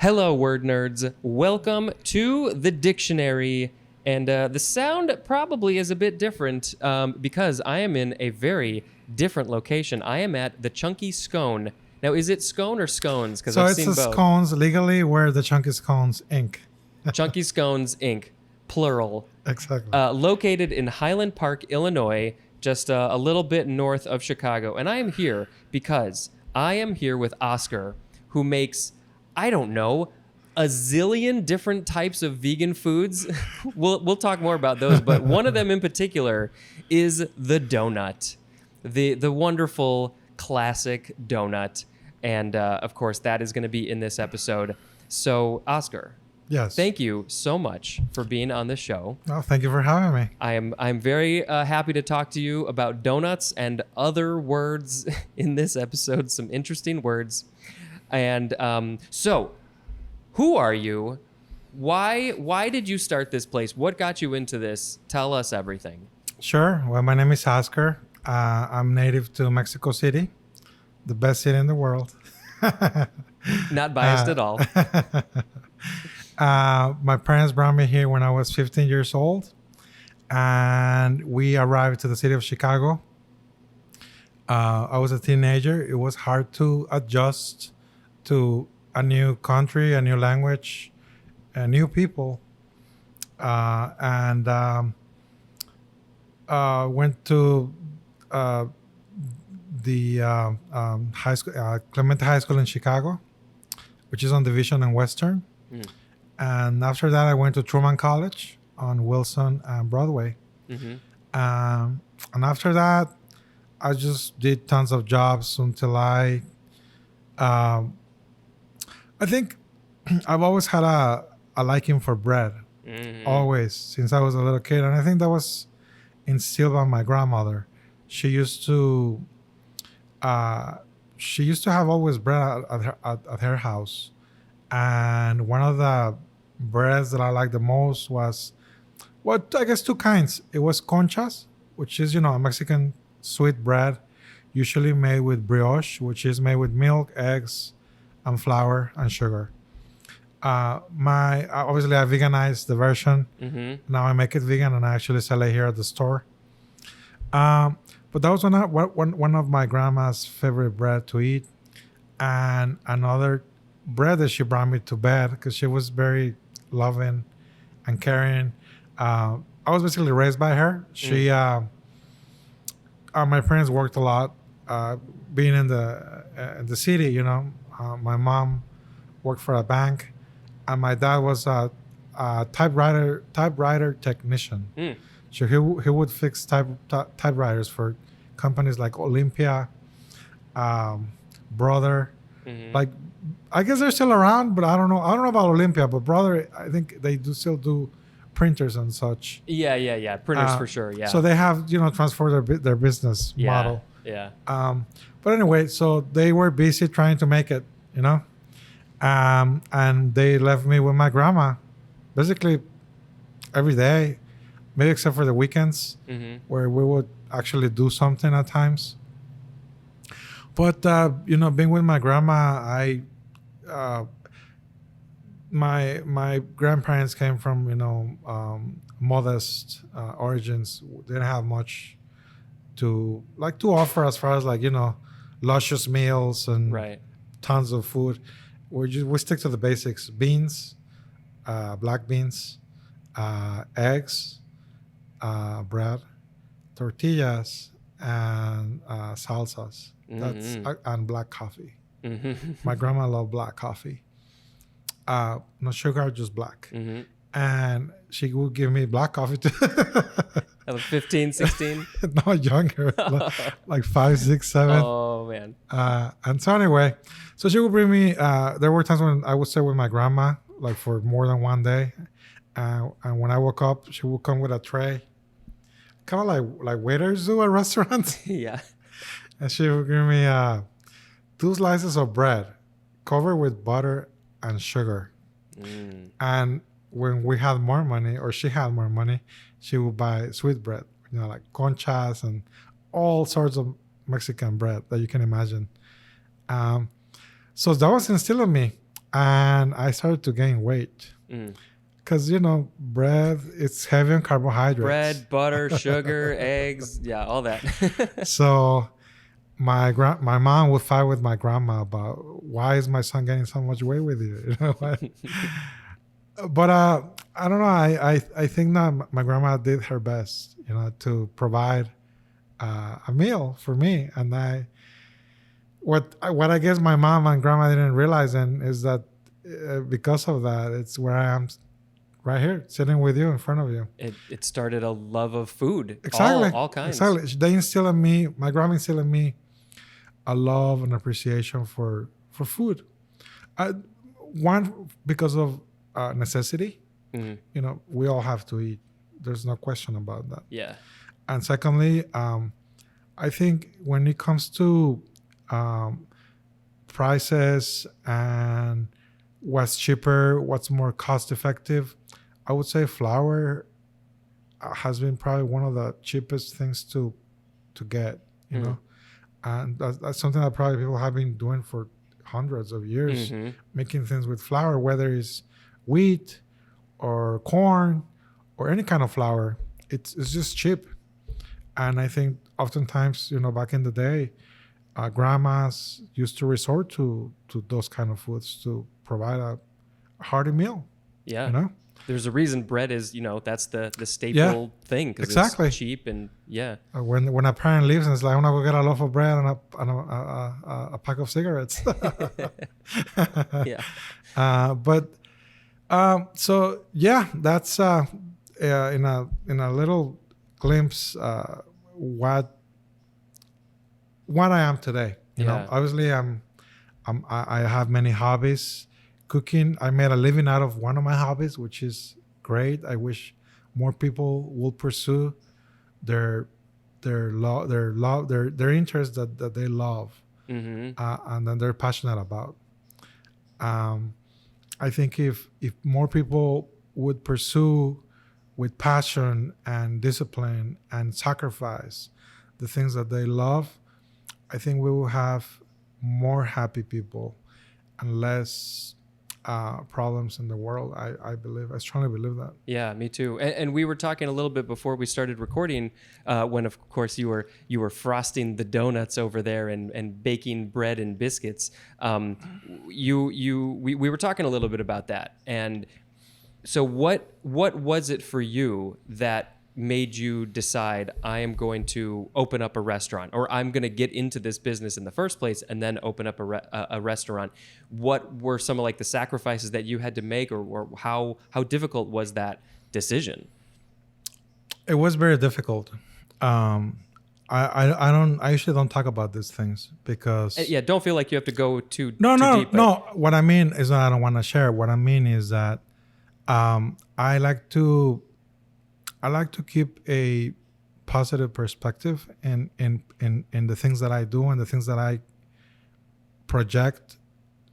Hello, word nerds. Welcome to the dictionary. And the sound probably is a bit different because I am in a very different location. I am at the Chunky Scone. Now, is it scone or scones? Because So I've it's seen a both. scones legally where the chunky scones Inc. Chunky Scones, Inc., plural. Exactly. Located in Highland Park, Illinois, just a little bit north of Chicago. And I am here because I am here with Oscar, who makes, I don't know, a zillion different types of vegan foods. We'll talk more about those, but one of them in particular is the donut, the wonderful classic donut. And of course, that is going to be in this episode. So, Oscar, Yes. thank you so much for being on the show. Oh, thank you for having me. I'm very happy to talk to you about donuts and other words in this episode, some interesting words. And so, who are you? Why did you start this place? What got you into this? Tell us everything. Sure. Well, my name is Oscar. I'm native to Mexico City, the best city in the world. Not biased at all. My parents brought me here when I was 15 years old, and we arrived to the city of Chicago. I was a teenager. It was hard to adjust to a new country, a new language, new people, and went to the high school, Clemente High School in Chicago, which is on Division and Western. Mm. And after that, I went to Truman College on Wilson and Broadway. Mm-hmm. And after that, I just did tons of jobs until I think I've always had a liking for bread, always, since I was a little kid. And I think that was instilled by my grandmother. She used to have always bread at her house. And one of the breads that I liked the most was, well, I guess two kinds. It was conchas, which is, a Mexican sweet bread, usually made with brioche, which is made with milk, eggs, and flour and sugar. Obviously I veganized the version. Mm-hmm. Now I make it vegan and I actually sell it here at the store. But that was one of my grandma's favorite bread to eat, and another bread that she brought me to bed because she was very loving and caring. I was basically raised by her. She, my parents worked a lot, being in the city. My mom worked for a bank, and my dad was a typewriter technician. Mm. So he would fix typewriters for companies like Olympia, Brother. Mm-hmm. Like, I guess they're still around, but I don't know. I don't know about Olympia, but Brother, I think they still do printers and such. Yeah. Printers for sure. Yeah. So they have transformed their business model. Yeah. But anyway, so they were busy trying to make it, and they left me with my grandma, basically every day, maybe except for the weekends, where we would actually do something at times. But being with my grandma, my grandparents came from modest origins. They didn't have much to offer as far as luscious meals and tons of food. We stick to the basics: beans, black beans, eggs, bread, tortillas, and salsas. That's and black coffee. Mm-hmm. My grandma loved black coffee. No sugar, just black. Mm-hmm. And she would give me black coffee too. 15, 16? No, younger, like 5, 6, 7. Oh, man. And so anyway, so she would bring me, there were times when I would stay with my grandma, like for more than one day. And when I woke up, she would come with a tray, kind of like waiters do at restaurants. Yeah. And she would give me 2 slices of bread covered with butter and sugar. And when we had more money, or she had more money, she would buy sweet bread, like conchas and all sorts of Mexican bread that you can imagine. So that was instilled in me. and I started to gain weight Mm. because bread it's heavy on carbohydrates. Bread, butter, sugar, eggs, yeah, all that. So my mom would fight with my grandma about why is my son getting so much weight with you, what? But I don't know. I think that my grandma did her best, to provide a meal for me, and what I guess my mom and grandma didn't realize then is that because of that, it's where I am right here, sitting with you in front of you. It started a love of food, Exactly, all kinds. exactly. They instill in me, my grandma instilled in me a love and appreciation for food. One, because of necessity. Hmm. We all have to eat. There's no question about that. Yeah. And secondly, I think when it comes to prices and what's cheaper, what's more cost effective, I would say flour has been probably one of the cheapest things to get, and that's something that probably people have been doing for hundreds of years, Hmm. making things with flour, whether it's wheat or corn or any kind of flour. It's just cheap. And I think oftentimes, back in the day, grandmas used to resort to those kind of foods to provide a hearty meal. Yeah. You know, There's a reason bread is, that's the yeah, staple thing, because exactly. it's cheap and yeah. When a parent leaves and it's like, I'm gonna go get a loaf of bread and a pack of cigarettes. Yeah. But so yeah, that's in a little glimpse what I am today. Yeah. Obviously I have many hobbies. Cooking, I made a living out of one of my hobbies, which is great. I wish more people will pursue their interests that they love, Hmm. and then they're passionate about. Um, I think if more people would pursue with passion and discipline and sacrifice the things that they love, I think we will have more happy people and less problems in the world. I believe. I strongly believe that. Yeah, me too. And we were talking a little bit before we started recording, when of course you were frosting the donuts over there and baking bread and biscuits. We were talking a little bit about that. And so what was it for you that made you decide I am going to open up a restaurant, or I'm going to get into this business in the first place and then open up a restaurant? What were some of like the sacrifices that you had to make, or how difficult was that decision? It was very difficult. I usually don't talk about these things because Yeah, don't feel like you have to go too no, deep. no. What I mean is that I don't want to share. What I mean is that I like to keep a positive perspective in the things that I do and the things that I project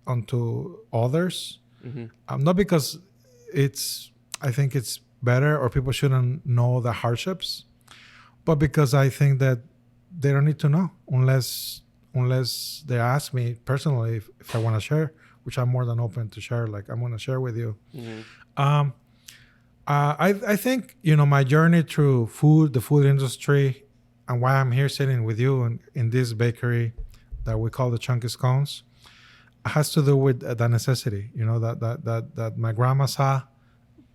onto others. Mm-hmm. Not because I think it's better or people shouldn't know the hardships, but because I think that they don't need to know unless they ask me personally if I want to share, which I'm more than open to share. Like, I'm going to share with you. Mm-hmm. I think, my journey through the food industry, and why I'm here sitting with you in this bakery that we call the Chunky Scones, has to do with the necessity, that my grandma saw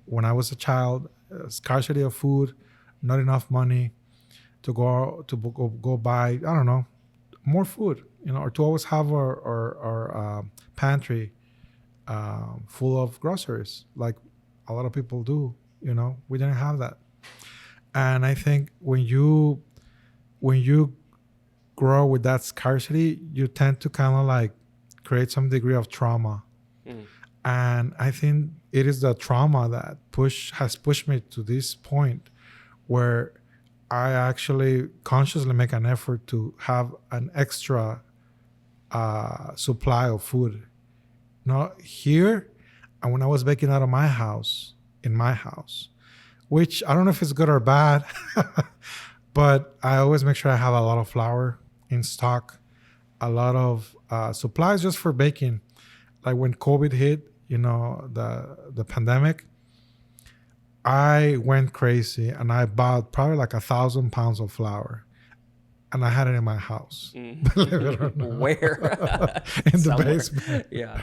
when I was a child. Scarcity of food, not enough money to go buy, I don't know, more food, or to always have our pantry full of groceries like a lot of people do. We didn't have that. And I think when you grow with that scarcity, you tend to kind of like create some degree of trauma. Mm. And I think it is the trauma that has pushed me to this point where I actually consciously make an effort to have an extra supply of food. Not here, and when I was baking out of my house, in my house, which I don't know if it's good or bad, but I always make sure I have a lot of flour in stock, a lot of supplies just for baking. like when COVID hit, the pandemic, I went crazy and I bought probably like 1,000 pounds of flour, and I had it in my house. Believe it or not. Where? In the Somewhere. basement. Yeah.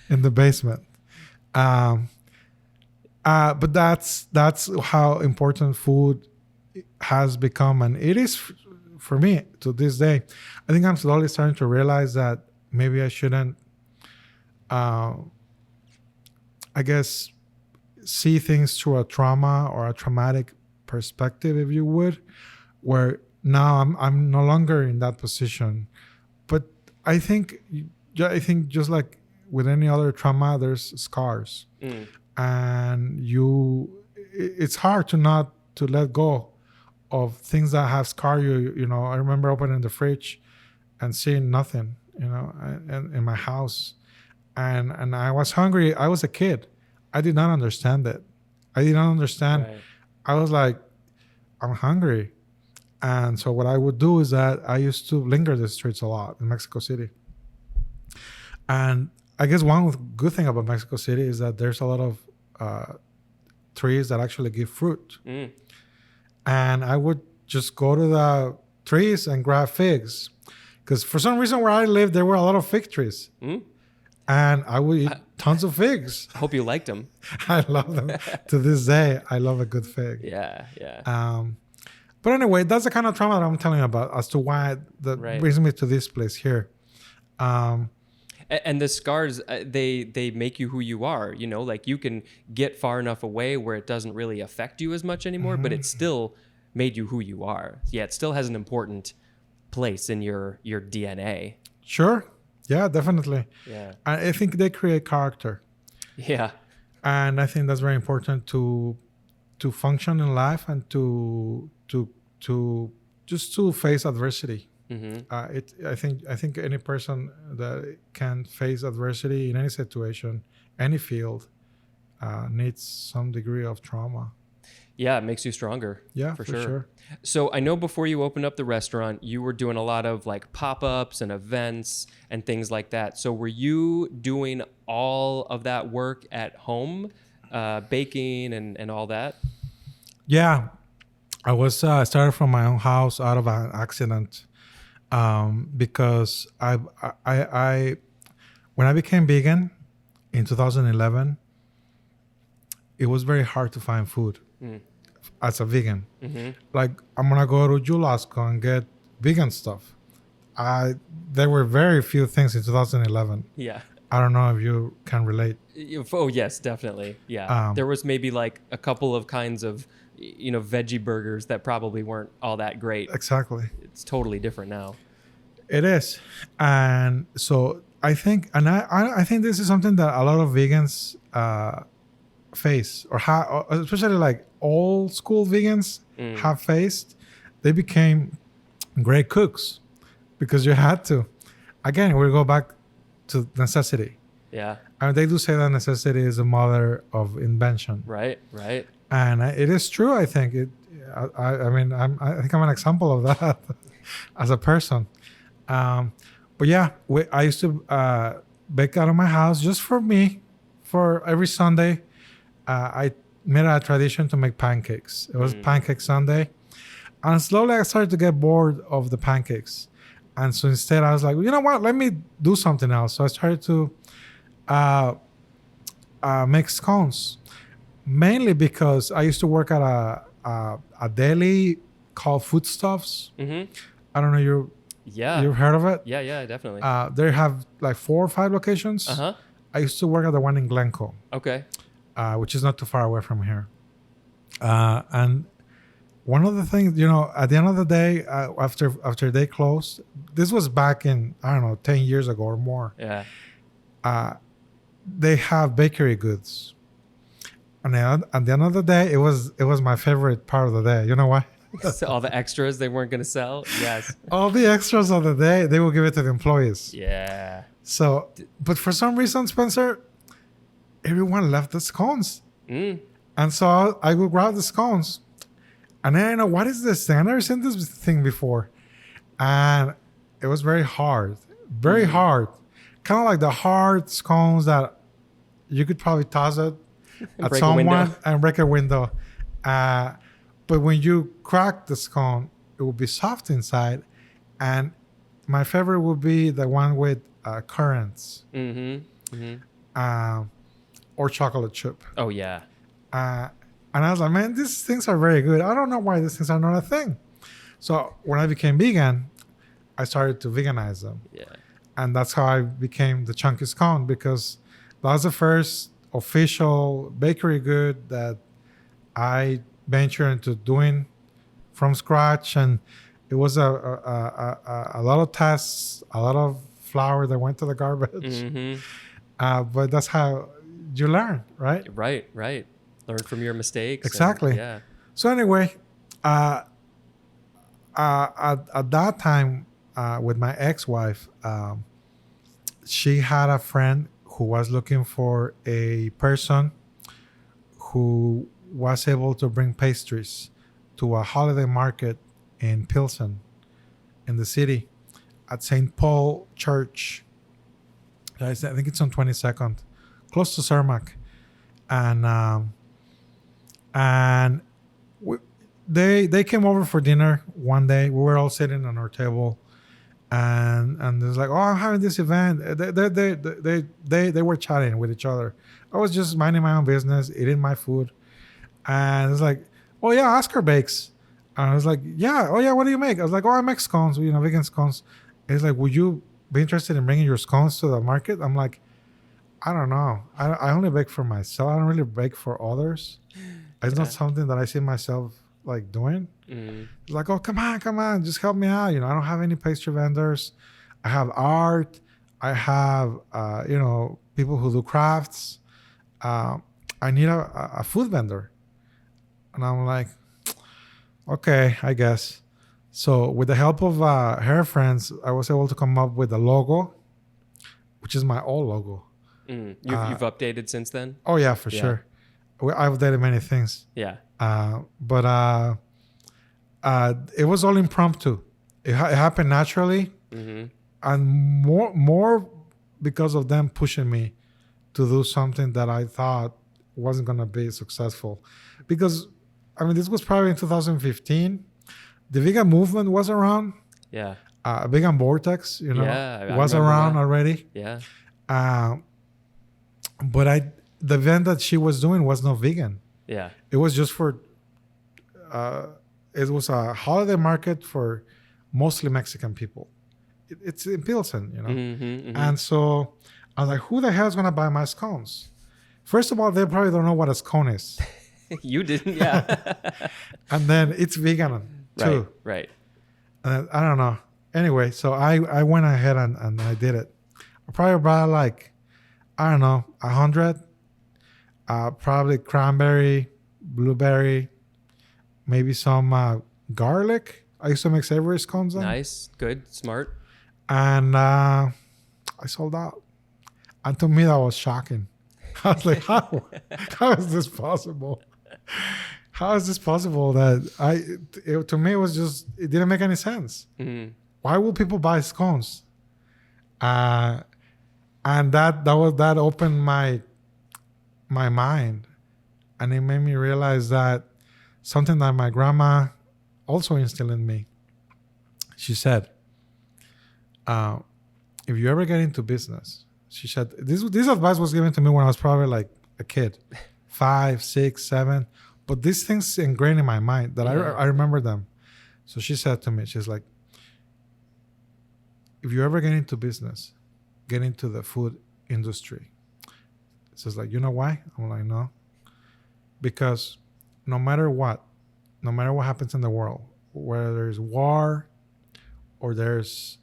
In the basement. But that's how important food has become, and it is for me to this day. I think I'm slowly starting to realize that maybe I shouldn't, I guess, see things through a trauma or a traumatic perspective, if you would, where now I'm no longer in that position. But I think just like with any other trauma, there's scars, and it's hard to let go of things that have scarred you. I remember opening the fridge and seeing nothing, and in my house, and I was hungry. I was a kid. I did not understand it. I did not understand. Right. I was like, I'm hungry. And so what I would do is that I used to linger the streets a lot in Mexico City. And I guess one good thing about Mexico City is that there's a lot of trees that actually give fruit. And I would just go to the trees and grab figs. Because for some reason where I lived, there were a lot of fig trees. And I would eat tons of figs. I hope you liked them. I love them. To this day, I love a good fig. Yeah. But anyway, that's the kind of trauma that I'm telling you about as to why that brings me to this place here. And the scars, they make you who you are. Like you can get far enough away where it doesn't really affect you as much anymore, but it still made you who you are. Yeah, it still has an important place in your DNA. Sure. Yeah, definitely. Yeah. I think they create character. Yeah. And I think that's very important to function in life and to just to face adversity. I think any person that can face adversity in any situation, any field, needs some degree of trauma. Yeah, it makes you stronger. Yeah, for sure. sure. So I know before you opened up the restaurant, you were doing a lot of like pop-ups and events and things like that. So were you doing all of that work at home, baking and all that? Yeah, I was started from my own house out of an accident, because I when I became vegan in 2011, it was very hard to find food as a vegan. Like, I'm gonna go to Julasco and get vegan stuff. There were very few things in 2011. Yeah. I don't know if you can relate. Oh yes, definitely. Yeah. There was maybe like a couple of kinds of veggie burgers that probably weren't all that great. Exactly. It's totally different now. It is. And so I think, and I think this is something that a lot of vegans face, or especially like old school vegans have faced. They became great cooks because you had to. Again, we go back to necessity. Yeah. And they do say that necessity is the mother of invention. Right. And it is true. I think it. I mean, I think I'm an example of that as a person. But yeah, I used to bake out of my house just for me. For every Sunday, I made it a tradition to make pancakes. It was Pancake Sunday, and slowly I started to get bored of the pancakes, and so instead I was like, you know what? Let me do something else. So I started to make scones. Mainly because I used to work at a deli called Foodstuffs. I don't know, you've heard of it? Yeah, definitely. They have like 4 or 5 locations. I used to work at the one in Glencoe. Okay. Which is not too far away from here. And one of the things, at the end of the day, after they closed, this was back in, I don't know, 10 years ago or more. Yeah. They have bakery goods. And at the end of the day, it was my favorite part of the day. You know why? So all the extras they weren't going to sell? Yes. All the extras of the day, they will give it to the employees. Yeah. So, but for some reason, Spencer, everyone left the scones. And so I would grab the scones. And then I know, what is this thing? I've never seen this thing before. And it was very hard. Very hard. kind of like the hard scones that you could probably toss it at break a window. someone and break a window. But when you crack the scone, it will be soft inside. And my favorite would be the one with currants or chocolate chip. Oh, yeah. And I was like, man, these things are very good. I don't know why these things are not a thing. So when I became vegan, I started to veganize them. Yeah. And that's how I became the chunky scone, because that was the first official bakery good that I ventured into doing from scratch. And it was a lot of tests, a lot of flour that went to the garbage. But that's how you learn, right? Right. Learn from your mistakes. Exactly. And, yeah. So anyway, at that time, with my ex-wife, she had a friend who was looking for a person who was able to bring pastries to a holiday market in Pilsen, in the city, at St. Paul Church. I think it's on 22nd, close to Cermak. And they came over for dinner one day. We were all sitting on our table, and it's like, oh, I'm having this event. They were chatting with each other. I was just minding my own business, eating my food, and it's like, oh yeah, Oscar bakes. And I was like, yeah, oh yeah, what do you make? I was like, oh, I make scones, vegan scones. It's like, would you be interested in bringing your scones to the market? I'm like, I don't know. I only bake for myself. I don't really bake for others. It's not something that I see myself like doing. It's like, oh, come on, just help me out. I don't have any pastry vendors. I have art. I have, people who do crafts. I need a food vendor. And I'm like, okay, I guess. So with the help of her friends, I was able to come up with a logo, which is my old logo. You've updated since then? Oh, yeah, for sure. I've updated many things. Yeah. But it was all impromptu. It happened naturally. And more because of them pushing me to do something that I thought wasn't going to be successful. Because, this was probably in 2015. The vegan movement was around. Yeah. Vegan Vortex, was around already. Yeah. But the event that she was doing was not vegan. Yeah. It was just for, it was a holiday market for mostly Mexican people. It's in Pilsen, And so I was like, who the hell is going to buy my scones? First of all, they probably don't know what a scone is. You didn't, yeah. And then it's vegan too. Right. And I don't know. Anyway, so I went ahead and I did it. I probably bought 100. Probably cranberry, blueberry, maybe some garlic. I used to make savory scones then. Nice, good, smart. And I sold out. And to me, that was shocking. I was like, how is this possible? How is this possible that to me, it didn't make any sense. Why would people buy scones? And that opened my mind, and it made me realize that something that my grandma also instilled in me. She said, if you ever get into business, she said, this advice was given to me when I was probably like a kid, 5, 6, 7, but these things ingrained in my mind that I remember them. So she said to me, she's like, if you ever get into business, get into the food industry. So it's like, you know why? I'm like, no. Because no matter what happens in the world, whether there's war or there's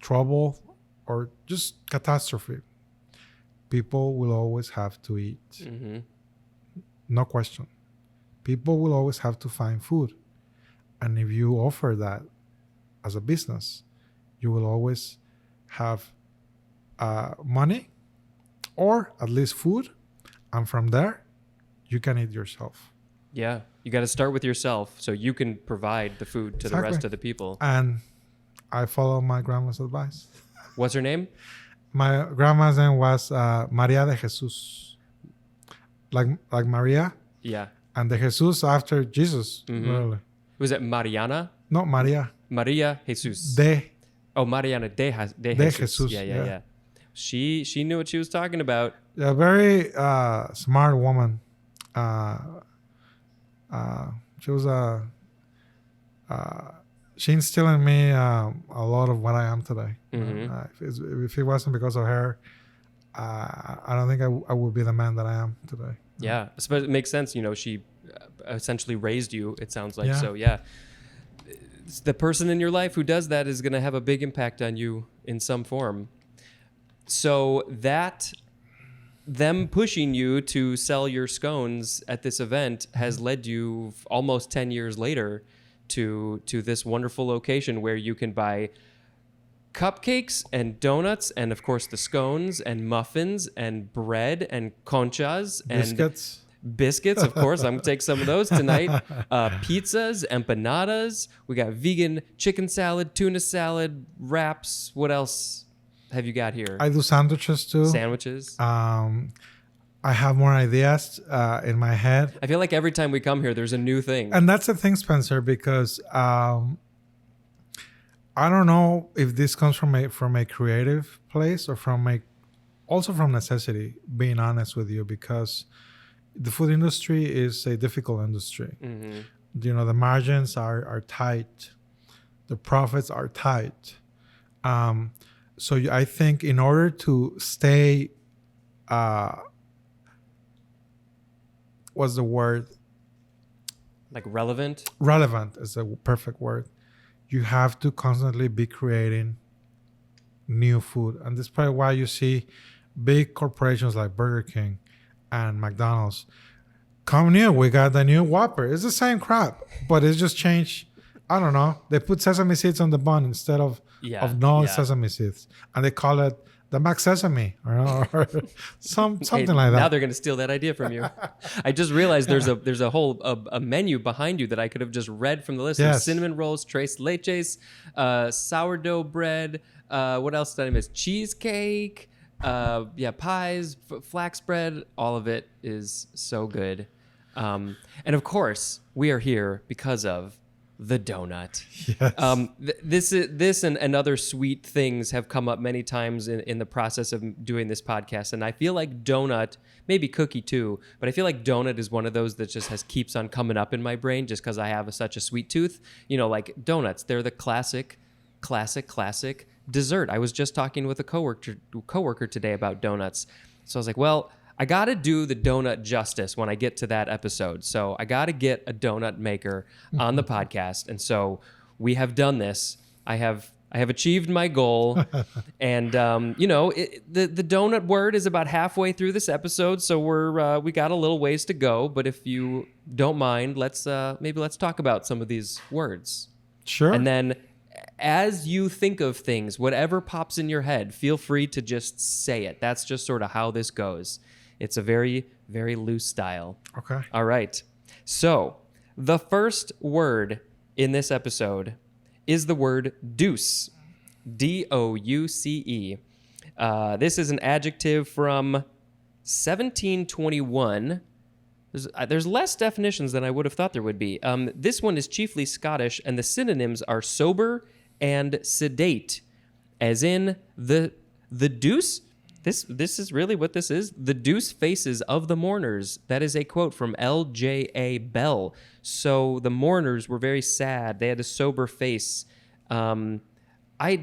trouble or just catastrophe, people will always have to eat. No question. People will always have to find food. And if you offer that as a business, you will always have money or at least food. And from there, you can eat yourself. Yeah. You got to start with yourself so you can provide the food to the rest of the people. And I follow my grandma's advice. What's her name? My grandma's name was Maria de Jesus, like Maria, Yeah. and the Jesus after Jesus. Really. Was it Mariana? No, Maria Maria Jesus. de Oh, Mariana de de Jesus. Jesus. Yeah, yeah, Yeah, yeah. She knew what she was talking about. a very smart woman. Uh, she was she instilled in me a lot of what I am today. If it wasn't because of her, I don't think I would be the man that I am today. Yeah, I suppose it makes sense. You know, she essentially raised you, it sounds like. Yeah. So, yeah. The person in your life who does that is going to have a big impact on you in some form. So that them pushing you to sell your scones at this event has led you almost 10 years later to this wonderful location where you can buy cupcakes and donuts and of course the scones and muffins and bread and conchas and biscuits, of course. I'm gonna take some of those tonight. Pizzas, empanadas. We got vegan chicken salad, tuna salad, wraps. What else have you got here? I do sandwiches too. Sandwiches. I have more ideas in my head. I feel like every time we come here, there's a new thing. And that's the thing, Spencer, because I don't know if this comes from a creative place or also from necessity, being honest with you, because the food industry is a difficult industry. You know, the margins are tight. The profits are tight. So I think in order to stay, what's the word? Like relevant? Relevant is a perfect word. You have to constantly be creating new food. And that's probably why you see big corporations like Burger King and McDonald's come new. We got the new Whopper. It's the same crap, but it's just changed. I don't know. They put sesame seeds on the bun instead of sesame seeds, and they call it the Mac Sesame or something like that. Now they're going to steal that idea from you. I just realized there's a whole a menu behind you that I could have just read from the list. Yes. There's cinnamon rolls, tres leches, sourdough bread. What else did I miss? Cheesecake. Pies, flax bread. All of it is so good. And of course, we are here because of the donut. Yes. This and other sweet things have come up many times in the process of doing this podcast, and I feel like donut, maybe cookie too, but I feel like donut is one of those that just keeps on coming up in my brain just because I have such a sweet tooth. You know, like donuts, they're the classic dessert. I was just talking with a coworker today about donuts, so I was like, well, I got to do the donut justice when I get to that episode. So I got to get a donut maker on the podcast. And so we have done this. I have achieved my goal. And, the donut word is about halfway through this episode. So we got a little ways to go. But if you don't mind, let's talk about some of these words. Sure. And then as you think of things, whatever pops in your head, feel free to just say it. That's just sort of how this goes. It's a very, very loose style. Okay. All right. So the first word in this episode is the word douce. D-O-U-C-E. This is an adjective from 1721. There's less definitions than I would have thought there would be. This one is chiefly Scottish, and the synonyms are sober and sedate, as in the deuce. This is really what this is. The deuce faces of the mourners. That is a quote from L.J.A. Bell. So the mourners were very sad. They had a sober face. I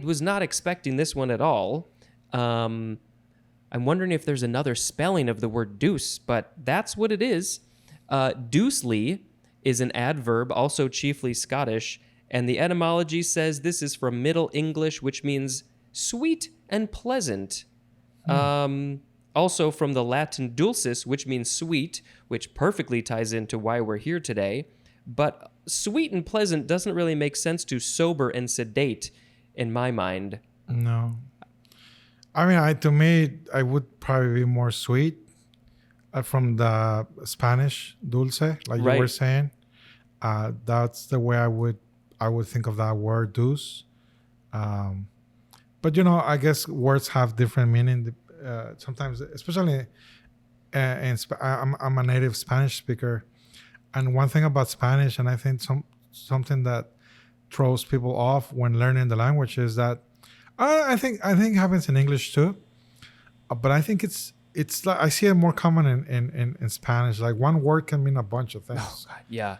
was not expecting this one at all. I'm wondering if there's another spelling of the word deuce, but that's what it is. Doucely is an adverb, also chiefly Scottish, and the etymology says this is from Middle English, which means sweet and pleasant. Also from the Latin dulcis, which means sweet, which perfectly ties into why we're here today. But sweet and pleasant doesn't really make sense to sober and sedate in my mind. No. I mean, to me, I would probably be more sweet from the Spanish dulce, like you were saying. That's the way I would think of that word, deuce. But I guess words have different meaning. Sometimes, especially I'm a native Spanish speaker, and one thing about Spanish, and I think something that throws people off when learning the language is that I think it happens in English too, but I think it's like I see it more common in Spanish. Like one word can mean a bunch of things. Oh, God, yeah.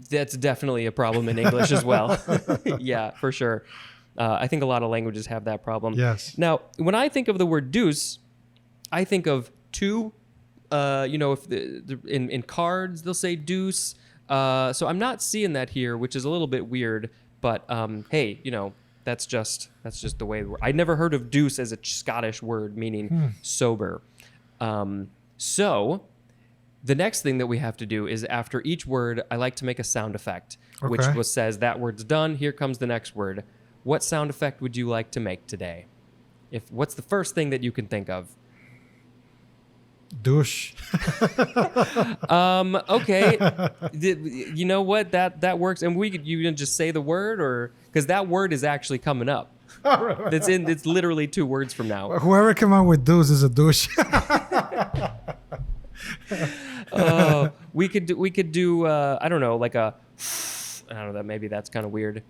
That's definitely a problem in English as well. Yeah, for sure. I think a lot of languages have that problem. Yes. Now, when I think of the word deuce, I think of two. If in cards they'll say deuce. So I'm not seeing that here, which is a little bit weird. But hey, that's just the way. I never heard of deuce as a Scottish word meaning sober. So the next thing that we have to do is after each word, I like to make a sound effect, which says that word's done. Here comes the next word. What sound effect would you like to make today? What's the first thing that you can think of? Douche. Okay. You know what? That works. And you can just say the word, or because that word is actually coming up. It's literally 2 words from now. Whoever came up with douche is a douche. We could do I don't know, like a I don't know, that maybe that's kind of weird.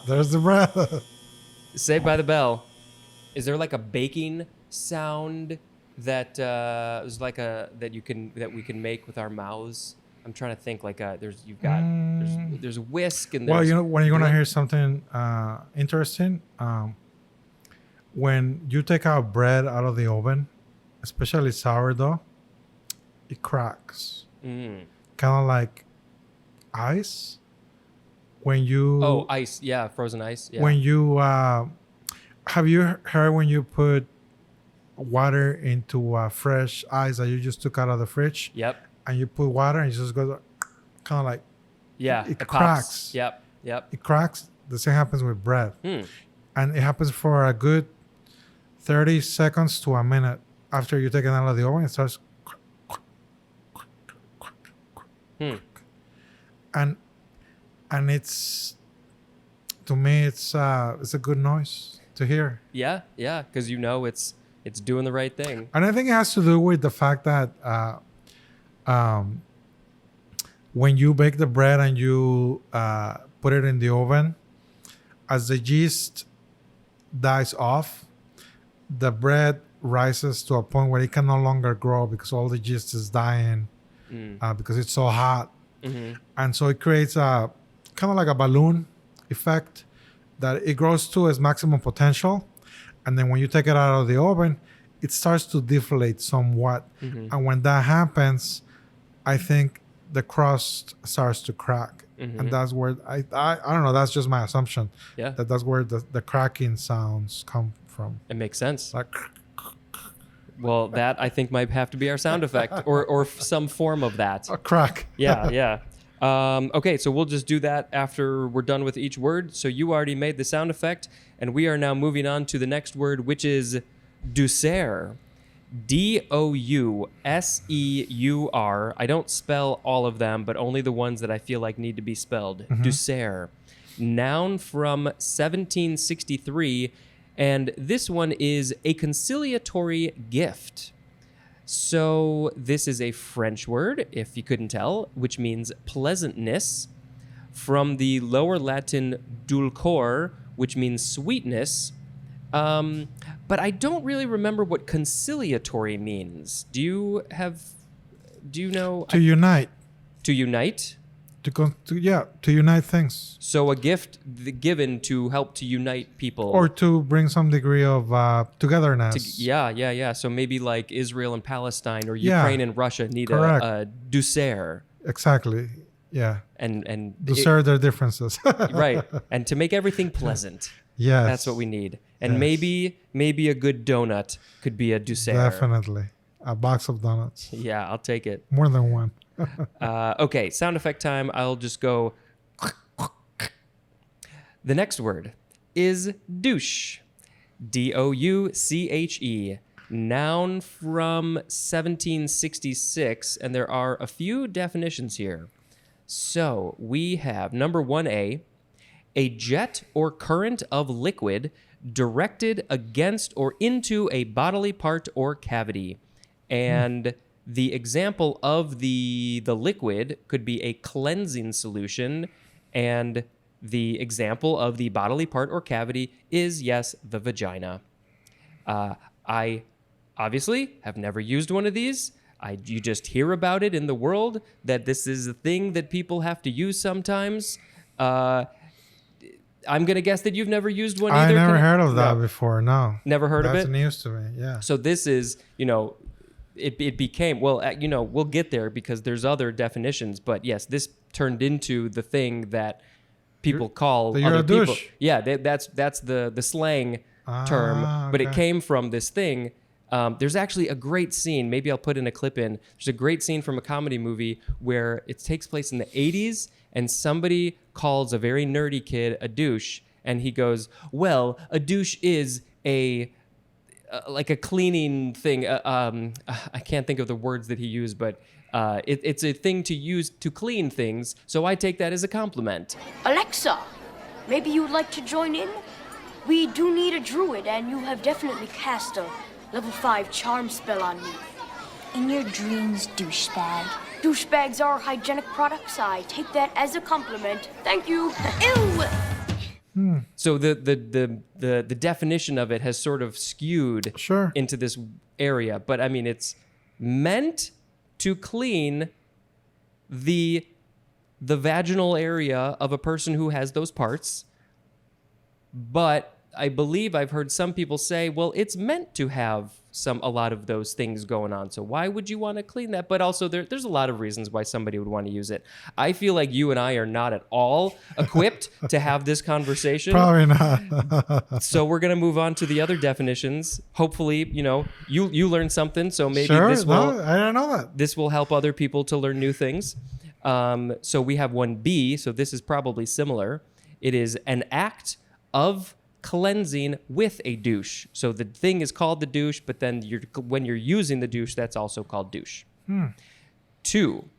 There's the breath. Saved by the Bell. Is there like a baking sound that is like that we can make with our mouths? I'm trying to think. Like there's whisk and well, when you're gonna hear something interesting, when you take out bread out of the oven, especially sourdough, it cracks. Kind of like ice. When you ice, yeah, frozen ice. Yeah. When you have you heard when you put water into fresh ice that you just took out of the fridge? Yep. And you put water and it just goes kind of like it cracks. Pops. Yep. It cracks. The same happens with bread, and it happens for a good 30 seconds to a minute after you take it out of the oven. It starts. And it's, to me, it's a good noise to hear. Yeah, because it's doing the right thing. And I think it has to do with the fact that when you bake the bread and you put it in the oven, as the yeast dies off, the bread rises to a point where it can no longer grow because all the yeast is dying because it's so hot. Mm-hmm. And so it creates a kind of like a balloon effect that it grows to its maximum potential. And then when you take it out of the oven, it starts to deflate somewhat. Mm-hmm. And when that happens, I think the crust starts to crack. Mm-hmm. And that's where I don't know, that's just my assumption. Yeah. That's where the cracking sounds come from. It makes sense. Like, well, that I think might have to be our sound effect or some form of that. A crack. Yeah. Okay, so we'll just do that after we're done with each word. So you already made the sound effect, and we are now moving on to the next word, which is douceur. D-O-U-S-E-U-R. I don't spell all of them, but only the ones that I feel like need to be spelled. Mm-hmm. Douceur. Noun from 1763, and this one is a conciliatory gift. So this is a French word, if you couldn't tell, which means pleasantness, from the Lower Latin dulcor, which means sweetness. But I don't really remember what conciliatory means. Do you know? To unite. To unite? To unite things. So a gift given to help to unite people. Or to bring some degree of togetherness. Yeah. So maybe like Israel and Palestine or Ukraine and Russia need a douceur. Exactly. Yeah. And douceur their differences. Right. And to make everything pleasant. Yes. That's what we need. And maybe a good donut could be a douceur. Definitely. A box of donuts. Yeah, I'll take it. More than one. Okay, sound effect time. I'll just go. The next word is douche. D-O-U-C-H-E. Noun from 1766, and there are a few definitions here. So we have number 1A, a jet or current of liquid directed against or into a bodily part or cavity. And the example of the liquid could be a cleansing solution, and the example of the bodily part or cavity is, yes, the vagina. I obviously have never used one of these. You just hear about it in the world, that this is a thing that people have to use sometimes. I'm going to guess that you've never used one either. I never heard of that before, no. Never heard of it? That's news to me, yeah. So this is, it became, well, we'll get there because there's other definitions. But yes, this turned into the thing that people call other people. Douche. Yeah, that's the slang term. But it came from this thing. There's actually a great scene. Maybe I'll put in a clip in. There's a great scene from a comedy movie where it takes place in the 80s, and somebody calls a very nerdy kid a douche, and he goes, well, a douche is like a cleaning thing. I can't think of the words that he used, but it's a thing to use to clean things, so I take that as a compliment. Alexa, maybe you'd like to join in? We do need a druid, and you have definitely cast a level 5 charm spell on me. In your dreams, douchebag. Douchebags are hygienic products. I take that as a compliment. Thank you. Ew! So the definition of it has sort of skewed into this area, but I mean it's meant to clean the vaginal area of a person who has those parts. But I believe I've heard some people say, well, it's meant to have a lot of those things going on. So why would you want to clean that? But also there's a lot of reasons why somebody would want to use it. I feel like you and I are not at all equipped to have this conversation. Probably not. So we're going to move on to the other definitions. Hopefully, you learned something. So maybe I didn't know that. This will help other people to learn new things. So we have 1B. So this is probably similar. It is an act of cleansing with a douche. So the thing is called the douche, but then when you're using the douche, that's also called douche. 2,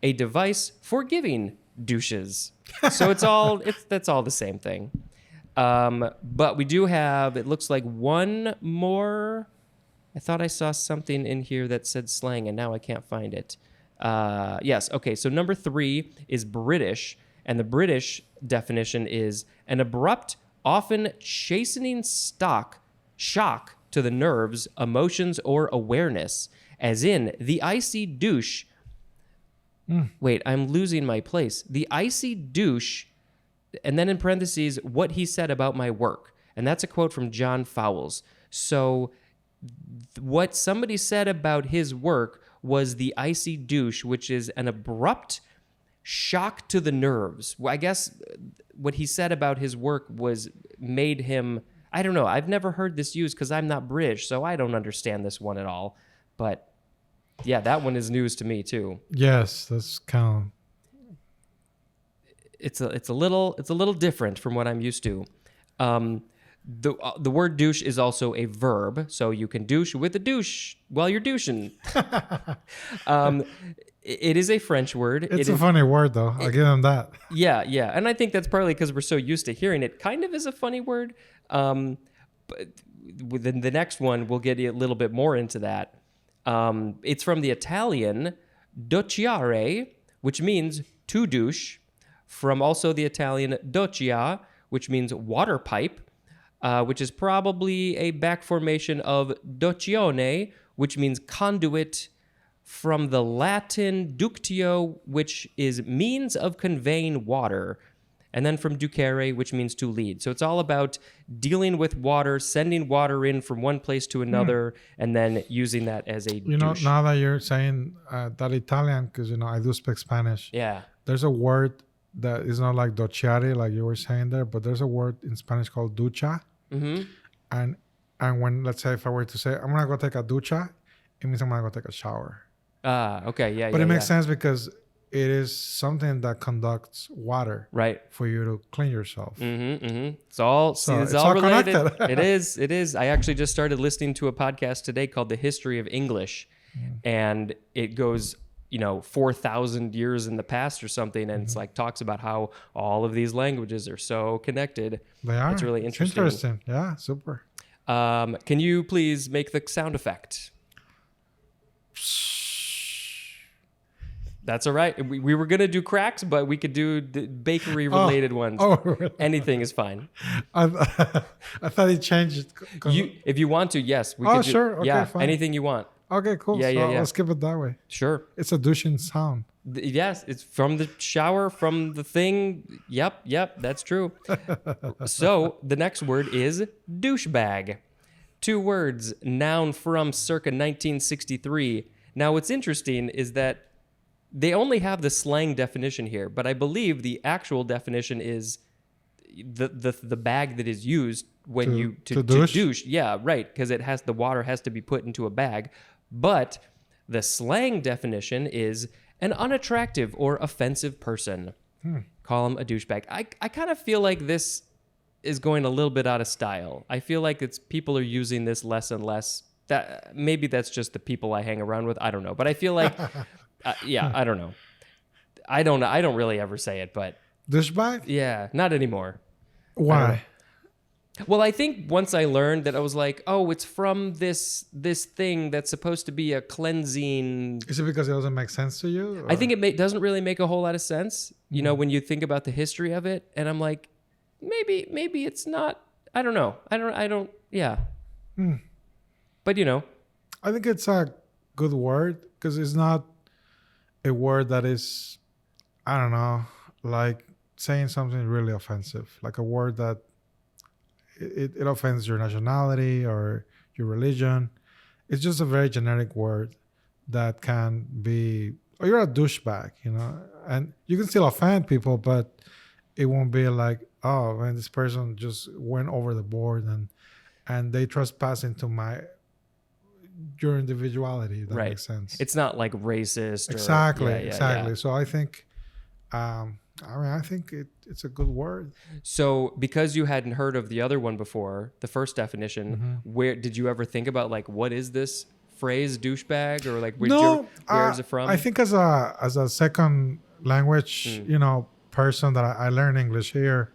a device for giving douches. So that's all the same thing. But we do have, it looks like one more. I thought I saw something in here that said slang, and now I can't find it. Yes. Okay. So number 3 is British, and the British definition is an abrupt, often chastening shock to the nerves, emotions, or awareness, as in the icy douche. Wait, I'm losing my place. The icy douche, and then in parentheses, what he said about my work. And that's a quote from John Fowles. So what somebody said about his work was the icy douche, which is an abrupt shock to the nerves. I guess what he said about his work made him, I don't know. I've never heard this used because I'm not British, so I don't understand this one at all. But yeah, that one is news to me too. Yes, that's kind of. It's a little different from what I'm used to. The word douche is also a verb, so you can douche with a douche while you're douching. It is a French word. It's a funny word, though. I'll give them that. Yeah. And I think that's partly because we're so used to hearing it. Kind of is a funny word. But within the next one, we'll get a little bit more into that. It's from the Italian docciare, which means to douche, from also the Italian doccia, which means water pipe, which is probably a back formation of doccione, which means conduit, from the Latin ductio, which is means of conveying water, and then from ducere, which means to lead. So it's all about dealing with water, sending water in from one place to another, and then using that as a douche. Now that you're saying that Italian, because, I do speak Spanish. Yeah. There's a word that is not like docciare, like you were saying there, but there's a word in Spanish called ducha. Mm-hmm. And when, let's say, if I were to say, I'm going to go take a ducha, it means I'm going to go take a shower. Okay, yeah. But it makes sense because it is something that conducts water, right, for you to clean yourself. It's all related. It is. I actually just started listening to a podcast today called The History of English, and it goes 4,000 years in the past or something, and it's like talks about how all of these languages are so connected. They are. It's really interesting. It's interesting. Yeah, super. Can you please make the sound effect? That's all right. We were gonna do cracks, but we could do the bakery related ones. Oh, really? Anything is fine. I thought he changed it. If you want to, yes. We Oh, could do, sure. Okay, yeah, fine. anything you want. Okay, cool. Yeah, So yeah, yeah. let's keep it that way. Sure. It's a douching sound. Yes, it's from the shower, from the thing. Yep, that's true. So the next word is douchebag. 2 words, noun from circa 1963. Now, what's interesting is that they only have the slang definition here, but I believe the actual definition is the bag that is used when To to douche? douche. Yeah, right, because the water has to be put into a bag. But the slang definition is an unattractive or offensive person. Call him a douchebag. I kind of feel like this is going a little bit out of style. I feel like people are using this less and less. That maybe that's just the people I hang around with. I don't know, but I feel like, I don't know. I don't really ever say it, but Douchebag? yeah, not anymore. Why? Well, I think once I learned that I was like, oh, it's from this thing that's supposed to be a cleansing. Is it because it doesn't make sense to you? I think it doesn't really make a whole lot of sense, when you think about the history of it. And I'm like, maybe it's not. I don't know. I don't. Yeah. But I think it's a good word because it's not a word that is, I don't know, like saying something really offensive, like a word that it offends your nationality or your religion. It's just a very generic word that can be, oh, you're a douchebag, and you can still offend people, but it won't be like, oh, man, this person just went over the board and they trespass into your individuality. If that makes sense. It's not like racist. Exactly. Yeah. So I think, I think it's a good word. So because you hadn't heard of the other one before, the first definition, where did you ever think about like, what is this phrase douchebag, or like where is it from? I think as a second language, person that I learn English here,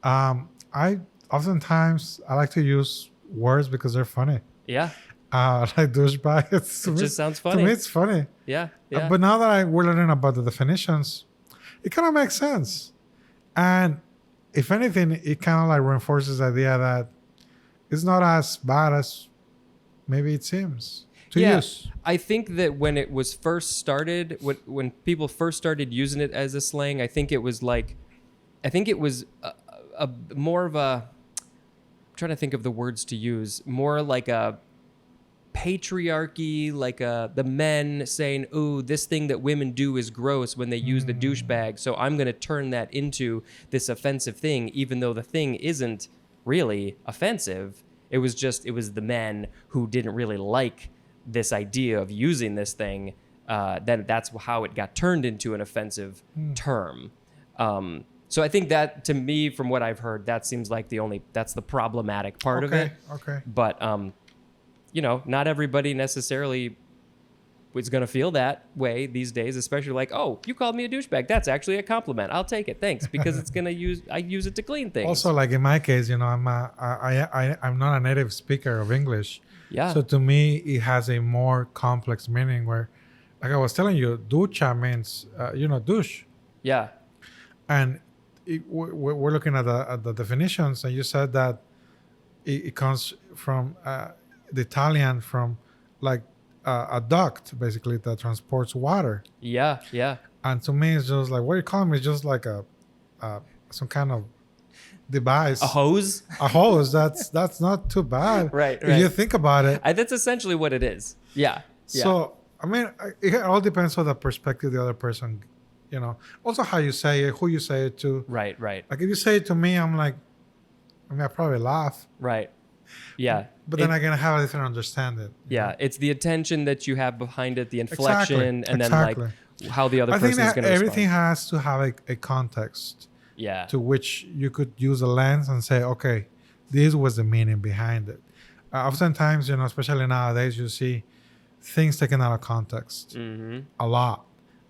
I oftentimes I like to use words because they're funny. Yeah. Like douchebag. It just sounds funny. To me, it's funny. Yeah. But now that we're learning about the definitions, it kind of makes sense. And if anything, it kind of like reinforces the idea that it's not as bad as maybe it seems to use. I think that when it was first started, when people first started using it as a slang, I think it was a more of a, I'm trying to think of the words to use, more like a patriarchy, like the men saying, ooh, this thing that women do is gross when they use the douchebag, so I'm going to turn that into this offensive thing, even though the thing isn't really offensive. It was the men who didn't really like this idea of using this thing, that's how it got turned into an offensive term. So I think that, to me, from what I've heard, that seems like that's the problematic part of it. Okay. But not everybody necessarily is going to feel that way these days, especially like, oh, you called me a douchebag. That's actually a compliment. I'll take it. Thanks. Because I use it to clean things. Also, like in my case, I'm not a native speaker of English. Yeah. So to me, it has a more complex meaning where, like I was telling you, ducha means, douche. Yeah. And we're looking at the definitions, and you said that it comes from the Italian, from like a duct, basically, that transports water. Yeah. And to me, it's just like, what you call me is just like some kind of device. A hose? A hose. That's not too bad. Right. If you think about it. That's essentially what it is. Yeah. So, I mean, it all depends on the perspective the other person, Also how you say it, who you say it to. Right. Like if you say it to me, I'm like, I probably laugh. Right. Yeah. But then I'm going to have a different understanding. Yeah. It's the attention that you have behind it, the inflection, and then Exactly. like how the other I person think is going that to everything respond. has to have a context. Yeah. To which you could use a lens and say, okay, this was the meaning behind it. Oftentimes, especially nowadays, you see things taken out of context Mm-hmm. a lot,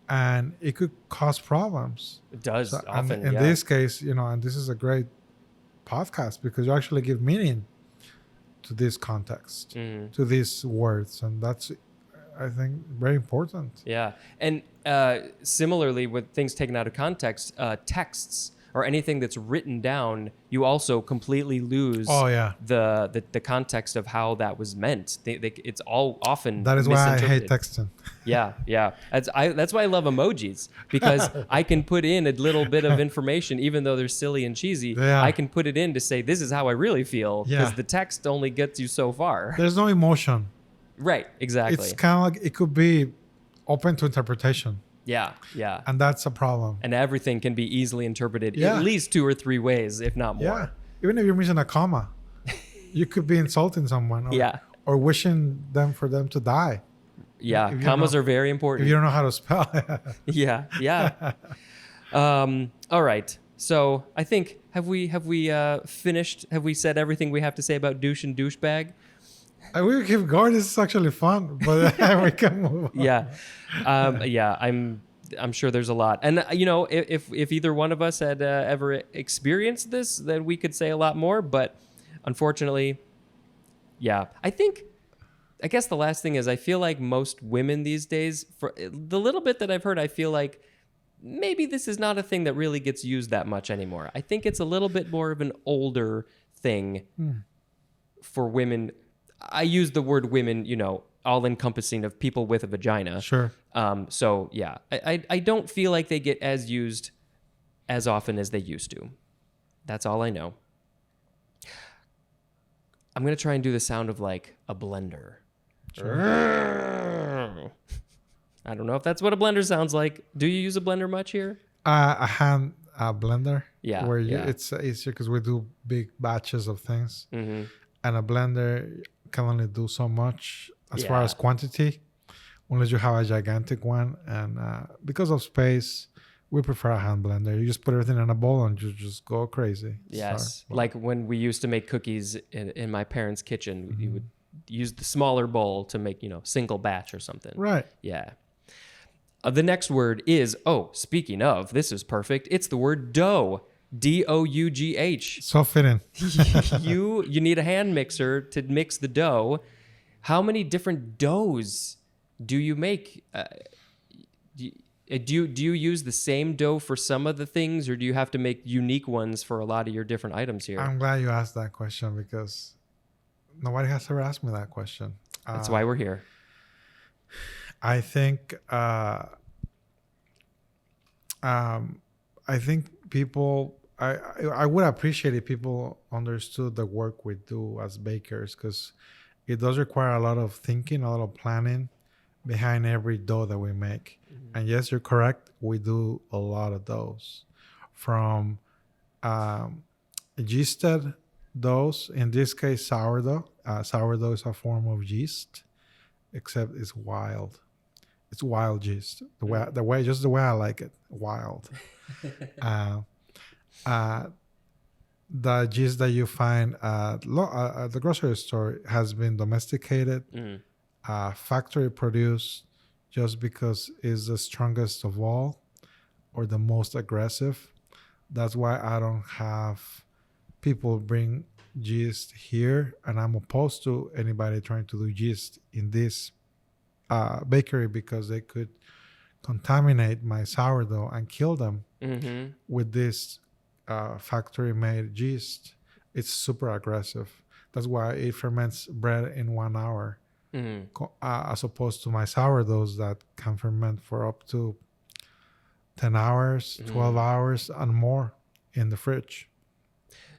and it could cause problems. It does So, often. and in Yeah. this case, and this is a great podcast because you actually give meaning to this context, Mhm. to these words, and that's, I think, very important. Yeah. And similarly, with things taken out of context, texts or anything that's written down, you also completely lose Oh yeah, the context of how that was meant. It's all often that is why I hate misinterpreted. texting. Yeah, yeah. That's why I love emojis, because I can put in a little bit of information, even though they're silly and cheesy. Yeah. I can put it in to say this is how I really feel, because Yeah. the text only gets you so far. There's no emotion. Right. Exactly. It's kind of like it could be open to interpretation, Yeah. Yeah. and that's a problem. And everything can be easily interpreted Yeah. at least 2 or 3 ways, if not more. Yeah, even if you're missing a comma, you could be insulting someone. Or, Yeah. or wishing them for them to die Yeah. If you Commas know- are very if important. you don't know how to spell. Yeah. Yeah. All right. So I think have we finished? Have we said everything we have to say about douche and douchebag? We could keep going. This is actually fun, but we can move on. Yeah. Yeah. I'm sure there's a lot. And if either one of us had ever experienced this, then we could say a lot more. But unfortunately, yeah. I guess the last thing is I feel like most women these days, for the little bit that I've heard, I feel like maybe this is not a thing that really gets used that much anymore. I think it's a little bit more of an older thing for women. I use the word women, all encompassing of people with a vagina. Sure. So yeah, I don't feel like they get as used as often as they used to. That's all I know. I'm going to try and do the sound of like a blender. I don't know if that's what a blender sounds like. Do you use a blender much here? A hand blender. Yeah, Where yeah. it's easier because we do big batches of things, Mm-hmm. and a blender can only do so much as far Yeah. as quantity, unless you have a gigantic one. And because of space, we prefer a hand blender. You just put everything in a bowl and you just go crazy. Yes. Sorry. Like when we used to make cookies in my parents' kitchen, Mm-hmm. we would use the smaller bowl to make, single batch or something. Right. Yeah. The next word is, speaking of, this is perfect. It's the word dough. DOUGH. So fitting. you need a hand mixer to mix the dough. How many different doughs do you make? Do you use the same dough for some of the things, or do you have to make unique ones for a lot of your different items here? I'm glad you asked that question because nobody has ever asked me that question. That's why we're here. I think people. I would appreciate if people understood the work we do as bakers, because it does require a lot of thinking, a lot of planning behind every dough that we make. Mm-hmm. And yes, you're correct. We do a lot of doughs, from yeasted doughs. In this case, sourdough. Sourdough is a form of yeast, except it's wild. It's wild yeast. The way I like it, wild. The yeast that you find at the grocery store has been domesticated, factory produced, just because it's the strongest of all or the most aggressive. That's why I don't have people bring yeast here, and I'm opposed to anybody trying to do yeast in this bakery, because they could contaminate my sourdough and kill them with this factory-made yeast. It's super aggressive. That's why it ferments bread in 1 hour, as opposed to my sourdoughs that can ferment for up to 10 hours, 12 hours, and more in the fridge.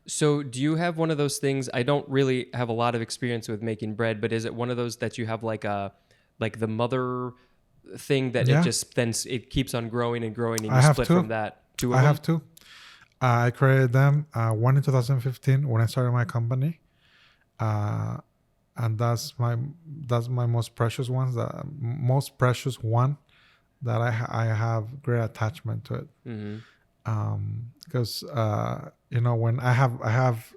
So do you have one of those things? I don't really have a lot of experience with making bread, but is it one of those that you have like the mother thing that Yeah. it just then it keeps on growing and growing, and I you have split two. from that? Two of I them? have two. I created them, one in 2015 when I started my company, and that's my most precious ones. The most precious one that I have great attachment to it, because when I have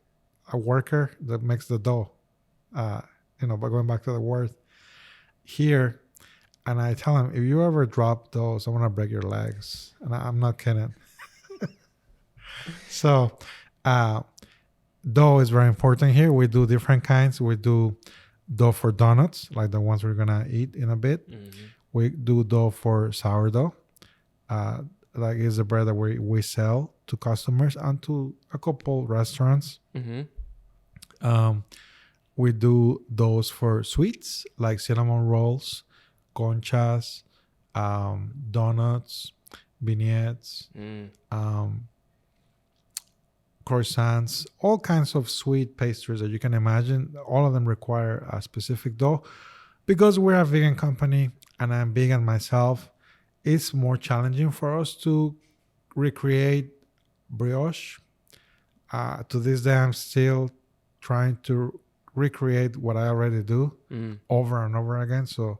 a worker that makes the dough, by going back to the word, here, and I tell them, if you ever drop those, I'm gonna break your legs, and I'm not kidding. So, dough is very important here. We do different kinds. We do dough for donuts, like the ones we're gonna eat in a bit. We do dough for sourdough, like is the bread that we sell to customers and to a couple restaurants. We do those for sweets like cinnamon rolls, conchas, donuts, beignets, croissants, all kinds of sweet pastries that you can imagine. All of them require a specific dough. Because we're a vegan company and I'm vegan myself, it's more challenging for us to recreate brioche. To this day, I'm still trying to recreate what I already do over and over again. So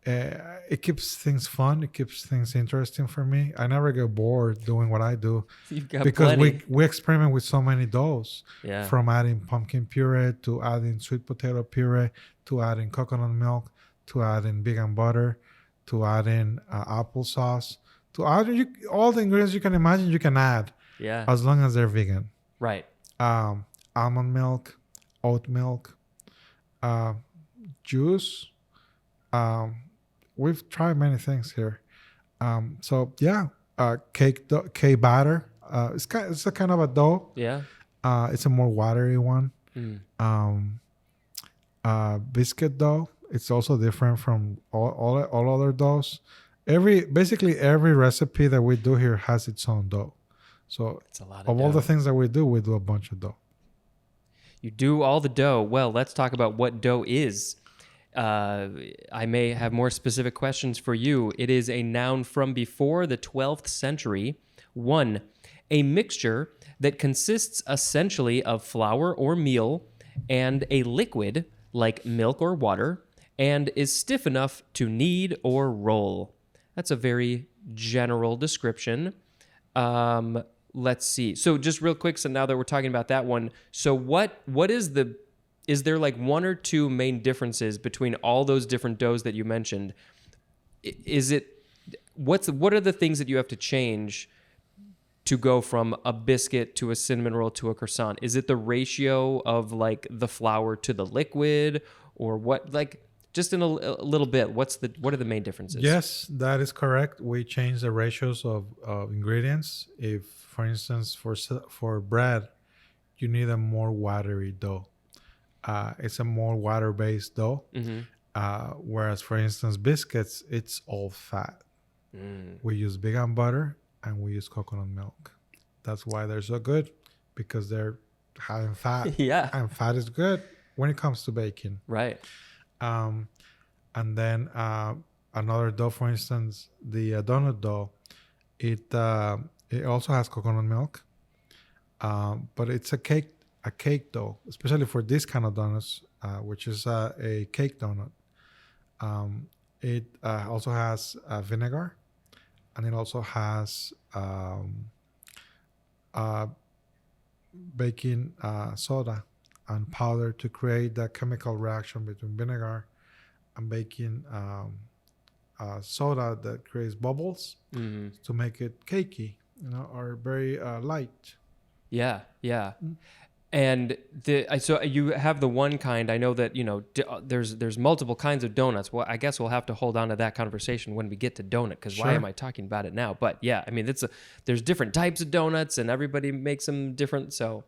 it keeps things fun. It keeps things interesting for me. I never get bored doing what I do. You've got because plenty. we experiment with so many doughs. Yeah. From adding pumpkin puree to adding sweet potato puree to adding coconut milk to adding vegan butter to adding applesauce to adding all the ingredients you can imagine you can add. Yeah. As long as they're vegan. Right. Almond milk, oat milk, juice. We've tried many things here. So yeah, cake batter. It's a kind of a dough. Yeah. It's a more watery one. Biscuit dough. It's also different from all other doughs. Basically every recipe that we do here has its own dough. So It's a lot of all the things that we do a bunch of dough. You do all the dough. Well, let's talk about what dough is. I may have more specific questions for you. It is a noun from before the 12th century. 1. A mixture that consists essentially of flour or meal and a liquid like milk or water and is stiff enough to knead or roll. That's a very general description. Let's see. So just real quick, so now that we're talking about that one, so what is there like one or two main differences between all those different doughs that you mentioned? What are the things that you have to change to go from a biscuit to a cinnamon roll to a croissant? Is it the ratio of like the flour to the liquid, or what? Like just in a little bit, what are the main differences? Yes, that is correct. We change the ratios of ingredients. If, for instance, for bread, you need a more watery dough. It's a more water-based dough. Whereas, for instance, biscuits, it's all fat. We use vegan butter and we use coconut milk. That's why they're so good, because they're having fat. Yeah. And fat is good when it comes to baking. Right. And then another dough, for instance, the donut dough, it also has coconut milk, but it's a cake dough, especially for this kind of donuts, which is a cake donut. It also has vinegar, and it also has baking soda and powder to create that chemical reaction between vinegar and baking soda that creates bubbles to make it cakey, or very light. Yeah, yeah. And so you have the one kind. I know that there's multiple kinds of donuts. Well, I guess we'll have to hold on to that conversation when we get to donut, because why am I talking about it now? But yeah, I mean there's different types of donuts, and everybody makes them different. So,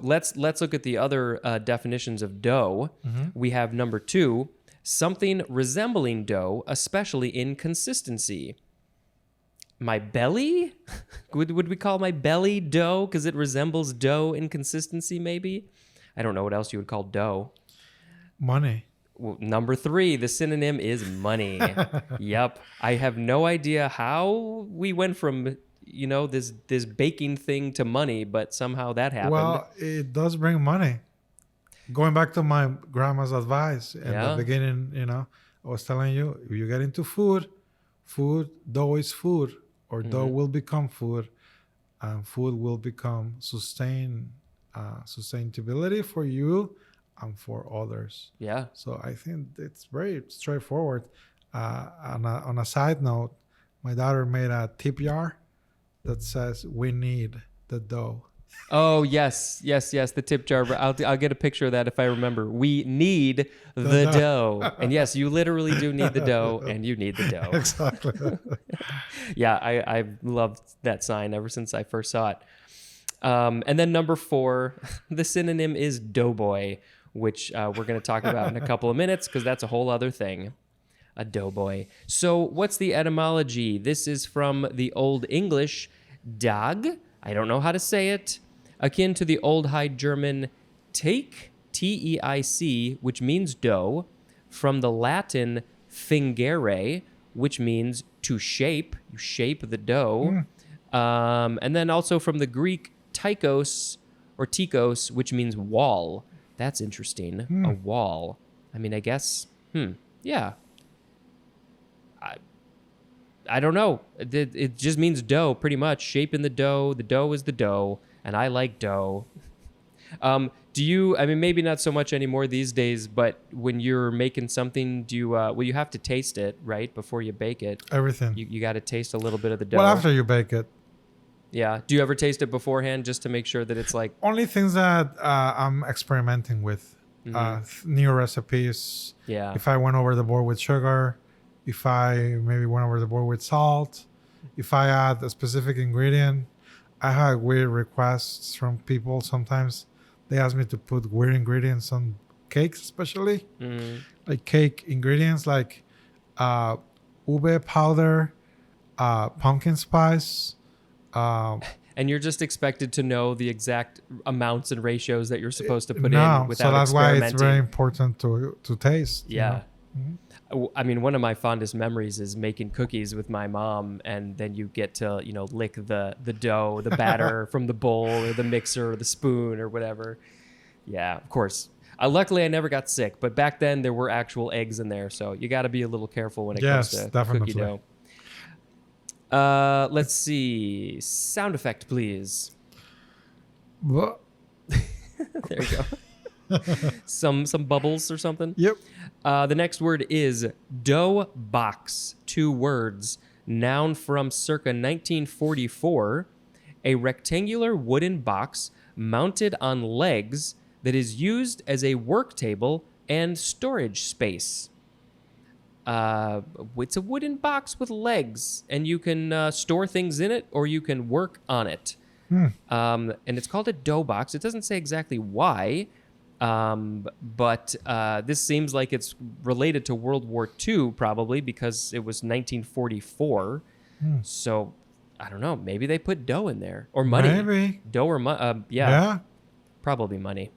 let's look at the other definitions of dough. We have number 2, something resembling dough, especially in consistency. My belly? Would we call my belly dough because it resembles dough in consistency, maybe? I don't know what else you would call dough. Money. Well, number 3, the synonym is money. Yep. I have no idea how we went from, this baking thing to money, but somehow that happened. Well, it does bring money. Going back to my grandma's advice in the beginning, I was telling you, if you get into food, dough is food. Or dough will become food, and food will become sustainability for you and for others. Yeah. So I think it's very straightforward. On a side note, my daughter made a tip jar that says, "We need the dough." Oh yes, yes, yes. The tip jar. I'll get a picture of that if I remember. We need the dough, and yes, you literally do need the dough, and you need the dough. Exactly. Yeah, I've loved that sign ever since I first saw it. And then number 4, the synonym is doughboy, which we're going to talk about in a couple of minutes because that's a whole other thing. A doughboy. So what's the etymology? This is from the Old English, dag. I don't know how to say it. Akin to the Old High German teik, T-E-I-C, which means dough, from the Latin fingere, which means to shape. You shape the dough. And then also from the Greek tikos or tikos, which means wall. That's interesting. A wall. I mean, I guess, yeah. I don't know. It just means dough, pretty much. Shaping the dough. The dough is the dough, and I like dough. Do you? I mean, maybe not so much anymore these days. But when you're making something, do you? Well, you have to taste it, right, before you bake it. Everything. You got to taste a little bit of the dough. Well, after you bake it. Yeah. Do you ever taste it beforehand just to make sure that it's like? Only things that I'm experimenting with. New recipes. Yeah. If I went over the board with sugar, if I maybe went over the board with salt, if I add a specific ingredient. I had weird requests from people. Sometimes they ask me to put weird ingredients on cakes, especially like cake ingredients like ube powder, pumpkin spice. And you're just expected to know the exact amounts and ratios that you're supposed to put No, in without so that's why experimenting. it's very important to taste. Yeah. I mean, one of my fondest memories is making cookies with my mom, and then you get to, lick the dough, the batter from the bowl or the mixer or the spoon or whatever. Yeah, of course. Luckily, I never got sick, but back then there were actual eggs in there, so you got to be a little careful when it comes to definitely. cookie dough. Let's see. Sound effect, please. Well, There you go. some bubbles or something. yep. The next word is dough box. 2 words. Noun from circa 1944. A rectangular wooden box mounted on legs that is used as a work table and storage space. It's a wooden box with legs, and you can store things in it or you can work on it. And it's called a dough box. It doesn't say exactly why. But this seems like it's related to World War II, probably because it was 1944. So I don't know. Maybe they put dough in there or money. Maybe. Dough or money. Yeah, probably money.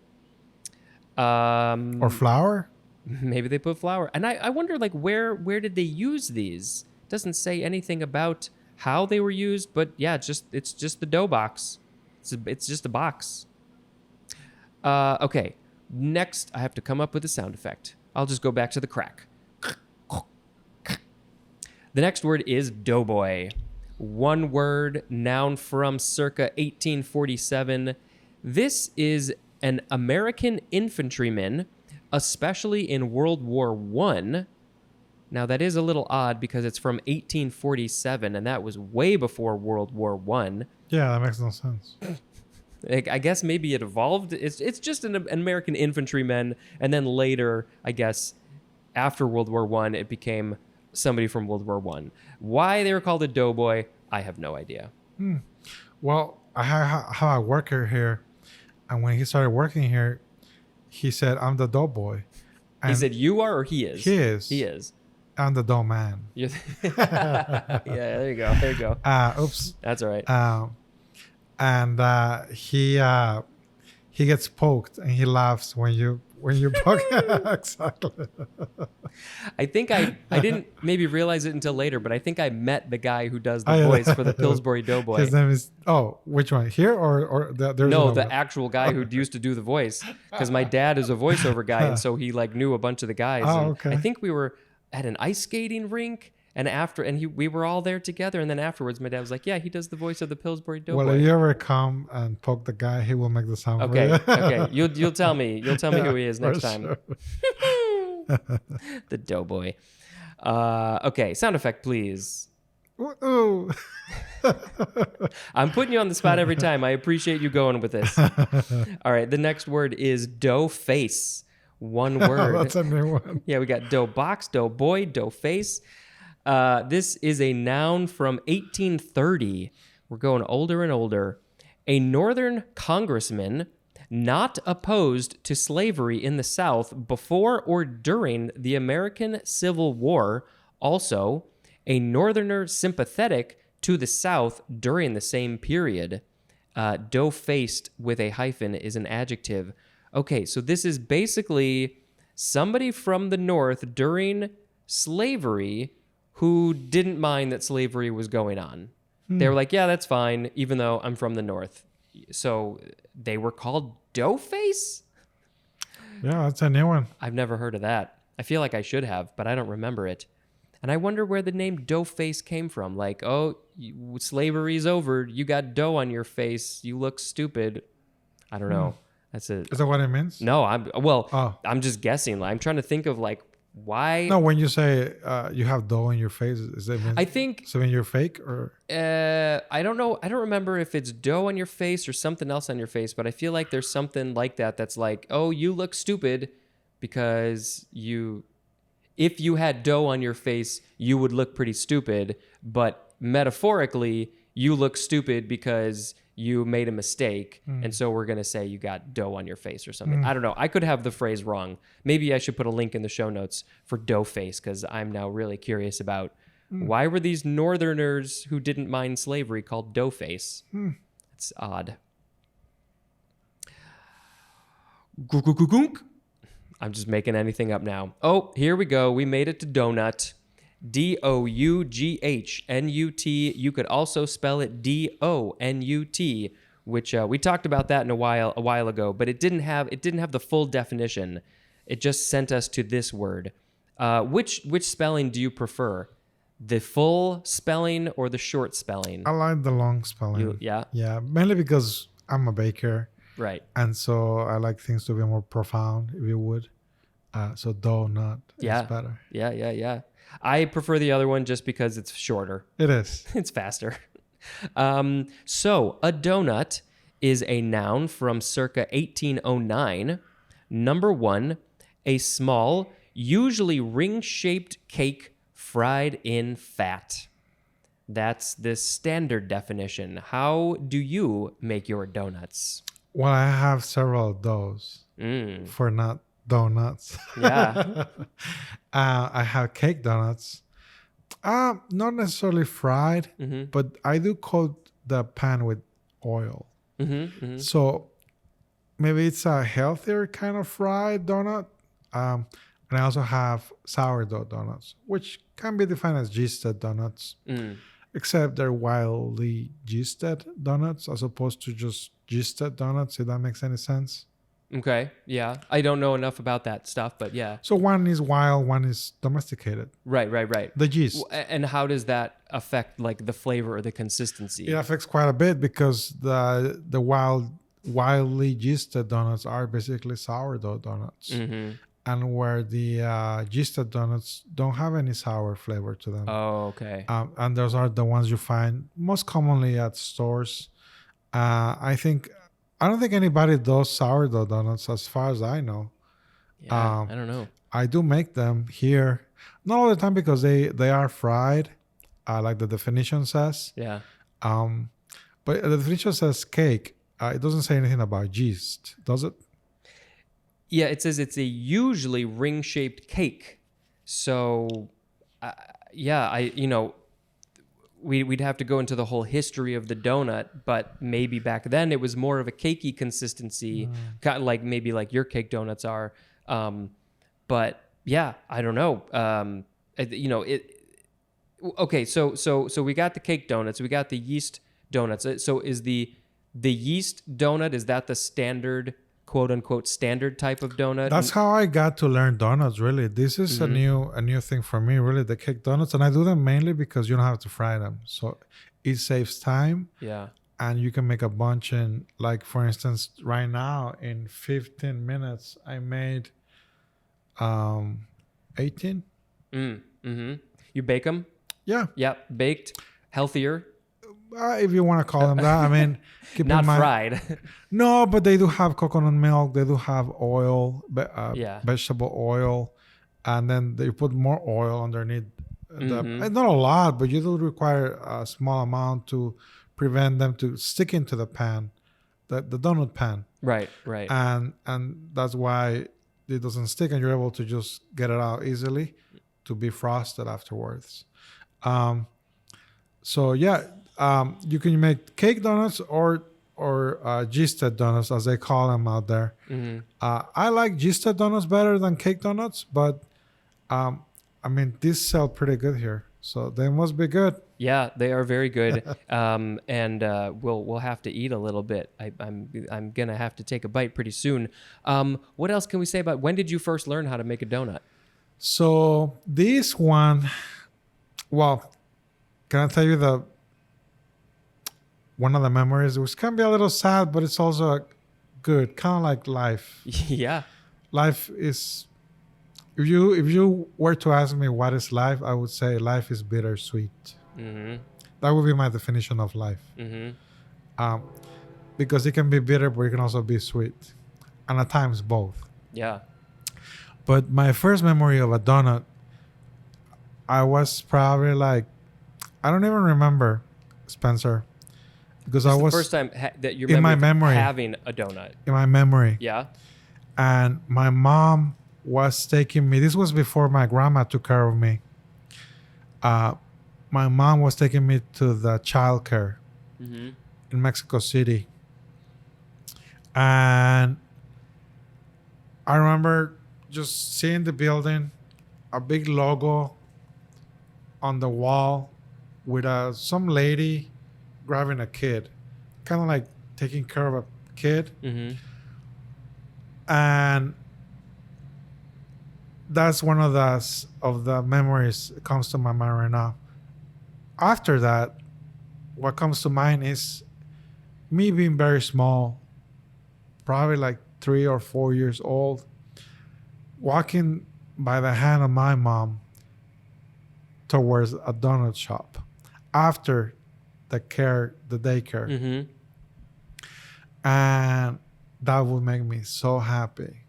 Or flour. Maybe they put flour. And I wonder, like, where did they use these? It doesn't say anything about how they were used, but yeah, it's just the dough box. It's just a box. Okay. Next, I have to come up with a sound effect. I'll just go back to the crack. The next word is doughboy. 1 word, noun from circa 1847. This is an American infantryman, especially in World War I. Now, that is a little odd because it's from 1847, and that was way before World War I. Yeah, that makes no sense. I guess maybe it evolved. It's just an American infantryman, and then later, I guess, after World War I, it became somebody from World War I. Why they were called a doughboy, I have no idea. Well, I have a worker here, and when he started working here, he said, "I'm the dough boy." And He said you are or he is? He is. He is. I'm the dough man. Yeah, there you go. There you go. Oops. That's all right. And he gets poked and he laughs when you poke. Exactly. I think I didn't maybe realize it until later, but I think I met the guy who does the voice for the Pillsbury Doughboy. His name is which one? Here or there's No, another the one? actual guy who used to do the voice, because my dad is a voiceover guy, and so he like knew a bunch of the guys. Oh, And okay. I think we were at an ice skating rink, we were all there together. And then afterwards, my dad was like, "Yeah, he does the voice of the Pillsbury Doughboy." Well, if you ever come and poke the guy, he will make the sound. Okay, for you. okay. You'll tell me. You'll tell me who he is next For time. sure. The Doughboy. Okay, sound effect, please. Ooh. I'm putting you on the spot every time. I appreciate you going with this. All right, the next word is dough face. One word. That's a new one. Yeah, we got dough box, dough boy, dough face. This is a noun from 1830. We're going older and older. A northern congressman not opposed to slavery in the South before or during the American Civil War. Also, a northerner sympathetic to the South during the same period. Dough-faced with a hyphen is an adjective. Okay, so this is basically somebody from the North during slavery who didn't mind that slavery was going on. They were like, yeah, that's fine, even though I'm from the North. So they were called dough-face? Yeah, that's a new one. I've never heard of that. I feel like I should have, but I don't remember it. And I wonder where the name dough face came from. Like, oh, slavery's over. You got dough on your face. You look stupid. I don't know. That's it. Is that what it means? No, I'm just guessing. Like, I'm trying to think of like why. No, when you say you have dough on your face, is that mean? I think. Does it mean you're fake or? I don't know. I don't remember if it's dough on your face or something else on your face, but I feel like there's something like that. That's like, oh, you look stupid because if you had dough on your face, you would look pretty stupid. But metaphorically, you look stupid because you made a mistake. And so we're going to say you got dough on your face or something. I don't know. I could have the phrase wrong. Maybe I should put a link in the show notes for dough face because I'm now really curious about why were these Northerners who didn't mind slavery called dough face? It's odd. I'm just making anything up now. Oh, here we go. We made it to donut. D-O-U-G-H-N-U-T. You could also spell it D-O-N-U-T, which we talked about that a while ago, but it didn't have the full definition. It just sent us to this word. Which spelling do you prefer? The full spelling or the short spelling? I like the long spelling. Yeah? Yeah, mainly because I'm a baker. Right. And so I like things to be more profound, if you would. So donut is better. Yeah. I prefer the other one just because it's shorter. It is. It's faster. So a donut is a noun from circa 1809. Number one, a small, usually ring-shaped cake fried in fat. That's the standard definition. How do you make your donuts? Well, I have several of those for not donuts. Yeah. I have cake donuts. Not necessarily fried, but I do coat the pan with oil. So maybe it's a healthier kind of fried donut. And I also have sourdough donuts, which can be defined as yeasted donuts, except they're wildly yeasted donuts as opposed to just yeasted donuts, if that makes any sense. Okay. Yeah. I don't know enough about that stuff, but yeah. So one is wild, one is domesticated. Right. The yeast. And how does that affect like the flavor or the consistency? It affects quite a bit because the wildly yeasted donuts are basically sourdough donuts. And where the yeasted donuts don't have any sour flavor to them. Oh, okay. And those are the ones you find most commonly at stores. I don't think anybody does sourdough donuts as far as I know. Yeah, I don't know. I do make them here. Not all the time because they are fried, like the definition says. Yeah. But the definition says cake. It doesn't say anything about yeast, does it? Yeah, it says it's a usually ring-shaped cake. So, we'd have to go into the whole history of the donut, but maybe back then it was more of a cakey consistency, kind of like maybe like your cake donuts are. But yeah, I don't know. Okay, so we got the cake donuts, we got the yeast donuts. So is the yeast donut, is that the standard quote unquote standard type of donut. That's how I got to learn donuts. Really, this is a new thing for me. Really, the cake donuts, and I do them mainly because you don't have to fry them, so it saves time. Yeah. And you can make a bunch in, like, for instance, right now in 15 minutes I made 18. You bake them? Yeah. Yep. Baked, healthier, If you want to call them that. I mean, keep not in mind, fried. no, but they do have coconut milk, they do have oil, Yeah. vegetable oil, and then they put more oil underneath not a lot, but you do require a small amount to prevent them to stick into the pan, the donut pan. Right. And that's why it doesn't stick, and you're able to just get it out easily to be frosted afterwards. So yeah, you can make cake donuts or gisted donuts, as they call them out there. I like gisted donuts better than cake donuts, but I mean, these sell pretty good here, so they must be good. Yeah, they are very good. And we'll have to eat a little bit. I'm gonna have to take a bite pretty soon. What else can we say about when did you first learn how to make a donut? So this one, well, can I tell you one of the memories, which can be a little sad, but it's also good, kind of like life. Yeah. Life is, if you were to ask me what is life, I would say life is bittersweet. That would be my definition of life. Because it can be bitter, but it can also be sweet, and at times both. Yeah. But my first memory of a donut, I was probably like, I don't even remember, Spencer, because I The was first time that you in my remember memory. having a donut. in my memory. Yeah. And my mom was taking me. This was before my grandma took care of me. My mom was taking me to the childcare in Mexico City, and I remember just seeing the building, a big logo on the wall with some lady grabbing a kid, kind of like taking care of a kid. And that's one of the memories that comes to my mind right now. After that, what comes to mind is me being very small, probably like 3 or 4 years old, walking by the hand of my mom towards a donut shop after the daycare. And that would make me so happy.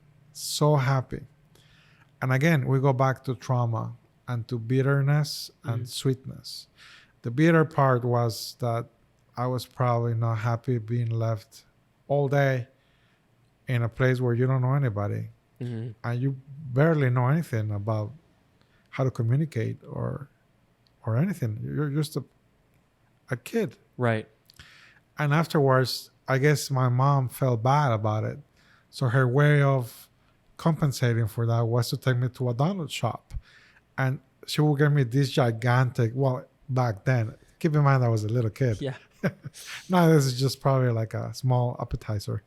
And again, we go back to trauma and to bitterness and sweetness. The bitter part was that I was probably not happy being left all day in a place where you don't know anybody, and you barely know anything about how to communicate or anything. You're just a kid. Right. And afterwards, I guess my mom felt bad about it. So her way of compensating for that was to take me to a donut shop. And she would give me this gigantic, well, back then, keep in mind I was a little kid. Yeah. Now this is just probably like a small appetizer.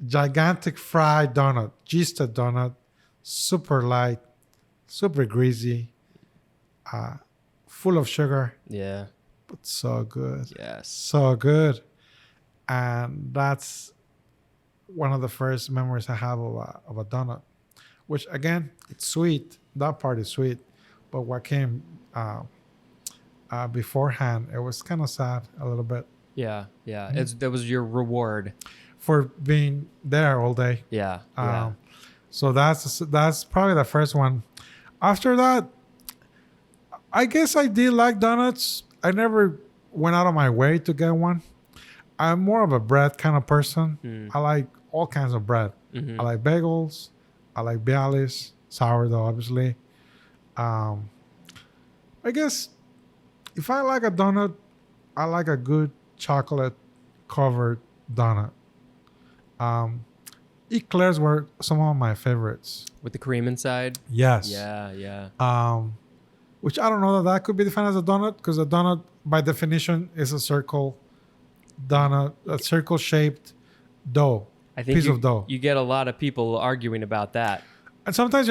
Gigantic fried donut, gisted donut, super light, super greasy, full of sugar, Yeah. but so good. Yes. So good. And that's one of the first memories I have of a donut, which again, it's sweet. That part is sweet. But what came beforehand, it was kind of sad a little bit Yeah. Yeah. That was your reward. for being there all day. Yeah. So that's probably the first one. After that, I guess I did like donuts. I never went out of my way to get one. I'm more of a bread kind of person. I like all kinds of bread. I like bagels. I like bialys, sourdough, obviously. I guess if I like a donut, I like a good chocolate covered donut. Eclairs were some of my favorites. With the cream inside. Yes. Yeah. Which I don't know that could be defined as a donut, because a donut by definition is a circle donut, a circle shaped dough, I think piece of dough. you get a lot of people arguing about that. And sometimes,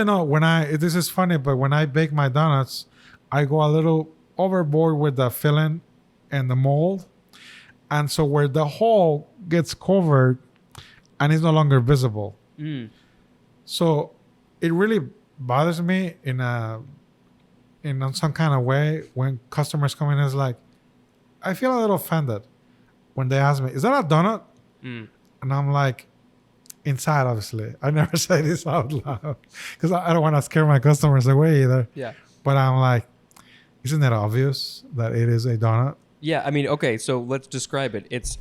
this is funny, but when I bake my donuts, I go a little overboard with the filling and the mold. And so where the hole gets covered and is no longer visible. So it really bothers me in some kind of way when customers come in and it's like, I feel a little offended when they ask me, is that a donut? And I'm like, inside, obviously. I never say this out loud because I don't want to scare my customers away either. Yeah. But I'm like, isn't it obvious that it is a donut? Yeah, I mean, okay, so let's describe it. It's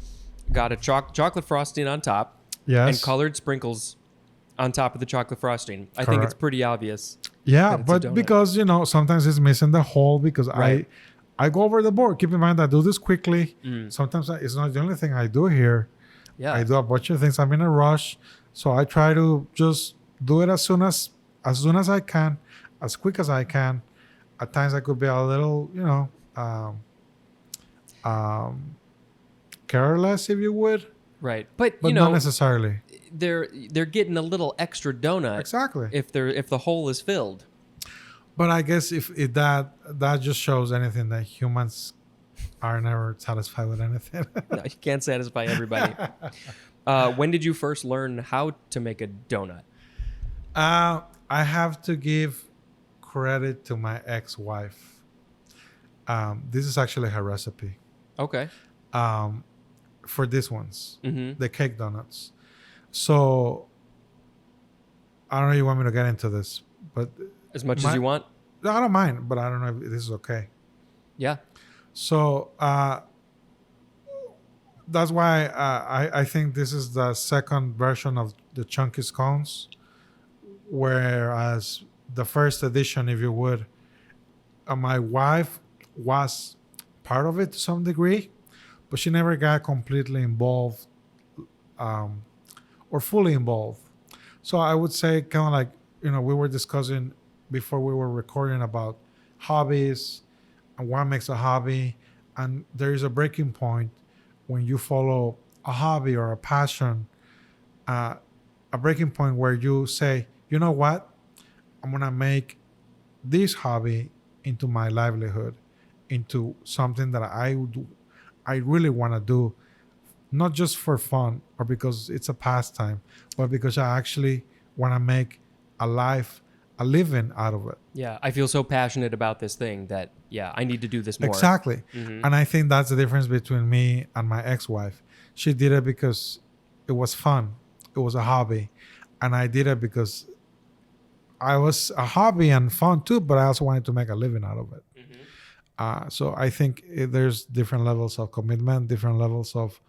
got a chocolate frosting on top Yes. and colored sprinkles on top of the chocolate frosting. I think it's Correct. pretty obvious. Yeah, that it's a but donut. because, sometimes it's missing the hole because Right. I go over the board. Keep in mind, I do this quickly. Sometimes it's not the only thing I do here. Yeah. I do a bunch of things. I'm in a rush. So I try to just do it as soon as I can, as quick as I can. At times I could be a little, careless, if you would, Right. But, but not necessarily. they're getting a little extra donut Exactly. if the hole is filled. But I guess if that just shows anything that humans are never satisfied with anything. No, you can't satisfy everybody. When did you first learn how to make a donut? I have to give credit to my ex-wife. This is actually her recipe Okay. for these ones, Mm-hmm. the cake donuts. So I don't know if you want me to get into this, but As much as you want? I don't mind, but I don't know if this is okay. Yeah. So that's why I think this is the second version of the chunky scones, whereas the first edition, if you would, my wife was part of it to some degree, but she never got completely involved or fully involved. So I would say kind of like, we were discussing before we were recording about hobbies and what makes a hobby. And there is a breaking point when you follow a hobby or a passion, a breaking point where you say, you know what? I'm going to make this hobby into my livelihood, into something that I really want to do, not just for fun or because it's a pastime, but because I actually want to make a living out of it. Yeah. I feel so passionate about this thing that, I need to do this more. Exactly. Mm-hmm. And I think that's the difference between me and my ex-wife. She did it because it was fun. It was a hobby. And I did it because I was a hobby and fun too, but I also wanted to make a living out of it. Mm-hmm. So I think there's different levels of commitment, different levels of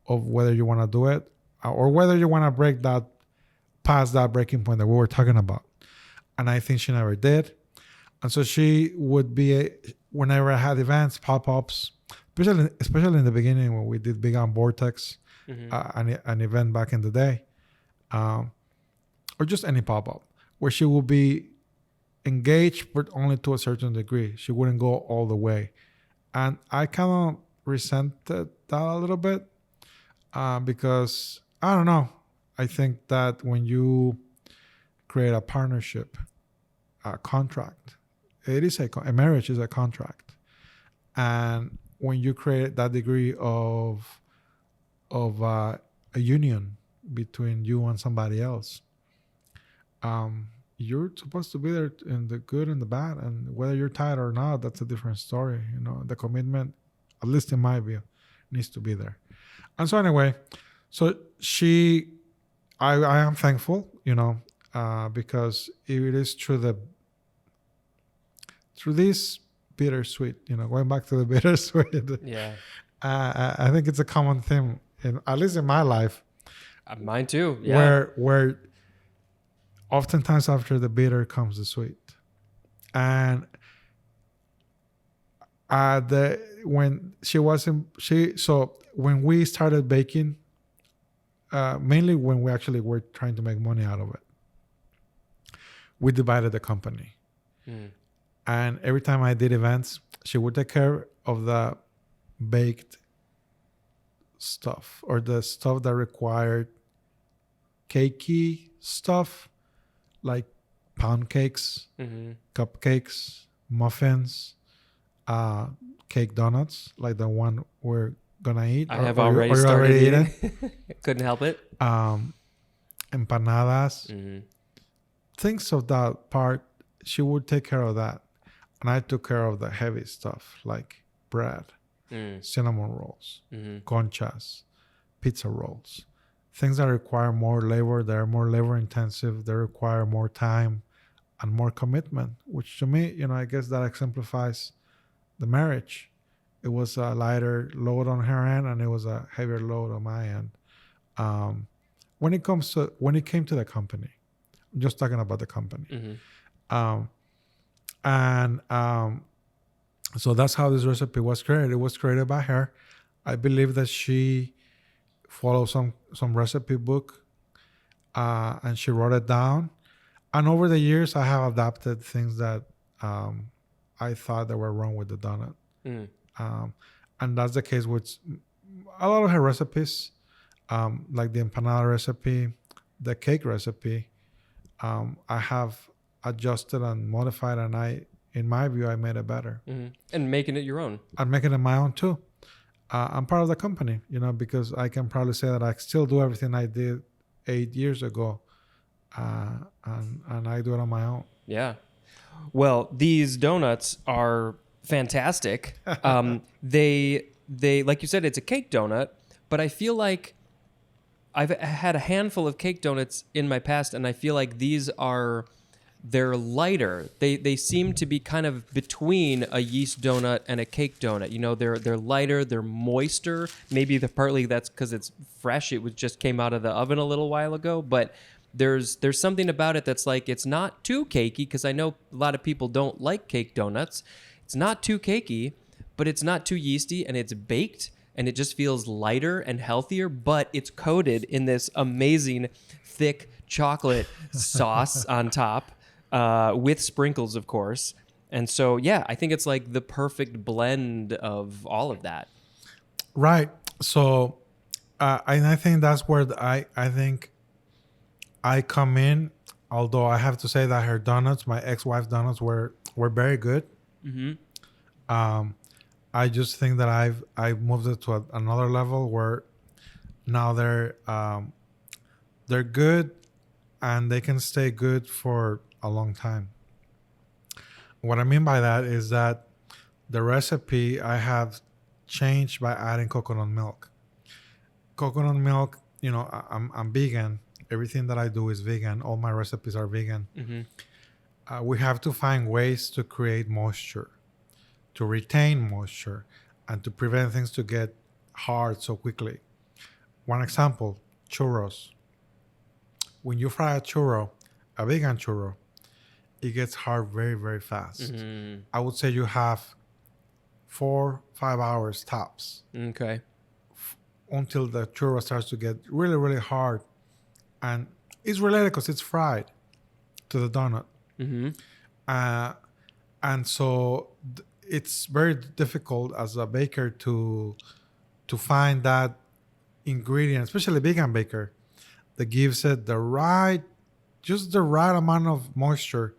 whether you want to do it or whether you want to break that past that breaking point that we were talking about. And I think she never did. And so she would be, whenever I had events, pop-ups, especially in the beginning when we did Big on Vortex, an event back in the day, or just any pop-up, where she would be engaged, but only to a certain degree. She wouldn't go all the way. And I kind of resented that a little bit because, I don't know, I think that when you create a partnership, a contract, it is a marriage is a contract. And when you create that degree of a union between you and somebody else, you're supposed to be there in the good and the bad, and whether you're tired or not, that's a different story. The commitment, at least in my view, needs to be there. And so anyway, I am thankful, because it is through this bittersweet, going back to the bittersweet. Yeah. I think it's a common theme, at least in my life. Mine too. Yeah. Where oftentimes after the bitter comes the sweet. And when we started baking, mainly when we actually were trying to make money out of it, we divided the company. And every time I did events, she would take care of the baked stuff or the stuff that required cakey stuff like pound cakes, cupcakes, muffins, cake donuts, like the one we're gonna eat. I have already started eating. Couldn't help it. Empanadas, things of that part. She would take care of that, and I took care of the heavy stuff like bread, cinnamon rolls, conchas, pizza rolls, things that require more labor. They're more labor intensive. They require more time and more commitment, which to me, I guess that exemplifies the marriage. It was a lighter load on her end, and it was a heavier load on my end. When it came to the company, I'm just talking about the company. So that's how this recipe was created. It was created by her. I believe that she followed some recipe book, and she wrote it down. And over the years, I have adapted things that I thought that were wrong with the donut. And that's the case with a lot of her recipes, like the empanada recipe, the cake recipe. I have adjusted and modified, and in my view, I made it better. And making it your own. I'm making it my own too. I'm part of the company, because I can probably say that I still do everything I did 8 years ago, and I do it on my own. Yeah. Well, these donuts are fantastic. They like you said, it's a cake donut, but I feel like I've had a handful of cake donuts in my past, and I feel like they're lighter. They seem to be kind of between a yeast donut and a cake donut. They're lighter, they're moister. Maybe partly that's because it's fresh. It just came out of the oven a little while ago, but there's something about it that's like, it's not too cakey, because I know a lot of people don't like cake donuts. It's not too cakey, but it's not too yeasty, and it's baked, and it just feels lighter and healthier, but it's coated in this amazing thick chocolate sauce on top, with sprinkles, of course. And so, yeah, I think it's like the perfect blend of all of that. Right. So, and I think that's where I think I come in. Although I have to say that her donuts, my ex-wife's donuts, were very good. I just think that I've moved it to another level where now they're good, and they can stay good for a long time. What I mean by that is that the recipe I have changed by adding coconut milk. Coconut milk, I'm vegan. Everything that I do is vegan. All my recipes are vegan. We have to find ways to create moisture, to retain moisture, and to prevent things to get hard so quickly. One example, churros. When you fry a vegan churro, it gets hard very, very fast. I would say you have 4-5 hours tops. Okay. Until the churro starts to get really, really hard. And it's related because it's fried to the donut. And so it's very difficult as a baker to find that ingredient, especially a vegan baker, that gives it just the right amount of moisture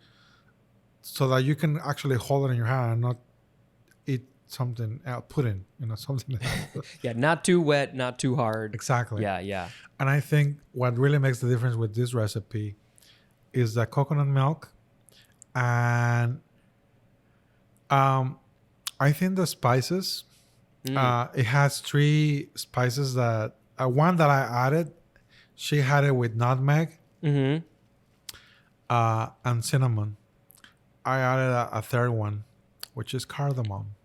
so that you can actually hold it in your hand and not eat something pudding, something else. Yeah, not too wet, not too hard. Exactly. Yeah. And I think what really makes the difference with this recipe is the coconut milk. And I think the spices, it has 3 spices that, one that I added, she had it with nutmeg and cinnamon. I added a third one, which is cardamom.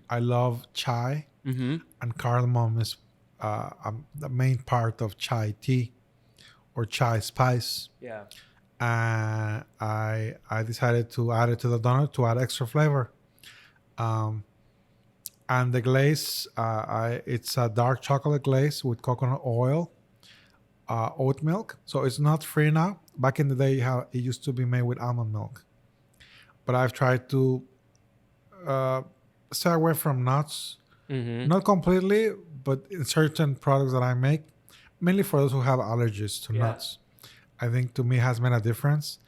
I love chai, and cardamom is the main part of chai tea or chai spice. Yeah. I decided to add it to the donut to add extra flavor. And the glaze, it's a dark chocolate glaze with coconut oil, oat milk. So it's not free now. Back in the day, it used to be made with almond milk. But I've tried to stay away from nuts. Not completely, but in certain products that I make, mainly for those who have allergies to nuts. I think to me has made a difference,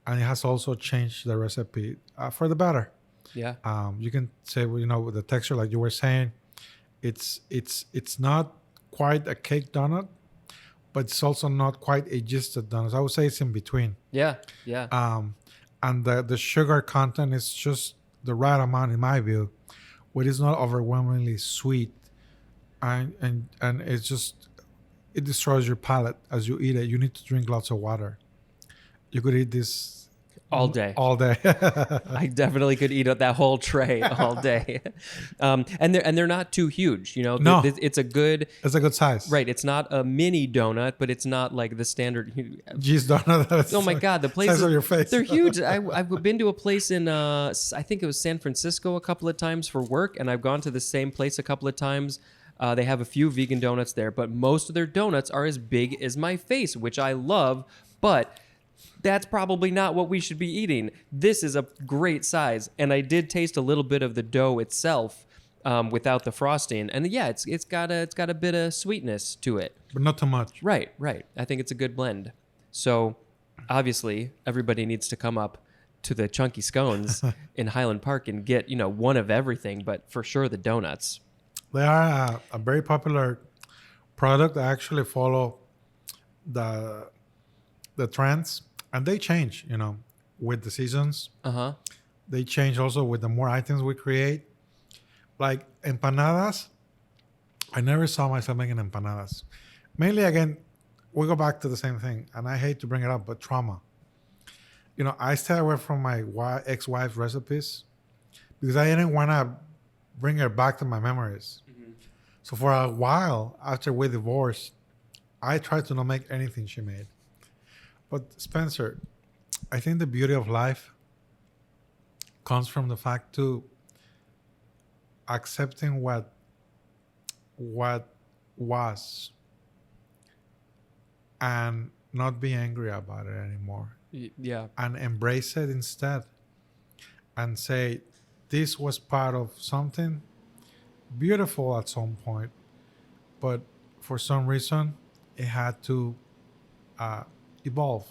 and it has also changed the recipe for the better. Yeah. You can say, well, with the texture, like you were saying, it's not quite a cake donut, but it's also not quite a gisted donut. I would say it's in between. Yeah. Yeah. And the sugar content is just the right amount in my view, where it's not overwhelmingly sweet, and it's just it destroys your palate as you eat it. You need to drink lots of water. You could eat this All day. all day. I definitely could eat that whole tray all day. And they're not too huge, No. It's a good, It's a good size. right. It's not a mini donut, but it's not like the standard. Cheese donut. That's Oh my God, the places, size of your face. they're huge. I've been to a place in, I think it was San Francisco a couple of times for work, and I've gone to the same place a couple of times. They have a few vegan donuts there, but most of their donuts are as big as my face, which I love, but that's probably not what we should be eating. This is a great size, and I did taste a little bit of the dough itself without the frosting, and yeah, it's got a bit of sweetness to it. But not too much. Right. I think it's a good blend. So obviously, everybody needs to come up to the chunky scones in Highland Park and get one of everything, but for sure the donuts. They are a very popular product. I actually follow the trends, and they change, with the seasons. Uh-huh. They change also with the more items we create. Like empanadas, I never saw myself making empanadas. Mainly, again, we go back to the same thing, and I hate to bring it up, but trauma. I stay away from my ex-wife's recipes because I didn't want to bring her back to my memories. Mm-hmm. So for a while after we divorced, I tried to not make anything she made. But Spencer, I think the beauty of life comes from the fact to accepting what was and not be angry about it anymore. Yeah. And embrace it instead and say, this was part of something beautiful at some point, but for some reason it had to evolve.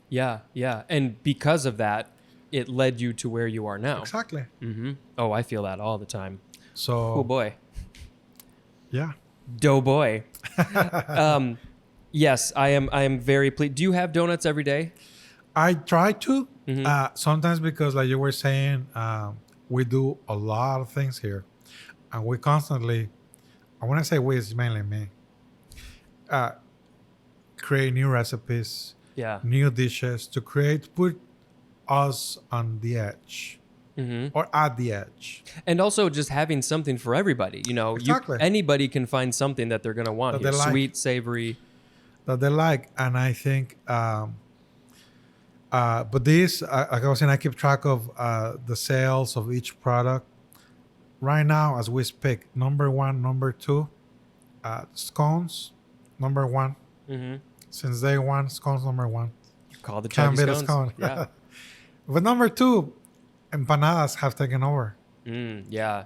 Yeah. And because of that, it led you to where you are now. Exactly. Mm-hmm. Oh, I feel that all the time. So, Oh boy. yeah. Doughboy. Yes, I am very pleased. Do you have donuts every day? I try to. Mm-hmm. Sometimes because, like you were saying, we do a lot of things here. And we constantly, I want to say we, it's mainly me, create new recipes, Yeah. new dishes to put us on the edge. Mm-hmm. Or at the edge. And also just having something for everybody. Exactly. Anybody can find something that they're going to want That here. they like. Sweet, savory. That they like. And I think, but this, like I was saying, I keep track of the sales of each product. Right now, as we speak, number one, number two, scones, number one. Mm-hmm. Since day one, scones number one. Call the Can't chunky beat a scones. scone. Yeah. But number two, empanadas have taken over. Yeah.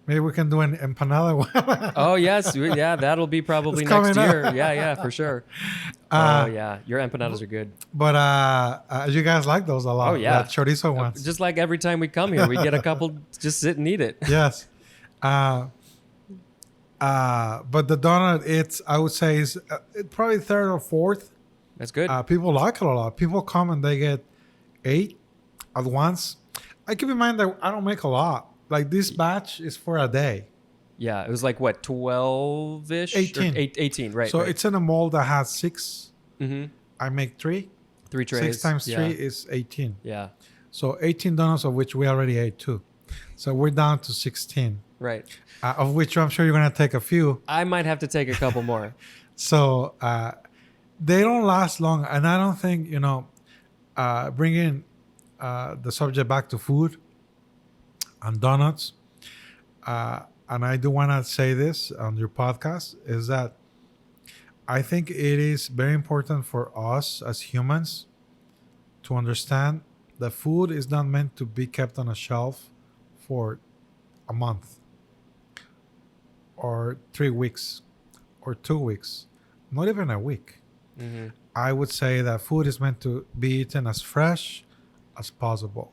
Maybe we can do an empanada one. Oh, yes. Yeah, that'll be probably It's next coming up. year. Yeah, for sure. Oh, yeah. Your empanadas are good. But you guys like those a lot. Oh, yeah. The chorizo ones. Just like every time we come here, we get a couple, just sit and eat it. Yes. But the donut, I would say, is probably third or fourth. That's good. People like it a lot. People come and they get 8 at once. I keep in mind that I don't make a lot. Like this batch is for a day. Yeah, it was like what, 12-ish? 18. 18, right. So right. it's in a mold that has 6. Mm-hmm. I make 3. 3 trays. 6 times yeah. 3 is 18. Yeah, So 18 donuts, of which we already ate 2. So we're down to 16. right. Of which I'm sure you're going to take a few. I might have to take a couple more. So they don't last long. And I don't think, bringing the subject back to food and donuts, and I do want to say this on your podcast, is that I think it is very important for us as humans to understand that food is not meant to be kept on a shelf for a month or 3 weeks or 2 weeks. not even a week. Mm-hmm. I would say that food is meant to be eaten as fresh as possible.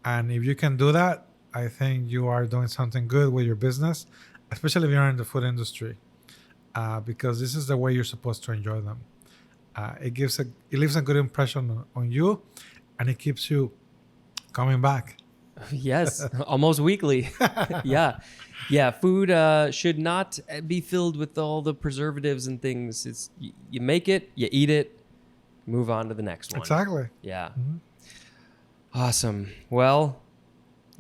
And if you can do that, I think you are doing something good with your business, especially if you're in the food industry, because this is the way you're supposed to enjoy them. It leaves a good impression on you, and it keeps you coming back. Yes, almost weekly. Yeah. Yeah, food should not be filled with all the preservatives and things. It's you make it, you eat it, move on to the next one. Exactly. Yeah. Mm-hmm. Awesome. Well,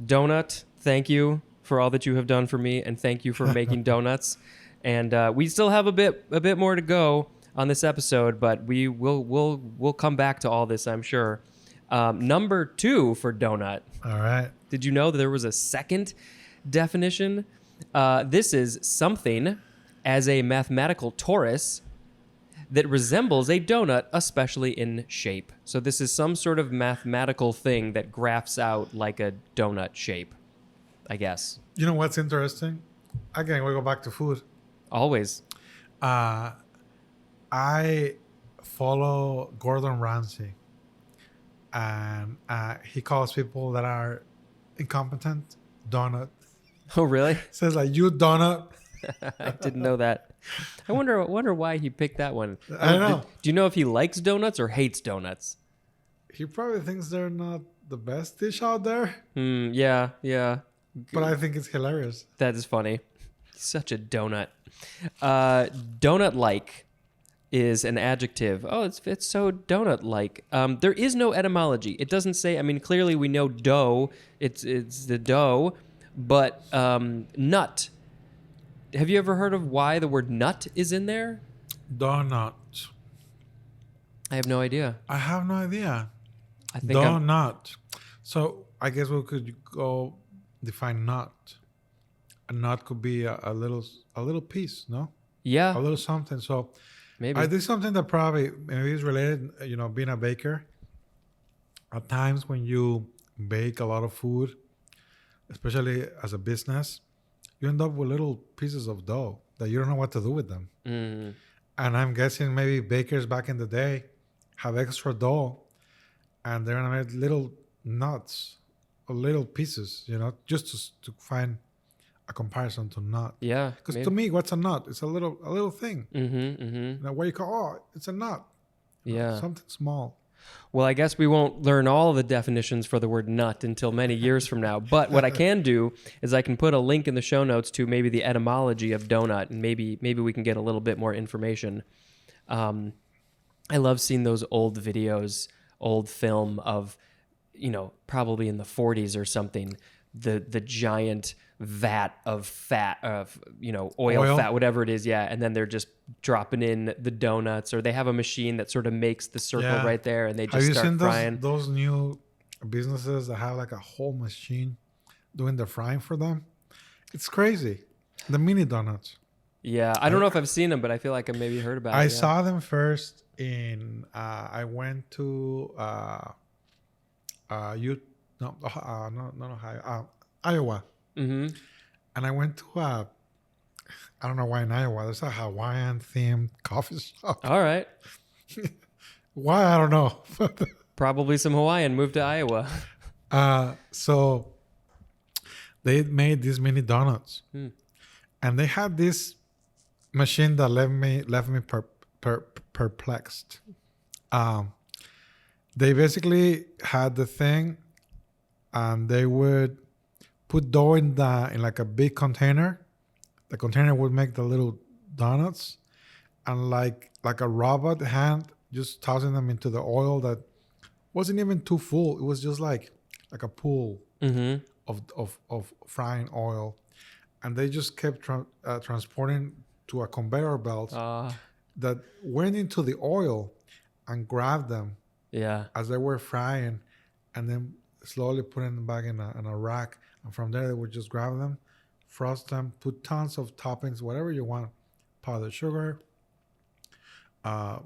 Donut, thank you for all that you have done for me, and thank you for making donuts. And we still have a bit more to go on this episode, but we'll come back to all this, I'm sure. Number 2 for donut. All right. Did you know that there was a second definition? This is something as a mathematical torus that resembles a donut, especially in shape. So this is some sort of mathematical thing that graphs out like a donut shape, I guess. You know what's interesting? Again, we go back to food. Always. I follow Gordon Ramsay, and he calls people that are incompetent donut. Oh, really? Says like, you donut. I didn't know that. I wonder why he picked that one. I don't know. Do you know if he likes donuts or hates donuts? He probably thinks they're not the best dish out there, Yeah. but I think it's hilarious. That is funny. He's such a donut. Donut-like is an adjective. Oh, it's so donut-like. There is no etymology. It doesn't say. I mean, clearly we know dough. It's the dough, but nut. Have you ever heard of why the word nut is in there? Donut. I have no idea. I have no idea. I think Donut. So I guess we could go define nut. A nut could be a little piece, no? yeah, A little something. So maybe. I think something that probably maybe is related, being a baker. At times when you bake a lot of food, especially as a business, you end up with little pieces of dough that you don't know what to do with them. Mm. And I'm guessing maybe bakers back in the day have extra dough, and they're gonna make little nuts or little pieces, just to find a comparison to nut. Yeah. Because to me, what's a nut? It's a little thing. Mm-hmm. What you call, it's a nut. Yeah. Something small. Well, I guess we won't learn all of the definitions for the word nut until many years from now. But what I can do is I can put a link in the show notes to maybe the etymology of donut, and maybe we can get a little bit more information. I love seeing those old videos, old film of, probably in the 40s or something, the giant vat of fat, oil, fat, whatever it is. Yeah. And then they're just dropping in the donuts, or they have a machine that sort of makes the circle right there, and they Have just you start seen frying. those new businesses that have like a whole machine doing the frying for them? It's crazy. The mini donuts. Yeah. I don't know if I've seen them, but I feel like I maybe heard about it. I Yeah. saw them first in. I went to not Ohio, Iowa, Mm-hmm. and I went to I don't know why in Iowa. There's a Hawaiian themed coffee shop. All right. Why I don't know. Probably some Hawaiian moved to Iowa. So they made these mini donuts, and they had this machine that left me perplexed. They basically had the thing, and they would put dough in like a big container. The container would make the little donuts, and like a robot hand just tossing them into the oil that wasn't even too full. It was just like a pool of frying oil, and they just kept transporting to a conveyor belt that went into the oil and grabbed them Yeah. as they were frying, and then slowly putting them back in a rack. And from there, they would just grab them, frost them, put tons of toppings, whatever you want, powdered sugar,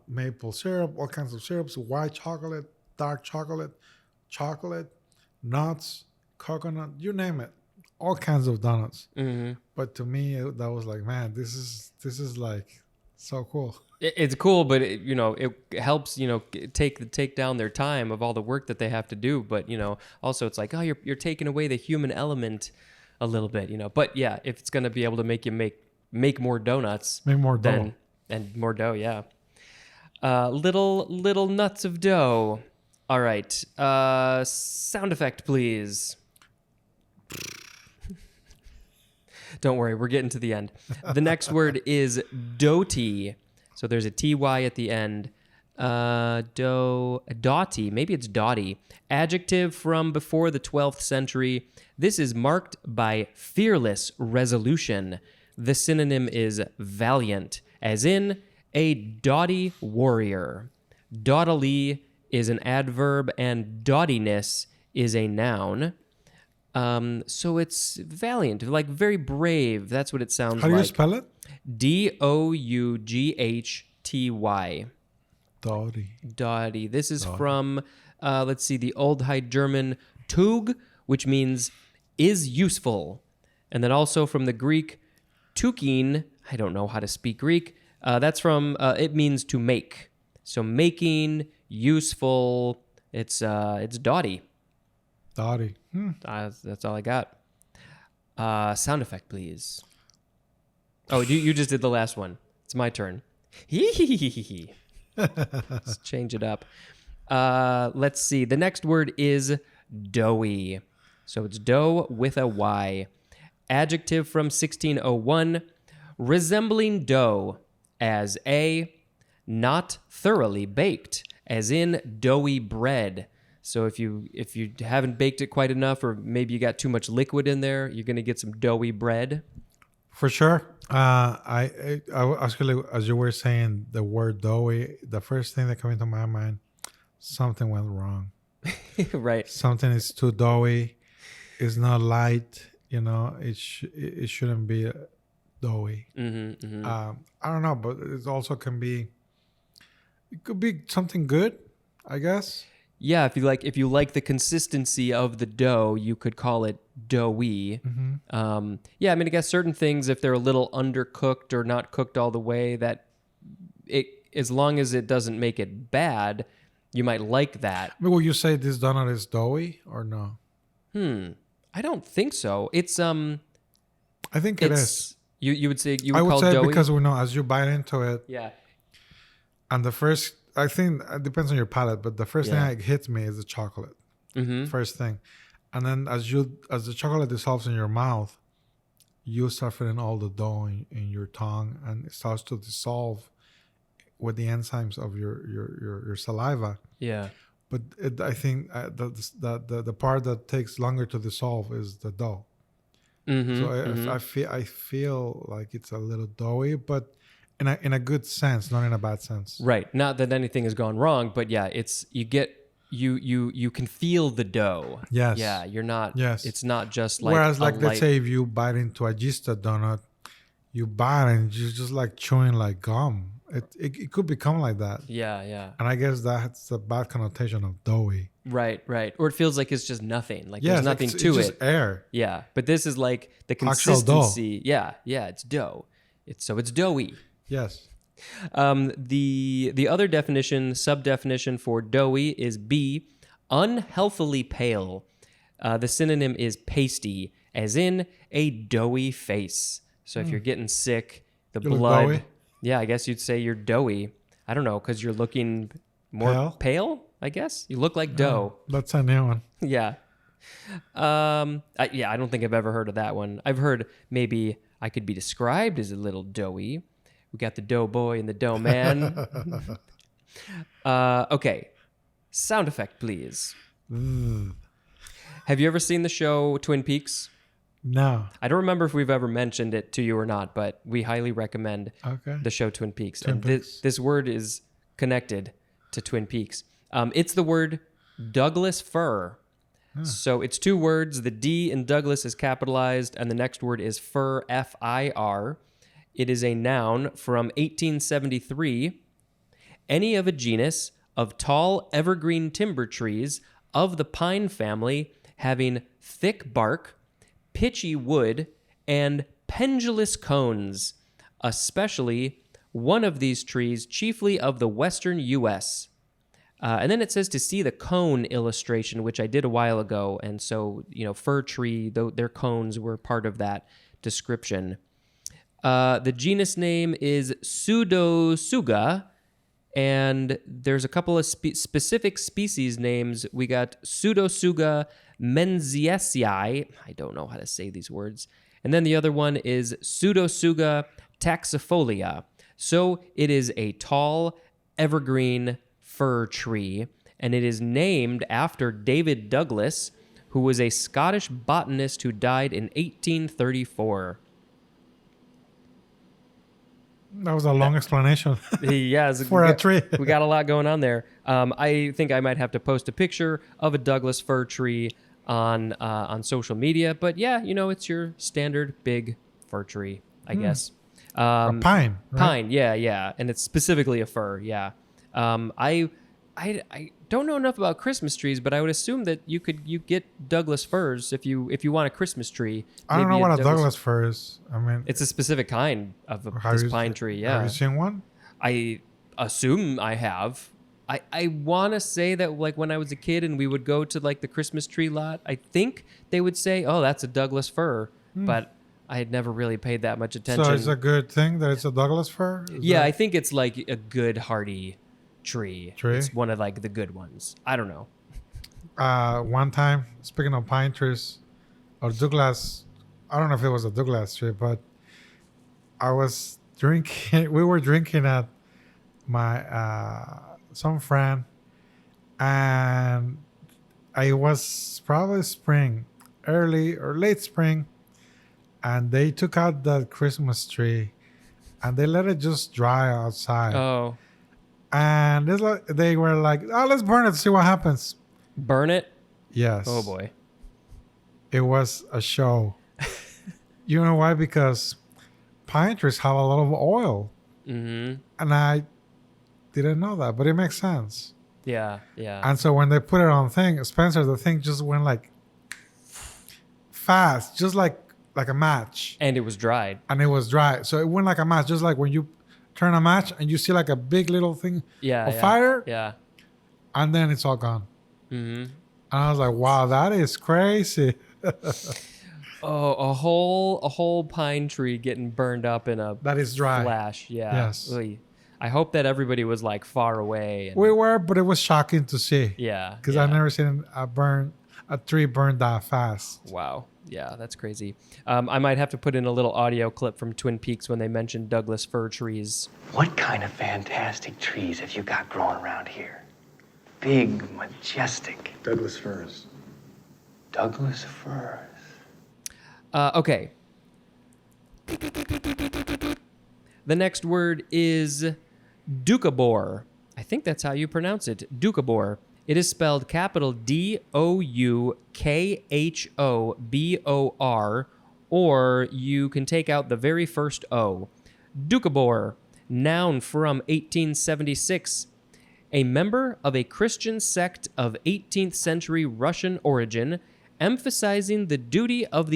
maple syrup, all kinds of syrups, white chocolate, dark chocolate, nuts, coconut, you name it, all kinds of donuts. Mm-hmm. But to me, that was like, man, this is like So cool. It's cool, but it helps take down their time of all the work that they have to do. But also it's like, oh, you're taking away the human element a little bit. But yeah, if it's gonna be able to make you make more donuts, Make more dough. and more dough, yeah. Little nuts of dough. All right. Sound effect, please. Don't worry, we're getting to the end. The next word is doty. So there's a ty at the end. Doughty. Maybe it's dotty. Adjective from before the 12th century. This is marked by fearless resolution. The synonym is valiant, as in a doughty warrior. Doughtily is an adverb, and dottiness is a noun. So it's valiant, like very brave. That's what it sounds like. How do you spell it? Doughty. Doughty. Doughty. This is from, let's see, the Old High German tug, which means is useful. And then also from the Greek tukin, I don't know how to speak Greek. That's from, it means to make. So making, useful, it's doughty. Doughty. That's all I got. Sound effect, please. Oh, you just did the last one. It's my turn. Let's change it up. Let's see. The next word is doughy. So it's dough with a Y. Adjective from 1601. Resembling dough as a not thoroughly baked, as in doughy bread. So if you haven't baked it quite enough, or maybe you got too much liquid in there, you're gonna get some doughy bread. For sure. I actually, as you were saying the word doughy, the first thing that came into my mind, something went wrong. Right. Something is too doughy. It's not light. It shouldn't be doughy. I don't know, but it also can be. It could be something good, I guess. Yeah, if you like the consistency of the dough, you could call it doughy. Yeah, I mean, I guess certain things, if they're a little undercooked or not cooked all the way, that as long as it doesn't make it bad, you might like that. I mean, will you say this donut is doughy or no? I don't think so. It's I think it is. You would say you would I would call say doughy? because we know as you bite into it, Yeah. and the first, I think it depends on your palate, but the first thing that hits me is the chocolate. First thing, and then as the chocolate dissolves in your mouth, you start feeling all the dough in your tongue, and it starts to dissolve with the enzymes of your saliva. Yeah. But I think the part that takes longer to dissolve is the dough. So I feel like it's a little doughy, but in a good sense, not in a bad sense. Right. Not that anything has gone wrong, but yeah, it's you can feel the dough. Yes. Yeah, you're not. Yes. It's not just like. Whereas, like, let's say if you bite into a gista donut, you bite and you're just like chewing like gum. It could become like that. Yeah. And I guess that's a bad connotation of doughy. Right. Or it feels like it's just nothing. Like there's nothing to it's it. just air. Yeah. But this is like the Actual consistency. Yeah. It's dough. It's doughy. Yes. The other definition, sub-definition for doughy is B, unhealthily pale. The synonym is pasty, as in a doughy face. So if you're getting sick, the You look blood. doughy? Yeah, I guess you'd say you're doughy. I don't know, because you're looking more pale, I guess. You look like dough. That's a new one. Yeah. I don't think I've ever heard of that one. I've heard maybe I could be described as a little doughy. We got the dough boy and the dough man. Okay. Sound effect, please. Have you ever seen the show Twin Peaks? No. I don't remember if we've ever mentioned it to you or not, but we highly recommend the show Twin Peaks. This word is connected to Twin Peaks. It's the word Douglas fir. So it's two words. The D in Douglas is capitalized, and the next word is fir, F-I-R. It is a noun from 1873. Any of a genus of tall evergreen timber trees of the pine family having thick bark, pitchy wood, and pendulous cones, especially one of these trees, chiefly of the western U.S. And then it says to see the cone illustration, which I did a while ago. And so, fir tree, their cones were part of that description. The genus name is Pseudotsuga, and there's a couple of specific species names. We got Pseudotsuga menziesii. I don't know how to say these words. And then the other one is Pseudotsuga taxifolia. So it is a tall, evergreen fir tree, and it is named after David Douglas, who was a Scottish botanist who died in 1834. That was a long explanation. Yeah, For a tree. We got a lot going on there. I think I might have to post a picture of a Douglas fir tree on social media. But yeah, it's your standard big fir tree, I guess. A pine. Right? Pine, yeah, and it's specifically a fir. Yeah. I don't know enough about Christmas trees, but I would assume that you get Douglas firs if you want a Christmas tree. I don't know what a Douglas fir is. I mean, it's a specific kind of this pine tree. Yeah. Have you seen one? I assume I have. I want to say that like when I was a kid and we would go to like the Christmas tree lot, I think they would say, "Oh, that's a Douglas fir," but I had never really paid that much attention. So it's a good thing that it's a Douglas fir? I think it's like a good hardy tree. It's one of like the good ones. I don't know. One time, speaking of pine trees, or Douglas, I don't know if it was a Douglas tree, but I was drinking. We were drinking at my some friend, and it was probably spring, early or late spring, and they took out the Christmas tree, and they let it just dry outside. Oh. And they were like, "Oh, let's burn it to see what happens." Burn it? Yes. Oh boy. It was a show. You know why? Because pine trees have a lot of oil. Mm-hmm. And I didn't know that, but it makes sense. Yeah. And so when they put it on Spencer, the thing just went like fast, just like a match. And it was dried. And it was dry. So it went like a match, just like when you turn a match and you see like a big little thing of fire. Yeah. And then it's all gone. Mm-hmm. And I was like, wow, that is crazy. Oh, a whole pine tree getting burned up in a that is dry flash. Yeah. Yes. Really. I hope that everybody was like far away. We were, but it was shocking to see. Yeah. Because I've never seen a tree burn that fast. Wow. Yeah, that's crazy. I might have to put in a little audio clip from Twin Peaks when they mentioned Douglas fir trees. What kind of fantastic trees have you got growing around here? Big, majestic. Douglas firs. Douglas firs. Okay. The next word is doucabor. I think that's how you pronounce it. Doucabor. It is spelled capital Doukhobor, or you can take out the very first O. Doucabor, noun from 1876. A member of a Christian sect of 18th century Russian origin, emphasizing the duty of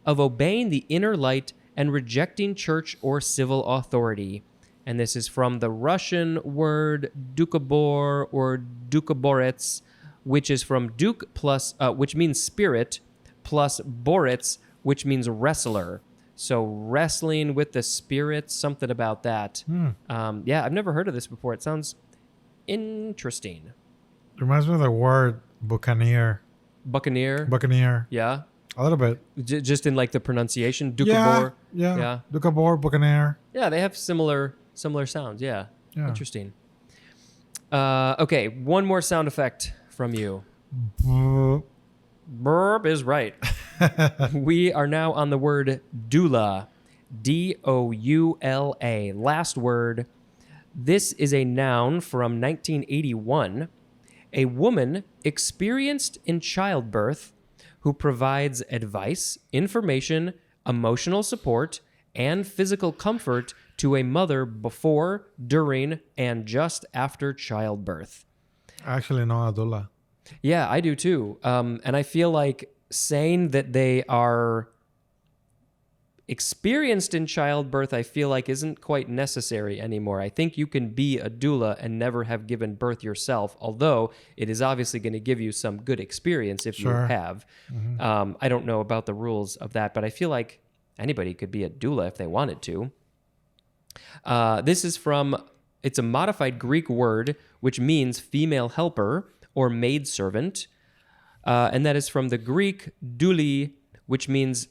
obeying the inner light and rejecting church or civil authority. And this is from the Russian word douchabor or douchaborets, which is from duk plus, which means spirit, plus borets, which means wrestler. So wrestling with the spirits, something about that. Yeah, I've never heard of this before. It sounds interesting. It reminds me of the word buccaneer. Buccaneer? Yeah. A little bit. Just in like the pronunciation, douchabor. Yeah. Douchabor, buccaneer. Yeah, they have similar sounds. Yeah. Interesting. Okay, one more sound effect from you. Burp is right. We are now on the word doula. Doula. Last word. This is a noun from 1981. A woman experienced in childbirth who provides advice, information, emotional support, and physical comfort to a mother before, during, and just after childbirth. I actually know a doula. Yeah, I do too. And I feel like saying that they are experienced in childbirth, I feel like isn't quite necessary anymore. I think you can be a doula and never have given birth yourself, although it is obviously going to give you some good experience if you Sure. have. I don't know about the rules of that, but I feel like anybody could be a doula if they wanted to. This is it's a modified Greek word, which means female helper or maidservant. And that is from the Greek douli, which means,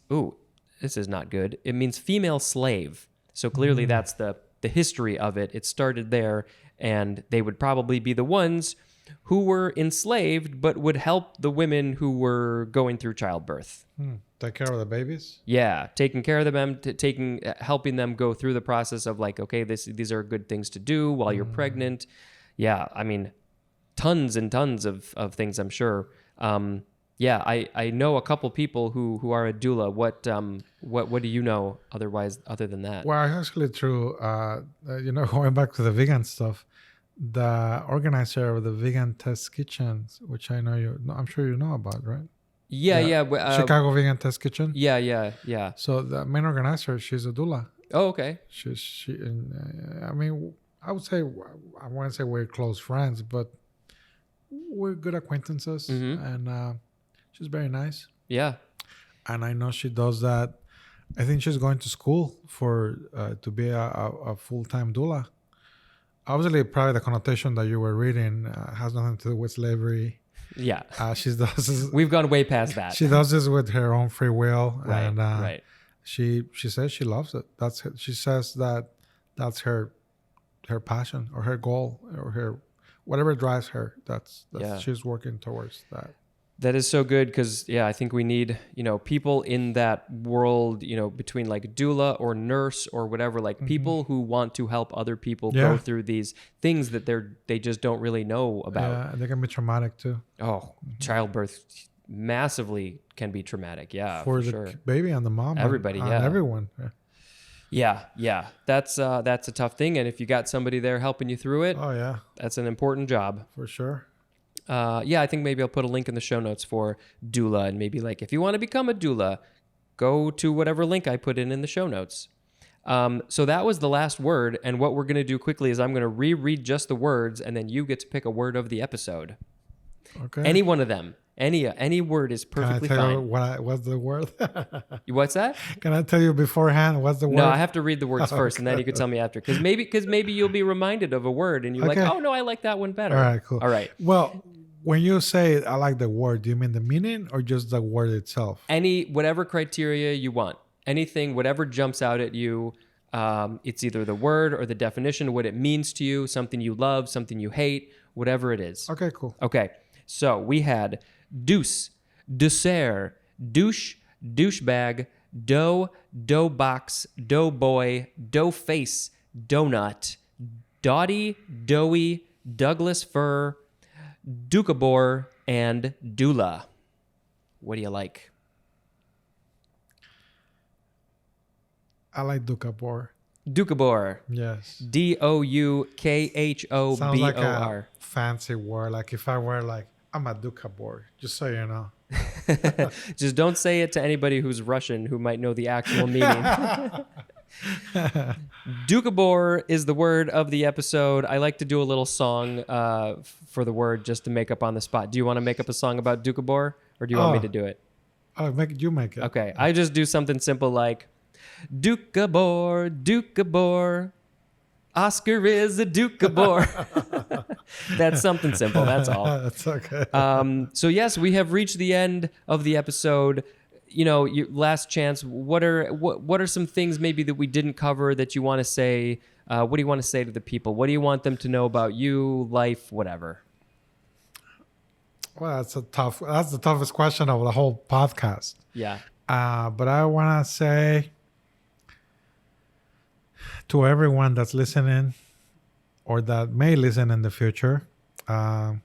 this is not good. It means female slave. So clearly that's the history of it. It started there, and they would probably be the ones who were enslaved, but would help the women who were going through childbirth. Take care of the babies. Yeah, taking care of them, helping them go through the process of like, okay, these are good things to do while you're pregnant. Yeah, I mean, tons and tons of things, I'm sure. Yeah, I know a couple people who are a doula. What do you know other than that? Well, actually, through going back to the vegan stuff, the organizer of the vegan test kitchens, which I'm sure you know about, right? Yeah. Chicago Vegan Test Kitchen. Yeah. So the main organizer, she's a doula. Oh, okay. I mean, I would say, I wouldn't say we're close friends, but we're good acquaintances, and she's very nice. Yeah. And I know she does that. I think she's going to school to be a full-time doula. Obviously, probably the connotation that you were reading has nothing to do with slavery. Yeah. She does this, We've gone way past that. she does this with her own free will, Right, and right. She says she loves it. She says that's her passion or her goal or her whatever drives her. That's Yeah. She's working towards that. That is so good because, yeah, I think we need, people in that world, between like doula or nurse or whatever, like people who want to help other people go through these things that they just don't really know about. Yeah, and they can be traumatic too. Oh, childbirth massively can be traumatic. Yeah, for the sure. baby and the mom. Everybody, and yeah. everyone. Yeah. Yeah. That's a tough thing. And if you got somebody there helping you through it, Oh yeah, that's an important job. for sure. I think maybe I'll put a link in the show notes for doula, and maybe like if you want to become a doula, go to whatever link I put in the show notes. So that was the last word, and what we're going to do quickly is I'm going to reread just the words, and then you get to pick a word of the episode. Okay. Any one of them. Any word is Can I perfectly tell you fine. what's the word? What's that? Can I tell you beforehand what's the word? No, I have to read the words first, and then you can tell me after. Because maybe you'll be reminded of a word, and you're like, Okay. oh no, I like that one better. All right, cool. All right. Well, when you say I like the word, do you mean the meaning or just the word itself? Whatever criteria you want, anything, whatever jumps out at you. It's either the word or the definition, what it means to you, something you love, something you hate, whatever it is. Okay, cool. Okay, so we had douce, douceur, douche, douchebag, dough, dough box, dough boy, dough face, donut, dotty, doughy, Douglas fir, doucabor, and doula. What do you like? I like Doucabor. Doucabor. Yes. Doukhobor. Sounds like a fancy word. Like if I were like, I'm a Doucabor, just so you know. Just don't say it to anybody who's Russian who might know the actual meaning. Doucabor is the word of the episode. I like to do a little song for the word just to make up on the spot. Do you want to make up a song about Doucabor, or do you want me to do it? You make it. Okay, I just do something simple like Doucabor, Doucabor, Oscar is a Doucabor. That's something simple. That's all. That's okay. So yes, we have reached the end of the episode. Your last chance. What are some things maybe that we didn't cover that you want to say? What do you want to say to the people? What do you want them to know about you, life, whatever? Well, that's the toughest question of the whole podcast. Yeah. But I want to say to everyone that's listening or that may listen in the future, try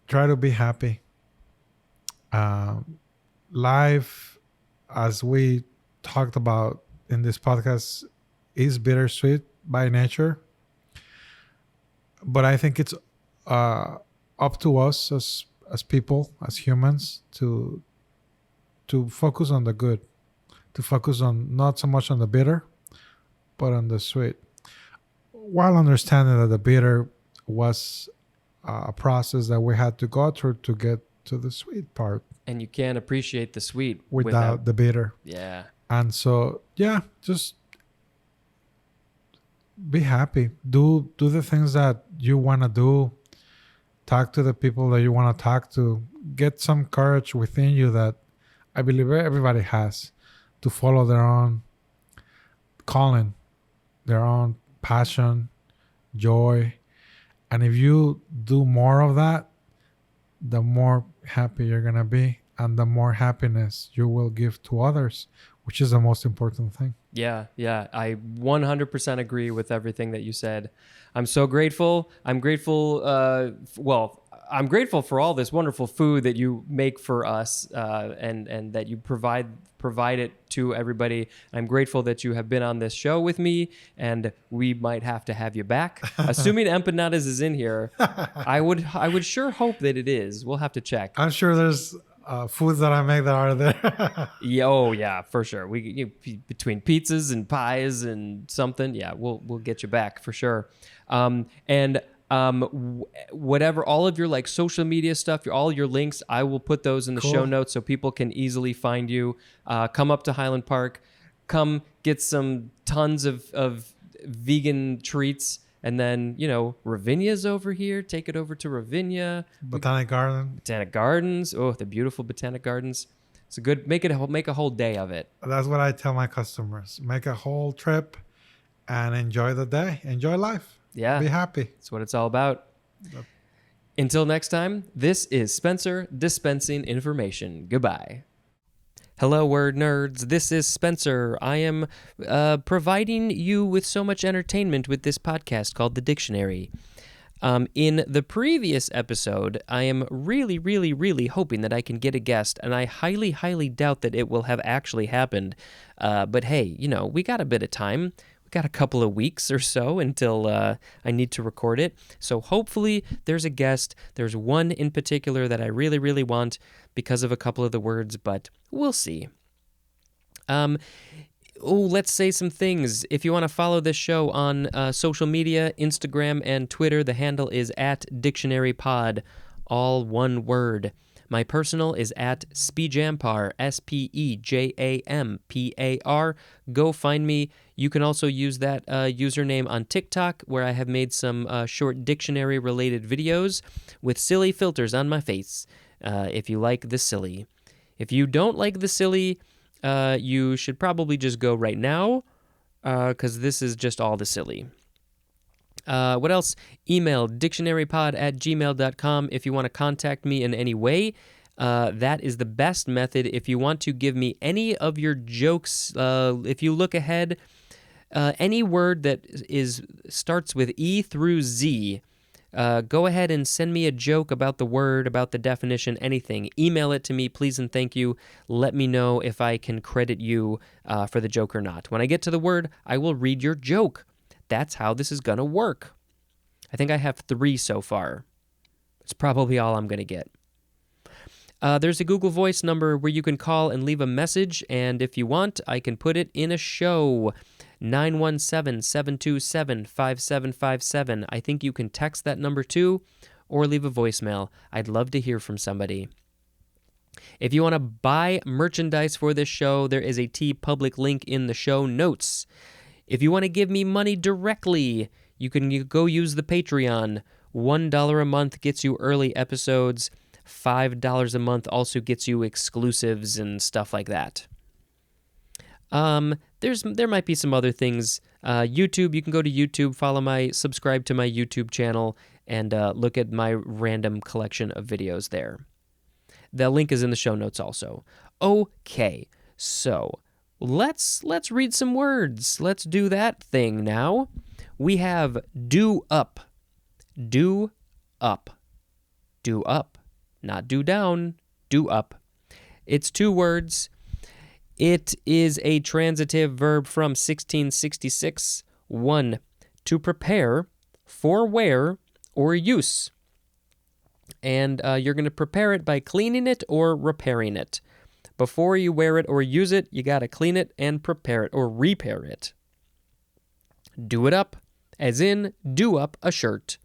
to be happy. Life, as we talked about in this podcast, is bittersweet by nature. But I think it's up to us as people, as humans, to to focus on the good, to focus on not so much on the bitter, but on the sweet, while understanding that the bitter was a process that we had to go through to get to the sweet part And you can't appreciate the sweet without the bitter. Yeah. And so, yeah, just be happy. Do the things that you want to do. Talk to the people that you want to talk to. Get some courage within you that I believe everybody has to follow their own calling, their own passion, joy. And if you do more of that, the more happy you're going to be and the more happiness you will give to others, which is the most important thing. Yeah, I 100% agree with everything that you said. I'm so grateful. I'm grateful. I'm grateful for all this wonderful food that you make for us, and that you provide it to everybody. I'm grateful that you have been on this show with me, and we might have to have you back, assuming Empanadas is in here. I would sure hope that it is. We'll have to check. I'm sure there's foods that I make that are there. Yeah, for sure. Between pizzas and pies and something, we'll get you back for sure. Whatever, all of your like social media stuff, all your links, I will put those in the show notes so people can easily find you. Come up to Highland Park, come get some tons of vegan treats. And then, Ravinia's over here. Take it over to Ravinia. Botanic Gardens. Oh, the beautiful Botanic Gardens. It's a good, make a whole day of it. That's what I tell my customers. Make a whole trip and enjoy the day. Enjoy life. Yeah. Be happy. That's what it's all about. Until next time, this is Spencer dispensing information. Goodbye. Hello, word nerds. This is Spencer. I am providing you with so much entertainment with this podcast called The Dictionary. In the previous episode, I am really, really, really hoping that I can get a guest, and I highly, highly doubt that it will have actually happened. But hey, we got a bit of time. We got a couple of weeks or so until I need to record it. So hopefully there's a guest. There's one in particular that I really, really want because of a couple of the words, but we'll see. Let's say some things. If you want to follow this show on social media, Instagram and Twitter, the handle is @dictionarypod, all one word. My personal is @spejampar, SPEJAMPAR. Go find me. You can also use that username on TikTok, where I have made some short dictionary-related videos with silly filters on my face, if you like the silly. If you don't like the silly, you should probably just go right now, because this is just all the silly. What else? Email dictionarypod@gmail.com if you want to contact me in any way. That is the best method. If you want to give me any of your jokes, if you look ahead, any word that starts with E through Z, go ahead and send me a joke about the word, about the definition, anything. Email it to me, please and thank you. Let me know if I can credit you for the joke or not. When I get to the word, I will read your joke. That's how this is going to work. I think I have 3 so far. It's probably all I'm going to get. There's a Google Voice number where you can call and leave a message, and if you want, I can put it in a show. 917-727-5757. I think you can text that number too, or leave a voicemail. I'd love to hear from somebody. If you want to buy merchandise for this show, there is a TeePublic link in the show notes. If you want to give me money directly, you can go use the Patreon. $1 a month gets you early episodes. $5 a month also gets you exclusives and stuff like that. There might be some other things. YouTube, you can go to YouTube, subscribe to my YouTube channel, and look at my random collection of videos there. The link is in the show notes also. Okay, so let's read some words. Let's do that thing now. We have do up. Do up. Do up. Not do down. Do up. It's 2 words. It is a transitive verb from 1666. 1, to prepare, for wear, or use. And you're going to prepare it by cleaning it or repairing it. Before you wear it or use it, you got to clean it and prepare it or repair it. Do it up, as in do up a shirt.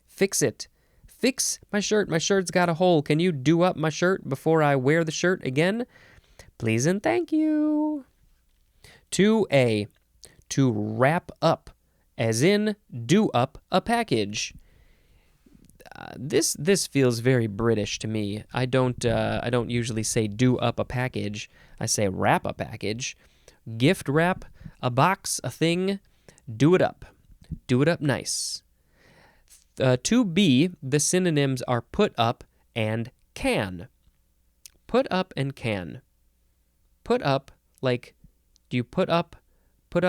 Fix it. Fix my shirt. My shirt's got a hole. Can you do up my shirt before I wear the shirt again? Please and thank you. 2A, to wrap up, as in do up a package. This feels very British to me. I don't usually say do up a package. I say wrap a package. Gift wrap, a box, a thing. Do it up. Do it up nice. 2B, the synonyms are put up and can. Put up and can. Put up, like, do you put up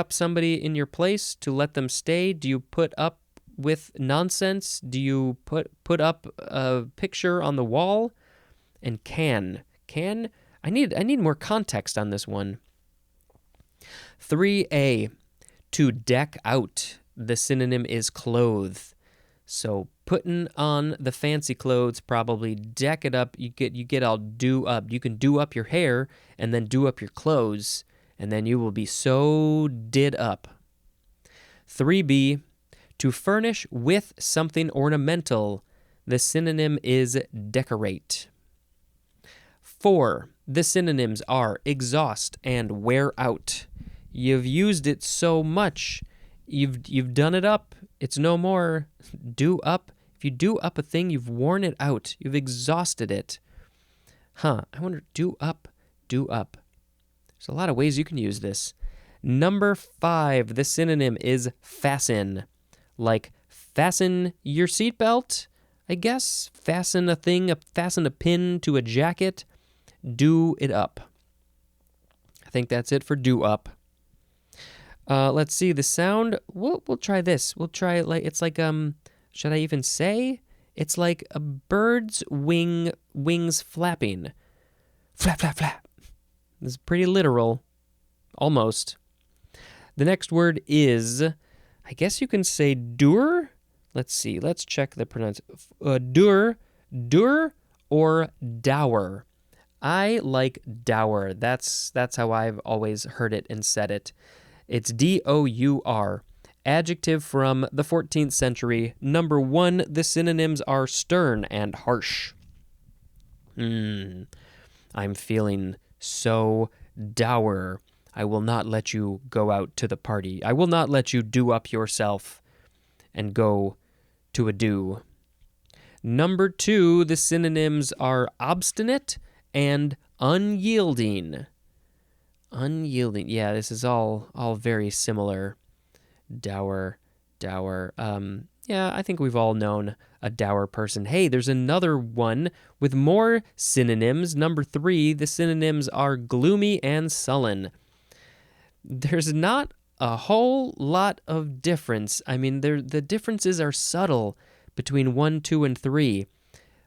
somebody in your place to let them stay? Do you put up with nonsense? Do you put up a picture on the wall? And can. I need more context on this one. 3A, to deck out. The synonym is clothe. So putting on the fancy clothes, probably deck it up. You get all do up. You can do up your hair and then do up your clothes, and then you will be so did up. 3B, to furnish with something ornamental. The synonym is decorate. 4, the synonyms are exhaust and wear out. You've used it so much. You've done it up. It's no more. Do up. If you do up a thing, you've worn it out. You've exhausted it. I wonder, do up. There's a lot of ways you can use this. Number 5, the synonym is fasten. Like fasten your seatbelt, I guess. Fasten a thing, fasten a pin to a jacket. Do it up. I think that's it for do up. Let's see the sound. We'll try this. We'll try it like it's like should I even say? It's like a bird's wings flapping. Flap flap flap. This is pretty literal. Almost. The next word is, I guess you can say dur. Let's see. Let's check the pronunciation. Dur or dour. I like dour. That's how I've always heard it and said it. It's D-O-U-R. Adjective from the 14th century. Number 1, the synonyms are stern and harsh. I'm feeling so dour. I will not let you go out to the party. I will not let you do up yourself and go to a do. Number 2, the synonyms are obstinate and unyielding. Unyielding. Yeah, this is all very similar. Dour. Yeah, I think we've all known a dour person. Hey, there's another one with more synonyms. Number 3, the synonyms are gloomy and sullen. There's not a whole lot of difference. I mean, the differences are subtle between 1, 2, and 3.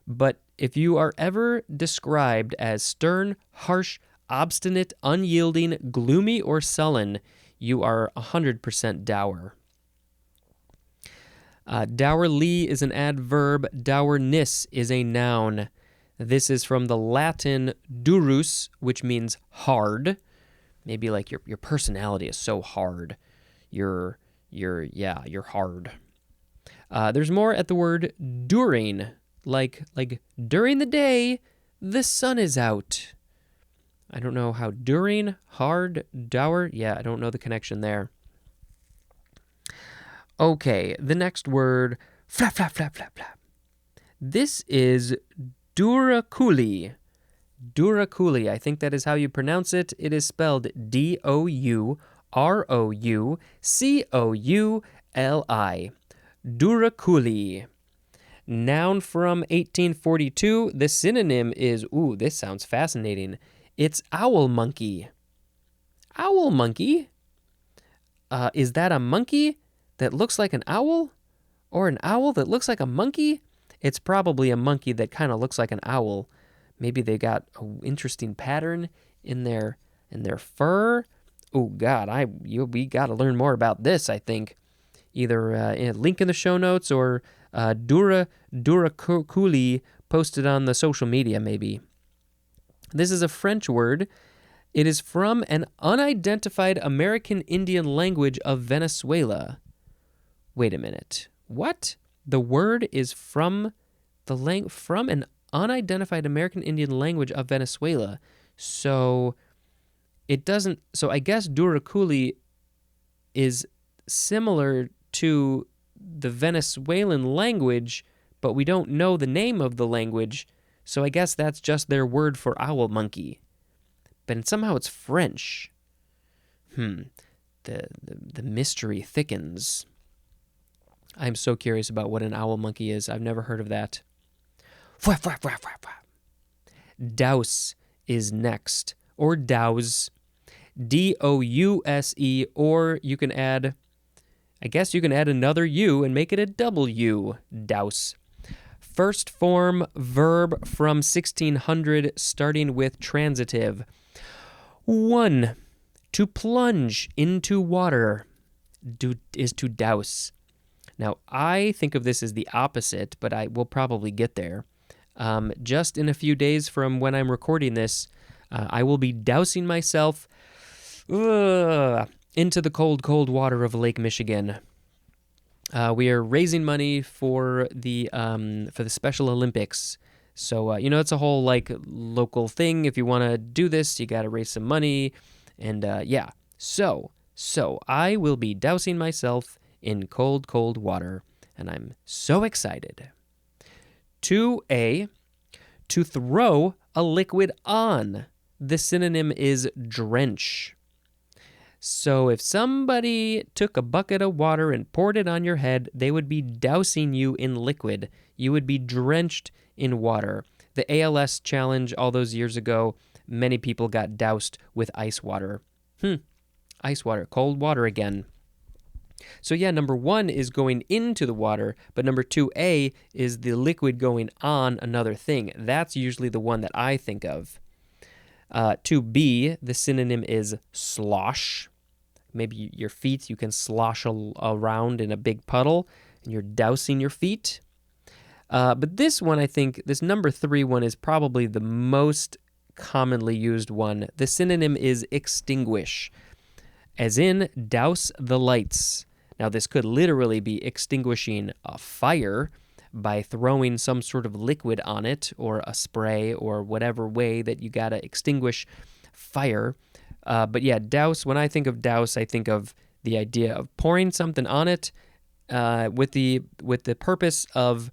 But if you are ever described as stern, harsh, obstinate, unyielding, gloomy, or sullen, you are 100% dour. Dourly is an adverb. Dourness is a noun. This is from the Latin durus, which means hard. Maybe like your personality is so hard. You're hard. There's more at the word during, like during the day, the sun is out. I don't know how during, hard, dour. Yeah, I don't know the connection there. Okay, the next word, flap, flap, flap, flap, flap. This is duraculi. Duraculi, I think that is how you pronounce it. It is spelled D-O-U-R-O-U-C-O-U-L-I. Duraculi. Noun from 1842. The synonym is, this sounds fascinating. It's owl monkey. Owl monkey? Is that a monkey that looks like an owl? Or an owl that looks like a monkey? It's probably a monkey that kind of looks like an owl. Maybe they got an interesting pattern in their fur. Oh God, we got to learn more about this. I think either a link in the show notes or Duraculi posted on the social media maybe. This is a French word. It is from an unidentified American Indian language of Venezuela. Wait a minute. What? The word is from from an unidentified American Indian language of Venezuela. So it doesn't. So I guess Duraculi is similar to the Venezuelan language, but we don't know the name of the language. So I guess that's just their word for owl monkey. But somehow it's French. The mystery thickens. I'm so curious about what an owl monkey is. I've never heard of that. Douce is next, or douse. D-O-U-S-E, or you can add, I guess you can add another U and make it a double U, douse. First form verb from 1600, starting with transitive. 1. To plunge into water is to douse. Now, I think of this as the opposite, but I will probably get there. Just in a few days from when I'm recording this, I will be dousing myself into the cold, cold water of Lake Michigan. We are raising money for the Special Olympics. So, it's a whole, local thing. If you want to do this, you got to raise some money. And, yeah. So I will be dousing myself in cold, cold water. And I'm so excited. 2A, to throw a liquid on. The synonym is drench. So if somebody took a bucket of water and poured it on your head, they would be dousing you in liquid. You would be drenched in water. The ALS challenge all those years ago, many people got doused with ice water. Ice water, cold water again. So yeah, number 1 is going into the water, but number 2A is the liquid going on another thing. That's usually the one that I think of. 2B, the synonym is slosh. Maybe your feet, you can slosh around in a big puddle, and you're dousing your feet. But this one, I think, this number 3 one is probably the most commonly used one. The synonym is extinguish, as in douse the lights. Now, this could literally be extinguishing a fire by throwing some sort of liquid on it, or a spray, or whatever way that you gotta extinguish fire. But yeah, douse, when I think of douse, I think of the idea of pouring something on it with the purpose of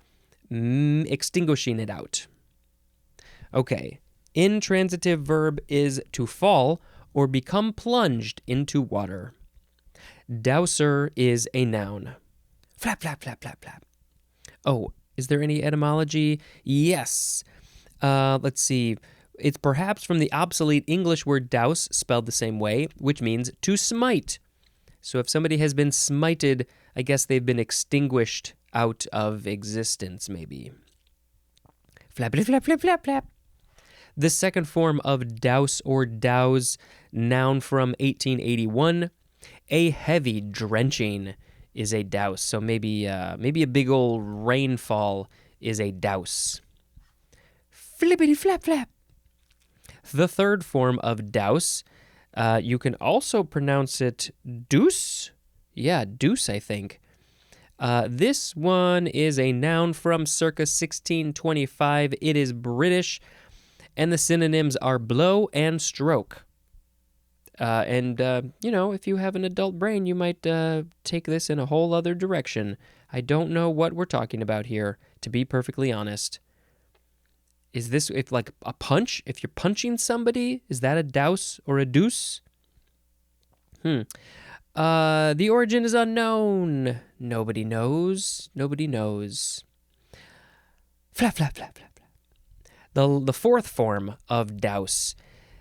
extinguishing it out. Okay, intransitive verb is to fall or become plunged into water. Douser is a noun. Flap, flap, flap, flap, flap. Oh, is there any etymology? Yes. Let's see. It's perhaps from the obsolete English word douse, spelled the same way, which means to smite. So if somebody has been smited, I guess they've been extinguished out of existence, maybe. Flap, flap, flap, flap, flap. The second form of douse or douse, noun from 1881. A heavy drenching is a douse. So maybe a big old rainfall is a douse. Flippity flap flap. The third form of douse, you can also pronounce it douce. Yeah, douce, I think. This one is a noun from circa 1625. It is British, and the synonyms are blow and stroke. If you have an adult brain, you might take this in a whole other direction. I don't know what we're talking about here, to be perfectly honest. Is this like a punch? If you're punching somebody, is that a douse or a deuce? The origin is unknown. Nobody knows. Nobody knows. Flap, flap, flap, flap, flap. The fourth form of douse.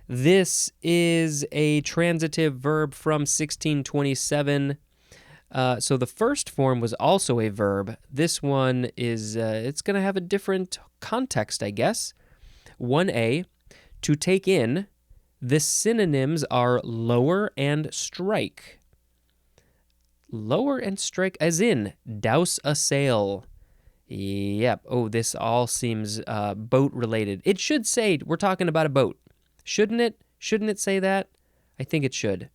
This is a transitive verb from 1627. So the first form was also a verb. This one is, it's going to have a different context, I guess. 1A, to take in. The synonyms are lower and strike. Lower and strike, as in douse a sail. Yep. Oh, this all seems boat related. It should say we're talking about a boat. Shouldn't it? Shouldn't it say that? I think it should.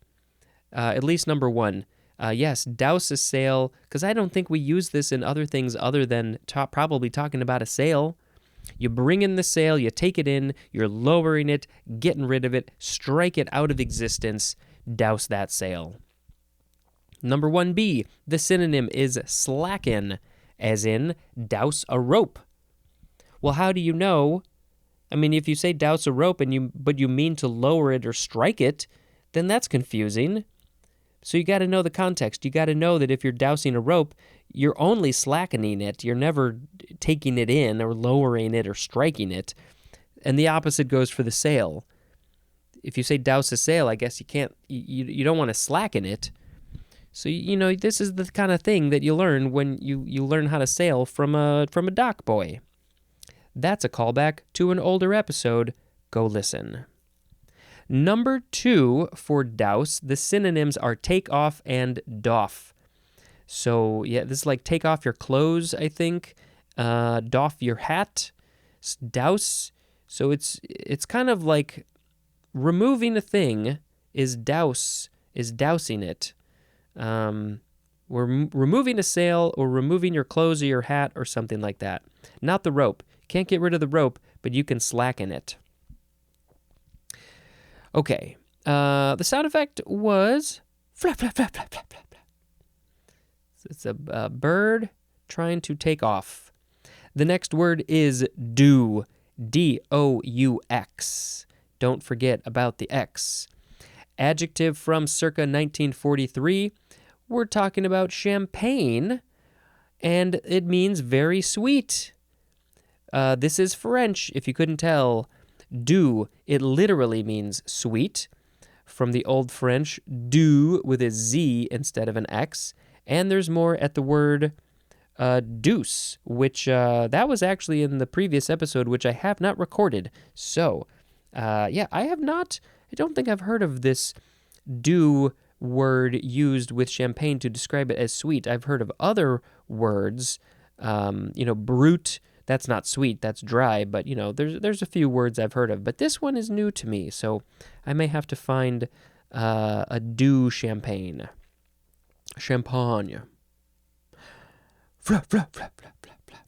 At least number 1. Yes, douse a sail, because I don't think we use this in other things other than probably talking about a sail. You bring in the sail, you take it in, you're lowering it, getting rid of it, strike it out of existence, douse that sail. Number 1B, the synonym is slacken, as in douse a rope. Well, how do you know? I mean, if you say douse a rope but you mean to lower it or strike it, then that's confusing. So you got to know the context. You got to know that if you're dousing a rope, you're only slackening it. You're never taking it in or lowering it or striking it. And the opposite goes for the sail. If you say douse a sail, I guess you don't want to slacken it. So, this is the kind of thing that you learn when you learn how to sail from a dock boy. That's a callback to an older episode. Go listen. Number 2 for douse, the synonyms are take off and doff. So, yeah, this is like take off your clothes, I think. Doff your hat. Douse. So it's kind of like removing a thing is dousing it. We're removing a sail or removing your clothes or your hat or something like that. Not the rope. Can't get rid of the rope, but you can slacken it. Okay. The sound effect was flap, flap, flap, flap, flap, flap. It's a bird trying to take off. The next word is do. D-O-U-X. Don't forget about the X. Adjective from circa 1943. We're talking about champagne, and it means very sweet. This is French, if you couldn't tell. Do, it literally means sweet. From the Old French, do with a Z instead of an X. And there's more at the word douce, which that was actually in the previous episode, which I have not recorded. So, I don't think I've heard of this do word used with champagne to describe it as sweet. I've heard of other words, brute. That's not sweet, that's dry, but, there's a few words I've heard of. But this one is new to me, so I may have to find a do champagne. Champagne. Flap, flap, flap, flap, flap, flap.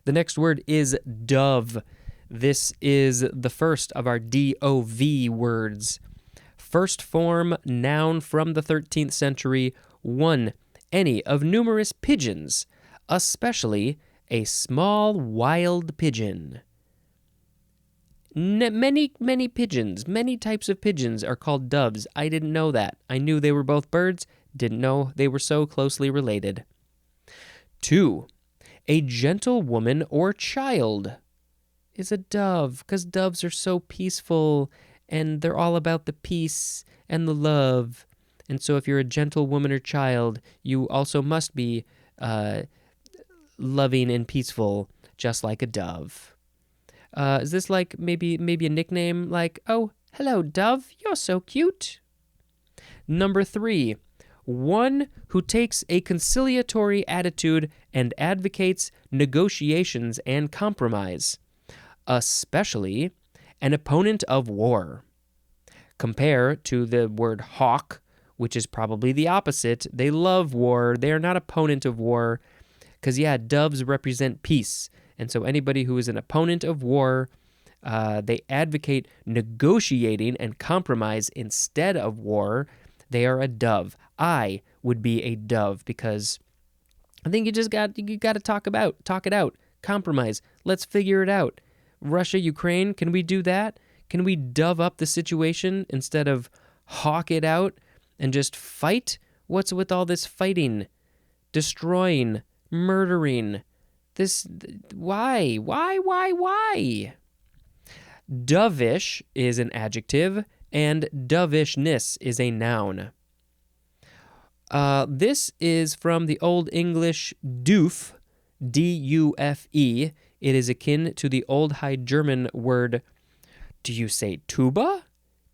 The next word is dove. This is the first of our D-O-V words. First form noun from the 13th century. 1. Any of numerous pigeons, especially a small wild pigeon. Many pigeons, many types of pigeons are called doves. I didn't know that. I knew they were both birds, didn't know they were so closely related. 2. A gentle woman or child is a dove, because doves are so peaceful, and they're all about the peace and the love. And so if you're a gentle woman or child, you also must be loving and peaceful, just like a dove. Is this like maybe a nickname like, oh, hello, dove, you're so cute? Number 3, one who takes a conciliatory attitude and advocates negotiations and compromise, especially an opponent of war. Compare to the word hawk, which is probably the opposite. They love war. They are not opponent of war. Because, doves represent peace. And so anybody who is an opponent of war, they advocate negotiating and compromise instead of war. They are a dove. I would be a dove because I think you got to talk it out, compromise. Let's figure it out. Russia, Ukraine, can we do that? Can we dove up the situation instead of hawk it out and just fight? What's with all this fighting, destroying, murdering? Why? Dovish is an adjective, and dovishness is a noun. This is from the Old English doof, D-U-F-E. It is akin to the Old High German word, do you say tuba?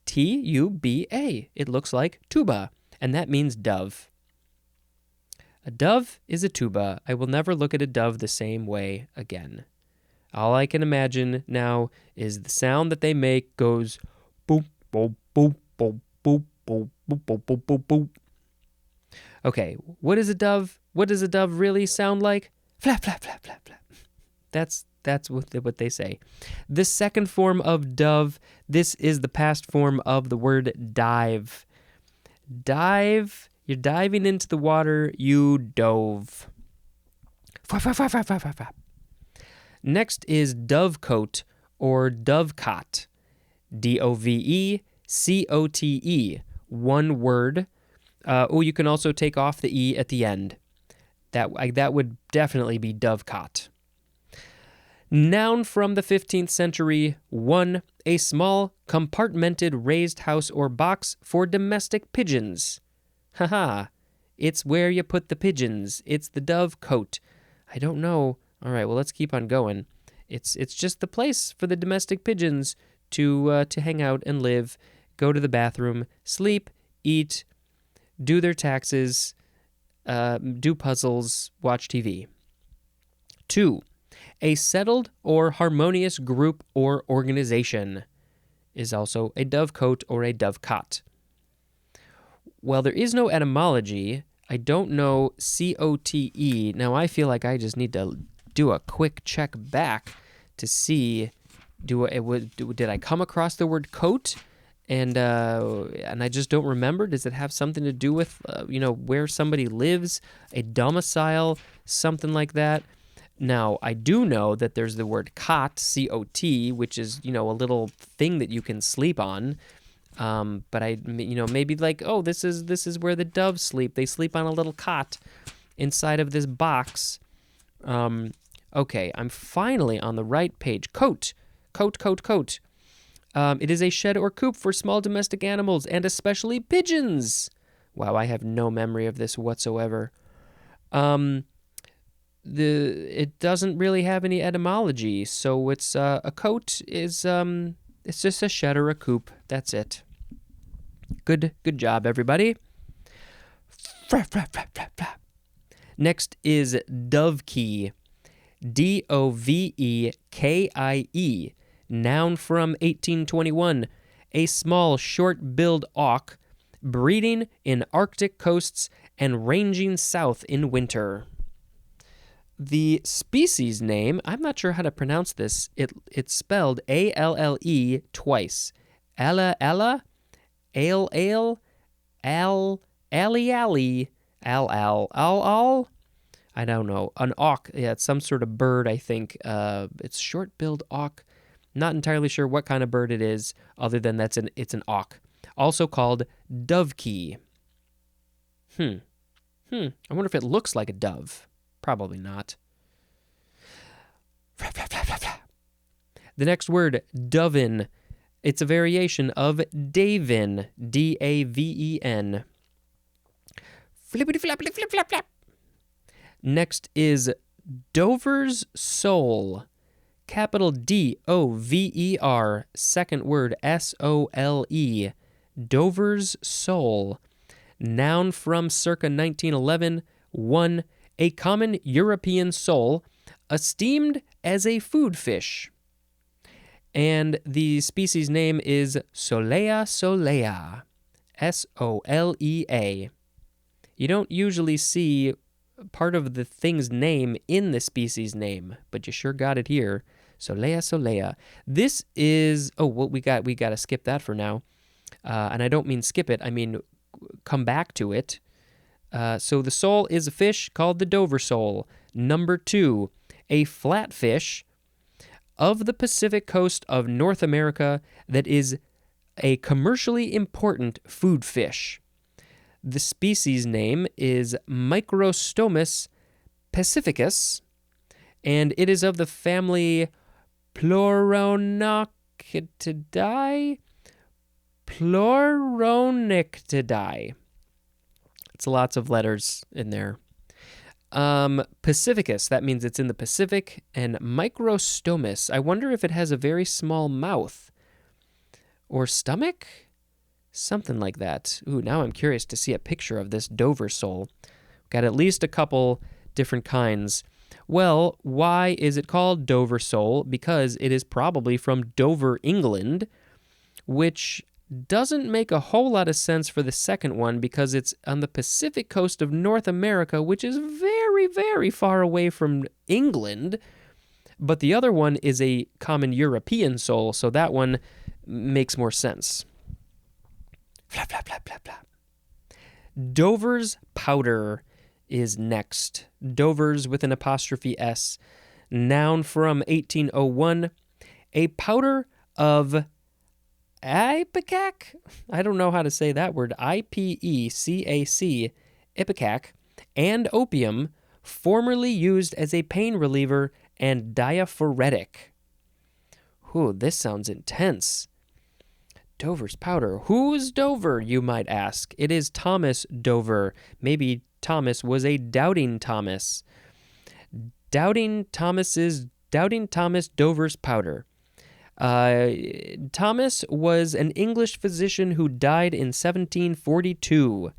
T-U-B-A. It looks like tuba, and that means dove. A dove is a tuba. I will never look at a dove the same way again. All I can imagine now is the sound that they make goes boop, boop, boop, boop, boop, boop, boop, boop, boop, boop, boop. Okay, what is a dove? What does a dove really sound like? Flap, flap, flap, flap, flap. That's what they say. The second form of dove, this is the past form of the word dive. Dive, you're diving into the water, you dove. Flap, flap, flap, flap, flap, flap, flap. Next is dovecote or dovecot. D-O-V-E-C-O-T-E. One word. You can also take off the E at the end. That would definitely be dovecot. Noun from the 15th century. 1. A small, compartmented raised house or box for domestic pigeons. Haha. It's where you put the pigeons. It's the dovecote. I don't know. All right, well, let's keep on going. It's just the place for the domestic pigeons to hang out and live, go to the bathroom, sleep, eat, do their taxes, do puzzles, watch TV. 2. A settled or harmonious group or organization is also a dovecote or a dovecot. Well, there is no etymology. I don't know C-O-T-E. Now, I feel like I just need to do a quick check back to see, did I come across the word coat? And I just don't remember. Does it have something to do with, where somebody lives, a domicile, something like that? Now, I do know that there's the word cot, C-O-T, which is, a little thing that you can sleep on. But maybe like, oh, this is where the doves sleep. They sleep on a little cot inside of this box. Okay, I'm finally on the right page. Cote. It is a shed or coop for small domestic animals and especially pigeons. Wow, I have no memory of this whatsoever. It doesn't really have any etymology, so it's a cote is it's just a shed or a coop. That's it. Good job, everybody. Frap, frap, frap, frap, frap. Next is dovekie. D-O-V-E-K-I-E. Noun from 1821. A small, short-billed auk, breeding in Arctic coasts and ranging south in winter. The species name, I'm not sure how to pronounce this. It's spelled A-L-L-E twice. Ella, ale, ale, al, ali, al. I don't know. An auk, yeah, it's some sort of bird, I think. It's short-billed auk. Not entirely sure what kind of bird it is, other than it's an auk. Also called dovekie. I wonder if it looks like a dove. Probably not. The next word, doven. It's a variation of Daven, D-A-V-E-N. Flippity flap, flip, flip, flap, flap. Next is Dover's Sole. Capital D-O-V-E-R. Second word, S-O-L-E. Dover's Sole. Noun from circa 1911. 1. A common European sole, esteemed as a food fish. And the species name is Solea solea. S-O-L-E-A. You don't usually see part of the thing's name in the species name, but you sure got it here. Solea solea. This is, we got to skip that for now. And I don't mean skip it, I mean come back to it. So the sole is a fish called the Dover sole. Number 2, a flatfish of the Pacific coast of North America that is a commercially important food fish. The species name is Microstomus pacificus, and it is of the family Pleuronectidae. It's lots of letters in there. Pacificus, that means it's in the Pacific. And Microstomus, I wonder if it has a very small mouth or stomach? Something like that. Ooh, now I'm curious to see a picture of this Dover sole. Got at least a couple different kinds. Well, why is it called Dover sole? Because it is probably from Dover, England, which doesn't make a whole lot of sense for the second one because it's on the Pacific coast of North America, which is very, very far away from England. But the other one is a common European sole, so that one makes more sense. Flap, flap, flap, flap, flap. Dover's powder is next. Dover's with an apostrophe S. Noun from 1801. A powder of ipecac? I don't know how to say that word. IPECAC, ipecac, and opium, formerly used as a pain reliever and diaphoretic. Ooh, this sounds intense. Dover's powder. Who's Dover, you might ask? It is Thomas Dover. Maybe Thomas was a doubting Thomas. Doubting Thomas Dover's powder. Thomas was an English physician who died in 1742.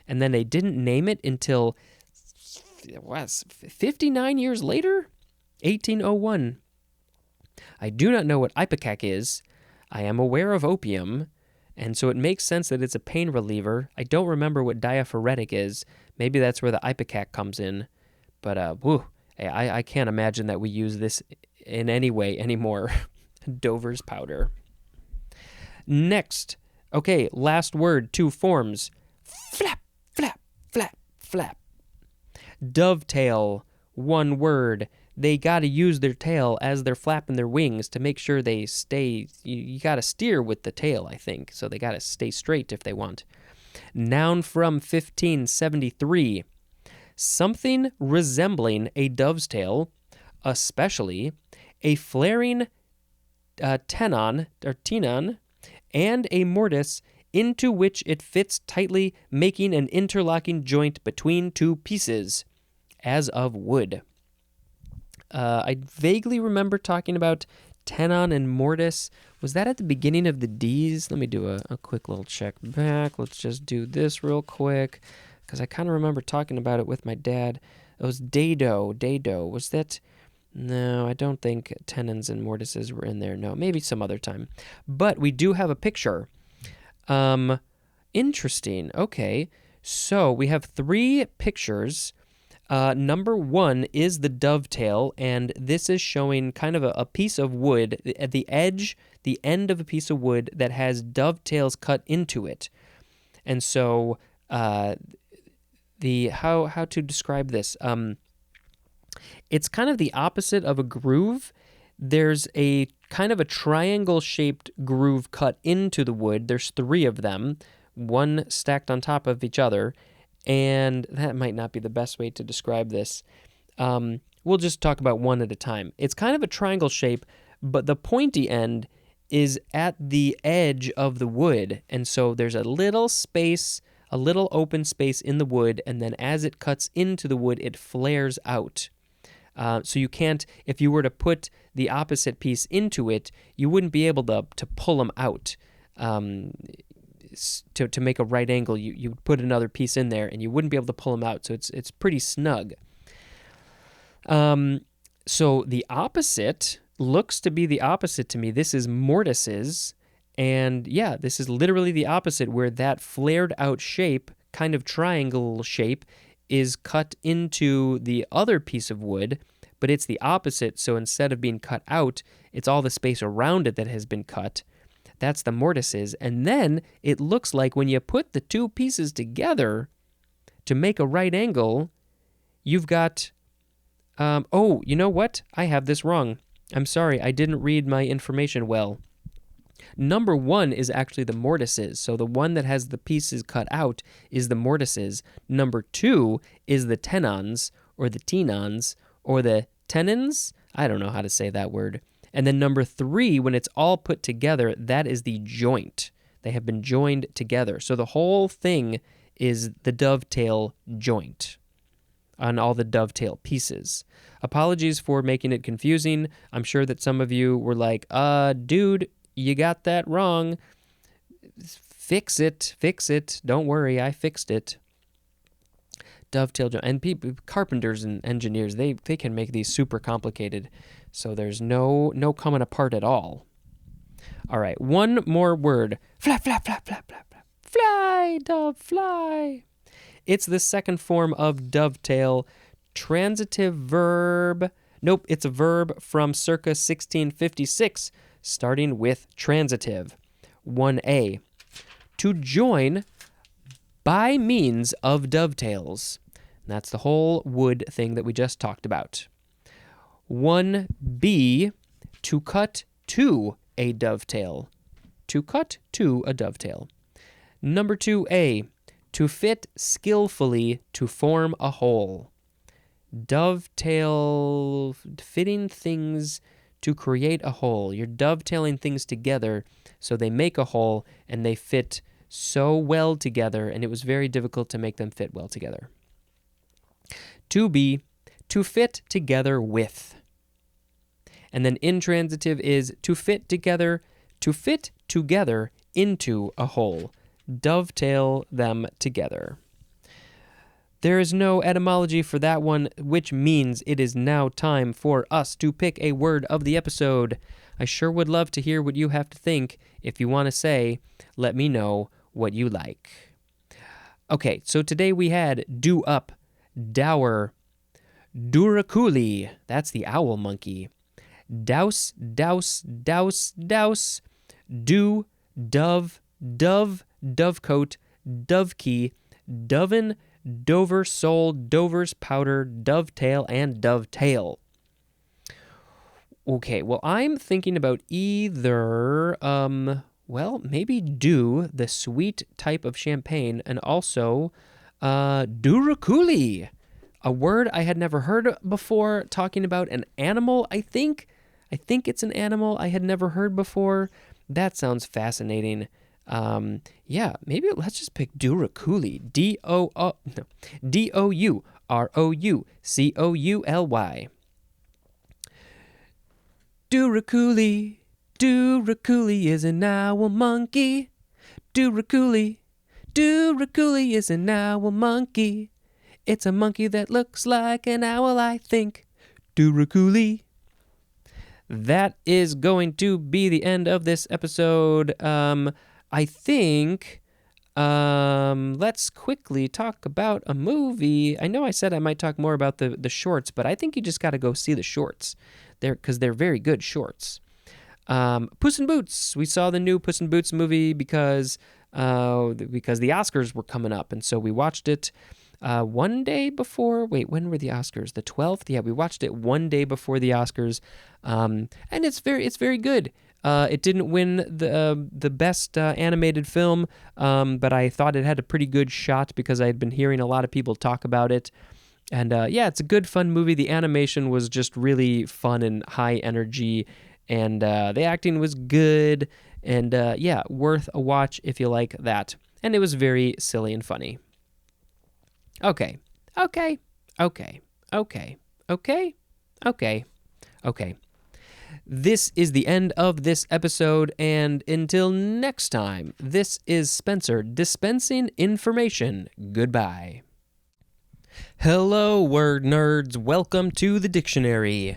And then they didn't name it until 59 years later? 1801. I do not know what ipecac is. I am aware of opium, and so it makes sense that it's a pain reliever. I don't remember what diaphoretic is. Maybe that's where the ipecac comes in. But, I can't imagine that we use this in any way anymore. Dover's powder. Next. Okay, last word, 2 forms. Flap, flap, flap, flap. Dovetail, 1 word. They got to use their tail as they're flapping their wings to make sure they stay. You got to steer with the tail, I think. So they got to stay straight if they want. Noun from 1573. Something resembling a dove's tail, especially a flaring tenon, and a mortise into which it fits tightly, making an interlocking joint between 2 pieces, as of wood. I vaguely remember talking about tenon and mortise. Was that at the beginning of the D's? Let me do a quick little check back. Let's just do this real quick, because I kind of remember talking about it with my dad. It was dado. Was that? No, I don't think tenons and mortises were in there. No, maybe some other time. But we do have a picture. Interesting. Okay. So we have 3 pictures. Number 1 is the dovetail, and this is showing kind of a piece of wood at the end of a piece of wood that has dovetails cut into it. And so, how to describe this? It's kind of the opposite of a groove. There's a kind of a triangle-shaped groove cut into the wood. There's 3 of them, 1 stacked on top of each other. And that might not be the best way to describe this. We'll just talk about one at a time. It's kind of a triangle shape, but the pointy end is at the edge of the wood. And so there's a little space, a little open space in the wood, and then as it cuts into the wood, it flares out. So you can't, if you were to put the opposite piece into it, you wouldn't be able to pull them out. To make a right angle, you would put another piece in there, and you wouldn't be able to pull them out. So it's pretty snug. So the opposite looks to be the opposite to me. This is mortises, and yeah, this is literally the opposite, where that flared out shape, kind of triangle shape, is cut into the other piece of wood, but it's the opposite. So instead of being cut out, it's all the space around it that has been cut. That's the mortises. And then it looks like when you put the 2 pieces together to make a right angle, you've got, oh, you know what? I have this wrong. I'm sorry, I didn't read my information well. Number 1 is actually the mortises. So the one that has the pieces cut out is the mortises. Number 2 is the tenons, or the tenons, or the tenons. I don't know how to say that word. And then number 3, when it's all put together, that is the joint. They have been joined together. So the whole thing is the dovetail joint on all the dovetail pieces. Apologies for making it confusing. I'm sure that some of you were like, dude, you got that wrong. Fix it. Don't worry, I fixed it. Dovetail jump. And people, carpenters and engineers, they can make these super complicated. So there's no coming apart at all. All right, one more word. Flap, flap, flap, flap, flap, flap. Fly, dove, fly. It's the second form of dovetail. Transitive verb. Nope, it's a verb from circa 1656, starting with transitive. 1A. To join by means of dovetails. And that's the whole wood thing that we just talked about. 1B. To cut to a dovetail. To cut to a dovetail. Number 2A. To fit skillfully to form a whole. Dovetail, fitting things to create a whole. You're dovetailing things together so they make a whole and they fit so well together, and it was very difficult to make them fit well together. 2B, to fit together with. And then intransitive is to fit together into a whole. Dovetail them together. There is no etymology for that one, which means it is now time for us to pick a word of the episode. I sure would love to hear what you have to think. If you want to say, let me know what you like. Okay, so today we had do up, dour, duraculi, that's the owl monkey, douce, douce, douce, douce, do, dove, dove, dovecoat, dovekey, doven, Dover sole, Dover's powder, dovetail, and dovetail. Okay, well, I'm thinking about either, maybe do, the sweet type of champagne, and also duraculi, a word I had never heard before, talking about an animal, I think it's an animal I had never heard before. That sounds fascinating. Maybe let's just pick duraculi. Douroucouli. Duraculi is an owl monkey. Duraculi is an owl monkey. It's a monkey that looks like an owl, I think. Duraculi. That is going to be the end of this episode. I think let's quickly talk about a movie. I know I said I might talk more about the shorts, but I think you just got to go see the shorts because they're very good shorts. Puss in Boots. We saw the new Puss in Boots movie because the Oscars were coming up, and so we watched it one day before. Wait, when were the Oscars? The 12th? Yeah, we watched it one day before the Oscars, and it's very good. It didn't win the best animated film, but I thought it had a pretty good shot because I had been hearing a lot of people talk about it. And it's a good, fun movie. The animation was just really fun and high energy, and the acting was good. And worth a watch if you like that. And it was very silly and funny. Okay. This is the end of this episode, and until next time, this is Spencer dispensing information. Goodbye. Hello, word nerds. Welcome to the dictionary.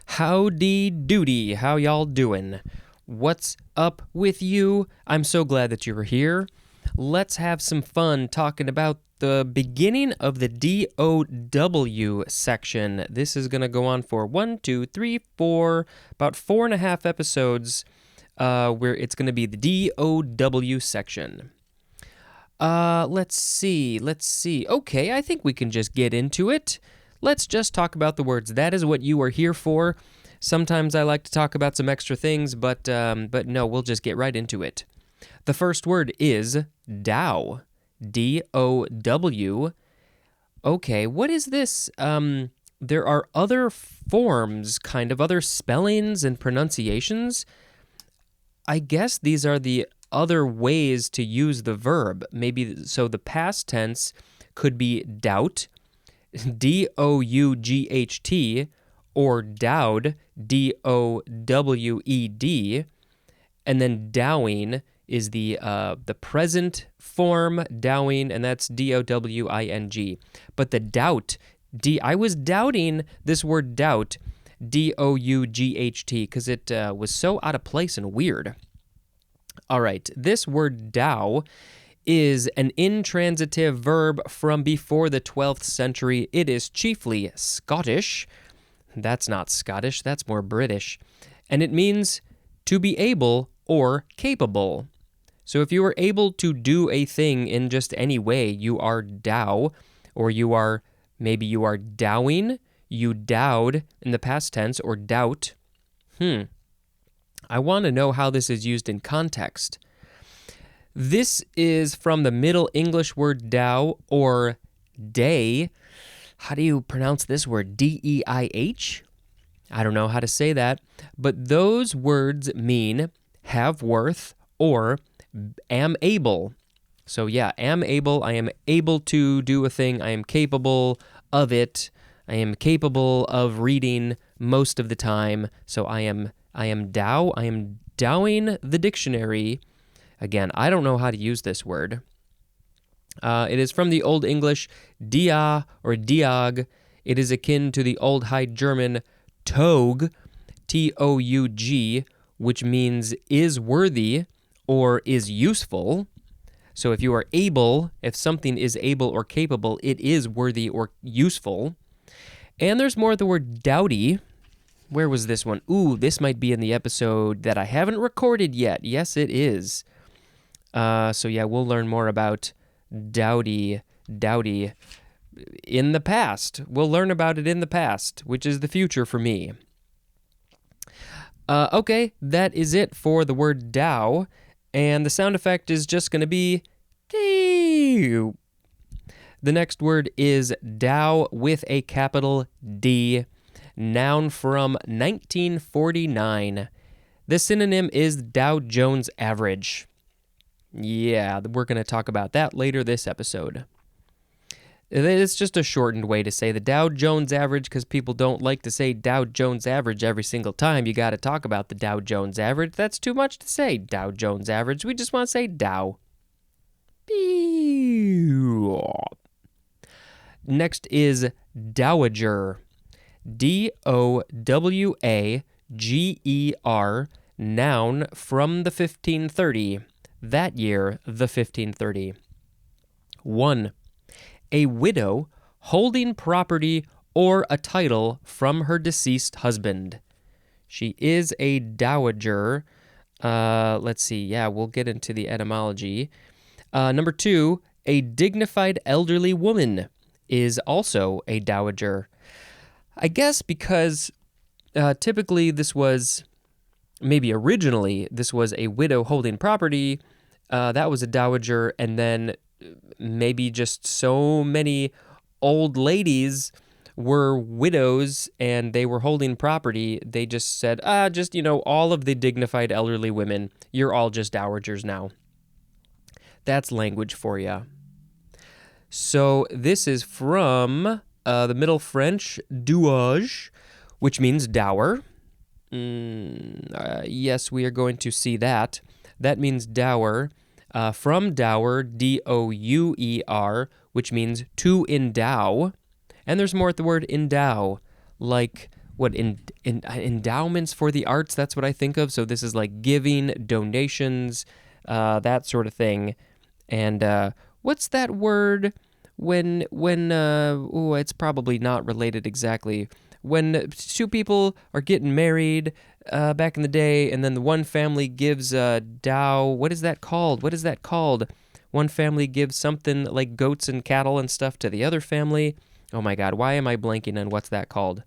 Howdy doody. How y'all doing? What's up with you? I'm so glad that you were here. Let's have some fun talking about the beginning of the DOW section. This is going to go on for about 4.5 episodes, where it's going to be the DOW section. Let's see. Okay, I think we can just get into it. Let's just talk about the words. That is what you are here for. Sometimes I like to talk about some extra things, but no, we'll just get right into it. The first word is dow. DOW. Okay, what is this? There are other forms, kind of other spellings and pronunciations. I guess these are the other ways to use the verb. Maybe so the past tense could be doubt, DOUGHT, or dowed, DOWED, and then dowing is the present form dowing, and that's D-O-W-I-N-G. But the doubt, I was doubting this word doubt, D-O-U-G-H-T, because it was so out of place and weird. All right, this word dow is an intransitive verb from before the 12th century. It is chiefly Scottish. That's not Scottish, that's more British. And it means to be able or capable. So if you are able to do a thing in just any way, you are dow, or maybe you are dowing, you dowed in the past tense, or doubt. I want to know how this is used in context. This is from the Middle English word dow or day. How do you pronounce this word? D-E-I-H? I don't know how to say that, but those words mean have worth or am able. So yeah, am able, I am able to do a thing, I am capable of it, I am capable of reading most of the time, so I am dowing the dictionary. Again, I don't know how to use this word. It is from the Old English dia or diag. It is akin to the Old High German tog, T-O-U-G, which means is worthy or is useful. So if you are able, if something is able or capable, it is worthy or useful. And there's more of the word dowdy. Where was this one? Ooh, this might be in the episode that I haven't recorded yet. Yes, it is. So yeah, we'll learn more about dowdy in the past. We'll learn about it in the past, which is the future for me. Okay, that is it for the word dow, and the sound effect is just going to be dee. The next word is dow with a capital D, noun from 1949. The synonym is Dow Jones Average. Yeah, we're going to talk about that later this episode. It's just a shortened way to say the Dow Jones Average because people don't like to say Dow Jones Average every single time. You got to talk about the Dow Jones Average. That's too much to say, Dow Jones Average. We just want to say Dow. Next is dowager. D-O-W-A-G-E-R, noun from the 1530. That year, the 1530. 1. A widow holding property or a title from her deceased husband. She is a dowager. Let's see. Yeah, we'll get into the etymology. Number 2, a dignified elderly woman is also a dowager. I guess because typically this was, maybe originally, this was a widow holding property. That was a dowager, and then maybe just so many old ladies were widows and they were holding property. They just said, all of the dignified elderly women, you're all just dowagers now. That's language for you. So this is from the Middle French, douage, which means dower. Yes, we are going to see that. That means dower. From dower, D-O-U-E-R, which means to endow. And there's more at the word endow, like endowments for the arts. That's what I think of. So this is like giving, donations, that sort of thing. And what's that word when it's probably not related exactly. When two people are getting married back in the day, and then the one family gives a dow. What is that called? One family gives something like goats and cattle and stuff to the other family. Oh my God, why am I blanking on what's that called?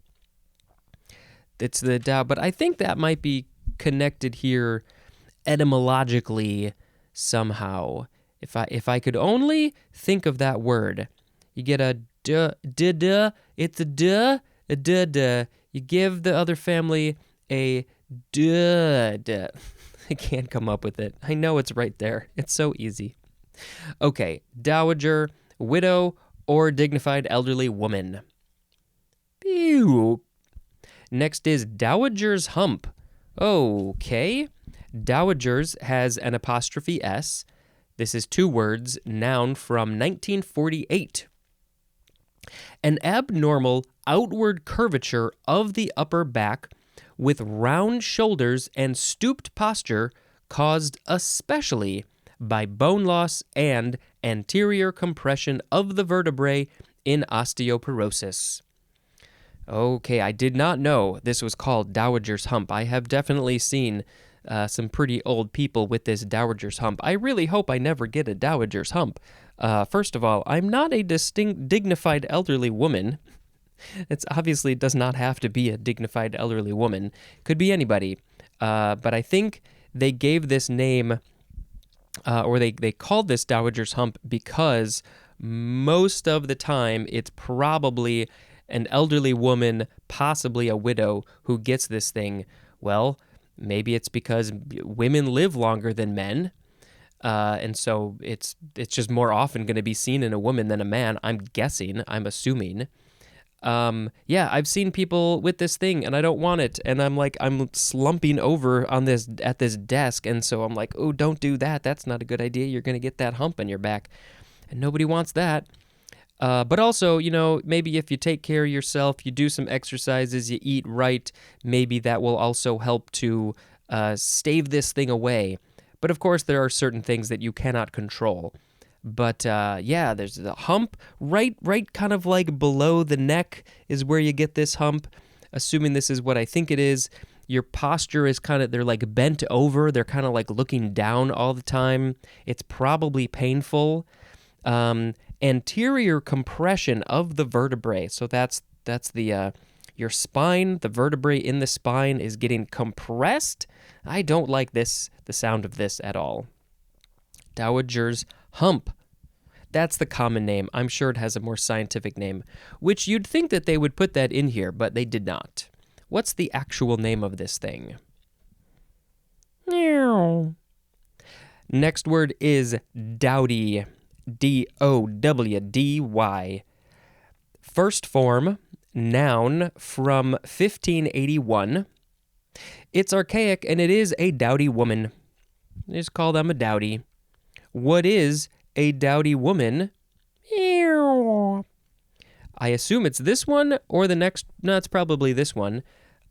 It's the dow, but I think that might be connected here etymologically somehow. If I could only think of that word. You get a duh, it's a duh. You give the other family a duh. I can't come up with it. I know it's right there. It's so easy. Okay, dowager, widow, or dignified elderly woman. Pew. Next is dowager's hump. Okay. Dowagers has an apostrophe S. This is 2 words, noun from 1948. An abnormal outward curvature of the upper back with round shoulders and stooped posture caused especially by bone loss and anterior compression of the vertebrae in osteoporosis. Okay, I did not know this was called dowager's hump. I have definitely seen some pretty old people with this dowager's hump. I really hope I never get a dowager's hump. First of all, I'm not a dignified elderly woman. It obviously does not have to be a dignified elderly woman. Could be anybody. But I think they gave this name, or they called this dowager's hump because most of the time it's probably an elderly woman, possibly a widow, who gets this thing. Well, maybe it's because women live longer than men, and so it's just more often going to be seen in a woman than a man. I'm guessing. I'm assuming. Yeah, I've seen people with this thing, and I don't want it, and I'm slumping over on this at this desk, and so I'm like, oh, don't do that. That's not a good idea. You're going to get that hump in your back, and nobody wants that. But also, maybe if you take care of yourself, you do some exercises, you eat right, maybe that will also help to stave this thing away. But of course, there are certain things that you cannot control. But yeah, there's the hump right kind of like below the neck is where you get this hump. Assuming this is what I think it is, your posture is they're like bent over. They're kind of like looking down all the time. It's probably painful. Anterior compression of the vertebrae. So that's the your spine, the vertebrae in the spine is getting compressed. I don't like the sound of this at all. Dowager's hump. That's the common name. I'm sure it has a more scientific name, which you'd think that they would put that in here, but they did not. What's the actual name of this thing? Next word is dowdy. D-O-W-D-Y. First form, noun from 1581. It's archaic, and it is a dowdy woman. Just call them a dowdy. What is a dowdy woman? I assume it's this one or the next. No, it's probably this one.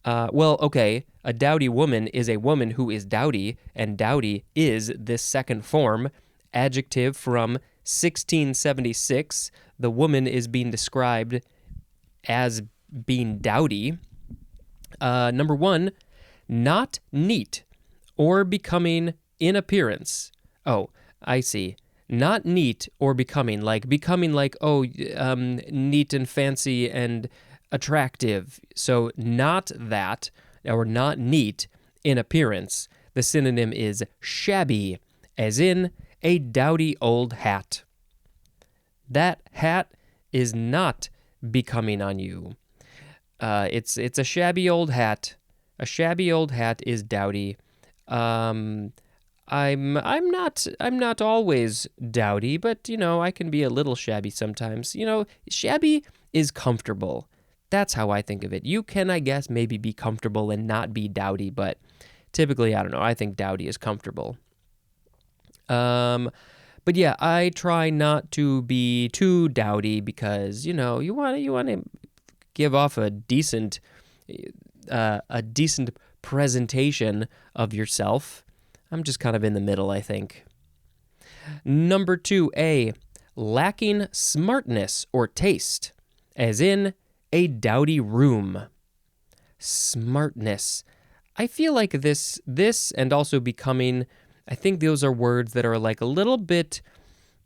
Well, okay. A dowdy woman is a woman who is dowdy, and dowdy is this second form. Adjective from 1676. The woman is being described as being dowdy. Number 1, not neat or becoming in appearance. Oh, I see. Not neat or becoming like, neat and fancy and attractive. So not that, or not neat in appearance. The synonym is shabby, as in a dowdy old hat. That hat is not becoming on you. It's a shabby old hat. A shabby old hat is dowdy. I'm not always dowdy, but I can be a little shabby sometimes. Shabby is comfortable. That's how I think of it. You can, I guess, maybe be comfortable and not be dowdy, but typically, I don't know. I think dowdy is comfortable. But yeah, I try not to be too dowdy because, you want to give off a decent presentation of yourself. I'm just kind of in the middle, I think. Number 2A, lacking smartness or taste, as in a dowdy room. Smartness. I feel like this and also becoming, I think those are words that are like a little bit,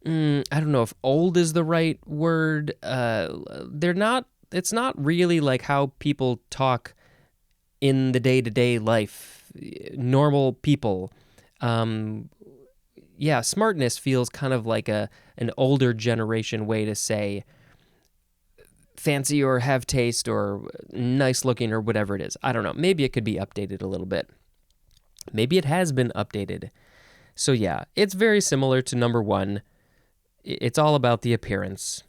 I don't know if old is the right word. It's not really like how people talk in the day-to-day life, normal people. Yeah, smartness feels kind of like an older generation way to say fancy or have taste or nice looking or whatever it is. I don't know. Maybe it could be updated a little bit. Maybe it has been updated. So yeah, it's very similar to number 1. It's all about the appearance.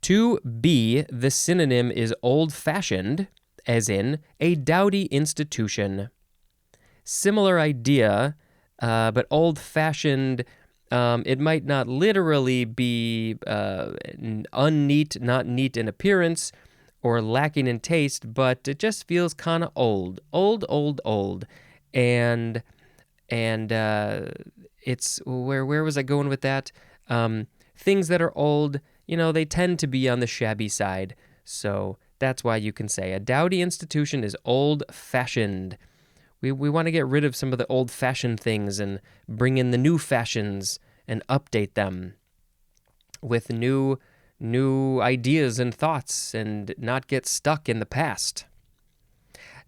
2B, the synonym is old-fashioned, as in a dowdy institution. similar idea, but old-fashioned. It might not literally be unneat, not neat in appearance, or lacking in taste, but it just feels kind of old, and it's where was I going with that? Things that are old, they tend to be on the shabby side, so that's why you can say a dowdy institution is old-fashioned. We want to get rid of some of the old-fashioned things and bring in the new fashions and update them with new ideas and thoughts and not get stuck in the past.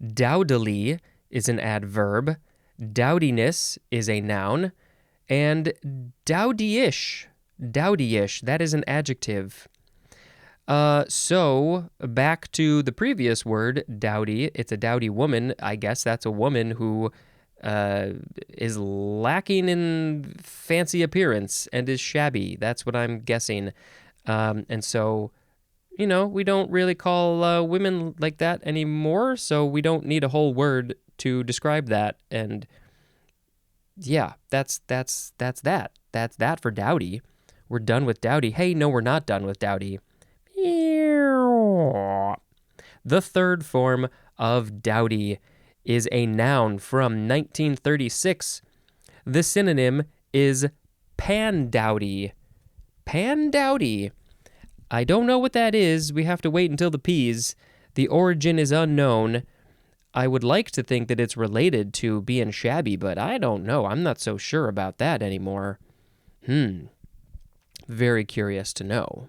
Dowdily is an adverb, dowdiness is a noun, and dowdyish, that is an adjective. So back to the previous word, dowdy. It's a dowdy woman. I guess that's a woman who is lacking in fancy appearance and is shabby. That's what I'm guessing. And so, we don't really call women like that anymore, so we don't need a whole word to describe that. And yeah, that's that. That's that for dowdy. We're done with dowdy. Hey, no, we're not done with dowdy. The third form of dowdy is a noun from 1936. The synonym is pan-dowdy. Pan-dowdy. I don't know what that is. We have to wait until the P's. The origin is unknown. I would like to think that it's related to being shabby, but I don't know. I'm not so sure about that anymore. Very curious to know.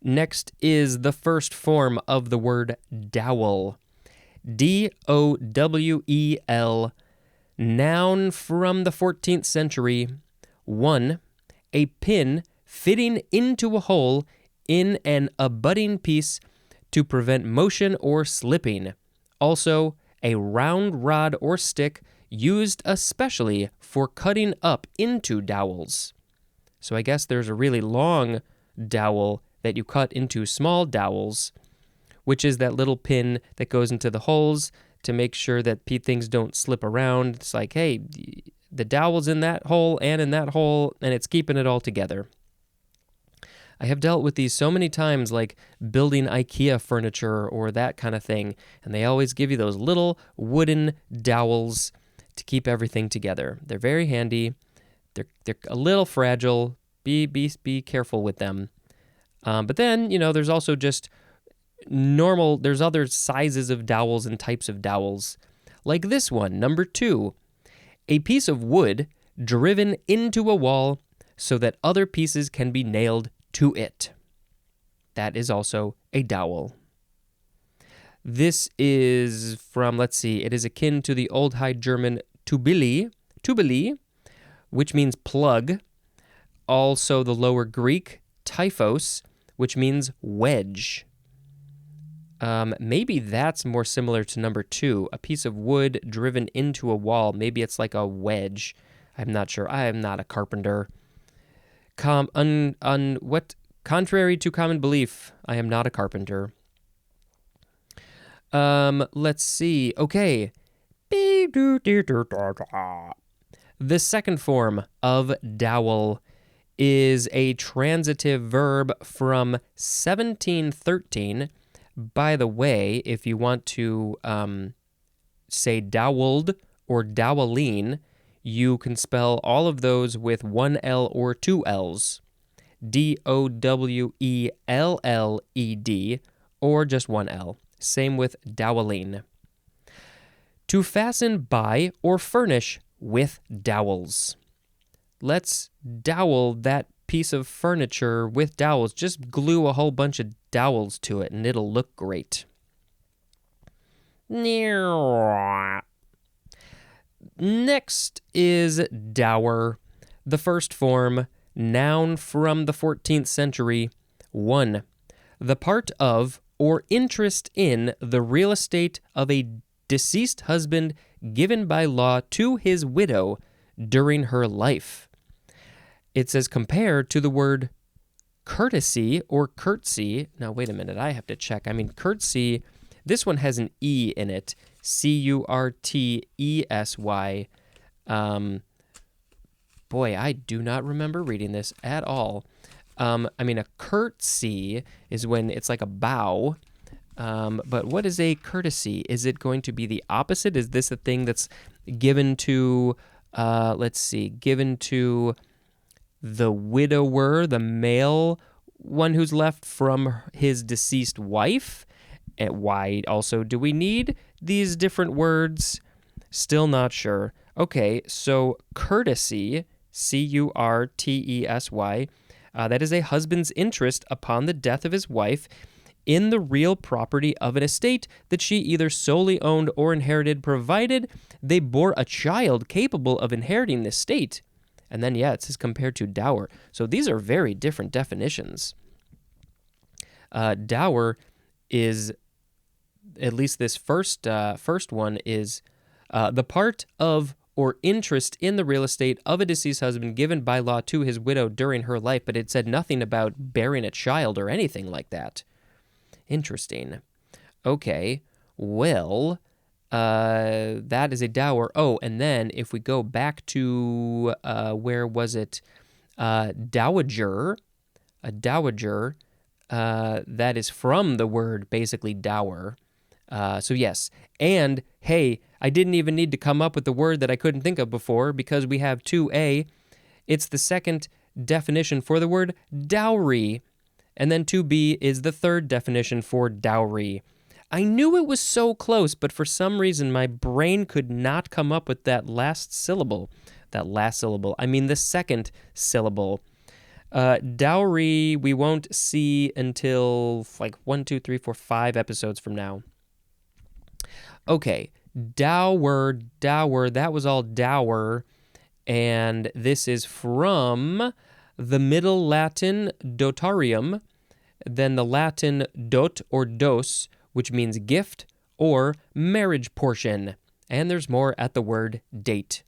Next is the first form of the word dowel. D-O-W-E-L. Noun from the 14th century. 1. A pin fitting into a hole in an abutting piece to prevent motion or slipping. Also, a round rod or stick used especially for cutting up into dowels. So I guess there's a really long dowel that you cut into small dowels, which is that little pin that goes into the holes to make sure that things don't slip around. It's like, hey, the dowel's in that hole, and it's keeping it all together. I have dealt with these so many times, like building IKEA furniture or that kind of thing, and they always give you those little wooden dowels to keep everything together. They're very handy. They're a little fragile. Be careful with them. But then, there's also just there's other sizes of dowels and types of dowels. Like this one, number 2. A piece of wood driven into a wall so that other pieces can be nailed to it. That is also a dowel. This is from, it is akin to the Old High German tubili, which means plug. Also the Lower Greek typhos, which means wedge. Maybe that's more similar to number 2, a piece of wood driven into a wall. Maybe it's like a wedge. I'm not sure. I am not a carpenter. Contrary to common belief, I am not a carpenter. Let's see. Okay. The second form of dowel is a transitive verb from 1713. By the way, if you want to say dowelled or doweline, you can spell all of those with one L or two L's. D-O-W-E-L-L-E-D, or just one L. Same with doweline. To fasten by or furnish with dowels. Let's dowel that piece of furniture with dowels. Just glue a whole bunch of dowels to it and it'll look great. Next is dower. The first form, noun from the 14th century. 1. The part of or interest in the real estate of a deceased husband given by law to his widow during her life. It's as compared to the word courtesy or curtsy. Now, wait a minute. I have to check. Courtesy This one has an E in it. Curtesy. Boy, I do not remember reading this at all. I mean, a curtsy is when it's like a bow. But what is a courtesy? Is it going to be the opposite? Is this a thing that's given to, given to the widower, the male one who's left from his deceased wife? And why also do we need these different words? Still not sure. Okay, so courtesy, Curtesy, that is a husband's interest upon the death of his wife in the real property of an estate that she either solely owned or inherited, provided they bore a child capable of inheriting the estate. And then, it says compared to dower. So these are very different definitions. Dower is, at least this first one is the part of or interest in the real estate of a deceased husband given by law to his widow during her life, but it said nothing about bearing a child or anything like that. Interesting. Okay, well, that is a dower. Oh, and then if we go back to, where was it? Dowager, a dowager, that is from the word basically dower. So yes, and hey, I didn't even need to come up with the word that I couldn't think of before because we have 2A. It's the second definition for the word dowry, and then 2B is the third definition for dowry. I knew it was so close, but for some reason my brain could not come up with that last syllable. I mean the second syllable. Dowry we won't see until like 1, 2, 3, 4, 5 episodes from now. Okay, dower, that was all dower, and this is from the Middle Latin dotarium, then the Latin dot or dos, which means gift or marriage portion, and there's more at the word date.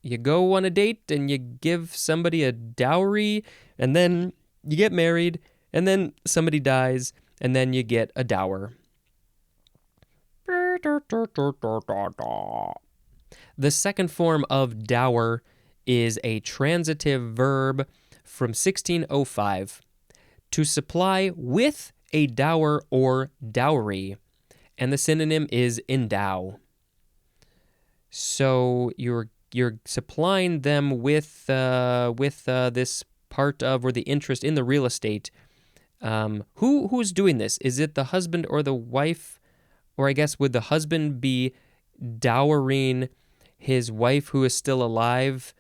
You go on a date and you give somebody a dowry, and then you get married, and then somebody dies, and then you get a dower. The second form of dower is a transitive verb from 1605, to supply with a dower or dowry, and the synonym is endow. So you're supplying them with this part of or the interest in the real estate. Who's doing this? Is it the husband or the wife? Or I guess would the husband be dowering his wife who is still alive?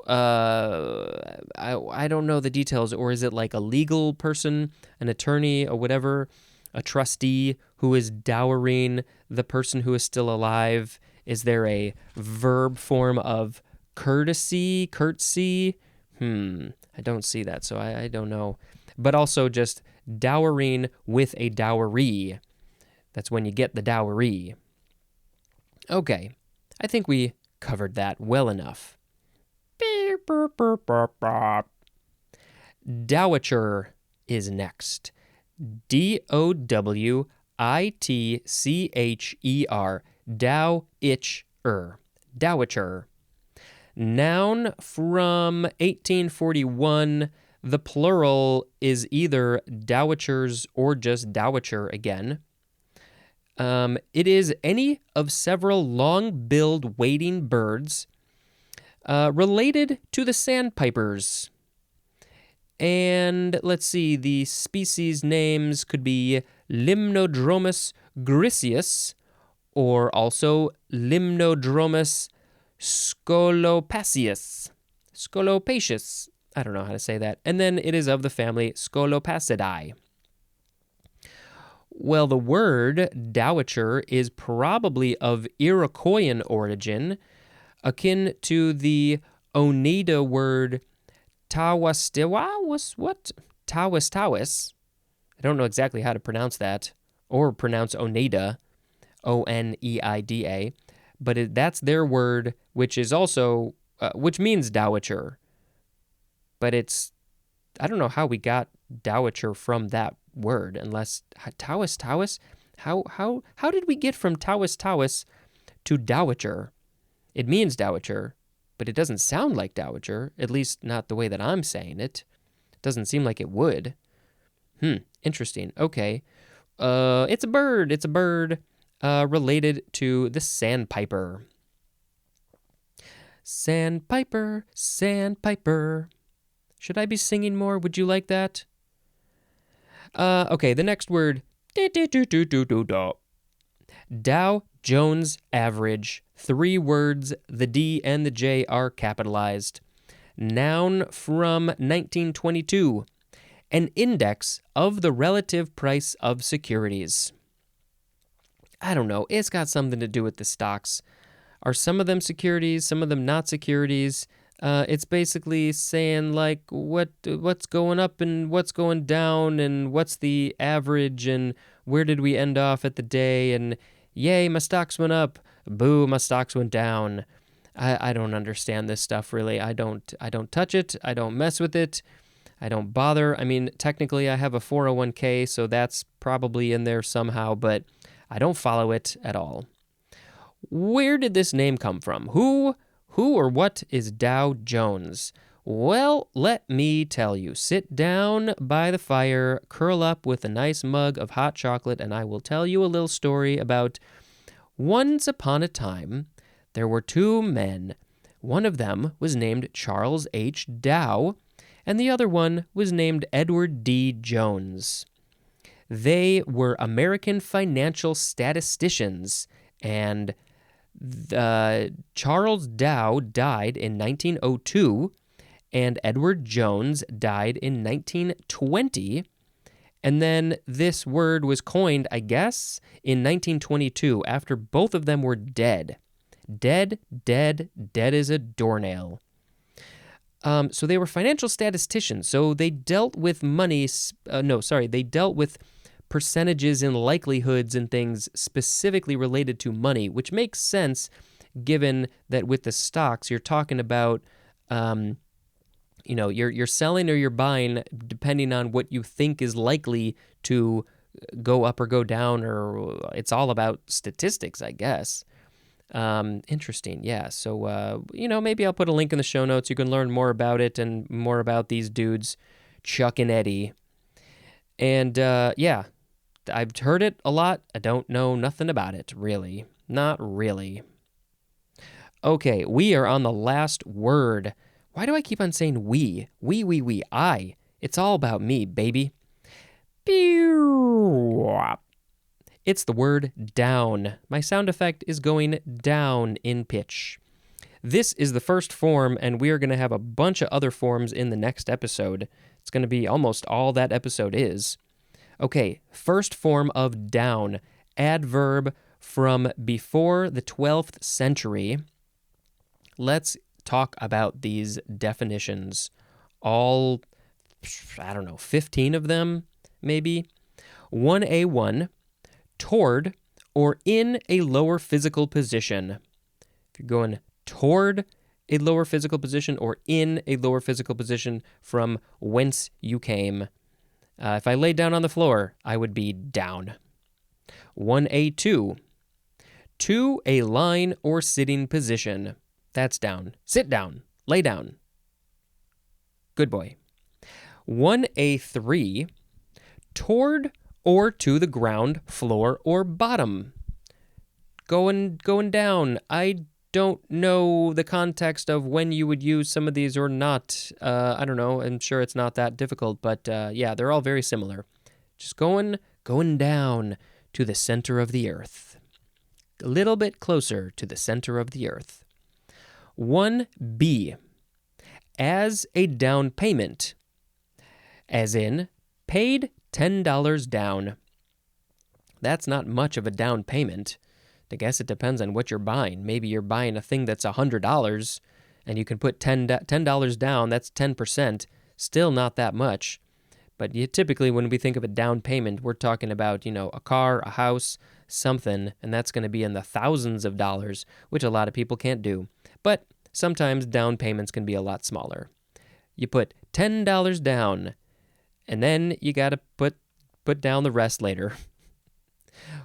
I don't know the details. Or is it like a legal person, an attorney or whatever, a trustee who is dowering the person who is still alive? Is there a verb form of curtsy? I don't see that, so I don't know. But also just dowering with a dowry. That's when you get the dowry. Okay, I think we covered that well enough. Dowager is next. Dowitcher. Dowager. Noun from 1841. The plural is either dowitchers or just dowager again. It is any of several long-billed wading birds related to the sandpipers. And let's see, the species names could be Limnodromus griseus or also Limnodromus scolopaceus. I don't know how to say that. And then it is of the family Scolopacidae. Well, the word dowager is probably of Iroquoian origin, akin to the Oneida word Tawastiwa. What? Tawis. I don't know exactly how to pronounce that, or pronounce Oneida, Oneida, but that's their word, which is also, which means dowager. But I don't know how we got dowager from that word, unless Taoist. How did we get from Taoist to dowager? It means dowager, but it doesn't sound like dowager, at least not the way that I'm saying it. It doesn't seem like it would. Interesting. Okay. It's a bird. It's a bird related to the sandpiper. Sandpiper, sandpiper. Should I be singing more? Would you like that? Okay, the next word. Dow Jones average. 3 words. The D and the J are capitalized. Noun from 1922. An index of the relative price of securities. I don't know. It's got something to do with the stocks. Are some of them securities, some of them not securities? It's basically saying like what's going up and what's going down and what's the average and where did we end off at the day and yay, my stocks went up. Boo, my stocks went down. I don't understand this stuff really. I don't touch it. I don't mess with it. I don't bother. I mean, technically I have a 401k, so that's probably in there somehow, but I don't follow it at all. Where did this name come from? Who or what is Dow Jones? Well, let me tell you. Sit down by the fire, curl up with a nice mug of hot chocolate, and I will tell you a little story about once upon a time, there were 2 men. One of them was named Charles H. Dow, and the other one was named Edward D. Jones. They were American financial statisticians, and Charles Dow died in 1902, and Edward Jones died in 1920, and then this word was coined, I guess, in 1922, after both of them were dead. Dead as a doornail. So they were financial statisticians, so they dealt with money, they dealt with percentages and likelihoods and things specifically related to money, which makes sense given that with the stocks, you're talking about, you're selling or you're buying depending on what you think is likely to go up or go down, or it's all about statistics, I guess. Interesting. Yeah. So, maybe I'll put a link in the show notes. You can learn more about it and more about these dudes, Chuck and Eddie. And, yeah, I've heard it a lot. I don't know nothing about it, really. Not really. Okay, we are on the last word. Why do I keep on saying we? We, I. It's all about me, baby. It's the word down. My sound effect is going down in pitch. This is the first form, and we are going to have a bunch of other forms in the next episode. It's going to be almost all that episode is. Okay, first form of down, adverb from before the 12th century. Let's talk about these definitions. All, 15 of them, maybe. 1A1, toward or in a lower physical position. If you're going toward a lower physical position or in a lower physical position from whence you came. If I laid down on the floor, I would be down. 1A2, to a lying or sitting position. That's down. Sit down. Lay down. Good boy. 1A3, toward or to the ground, floor, or bottom. Going down. I don't know the context of when you would use some of these or not. I don't know. I'm sure it's not that difficult, but yeah, they're all very similar. Just going down to the center of the earth. A little bit closer to the center of the earth. 1B, as a down payment, as in paid $10 down. That's not much of a down payment. I guess it depends on what you're buying. Maybe you're buying a thing that's $100 and you can put $10 down. That's 10%. Still not that much. But typically when we think of a down payment, we're talking about, a car, a house, something, and that's going to be in the thousands of dollars, which a lot of people can't do. But sometimes down payments can be a lot smaller. You put $10 down, and then you got to Put down the rest later.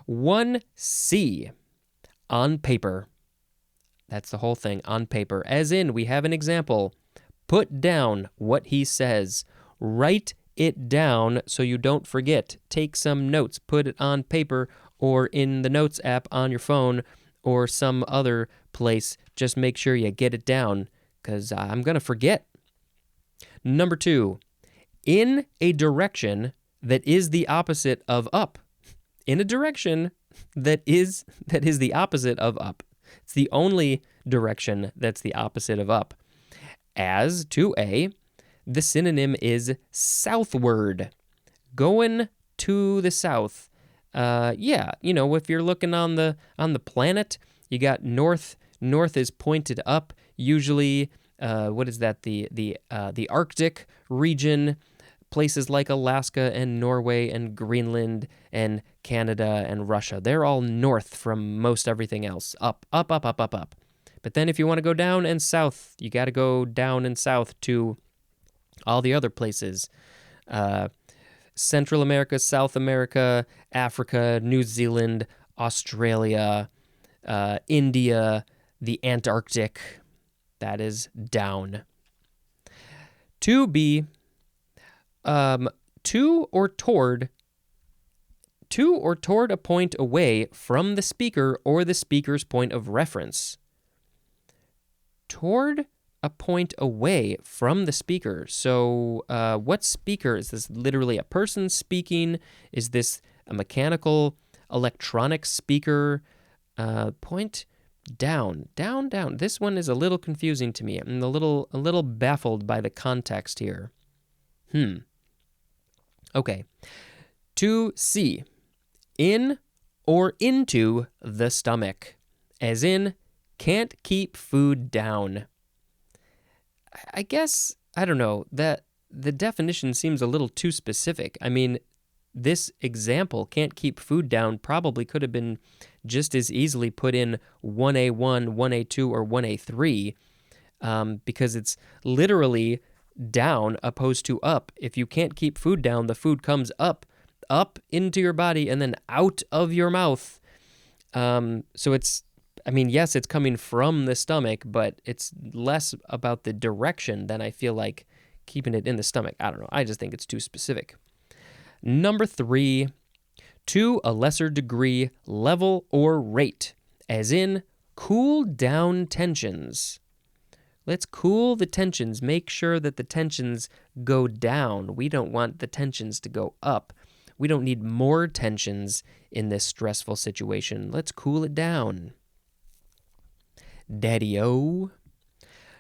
1C, on paper. That's the whole thing, on paper. As in, we have an example. Put down what he says. Write it down so you don't forget. Take some notes. Put it on paper or in the Notes app on your phone or some other place. Just make sure you get it down because I'm going to forget. Number 2, in a direction that is the opposite of up. In a direction that is the opposite of up. It's the only direction that's the opposite of up. As 2A, the synonym is southward. Going to the south. If you're looking on the planet, you got north. North is pointed up. Usually, what is that? The Arctic region. Places like Alaska and Norway and Greenland and Canada and Russia. They're all north from most everything else. Up, up, up, up, up, up. But then if you want to go down and south, you got to go down and south to all the other places. Central America, South America, Africa, New Zealand, Australia, India, the Antarctic. That is down. 2B, to or toward a point away from the speaker or the speaker's point of reference. Toward a point away from the speaker. So what speaker? Is this literally a person speaking? Is this a mechanical, electronic speaker? Point down, down, down. This one is a little confusing to me. I'm a little baffled by the context here. Okay. 2C, in or into the stomach, as in, can't keep food down. I guess, I don't know, that the definition seems a little too specific. I mean, this example, can't keep food down, probably could have been just as easily put in 1A1, 1A2, or 1A3, because it's literally down opposed to up. If you can't keep food down, the food comes up into your body and then out of your mouth. So it's, yes, it's coming from the stomach, but it's less about the direction than I feel like keeping it in the stomach. I don't know. I just think it's too specific. Number 3, to a lesser degree, level or rate, as in cool down tensions. Let's cool the tensions. Make sure that the tensions go down. We don't want the tensions to go up. We don't need more tensions in this stressful situation. Let's cool it down. Daddy-o.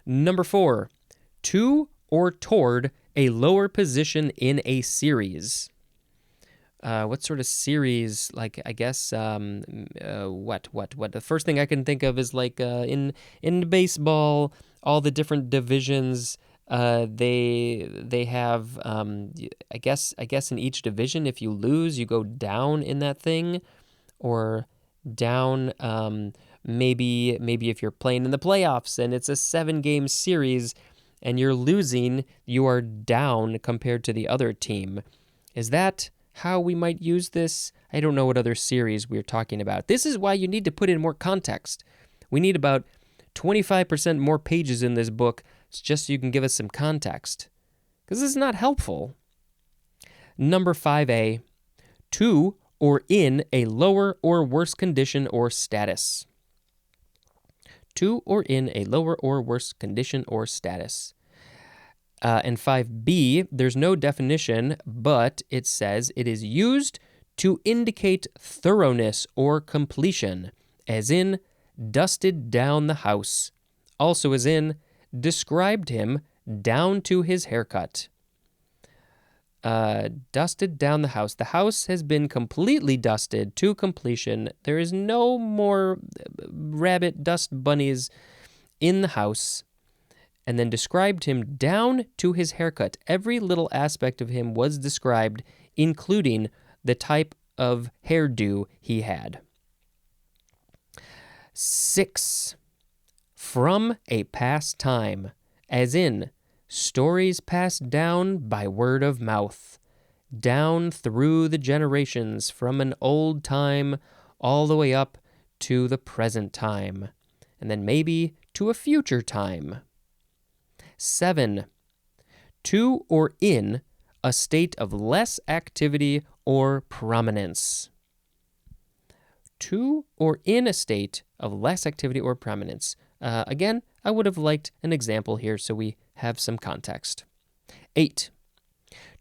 Number 4, to or toward a lower position in a series. What sort of series? Like, I guess, what? The first thing I can think of is like in baseball, all the different divisions. They have, I guess in each division, if you lose, you go down in that thing, or down. Maybe if you're playing in the playoffs and it's a 7-game series, and you're losing, you are down compared to the other team. Is that how we might use this? I don't know what other series we're talking about. This is why you need to put in more context. We need about 25% more pages in this book just so you can give us some context, because this is not helpful. Number 5A, to or in a lower or worse condition or status. To or in a lower or worse condition or status. And 5B, there's no definition, but it says it is used to indicate thoroughness or completion, as in dusted down the house. Also as in described him down to his haircut. Dusted down the house. The house has been completely dusted to completion. There is no more rabbit dust bunnies in the house. And then described him down to his haircut. Every little aspect of him was described, including the type of hairdo he had. 6, from a past time, as in stories passed down by word of mouth. down through the generations from an old time all the way up to the present time, and then maybe to a future time. 7. To or in a state of less activity or prominence. To or in a state of less activity or prominence. Again, I would have liked an example here so we have some context. 8.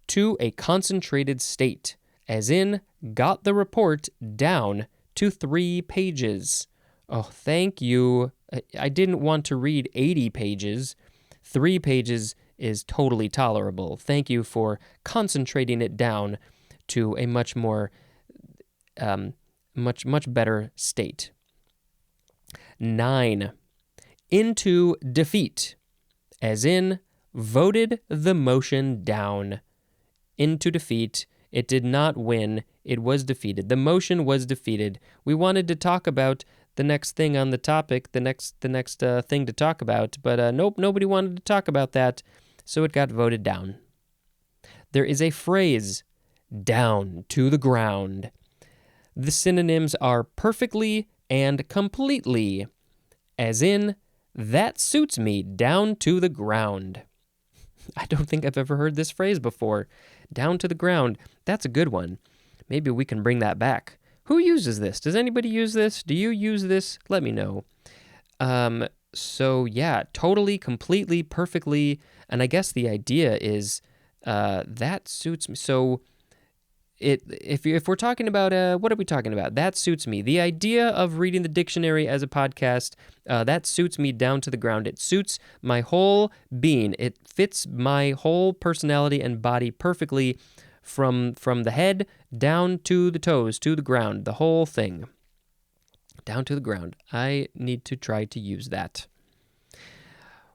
To a concentrated state, as in, got the report down to 3 pages. Oh, thank you. I didn't want to read 80 pages. 3 pages is totally tolerable. Thank you for concentrating it down to a much more, much better state. 9. Into defeat, as in, voted the motion down. Into defeat. It did not win. It was defeated. The motion was defeated. We wanted to talk about the next thing on the topic, the next thing to talk about, but nope, nobody wanted to talk about that, so it got voted down. There is a phrase, down to the ground. The synonyms are perfectly and completely, as in, that suits me down to the ground. I don't think I've ever heard this phrase before. Down to the ground. That's a good one. Maybe we can bring that back. Who uses this? Does anybody use this? Do you use this? Let me know. So yeah, totally, completely, perfectly. And I guess the idea is that suits me. So if we're talking about, what are we talking about? That suits me. The idea of reading the dictionary as a podcast, that suits me down to the ground. It suits my whole being. It fits my whole personality and body perfectly from the head down to the toes, to the ground, the whole thing. Down to the ground. I need to try to use that.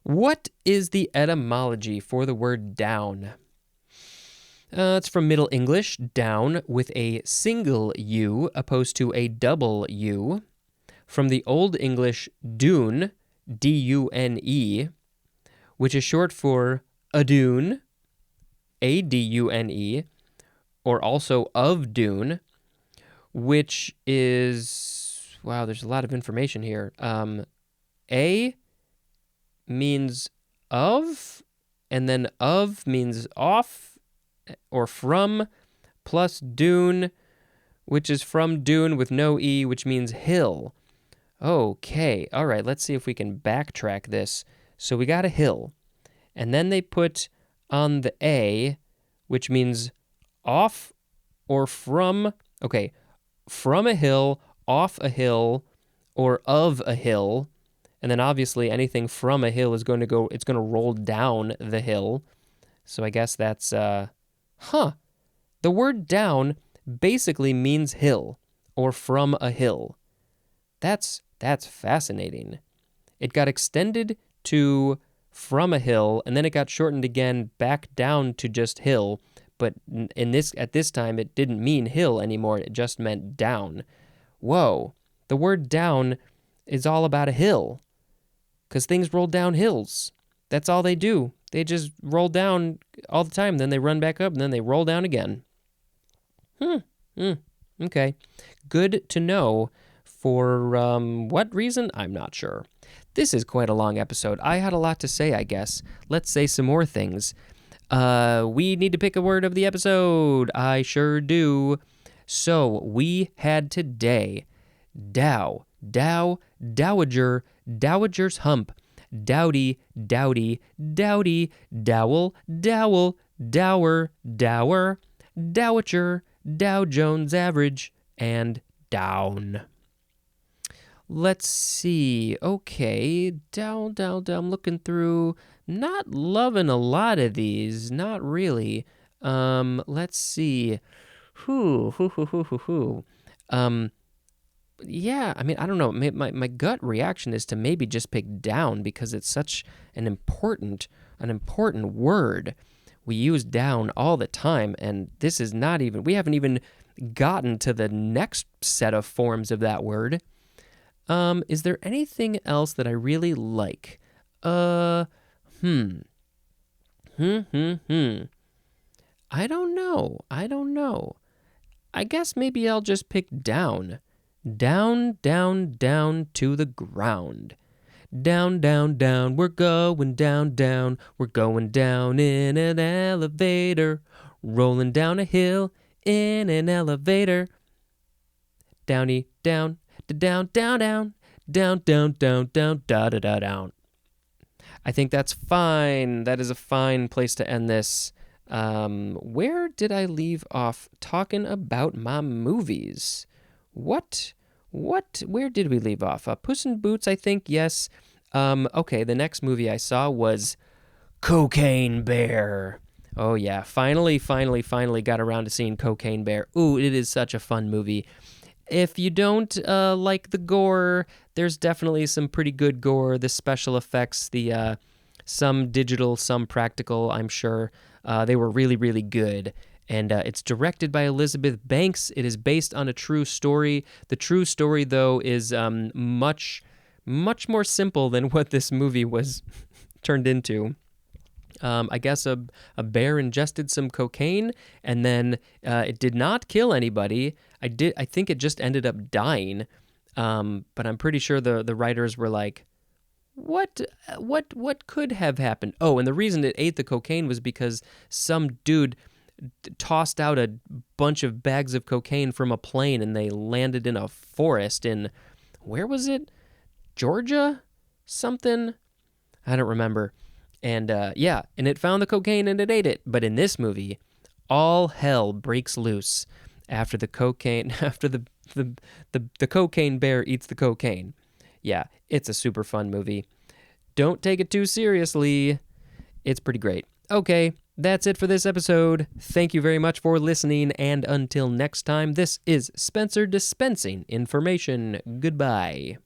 What is the etymology for the word down? It's from Middle English, down, with a single U opposed to a double U. From the Old English, dune, D-U-N-E, which is short for adune, A-D-U-N-E, or also of dune, which is, wow, there's a lot of information here. A means of, and then of means off, or from, plus dune, which is from dune with no E, which means hill. Okay, all right, let's see if we can backtrack this. So we got a hill, and then they put on the A, which means off or from, okay, from a hill, off a hill, or of a hill, and then obviously anything from a hill is going to go, it's going to roll down the hill. So I guess that's, the word down basically means hill, or from a hill. That's fascinating. It got extended to from a hill, and then it got shortened again back down to just hill, but at this time it didn't mean hill anymore, it just meant down. Whoa, the word down is all about a hill, because things roll down hills. That's all they do. They just roll down all the time, then they run back up, and then they roll down again. Okay. Good to know. For what reason? I'm not sure. This is quite a long episode. I had a lot to say, I guess. Let's say some more things. We need to pick a word of the episode. I sure do. So, we had today Dow, dowager, dowager's hump, dowdy, dowdy, dowdy, dowel, dowel, dower, dower, dowager, Dow Jones average, and down. Let's see. Okay, down. I'm looking through. Not loving a lot of these. Not really. Let's see. Yeah, I mean, I don't know. My gut reaction is to maybe just pick down because it's such an important word. We use down all the time, and this is not even, we haven't even gotten to the next set of forms of that word. Is there anything else that I really like? I don't know. I guess maybe I'll just pick down. Down, down, down to the ground. Down, down, down, we're going down, down. We're going down in an elevator. Rolling down a hill in an elevator. Downy, down, down, down, down, down, down, down, down, da da da down. I think that's fine. That is a fine place to end this. Where did I leave off talking about my movies? What? Where did we leave off? Puss in Boots, I think, yes. Okay, the next movie I saw was Cocaine Bear. Oh, yeah, finally got around to seeing Cocaine Bear. Ooh, it is such a fun movie. If you don't like the gore, there's definitely some pretty good gore. The special effects, some digital, some practical, I'm sure. They were really, really good. And it's directed by Elizabeth Banks. It is based on a true story. The true story, though, is much more simple than what this movie was turned into. I guess a bear ingested some cocaine, and then it did not kill anybody. I think it just ended up dying. But I'm pretty sure the writers were like, what could have happened? Oh, and the reason it ate the cocaine was because some dude tossed out a bunch of bags of cocaine from a plane, and they landed in a forest in, where was it? Georgia? Something? I don't remember. And and it found the cocaine and it ate it. But in this movie, all hell breaks loose after the cocaine, after the cocaine bear eats the cocaine. Yeah, it's a super fun movie. Don't take it too seriously. It's pretty great. Okay, that's it for this episode. Thank you very much for listening, and until next time, this is Spencer dispensing information. Goodbye.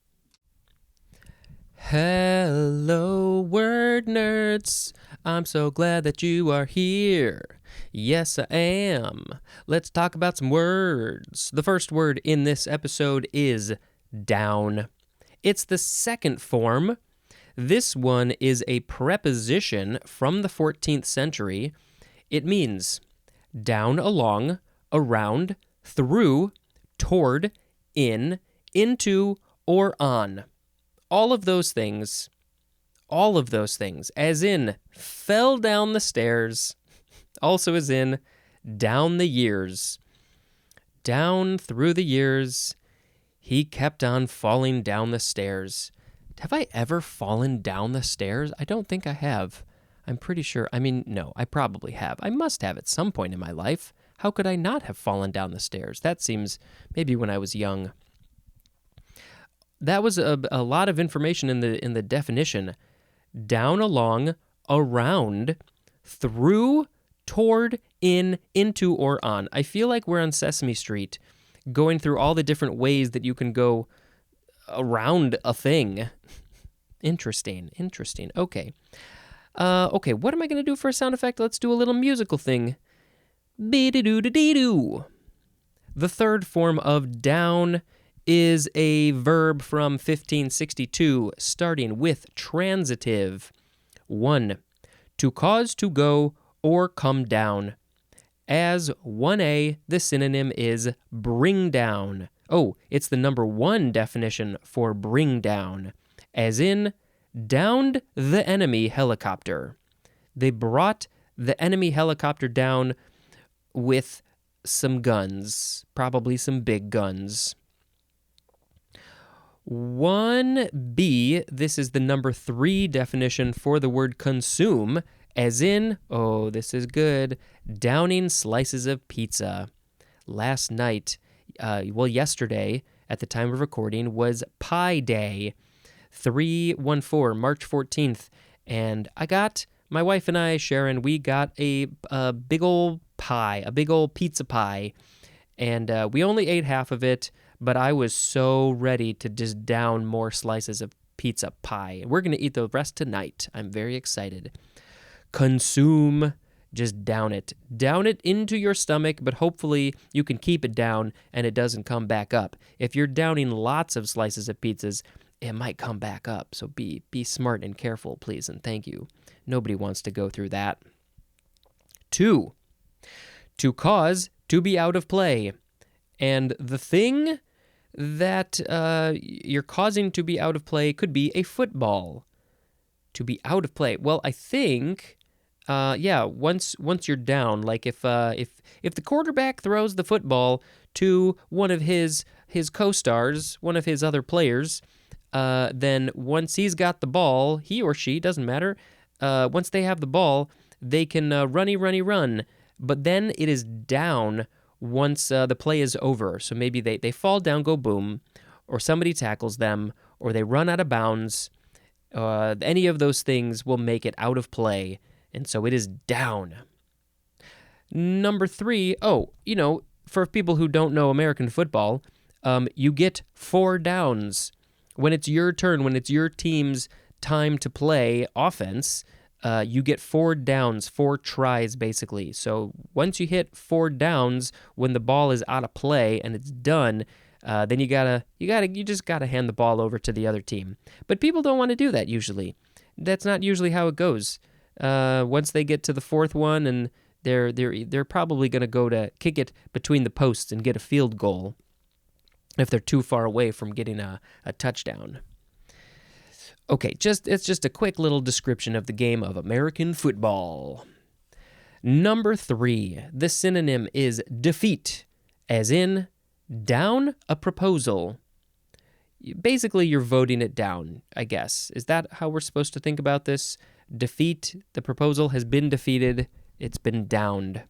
Hello, word nerds. I'm so glad that you are here. Yes, I am. Let's talk about some words. The first word in this episode is down. It's the second form. This one is a preposition from the 14th century. It means down, along, around, through, toward, in, into, or on. All of those things, as in fell down the stairs, also as in down the years. Down through the years, he kept on falling down the stairs. Have I ever fallen down the stairs? I don't think I have. I'm pretty sure. No, I probably have. I must have at some point in my life. How could I not have fallen down the stairs? That seems maybe when I was young. That was a lot of information in the definition. Down, along, around, through, toward, in, into, or on. I feel like we're on Sesame Street, going through all the different ways that you can go around a thing. Interesting. Okay. Okay, what am I going to do for a sound effect? Let's do a little musical thing. Be-de-doo-de-dee-doo. The third form of down is a verb from 1562, starting with transitive. 1. To cause to go or come down. As 1A, the synonym is bring down. Oh, it's the number 1 definition for bring down, as in downed the enemy helicopter. They brought the enemy helicopter down with some guns, probably some big guns. 1B, this is the number 3 definition for the word consume, as in, oh, this is good, downing slices of pizza. Last night, yesterday, at the time of recording, was Pie Day, 3/14, March 14th, and my wife and I, Sharon, we got a big old pie, a big old pizza pie, and we only ate half of it, but I was so ready to just down more slices of pizza pie. We're going to eat the rest tonight. I'm very excited. Consume, just down it. Down it into your stomach, but hopefully you can keep it down and it doesn't come back up. If you're downing lots of slices of pizzas, it might come back up. So be smart and careful, please, and thank you. Nobody wants to go through that. 2. To cause to be out of play. And the thing that you're causing to be out of play could be a football. To be out of play. Well, I think, once you're down, like if the quarterback throws the football to one of his co-stars, one of his other players, then once he's got the ball, he or she, doesn't matter, once they have the ball, they can run. But then it is down once the play is over. So maybe they fall down, go boom, or somebody tackles them, or they run out of bounds. Any of those things will make it out of play, and so it is down. Number 3, for people who don't know American football, you get 4 downs. When it's your turn, when it's your team's time to play offense, you get 4 downs, 4 tries, basically. So once you hit 4 downs, when the ball is out of play and it's done, then you just gotta hand the ball over to the other team. But people don't want to do that usually. That's not usually how it goes. Once they get to the 4th one, and they're probably gonna go to kick it between the posts and get a field goal if they're too far away from getting a touchdown. Okay, it's just a quick little description of the game of American football. Number 3, the synonym is defeat, as in down a proposal. Basically, you're voting it down, I guess. Is that how we're supposed to think about this? Defeat, the proposal has been defeated, it's been downed.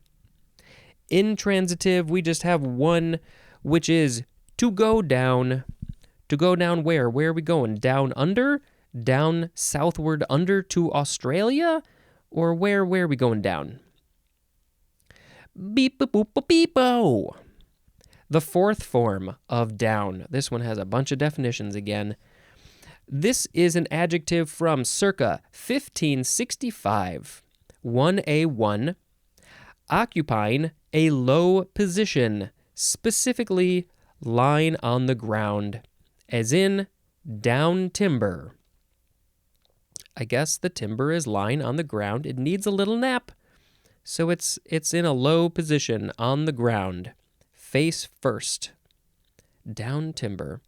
Intransitive, we just have one, which is to go down. To go down where? Where are we going? Down under? Down southward under to Australia? Or where are we going down? Beep, boop, boop, boop, beep-o. The 4th form of down. This one has a bunch of definitions again. This is an adjective from circa 1565. 1A1, occupying a low position, specifically lying on the ground, as in down timber. I guess the timber is lying on the ground. It needs a little nap. So it's in a low position on the ground, face first. Down timber.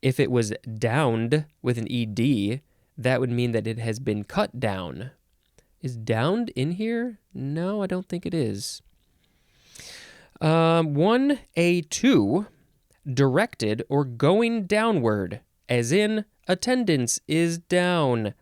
If it was downed with an ED, that would mean that it has been cut down. Is downed in here? No, I don't think it is. 1A2, directed or going downward, as in attendance is down.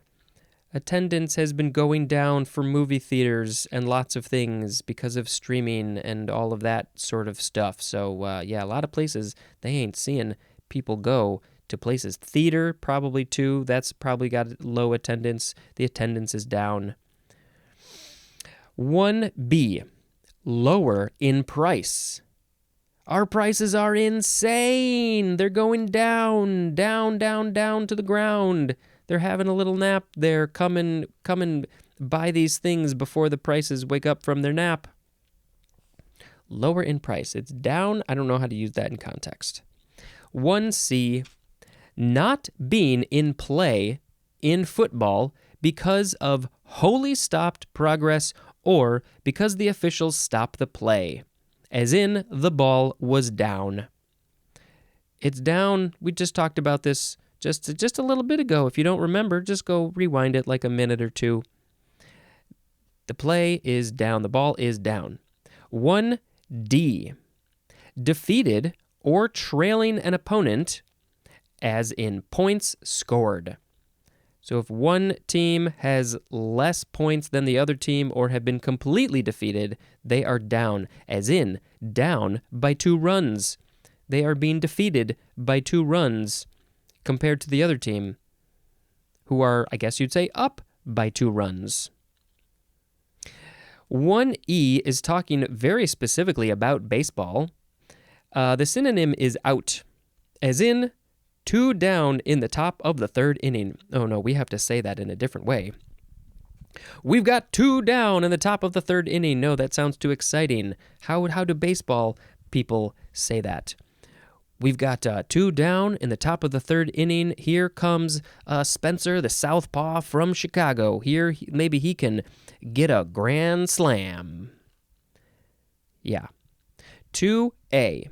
Attendance has been going down for movie theaters and lots of things because of streaming and all of that sort of stuff. So, a lot of places, they ain't seeing people go to places. Theater, probably too. That's probably got low attendance. The attendance is down. 1B, lower in price. Our prices are insane. They're going down, down, down, down to the ground. They're having a little nap. They're coming buy these things before the prices wake up from their nap. Lower in price. It's down. I don't know how to use that in context. 1C, not being in play in football because of wholly stopped progress or because the officials stopped the play, as in the ball was down. It's down. We just talked about this just a little bit ago. If you don't remember, just go rewind it like a minute or two. The play is down. The ball is down. 1D, defeated or trailing an opponent, as in points scored. So if one team has less points than the other team or have been completely defeated, they are down, as in down by 2 runs. They are being defeated by 2 runs compared to the other team, who are, I guess you'd say, up by 2 runs. 1E is talking very specifically about baseball. The synonym is out, as in 2 down in the top of the 3rd inning. Oh no, we have to say that in a different way. We've got 2 down in the top of the 3rd inning. No, that sounds too exciting. How do baseball people say that? We've got 2 down in the top of the 3rd inning. Here comes Spencer, the southpaw from Chicago. Maybe he can get a grand slam. Yeah. 2A.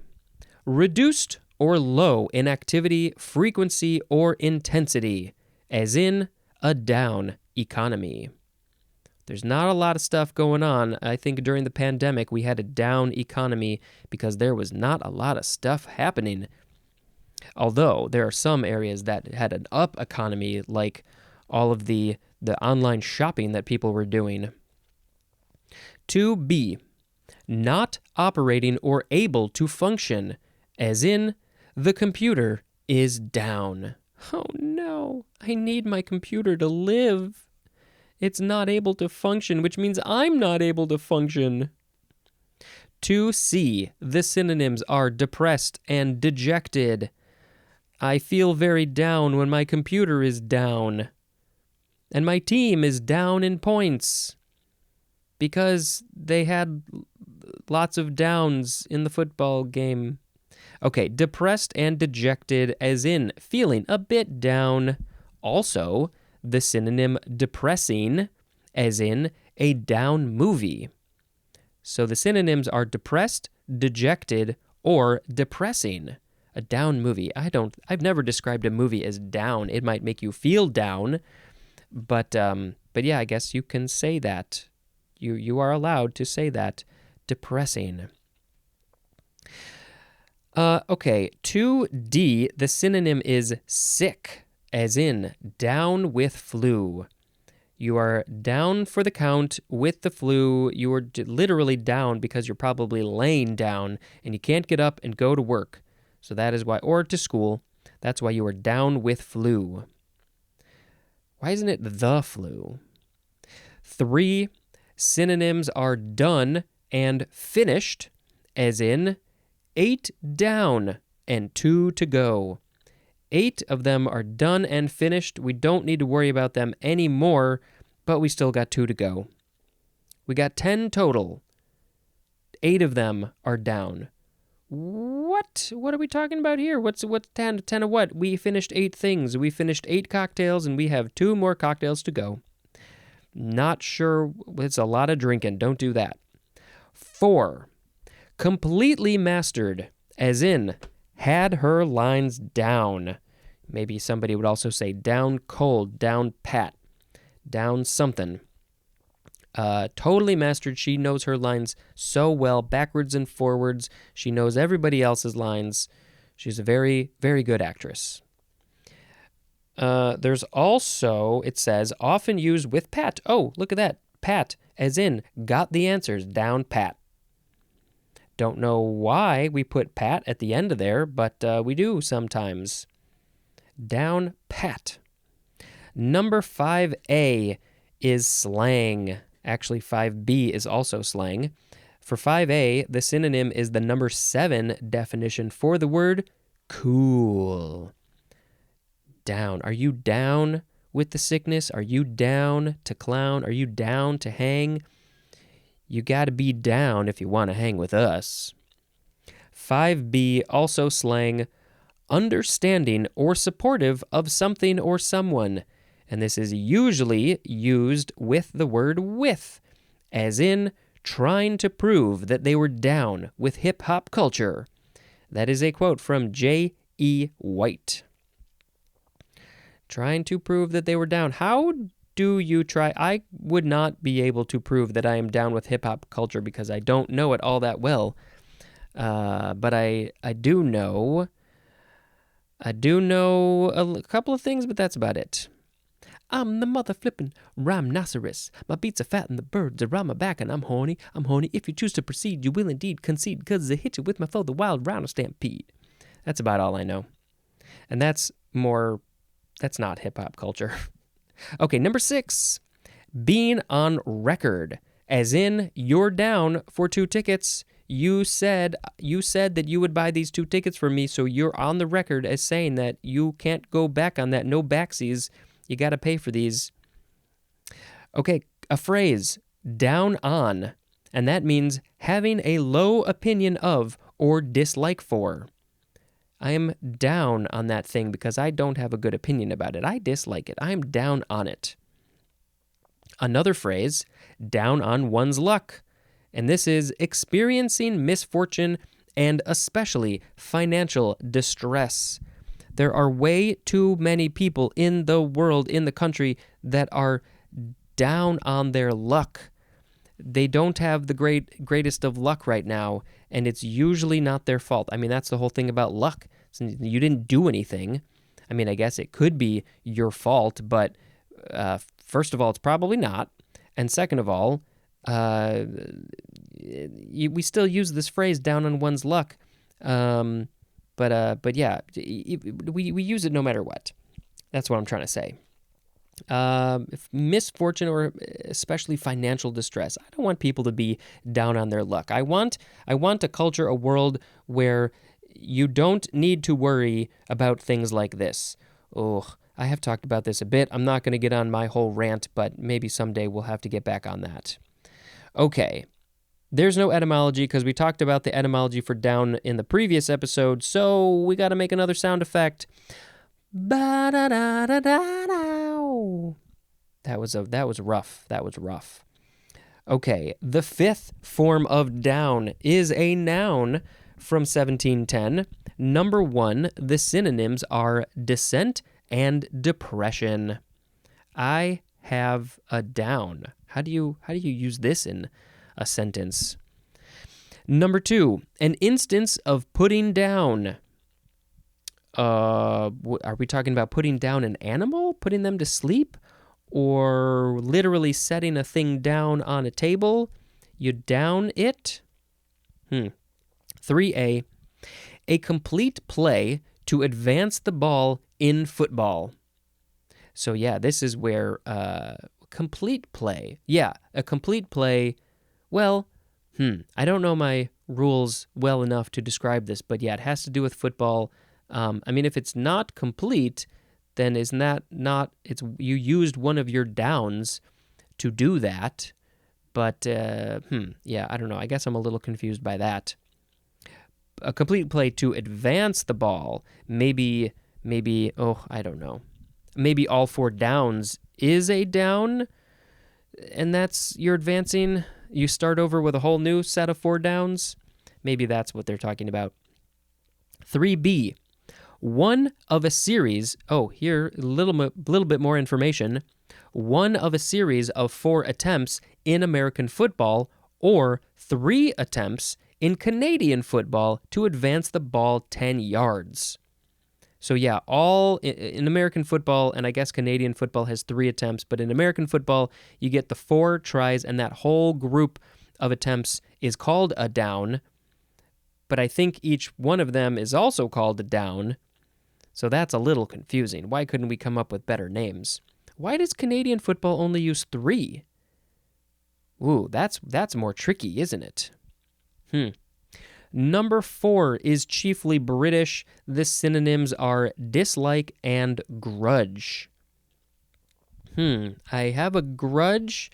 Reduced or low in activity, frequency, or intensity, as in a down economy. There's not a lot of stuff going on. I think during the pandemic, we had a down economy because there was not a lot of stuff happening. Although there are some areas that had an up economy, like all of the online shopping that people were doing. 2B. Not operating or able to function, as in the computer is down. Oh no, I need my computer to live. It's not able to function, which means I'm not able to function. 2C. The synonyms are depressed and dejected. I feel very down when my computer is down. And my team is down in points because they had lots of downs in the football game. Okay, depressed and dejected, as in feeling a bit down. Also, the synonym depressing, as in a down movie. So the synonyms are depressed, dejected, or depressing. A down movie. I've never described a movie as down. It might make you feel down, but yeah, I guess you can say that. You are allowed to say that. Depressing. Okay, 2D, the synonym is sick, as in down with flu. You are down for the count with the flu. You are literally down because you're probably laying down and you can't get up and go to work. So that is why, or to school. That's why you are down with flu. Why isn't it the flu? 3, synonyms are done and finished, as in 8 down and 2 to go. 8 of them are done and finished. We don't need to worry about them anymore, but we still got 2 to go. We got 10 total. 8 of them are down. What? What are we talking about here? What's 10 of what? We finished 8 things. We finished 8 cocktails, and we have 2 more cocktails to go. Not sure. It's a lot of drinking. Don't do that. 4. Completely mastered, as in had her lines down. Maybe somebody would also say down cold, down pat, down something. Totally mastered. She knows her lines so well, backwards and forwards. She knows everybody else's lines. She's a very, very good actress. There's also, it says, often used with pat. Oh, look at that. Pat, as in got the answers down pat. Don't know why we put pat at the end of there, but we do sometimes. Down pat. Number 5A is slang. Actually, 5B is also slang. For 5A, the synonym is the number 7 definition for the word cool. Down. Are you down with the sickness? Are you down to clown? Are you down to hang? You got to be down if you want to hang with us. 5B, also slang, understanding or supportive of something or someone. And this is usually used with the word with, as in trying to prove that they were down with hip-hop culture. That is a quote from J.E. White. Trying to prove that they were down. How do you try? I would not be able to prove that I am down with hip-hop culture because I don't know it all that well. But I do know a couple of things, but that's about it. I'm the mother flippin' rhinoceros. My beats are fat and the birds are on my back and I'm horny. I'm horny. If you choose to proceed, you will indeed concede, 'cause I hit you with my foe, the wild rhino stampede. That's about all I know. And that's not hip-hop culture. Okay, number 6, being on record, as in you're down for 2 tickets. You said that you would buy these 2 tickets for me, so you're on the record as saying that you can't go back on that. No backsies. You got to pay for these. Okay, a phrase, down on, and that means having a low opinion of or dislike for. I am down on that thing because I don't have a good opinion about it. I dislike it. I am down on it. Another phrase, down on one's luck, And this is experiencing misfortune and especially financial distress. There are way too many people in the world, in the country, that are down on their luck. They don't have the greatest of luck right now, and it's usually not their fault. I mean, that's the whole thing about luck. You didn't do anything. I mean, I guess it could be your fault, but first of all, it's probably not. And second of all, we still use this phrase "down on one's luck," but yeah, we use it no matter what. That's what I'm trying to say. If misfortune or especially financial distress, I don't want people to be down on their luck. I want a culture, a world where you don't need to worry about things like this. Oh, I have talked about this a bit. I'm not going to get on my whole rant, but maybe someday we'll have to get back on that. Okay. There's no etymology because we talked about the etymology for down in the previous episode, so we got to make another sound effect. Ba-da-da-da-da-da. That was rough. That was rough. Okay, the fifth form of down is a noun from 1710. Number 1, the synonyms are descent and depression. I have a down. How do you use this in a sentence? Number 2, an instance of putting down. Are we talking about putting down an animal, putting them to sleep, or literally setting a thing down on a table? You down it? 3A, a complete play to advance the ball in football. So yeah, this is where complete play. Yeah, a complete play. Well, I don't know my rules well enough to describe this, but yeah, it has to do with football. I mean, if it's not complete, then isn't that not, you used one of your downs to do that, but, yeah, I don't know. I guess I'm a little confused by that. A complete play to advance the ball, maybe, I don't know. Maybe all 4 downs is a down, and that's, you're advancing, you start over with a whole new set of 4 downs. Maybe that's what they're talking about. 3B, one of a series, here, a little bit more information. One of a series of 4 attempts in American football, or 3 attempts in Canadian football to advance the ball 10 yards. So yeah, all in American football, and I guess Canadian football has 3 attempts, but in American football, you get the 4 tries, and that whole group of attempts is called a down, but I think each one of them is also called a down. So that's a little confusing. Why couldn't we come up with better names? Why does Canadian football only use 3? Ooh, that's more tricky, isn't it? Number 4 is chiefly British. The synonyms are dislike and grudge. I have a grudge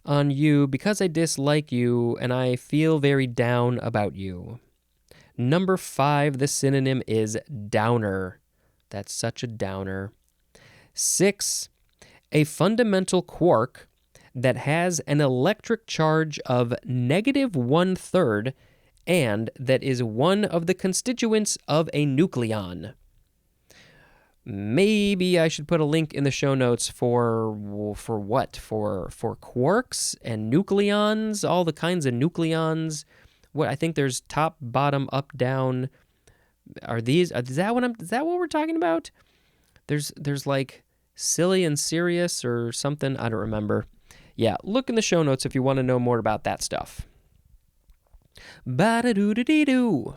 on you because I dislike you and I feel very down about you. Number 5, the synonym is downer. That's such a downer. 6, a fundamental quark that has an electric charge of -1/3 and that is one of the constituents of a nucleon. Maybe I should put a link in the show notes for what? For quarks and nucleons, all the kinds of nucleons. What I think there's top, bottom, up, down. Is that what we're talking about? There's like silly and serious or something. I don't remember. Yeah, look in the show notes if you want to know more about that stuff. Ba-da-doo-da-dee-doo.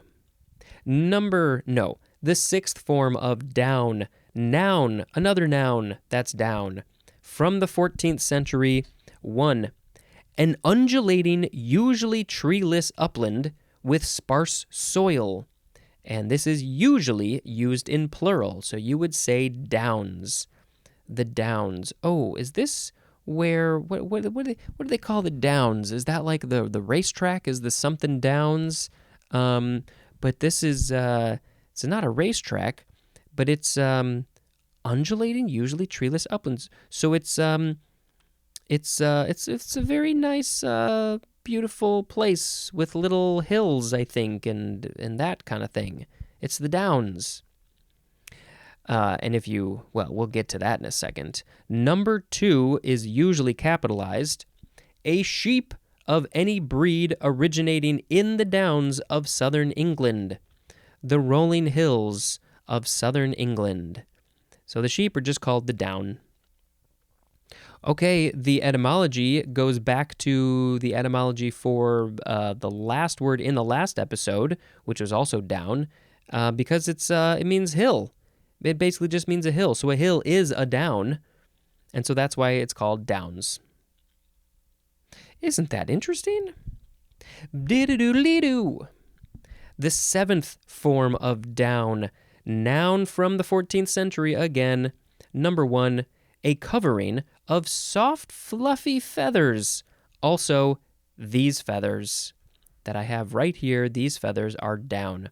The 6th form of down. Noun, another noun, that's down. From the 14th century, 1. An undulating, usually treeless upland with sparse soil. And this is usually used in plural, so you would say downs. The downs. Oh, is this where, what do they call the downs? Is that like the racetrack? Is this something downs? But this is, it's not a racetrack, but it's undulating, usually treeless uplands. So it's a very nice beautiful place with little hills, I think, and that kind of thing. It's the Downs. And if you, well, we'll get to that in a second. Number 2 is usually capitalized. A sheep of any breed originating in the Downs of southern England. The rolling hills of southern England. So the sheep are just called the Down. Okay, the etymology goes back to the etymology for the last word in the last episode, which was also down, because it means hill. It basically just means a hill. So a hill is a down, and so that's why it's called Downs. Isn't that interesting? Dee-doo-doo-dee-doo. The 7th form of down, noun from the 14th century again. Number 1, a covering of soft, fluffy feathers. Also, these feathers that I have right here, these feathers are down.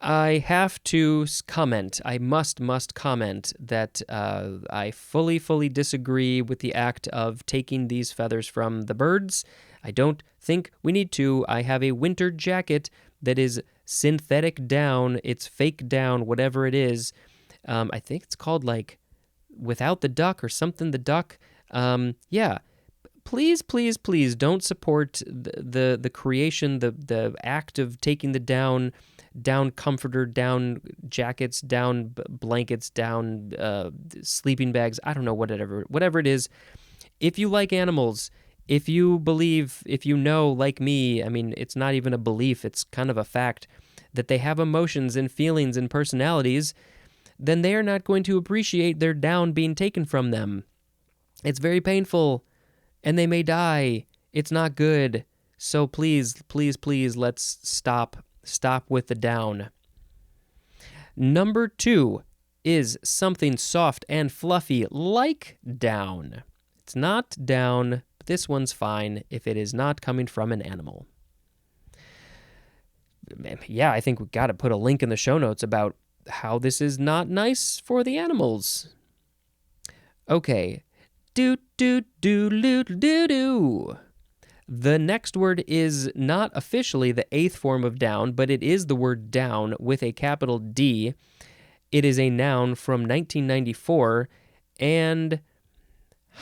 I have to comment, I must comment that I fully disagree with the act of taking these feathers from the birds. I don't think we need to. I have a winter jacket that is synthetic down. It's fake down, whatever it is. I think it's called like Without the Duck or something, the duck. Yeah. Please don't support the creation, the act of taking the down comforter, down jackets, down blankets, down sleeping bags. I don't know, whatever it is. If you like animals, if you believe, if you know, like me, I mean, it's not even a belief, it's kind of a fact that they have emotions and feelings and personalities, then they are not going to appreciate their down being taken from them. It's very painful, and they may die. It's not good. So please, let's stop with the down. Number 2 is something soft and fluffy like down. It's not down, but this one's fine if it is not coming from an animal. Yeah, I think we've got to put a link in the show notes about how this is not nice for the animals. Okay. Do. The next word is not officially the 8th form of down, but it is the word down with a capital D. It is a noun from 1994, and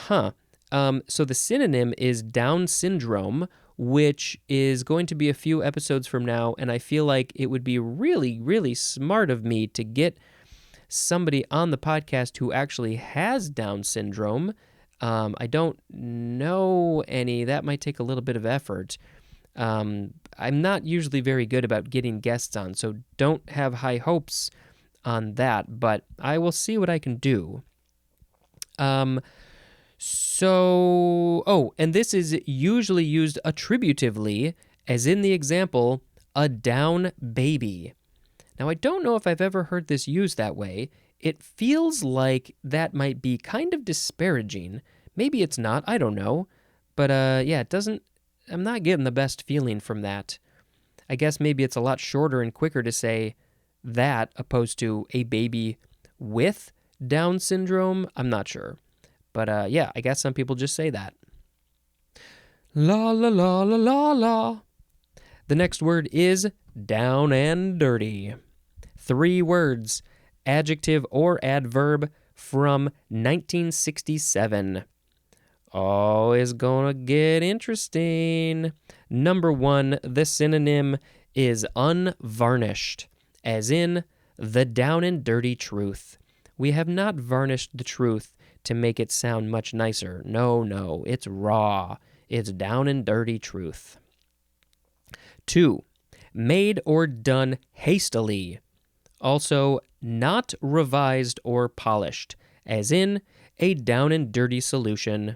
so the synonym is Down syndrome, which is going to be a few episodes from now, and I feel like it would be really smart of me to get somebody on the podcast who actually has Down syndrome. I don't know any. That might take a little bit of effort. I'm not usually very good about getting guests on, so don't have high hopes on that, but I will see what I can do. And this is usually used attributively, as in the example, a down baby. Now, I don't know if I've ever heard this used that way. It feels like that might be kind of disparaging. Maybe it's not, I don't know. But yeah, I'm not getting the best feeling from that. I guess maybe it's a lot shorter and quicker to say that opposed to a baby with Down syndrome. I'm not sure. But yeah, I guess some people just say that. La la la la la la. The next word is down and dirty. 3 words, adjective or adverb, from 1967. Oh, it's gonna get interesting. Number 1, the synonym is unvarnished, as in the down and dirty truth. We have not varnished the truth to make it sound much nicer. No, it's raw. It's down and dirty truth. 2, made or done hastily. Also, not revised or polished, as in a down and dirty solution.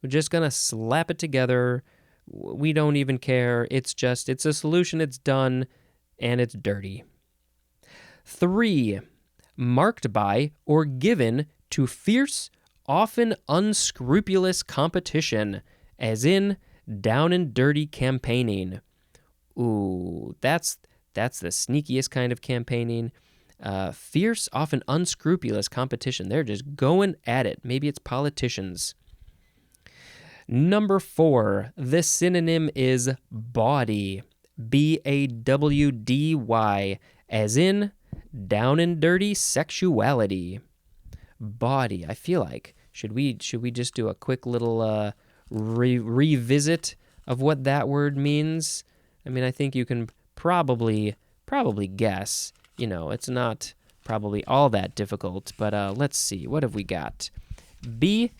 We're just going to slap it together. We don't even care. It's a solution, it's done, and it's dirty. 3, marked by or given to fierce, often unscrupulous competition, as in down and dirty campaigning. Ooh, that's the sneakiest kind of campaigning. Fierce, often unscrupulous competition. They're just going at it. Maybe it's politicians. Number 4, the synonym is bawdy. Bawdy, as in down and dirty sexuality. Bawdy. I feel like should we just do a quick little revisit of what that word means? I mean, I think you can probably guess. You know, it's not probably all that difficult, but let's see. What have we got? B-A-W.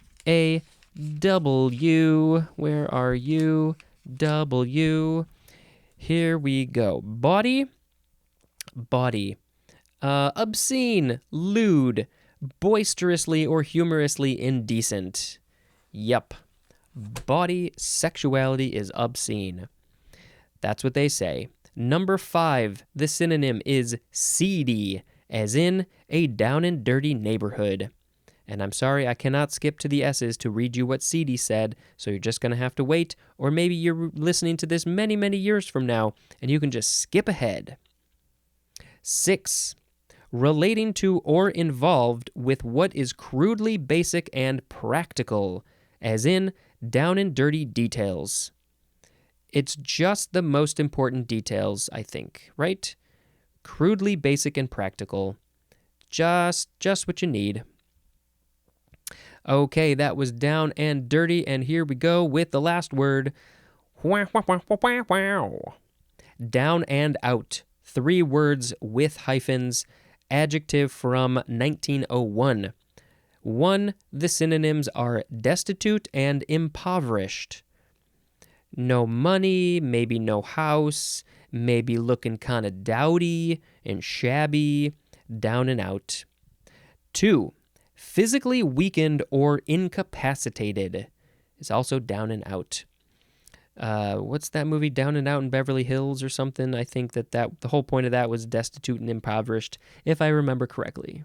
Where are you? W. Here we go. Bawdy. Obscene, lewd, boisterously or humorously indecent. Yup. Bawdy sexuality is obscene. That's what they say. Number 5, the synonym is seedy, as in a down and dirty neighborhood. And I'm sorry, I cannot skip to the S's to read you what seedy said, so you're just going to have to wait, or maybe you're listening to this many, many years from now, and you can just skip ahead. 6, relating to or involved with what is crudely basic and practical, as in down and dirty details. It's just the most important details, I think, right? Crudely basic and practical. Just what you need. Okay, that was down and dirty, and here we go with the last word. Down and out. 3 words with hyphens. Adjective from 1901. 1, the synonyms are destitute and impoverished. No money, maybe no house, maybe looking kind of dowdy and shabby, down and out. 2, physically weakened or incapacitated is also down and out. What's that movie, Down and Out in Beverly Hills or something? I think that the whole point of that was destitute and impoverished, if I remember correctly.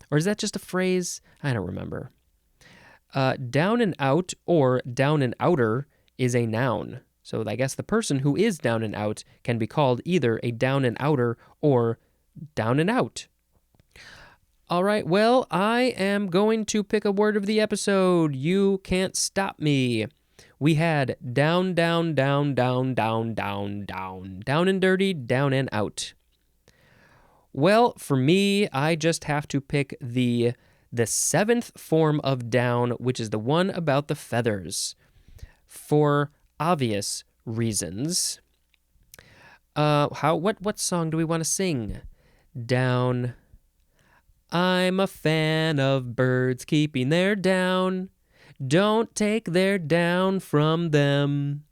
Or is that just a phrase? I don't remember. Down and out or down and outer is a noun. So I guess the person who is down and out can be called either a down and outer or down and out. All right, well, I am going to pick a word of the episode. You can't stop me. We had down, down, down, down, down, down, down, down and dirty, down and out. Well, for me, I just have to pick the 7th form of down, which is the one about the feathers, for obvious reasons. What song do we want to sing? Down. I'm a fan of birds keeping their down. Don't take their down from them.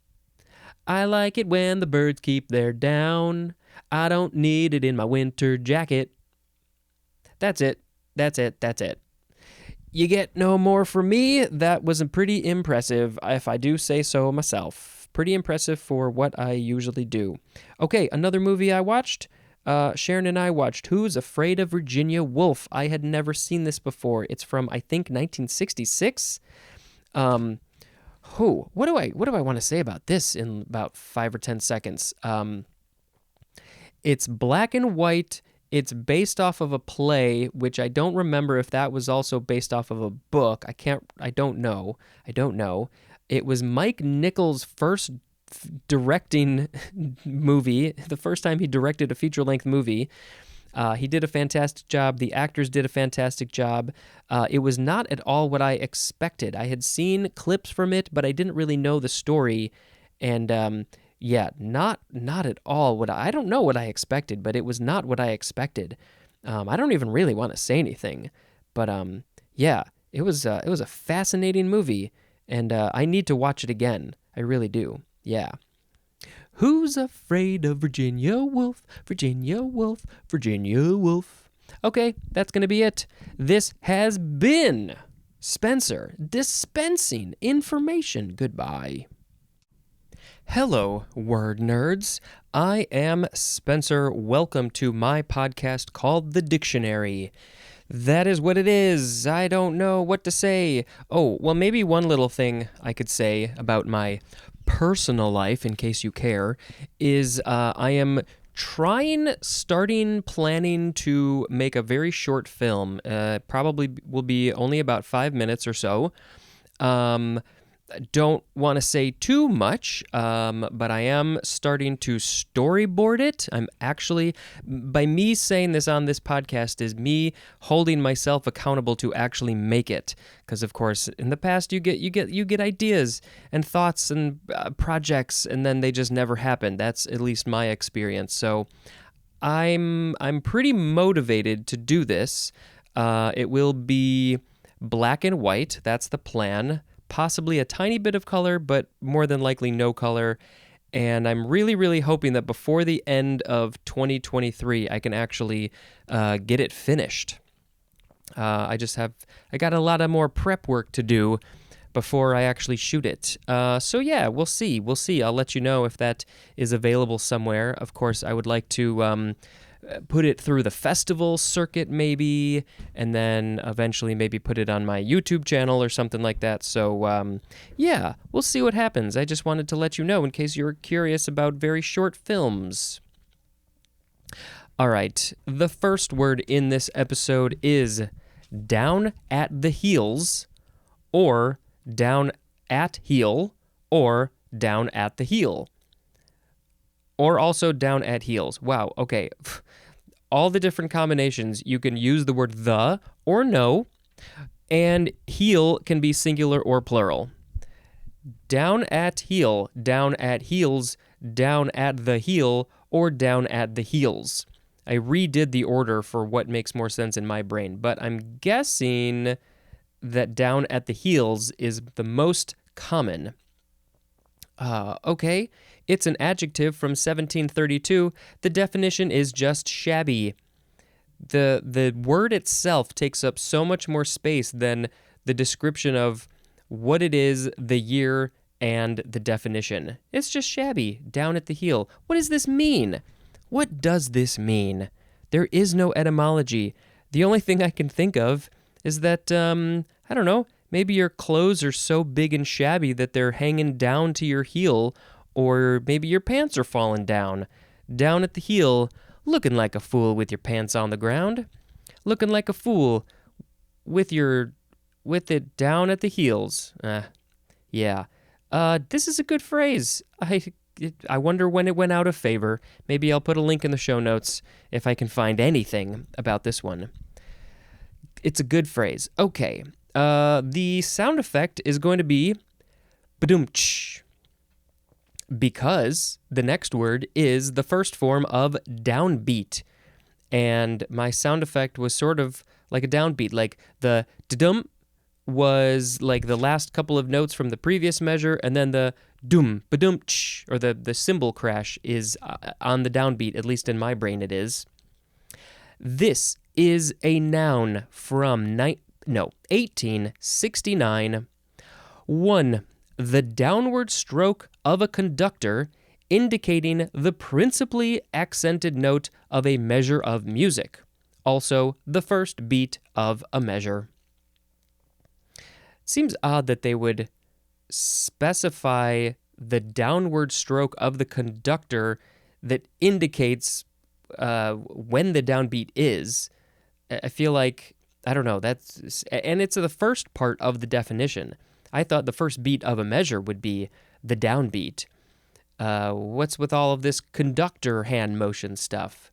I like it when the birds keep their down. I don't need it in my winter jacket. That's it. You get no more from me. That was pretty impressive, if I do say so myself. Pretty impressive for what I usually do. Okay, another movie I watched. Sharon and I watched Who's Afraid of Virginia Woolf. I had never seen this before. It's from, I think, 1966. What do I want to say about this in about 5 or 10 seconds? It's black and white. It's based off of a play, which I don't remember if that was also based off of a book. I don't know. It was Mike Nichols' first directing movie, the first time he directed a feature-length movie. He did a fantastic job. The actors did a fantastic job. It was not at all what I expected. I had seen clips from it, but I didn't really know the story. And not at all I don't know what I expected, but it was not what I expected. I don't even really want to say anything, but it was a fascinating movie, and I need to watch it again. I really do. Yeah. Who's afraid of Virginia Woolf? Virginia Woolf, Virginia Woolf. Okay, that's going to be it. This has been Spencer dispensing information. Goodbye. Hello, word nerds. I am Spencer. Welcome to my podcast called The Dictionary. That is what it is. I don't know what to say. Oh, well, maybe one little thing I could say about my personal life, in case you care, is I am planning to make a very short film. Probably will be only about 5 minutes or so. don't want to say too much, but I am starting to storyboard it. I'm actually, by me saying this on this podcast, is me holding myself accountable to actually make it. Because of course, in the past, you get ideas and thoughts and projects, and then they just never happen. That's at least my experience. So I'm pretty motivated to do this. It will be black and white. That's the plan. Possibly a tiny bit of color, but more than likely no color. And I'm really, really hoping that before the end of 2023, I can actually get it finished. I got a lot of more prep work to do before I actually shoot it. So yeah, we'll see. I'll let you know if that is available somewhere. Of course, I would like to put it through the festival circuit maybe, and then eventually maybe put it on my YouTube channel or something like that. So yeah, we'll see what happens. I just wanted to let you know in case you're curious about very short films. All right, the first word in this episode is down at the heels, or down at heel, or down at the heel. Or also down at heels. Wow, okay. All the different combinations, you can use the word the or no, and heel can be singular or plural. Down at heel, down at heels, down at the heel, or down at the heels. I redid the order for what makes more sense in my brain, but I'm guessing that down at the heels is the most common. Okay, it's an adjective from 1732. The definition is just shabby. The word itself takes up so much more space than the description of what it is, the year, and the definition. It's just shabby, down at the heel. What does this mean? What does this mean? There is no etymology. The only thing I can think of is that, I don't know, maybe your clothes are so big and shabby that they're hanging down to your heel, or maybe your pants are falling down. Down at the heel, looking like a fool with your pants on the ground. Looking like a fool with it down at the heels. Yeah. This is a good phrase. I wonder when it went out of favor. Maybe I'll put a link in the show notes if I can find anything about this one. It's a good phrase. Okay. The sound effect is going to be ba-doom-tsh, because the next word is the first form of downbeat. And my sound effect was sort of like a downbeat, like the da-dum was like the last couple of notes from the previous measure, and then the doom, ba-doom-tsh, or the cymbal crash is on the downbeat, at least in my brain it is. This is a noun from 1869. 1. The downward stroke of a conductor indicating the principally accented note of a measure of music. Also, the first beat of a measure. Seems odd that they would specify the downward stroke of the conductor that indicates when the downbeat is. I feel like, I don't know, and it's the first part of the definition. I thought the first beat of a measure would be the downbeat. What's with all of this conductor hand motion stuff?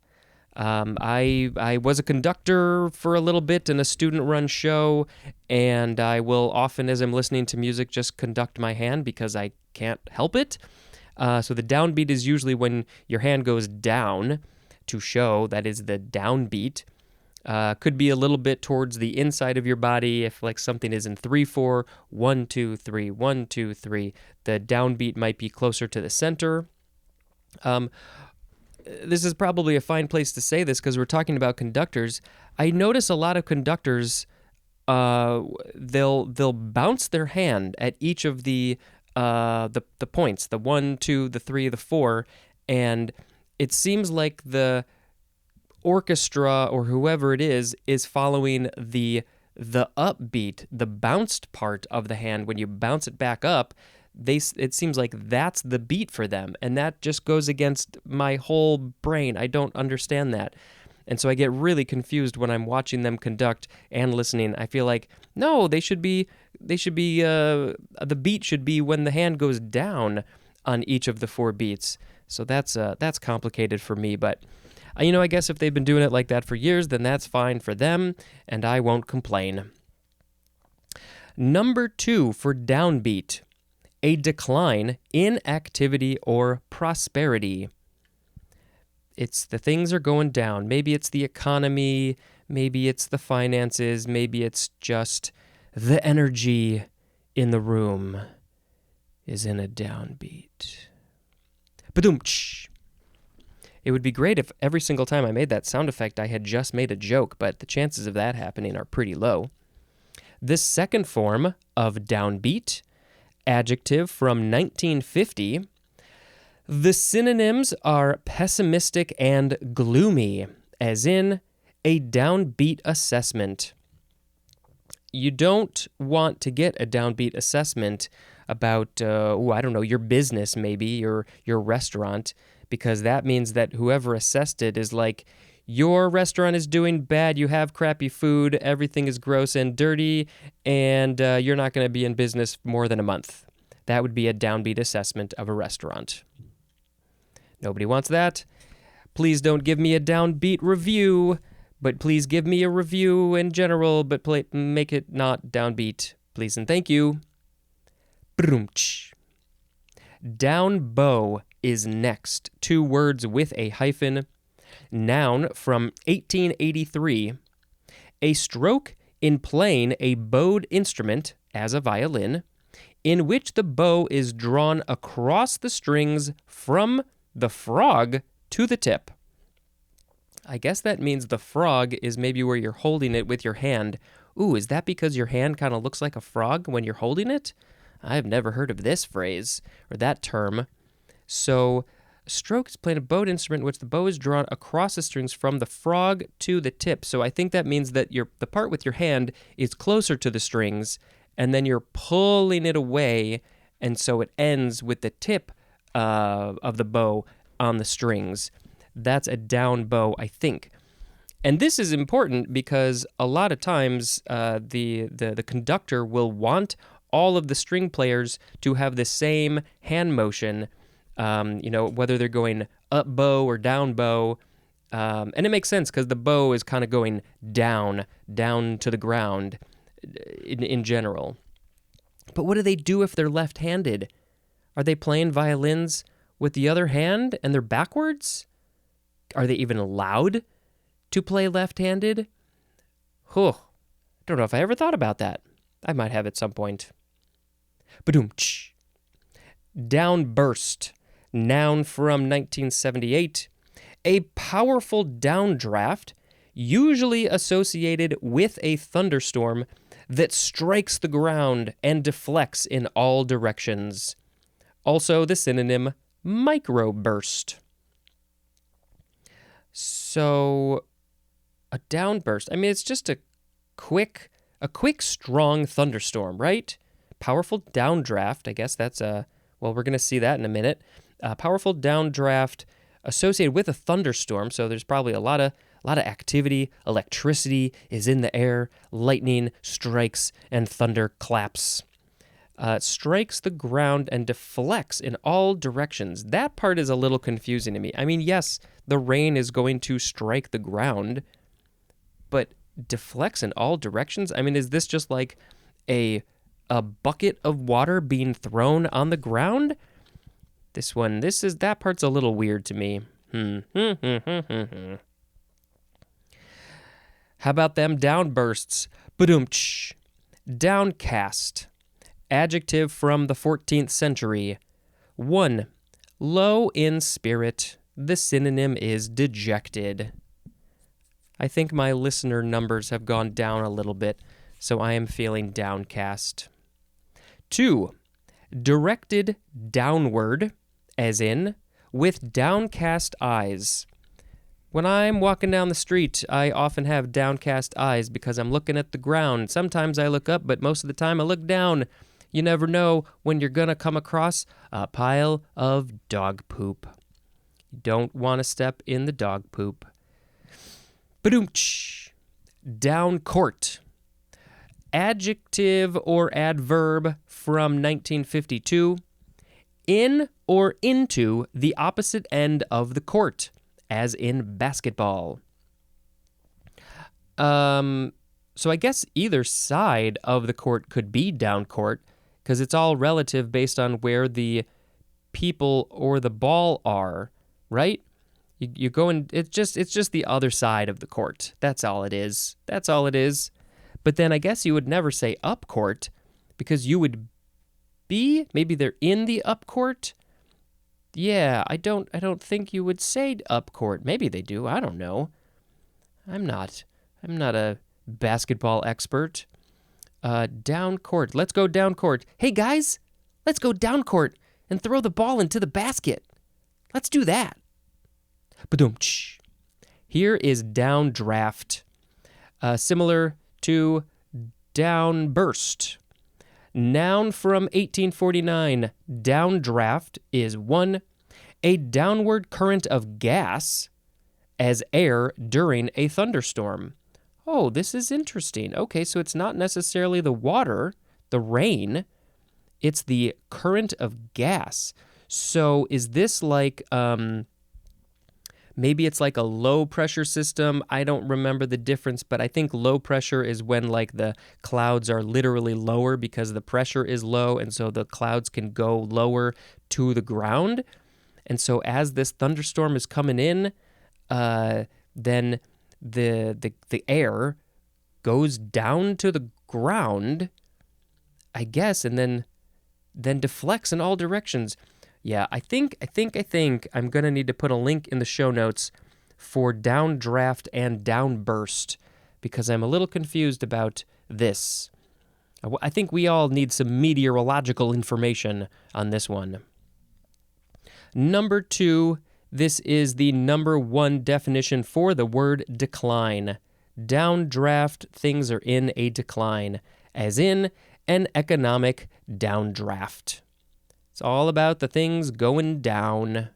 I was a conductor for a little bit in a student-run show, and I will often, as I'm listening to music, just conduct my hand because I can't help it. So the downbeat is usually when your hand goes down to show, that is the downbeat. Could be a little bit towards the inside of your body. If like something is in 3/4, 1 2 3, 1 2 3, the downbeat might be closer to the center. This is probably a fine place to say this because we're talking about conductors. I notice a lot of conductors, they'll bounce their hand at each of the points, the 1, 2, the 3, the 4, and it seems like the orchestra or whoever it is following the upbeat, the bounced part of the hand. When you bounce it back up, it seems like that's the beat for them, and that just goes against my whole brain. I don't understand that. And so I get really confused when I'm watching them conduct and listening. I feel like, no, the beat should be when the hand goes down on each of the 4 beats. So that's complicated for me, but I guess if they've been doing it like that for years, then that's fine for them, and I won't complain. Number 2 for downbeat, a decline in activity or prosperity. It's the things are going down. Maybe it's the economy, maybe it's the finances, maybe it's just the energy in the room is in a downbeat. Ba-doom-tsh. It would be great if every single time I made that sound effect I had just made a joke, but the chances of that happening are pretty low. This second form of downbeat, adjective from 1950, the synonyms are pessimistic and gloomy, as in a downbeat assessment. You don't want to get a downbeat assessment about, your business maybe, or your restaurant, because that means that whoever assessed it is like, your restaurant is doing bad, you have crappy food, everything is gross and dirty, and you're not going to be in business more than a month. That would be a downbeat assessment of a restaurant. Nobody wants that. Please don't give me a downbeat review, but please give me a review in general, but make it not downbeat, please and thank you. Brumch. Down bow is next. 2 words with a hyphen. Noun from 1883. A stroke in playing a bowed instrument, as a violin, in which the bow is drawn across the strings from the frog to the tip. I guess that means the frog is maybe where you're holding it with your hand. Ooh, is that because your hand kind of looks like a frog when you're holding it? I've never heard of this phrase or that term. So, stroke is playing a bowed instrument in which the bow is drawn across the strings from the frog to the tip. So I think that means that the part with your hand is closer to the strings, and then you're pulling it away, and so it ends with the tip of the bow on the strings. That's a down bow, I think. And this is important because a lot of times the conductor will want all of the string players to have the same hand motion, whether they're going up bow or down bow. And it makes sense because the bow is kind of going down to the ground in general. But what do they do if they're left-handed? Are they playing violins with the other hand and they're backwards? Are they even allowed to play left-handed? Don't know if I ever thought about that. I might have at some point. Ba-doom-tsh. Downburst. Noun from 1978. A powerful downdraft, usually associated with a thunderstorm that strikes the ground and deflects in all directions. Also the synonym microburst. So, a downburst. I mean, it's just a quick, strong thunderstorm, right? Powerful downdraft. I guess that's we're going to see that in a minute. Powerful downdraft associated with a thunderstorm. So there's probably a lot of activity. Electricity is in the air. Lightning strikes and thunder claps. Strikes the ground and deflects in all directions. That part is a little confusing to me. I mean, yes, the rain is going to strike the ground, but deflects in all directions? I mean, is this just like a bucket of water being thrown on the ground? That part's a little weird to me. How about them downbursts? Ba-doom-tsh. Downcast. Adjective from the 14th century. 1. Low in spirit. The synonym is dejected. I think my listener numbers have gone down a little bit, so I am feeling downcast. 2. Directed downward, as in, with downcast eyes. When I'm walking down the street, I often have downcast eyes because I'm looking at the ground. Sometimes I look up, but most of the time I look down. You never know when you're going to come across a pile of dog poop. You don't want to step in the dog poop. Badoomch. Down court. Adjective or adverb from 1952. In or into the opposite end of the court, as in basketball. So I guess either side of the court could be down court, because it's all relative based on where the people or the ball are, right? You go and it's just the other side of the court. That's all it is. That's all it is. But then I guess you would never say up court, because you would be, maybe they're in the up court. Yeah, I don't think you would say up court. Maybe they do. I don't know. I'm not a basketball expert. Down court. Let's go down court. Hey guys, let's go down court and throw the ball into the basket. Let's do that. Badoomch. Here is downdraft. Similar to downburst. Noun from 1849. Downdraft is 1. A downward current of gas as air during a thunderstorm. Oh, this is interesting. Okay, so it's not necessarily the water, the rain. It's the current of gas. So is this like, maybe it's like a low pressure system? I don't remember the difference, but I think low pressure is when like the clouds are literally lower because the pressure is low, and so the clouds can go lower to the ground. And so as this thunderstorm is coming in, then the air goes down to the ground, I guess, and then deflects in all directions. Yeah, I think I'm going to need to put a link in the show notes for downdraft and downburst, because I'm a little confused about this. I think we all need some meteorological information on this one. Number 2, this is the number 1 definition for the word decline. Downdraft, things are in a decline, as in an economic downdraft. It's all about the things going down.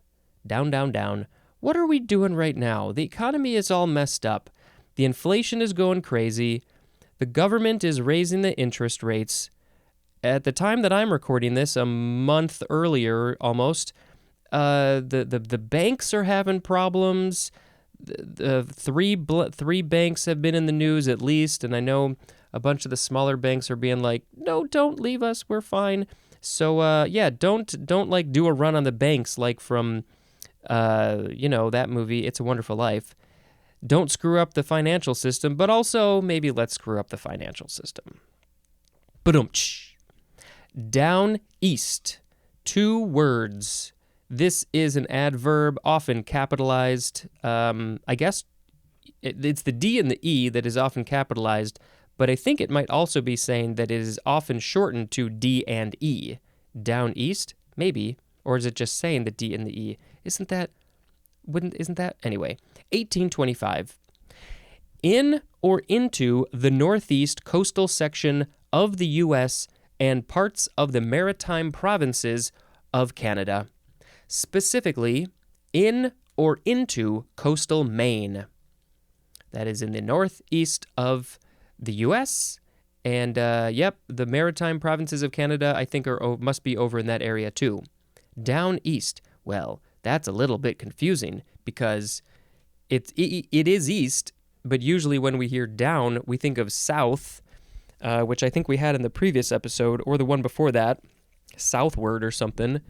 Down, down, down. What are we doing right now? The economy is all messed up. The inflation is going crazy. The government is raising the interest rates. At the time that I'm recording this, a month earlier almost, the banks are having problems. The three banks have been in the news at least, and I know a bunch of the smaller banks are being like, no, don't leave us, we're fine. So yeah, don't like do a run on the banks like from that movie It's a Wonderful Life. Don't screw up the financial system, but also maybe let's screw up the financial system. Badoomch. Down east. 2 words. This is an adverb, often capitalized. I guess it's the D and the E that is often capitalized, but I think it might also be saying that it is often shortened to D and E. Down east? Maybe. Or is it just saying the D and the E? Isn't that? Anyway, 1825. In or into the northeast coastal section of the U.S. and parts of the maritime provinces of Canada. Specifically, in or into coastal Maine. That is in the northeast of the U.S., and the maritime provinces of Canada, I think, must be over in that area too. Down east. Well, that's a little bit confusing because it is east, but usually when we hear down, we think of south, which I think we had in the previous episode or the one before that, southward or something.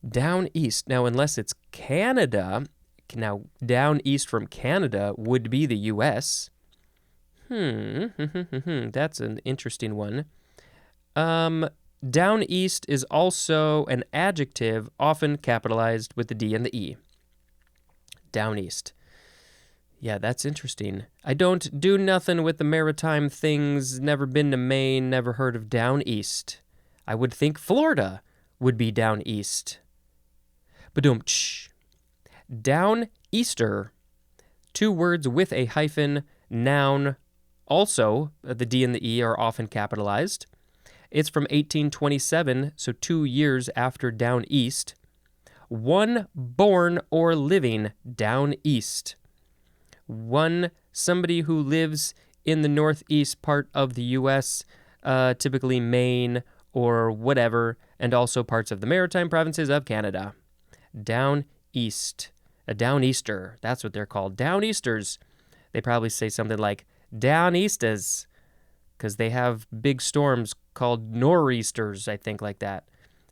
Down east. Now, unless it's Canada, now down east from Canada would be the U.S. That's an interesting one. Down east is also an adjective, often capitalized with the D and the E. Down east. Yeah, that's interesting. I don't do nothing with the maritime things, never been to Maine, never heard of down east. I would think Florida would be down east. Badoomch. Down easter. 2 words with a hyphen, noun. Also, the D and the E are often capitalized. It's from 1827, so 2 years after down east. 1 born or living down east. Somebody who lives in the northeast part of the U.S., typically Maine or whatever, and also parts of the maritime provinces of Canada. Down east. A downeaster. That's what they're called. Downeasters. They probably say something like downeasters, because they have big storms called nor'easters, I think, like that.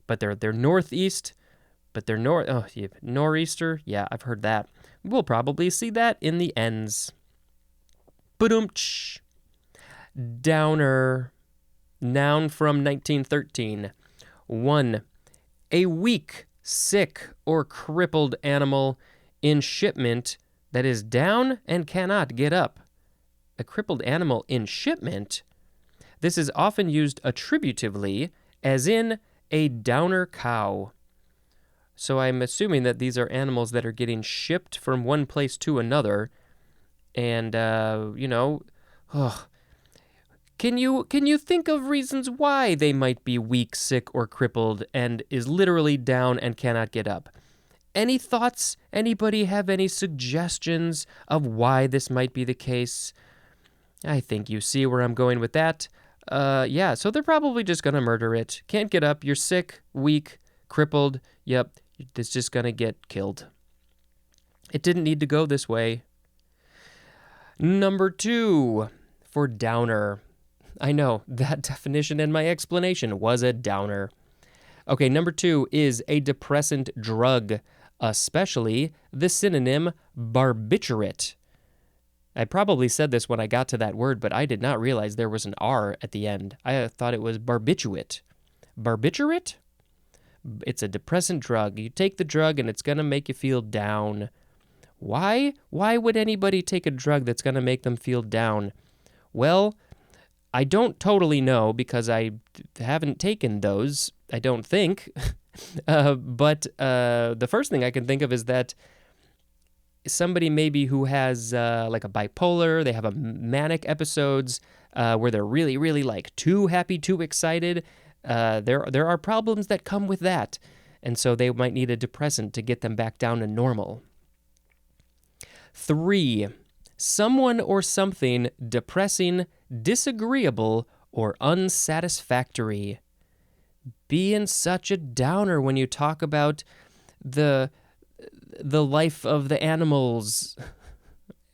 But they're northeast, but they're nor'easter. Yeah, I've heard that. We'll probably see that in the ends. Ba-dum-tsh. Downer. Noun from 1913. 1. A weak, sick, or crippled animal in shipment that is down and cannot get up. A crippled animal in shipment? This is often used attributively, as in a downer cow. So I'm assuming that these are animals that are getting shipped from one place to another. And, Can you think of reasons why they might be weak, sick, or crippled and is literally down and cannot get up? Any thoughts? Anybody have any suggestions of why this might be the case? I think you see where I'm going with that. So they're probably just going to murder it. Can't get up, you're sick, weak, crippled. Yep, it's just going to get killed. It didn't need to go this way. Number 2, for downer. I know, that definition and my explanation was a downer. Okay, number 2 is a depressant drug, especially the synonym barbiturate. I probably said this when I got to that word, but I did not realize there was an R at the end. I thought it was barbiturate. Barbiturate? It's a depressant drug. You take the drug and it's going to make you feel down. Why? Why would anybody take a drug that's going to make them feel down? Well, I don't totally know because I haven't taken those, I don't think. But the first thing I can think of is that somebody maybe who has like a bipolar, they have a manic episodes where they're really, really like too happy, too excited. There are problems that come with that. And so they might need a depressant to get them back down to normal. 3, someone or something depressing, disagreeable, or unsatisfactory. Being such a downer when you talk about the life of the animals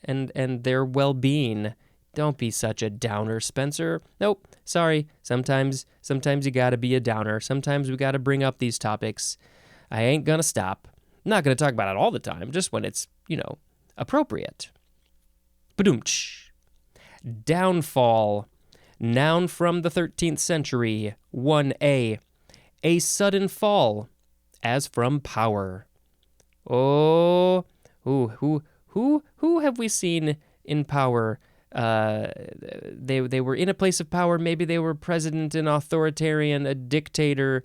and their well-being. Don't be such a downer, Spencer. Nope, sorry. Sometimes you gotta be a downer. Sometimes we gotta bring up these topics. I ain't gonna stop. I'm not gonna talk about it all the time, just when it's, appropriate. Ba-doom-tsh. Downfall. Noun from the 13th century. 1a. A sudden fall, as from power. Oh, who have we seen in power? They were in a place of power. Maybe they were president, an authoritarian, a dictator,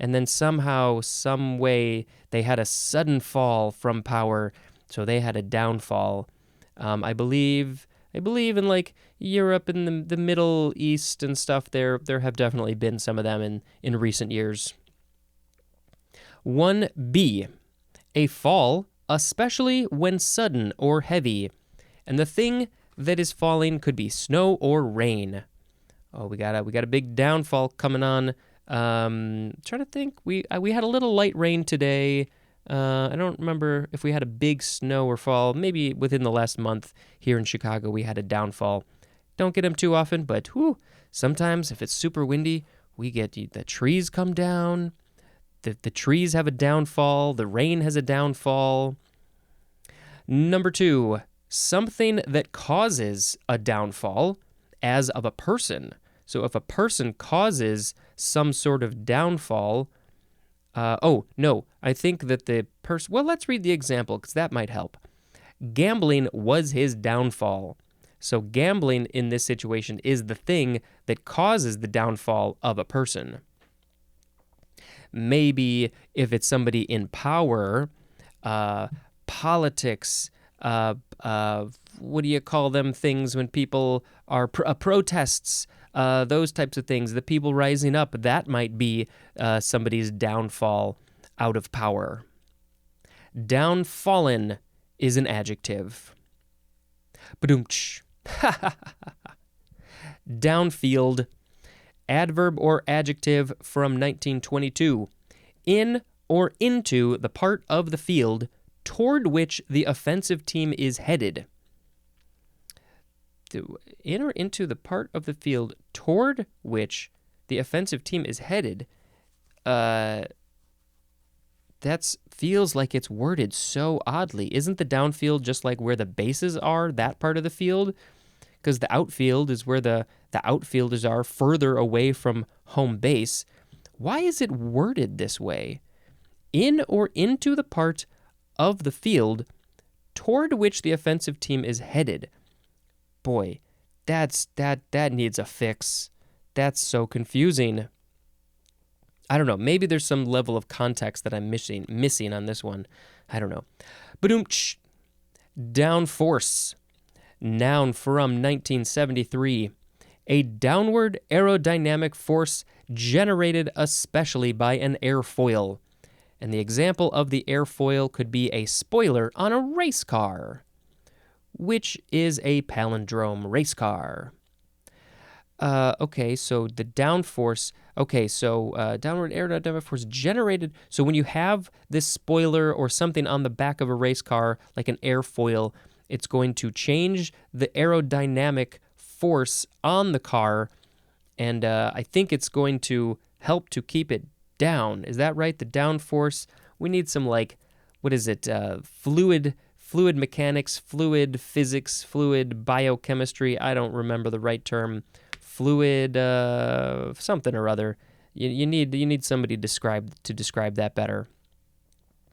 and then somehow, some way, they had a sudden fall from power. So they had a downfall. I believe in like Europe and the Middle East and stuff. There have definitely been some of them in recent years. 1b. A fall, especially when sudden or heavy, and the thing that is falling could be snow or rain. Oh, we got a big downfall coming on. Trying to think. We had a little light rain today. I don't remember if we had a big snow or fall. Maybe within the last month here in Chicago we had a downfall. Don't get them too often, but sometimes if it's super windy, we get the trees come down. The trees have a downfall. The rain has a downfall. Number 2, something that causes a downfall, as of a person. So if a person causes some sort of downfall, I think that the person... Well, let's read the example, because that might help. Gambling was his downfall. So gambling in this situation is the thing that causes the downfall of a person. Maybe if it's somebody in power, politics, what do you call them things when people are protests, those types of things, the people rising up, that might be somebody's downfall out of power. Downfallen is an adjective. Badoomch. Downfield. Adverb or adjective from 1922. In or into the part of the field toward which the offensive team is headed. In or into the part of the field toward which the offensive team is headed. That feels like it's worded so oddly. Isn't the downfield just like where the bases are, that part of the field? Because the outfield is where the outfielders are further away from home base. Why is it worded this way? In or into the part of the field toward which the offensive team is headed. Boy, that needs a fix. That's so confusing. I don't know. Maybe there's some level of context that I'm missing on this one. I don't know. Badoomch. Downforce. Noun from 1973. A downward aerodynamic force generated especially by an airfoil. And the example of the airfoil could be a spoiler on a race car, which is a palindrome race car. Okay, so the downforce. Okay, so downward aerodynamic force generated. So when you have this spoiler or something on the back of a race car, like an airfoil, it's going to change the aerodynamic force on the car, and I think it's going to help to keep it down. Is that right? The downforce. We need some, like, what is it? Fluid mechanics, fluid physics, fluid biochemistry. I don't remember the right term. Fluid something or other. You need somebody to describe that better.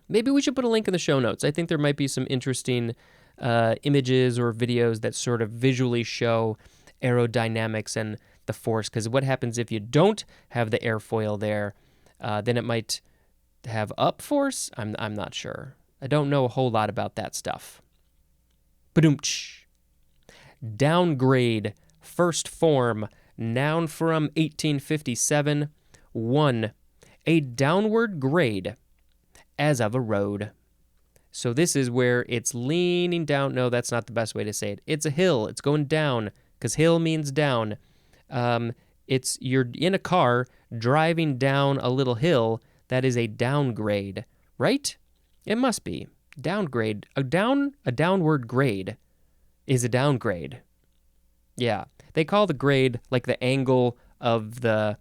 Maybe we should put a link in the show notes. I think there might be some interesting images or videos that sort of visually show aerodynamics and the force, because what happens if you don't have the airfoil there? Then it might have up force. I'm not sure. I don't know a whole lot about that stuff. Badoomch. Downgrade. First form. Noun from 1857. 1. A downward grade, as of a road. So this is where it's leaning down. No, that's not the best way to say it. It's a hill. It's going down, because hill means down. You're in a car driving down a little hill. That is a downgrade, right? It must be. Downgrade. A downward grade is a downgrade. Yeah. They call the grade like the angle of the,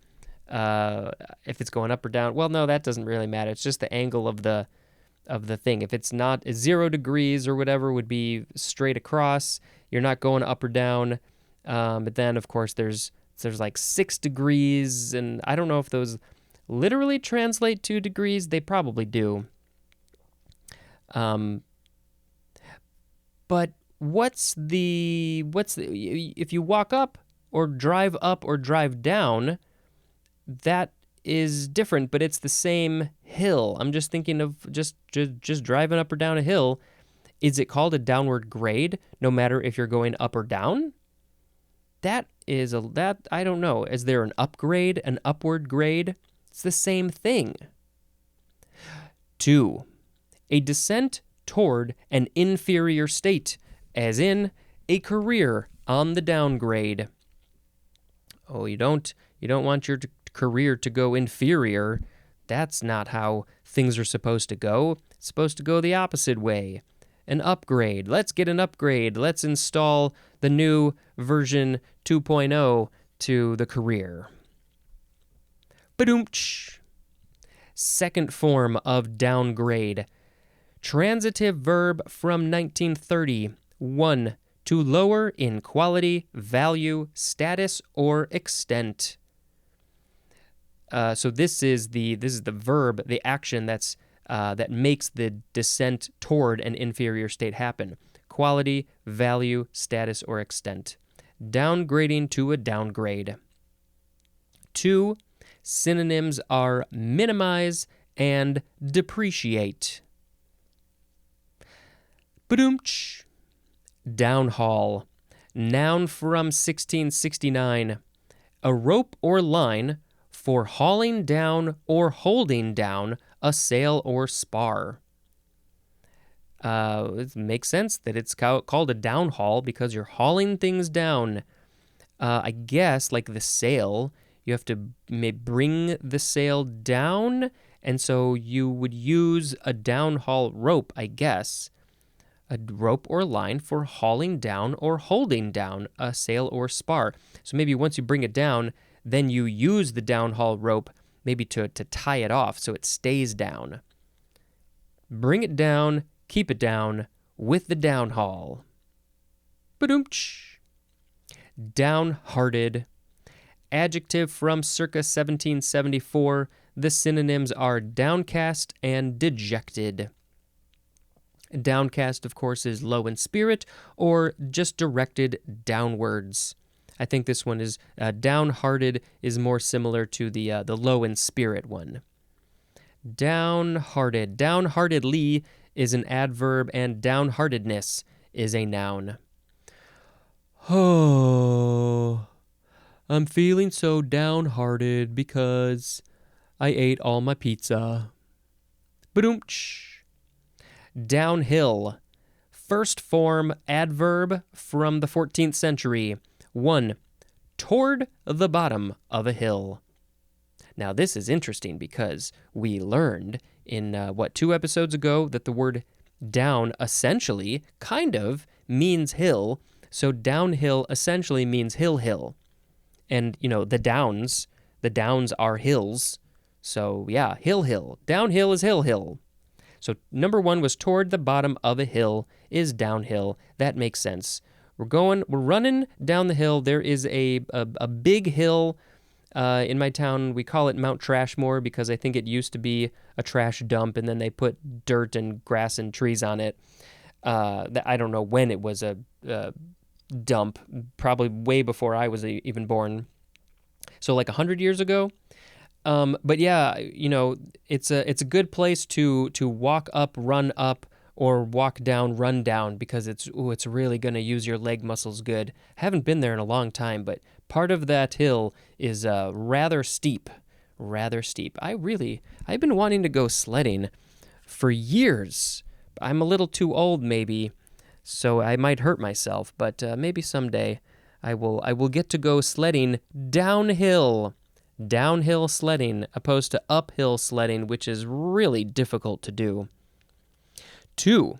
if it's going up or down. Well, no, that doesn't really matter. It's just the angle of the thing. If it's not 0 degrees or whatever, would be straight across. You're not going up or down. But then, of course, there's like 6 degrees, and I don't know if those literally translate to degrees. They probably do. But what's the if you walk up or drive down, that is different, but it's the same hill. I'm just thinking of just driving up or down a hill. Is it called a downward grade no matter if you're going up or down? That I don't know. Is there an upgrade, an upward grade? It's the same thing. 2. A descent toward an inferior state, as in a career on the downgrade. Oh, you don't want your career to go inferior. That's not how things are supposed to go. It's supposed to go the opposite way. An upgrade. Let's get an upgrade. Let's install the new version 2.0 to the career. Badoomch. Second form of downgrade. Transitive verb from 1930. 1. To lower in quality, value, status, or extent. So this is the verb, the action that makes the descent toward an inferior state happen. Quality, value, status, or extent. Downgrading to a downgrade. 2. Synonyms are minimize and depreciate. Badoomch. Downhaul. Noun from 1669. A rope or line for hauling down or holding down a sail or spar. It makes sense that it's called a downhaul because you're hauling things down. I guess, like the sail, you have to bring the sail down, and so you would use a downhaul rope, I guess. A rope or line for hauling down or holding down a sail or spar. So maybe once you bring it down, then you use the downhaul rope maybe to tie it off so it stays down. Bring it down, keep it down with the downhaul. Ba-doom-tsh. Downhearted. Adjective from circa 1774. The synonyms are downcast and dejected. Downcast, of course, is low in spirit or just directed downwards. I think this one is downhearted is more similar to the low in spirit one. Downhearted. Downheartedly is an adverb, and downheartedness is a noun. Oh, I'm feeling so downhearted because I ate all my pizza. Ba-doom-tsh. Downhill. First form adverb from the 14th century. 1. Toward the bottom of a hill. Now, this is interesting because we learned in, 2 episodes ago that the word down essentially kind of means hill. So downhill essentially means hill. And, the downs are hills. So, yeah, hill. Downhill is hill. So number 1 was toward the bottom of a hill is downhill. That makes sense. We're running down the hill. There is a big hill in my town. We call it Mount Trashmore because I think it used to be a trash dump, and then they put dirt and grass and trees on it. I don't know when it was a dump, probably way before I was even born. So like 100 years ago. But yeah, it's a good place to walk up, run up, or walk down, run down, because it's really going to use your leg muscles good. Haven't been there in a long time, but part of that hill is rather steep. I've been wanting to go sledding for years. I'm a little too old maybe, so I might hurt myself, but maybe someday I will get to go sledding downhill. Downhill sledding opposed to uphill sledding, which is really difficult to do. 2.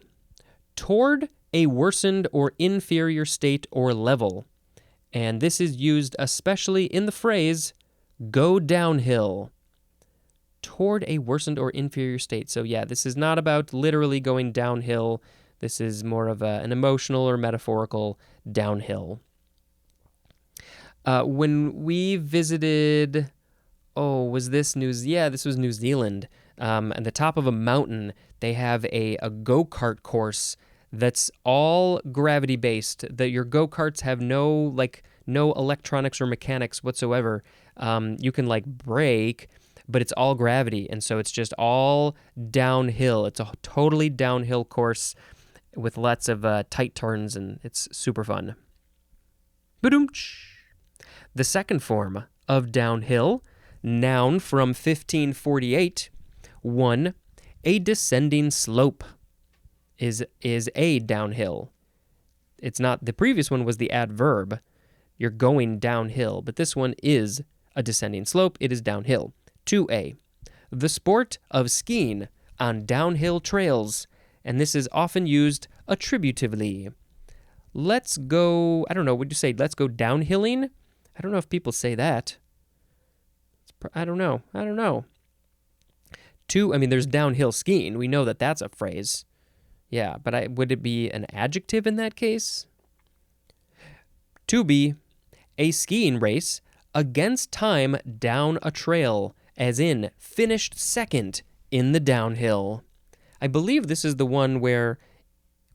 Toward a worsened or inferior state or level. And this is used especially in the phrase, go downhill. Toward a worsened or inferior state. So yeah, this is not about literally going downhill. This is more of an emotional or metaphorical downhill. When we visited, was this this was New Zealand. At the top of a mountain, they have a go-kart course that's all gravity-based, that your go-karts have no electronics or mechanics whatsoever. You can brake, but it's all gravity, and so it's just all downhill. It's a totally downhill course with lots of tight turns, and it's super fun. Ba-doom-tsh. The second form of downhill, noun from 1548. 1. A descending slope is a downhill. It's not, the previous one was the adverb. You're going downhill, but this one is a descending slope. It is downhill. 2a. The sport of skiing on downhill trails, and this is often used attributively. Let's go, I don't know, would you say let's go downhilling? I don't know if people say that. I don't know. 2, there's downhill skiing. We know that that's a phrase. Yeah, but would it be an adjective in that case? 2b, a skiing race against time down a trail, as in finished second in the downhill. I believe this is the one where,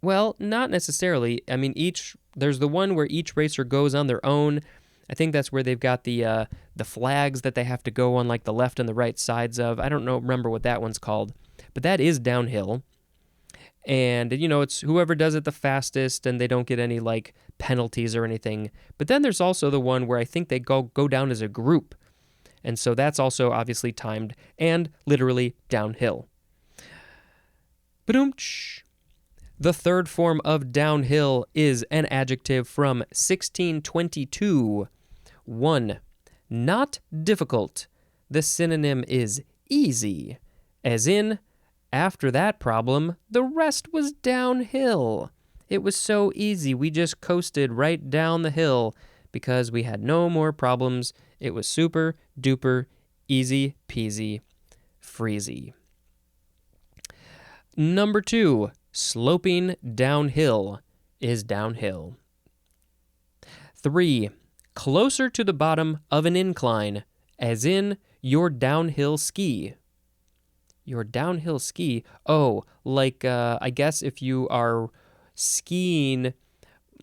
well, not necessarily. There's the one where each racer goes on their own. I think that's where they've got the flags that they have to go on, the left and the right sides of. I don't remember what that one's called, but that is downhill. And, it's whoever does it the fastest, and they don't get any, penalties or anything. But then there's also the one where I think they go down as a group. And so that's also obviously timed and literally downhill. Ba-doom-tsh. The third form of downhill is an adjective from 1622. 1. Not difficult. The synonym is easy, as in, after that problem, the rest was downhill. It was so easy, we just coasted right down the hill because we had no more problems. It was super duper easy peasy freezy. Number 2, sloping downhill is downhill. 3, closer to the bottom of an incline, as in your downhill ski. Your downhill ski. Oh, like I guess if you are skiing,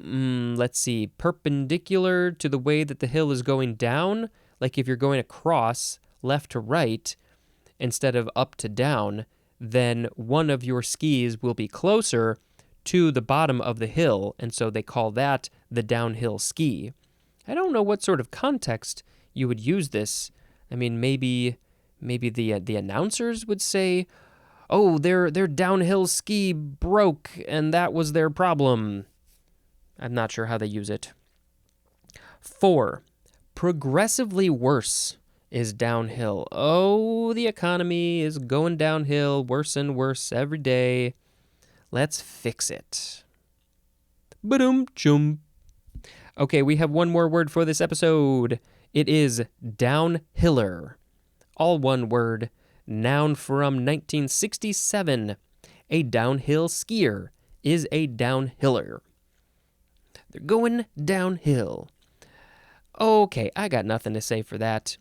let's see, perpendicular to the way that the hill is going down, like if you're going across left to right instead of up to down, then one of your skis will be closer to the bottom of the hill, and so they call that the downhill ski. I don't know what sort of context you would use this. I mean, maybe the announcers would say, "Oh, their downhill ski broke, and that was their problem." I'm not sure how they use it. 4, progressively worse is downhill. Oh, the economy is going downhill, worse and worse every day. Let's fix it. Ba-dum-chum. Okay, we have one more word for this episode. It is downhiller. All one word. Noun from 1967. A downhill skier is a downhiller. They're going downhill. Okay, I got nothing to say for that.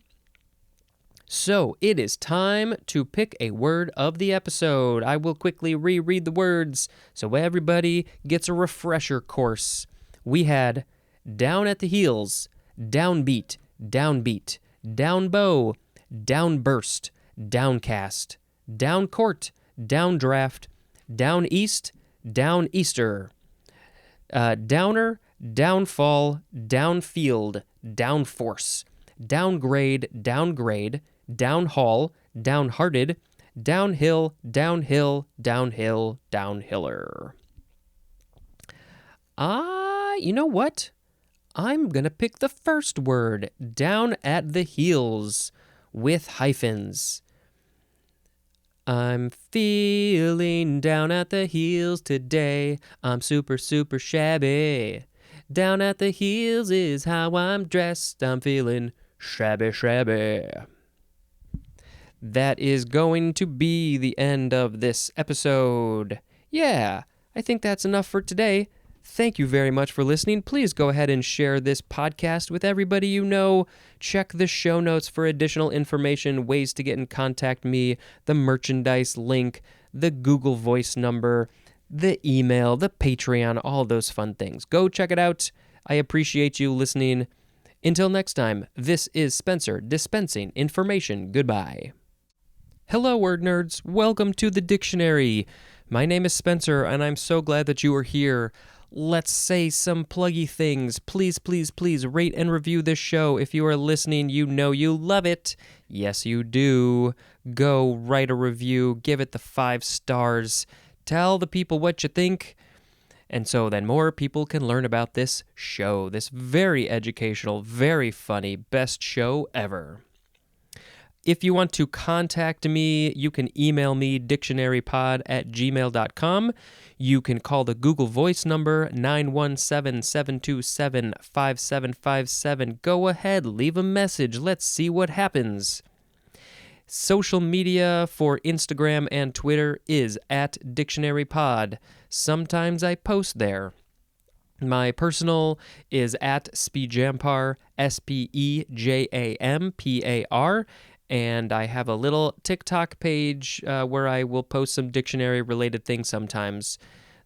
So it is time to pick a word of the episode. I will quickly reread the words so everybody gets a refresher course. We had down at the heels, downbeat, downbeat, downbow, downburst, downcast, downcourt, downdraft, down east, down easter, downer, downfall, downfield, downforce, downgrade, downgrade, downhaul, downhearted, downhill, downhill, downhill, downhiller. You know what? I'm going to pick the first word, down at the heels, with hyphens. I'm feeling down at the heels today. I'm super, super shabby. Down at the heels is how I'm dressed. I'm feeling shabby, shabby. That is going to be the end of this episode. Yeah, I think that's enough for today. Thank you very much for listening. Please go ahead and share this podcast with everybody you know. Check the show notes for additional information, ways to get in contact me, the merchandise link, the Google Voice number, the email, the Patreon, all those fun things. Go check it out. I appreciate you listening. Until next time, this is Spencer dispensing information. Goodbye. Hello, word nerds. Welcome to the dictionary. My name is Spencer, and I'm so glad that you are here. Let's say some pluggy things. Please, please, please rate and review this show. If you are listening, you know you love it. Yes, you do. Go write a review. Give it the 5 stars. Tell the people what you think. And so then more people can learn about this show, this very educational, very funny, best show ever. If you want to contact me, you can email me, dictionarypod@gmail.com. You can call the Google Voice number, 917-727-5757. Go ahead, leave a message. Let's see what happens. Social media for Instagram and Twitter is @dictionarypod. Sometimes I post there. My personal is @speejampar, SPEJAMPAR, and I have a little TikTok page where I will post some dictionary-related things sometimes.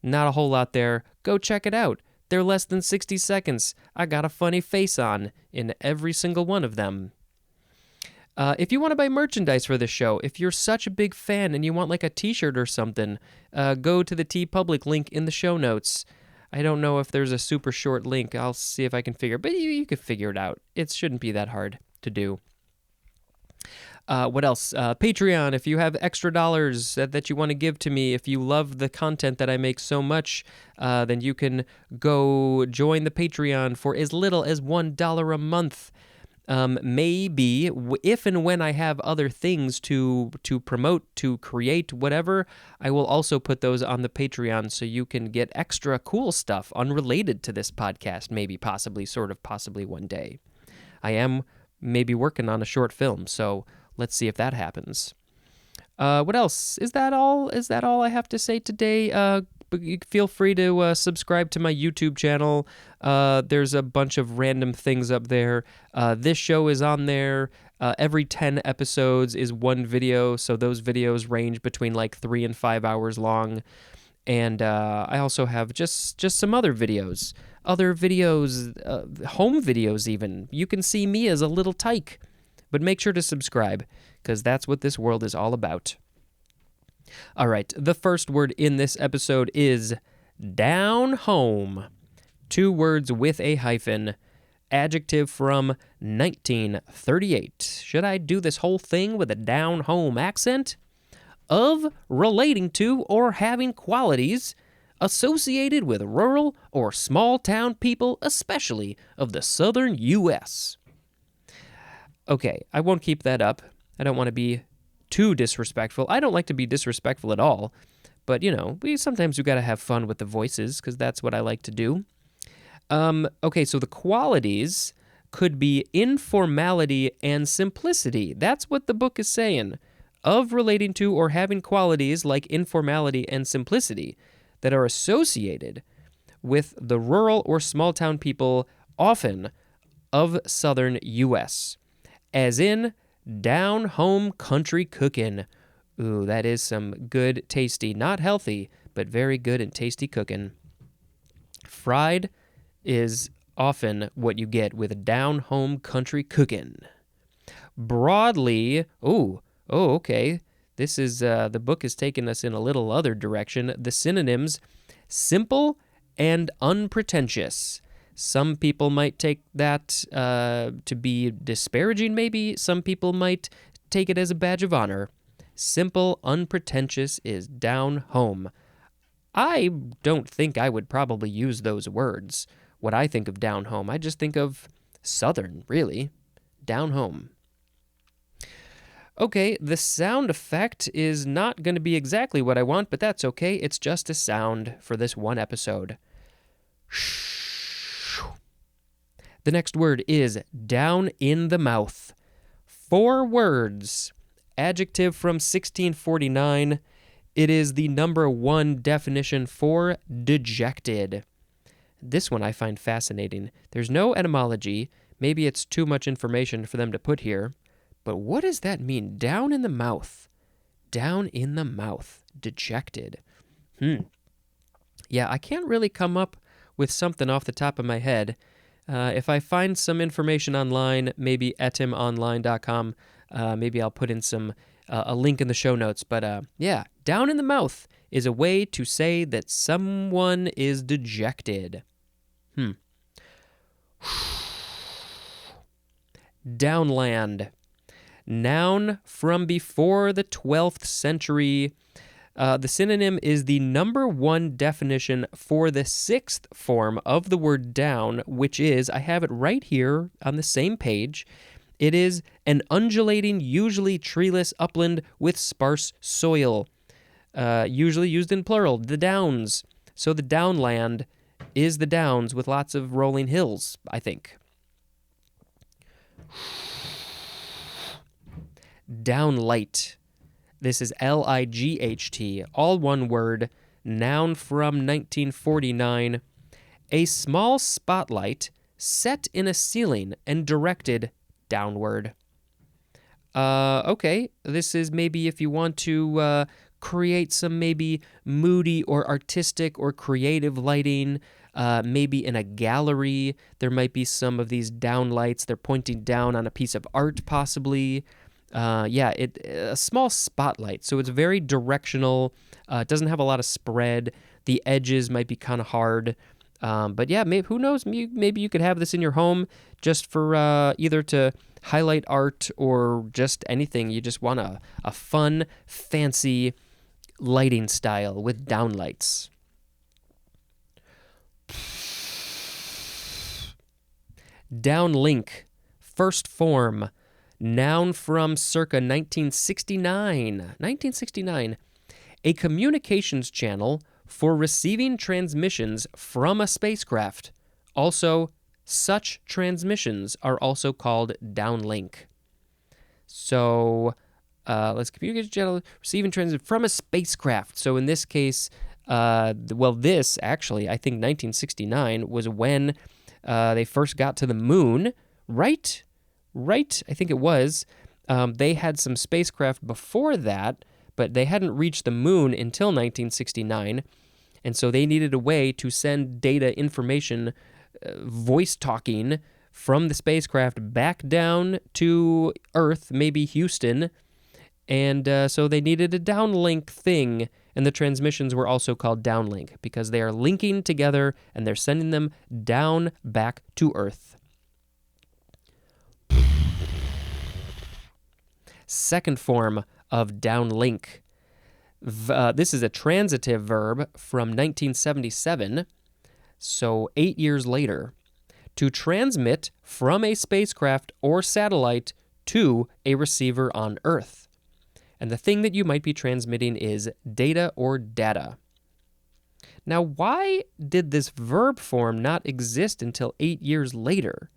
Not a whole lot there. Go check it out. They're less than 60 seconds. I got a funny face on in every single one of them. If you want to buy merchandise for this show, if you're such a big fan and you want like a t-shirt or something, go to the TeePublic link in the show notes. I don't know if there's a super short link. I'll see if I can figure, but you can figure it out. It shouldn't be that hard to do. What else? Patreon, if you have extra dollars that you want to give to me, if you love the content that I make so much, then you can go join the Patreon for as little as $1 a month. Maybe if and when I have other things to promote, to create, whatever, I will also put those on the Patreon so you can get extra cool stuff unrelated to this podcast, maybe, possibly, sort of, possibly one day. I am maybe working on a short film, so let's see if that happens. What else? Is that all? Is that all I have to say today? Feel free to subscribe to my YouTube channel. There's a bunch of random things up there. This show is on there. Every 10 episodes is one video, so those videos range between like 3 and 5 hours long. And I also have just some other videos. Home videos even. You can see me as a little tyke. But make sure to subscribe, because that's what this world is all about. All right, the first word in this episode is down home. 2 words with a hyphen. Adjective from 1938. Should I do this whole thing with a down home accent? Of, relating to, or having qualities associated with rural or small town people, especially of the southern U.S. Okay, I won't keep that up. I don't want to be too disrespectful. I don't like to be disrespectful at all, but, sometimes we got to have fun with the voices, because that's what I like to do. Okay, so the qualities could be informality and simplicity. That's what the book is saying. Of, relating to, or having qualities like informality and simplicity that are associated with the rural or small town people, often of southern U.S., as in down home country cooking. Ooh, that is some good, tasty, not healthy, but very good and tasty cooking. Fried is often what you get with down home country cooking. Broadly, okay. This is, the book is taking us in a little other direction. The synonyms, simple and unpretentious. Some people might take that to be disparaging, maybe. Some people might take it as a badge of honor. Simple, unpretentious is down home. I don't think I would probably use those words. When I think of down home, I just think of southern, really. Down home. Okay, the sound effect is not going to be exactly what I want, but that's okay. It's just a sound for this one episode. The next word is down in the mouth. 4 words. Adjective from 1649. It is the number 1 definition for dejected. This one I find fascinating. There's no etymology. Maybe it's too much information for them to put here. But what does that mean? Down in the mouth. Down in the mouth. Dejected. Yeah, I can't really come up with something off the top of my head. If I find some information online, maybe etimonline.com, maybe I'll put in a link in the show notes. But yeah, down in the mouth is a way to say that someone is dejected. Downland. Noun from before the 12th century. The synonym is the number 1 definition for the 6th form of the word down, which is, I have it right here on the same page. It is an undulating, usually treeless upland with sparse soil, usually used in plural, the downs. So the downland is the downs with lots of rolling hills, I think. Downlight. This is L-I-G-H-T, all one word, noun from 1949. A small spotlight set in a ceiling and directed downward. Okay, this is maybe if you want to create some maybe moody or artistic or creative lighting, maybe in a gallery, there might be some of these downlights. They're pointing down on a piece of art, possibly. A small spotlight, so it's very directional. It doesn't have a lot of spread. The edges might be kind of hard. But yeah, maybe, who knows? Maybe you could have this in your home just for either to highlight art or just anything. You just want a fun, fancy lighting style with downlights. Downlink, first form, noun from circa 1969. 1969. A communications channel for receiving transmissions from a spacecraft. Also, such transmissions are also called downlink. So, let's communicate channel receiving transmission from a spacecraft. So in this case, this actually, I think 1969 was when they first got to the moon, right? Right? I think it was. They had some spacecraft before that, but they hadn't reached the moon until 1969. And so they needed a way to send data, information, voice talking from the spacecraft back down to Earth, maybe Houston. And so they needed a downlink thing. And the transmissions were also called downlink because they are linking together and they're sending them down back to Earth. Second form of downlink. This is a transitive verb from 1977, so 8 years later. To transmit from a spacecraft or satellite to a receiver on Earth. And the thing that you might be transmitting is data or data. Now, why did this verb form not exist until 8 years later?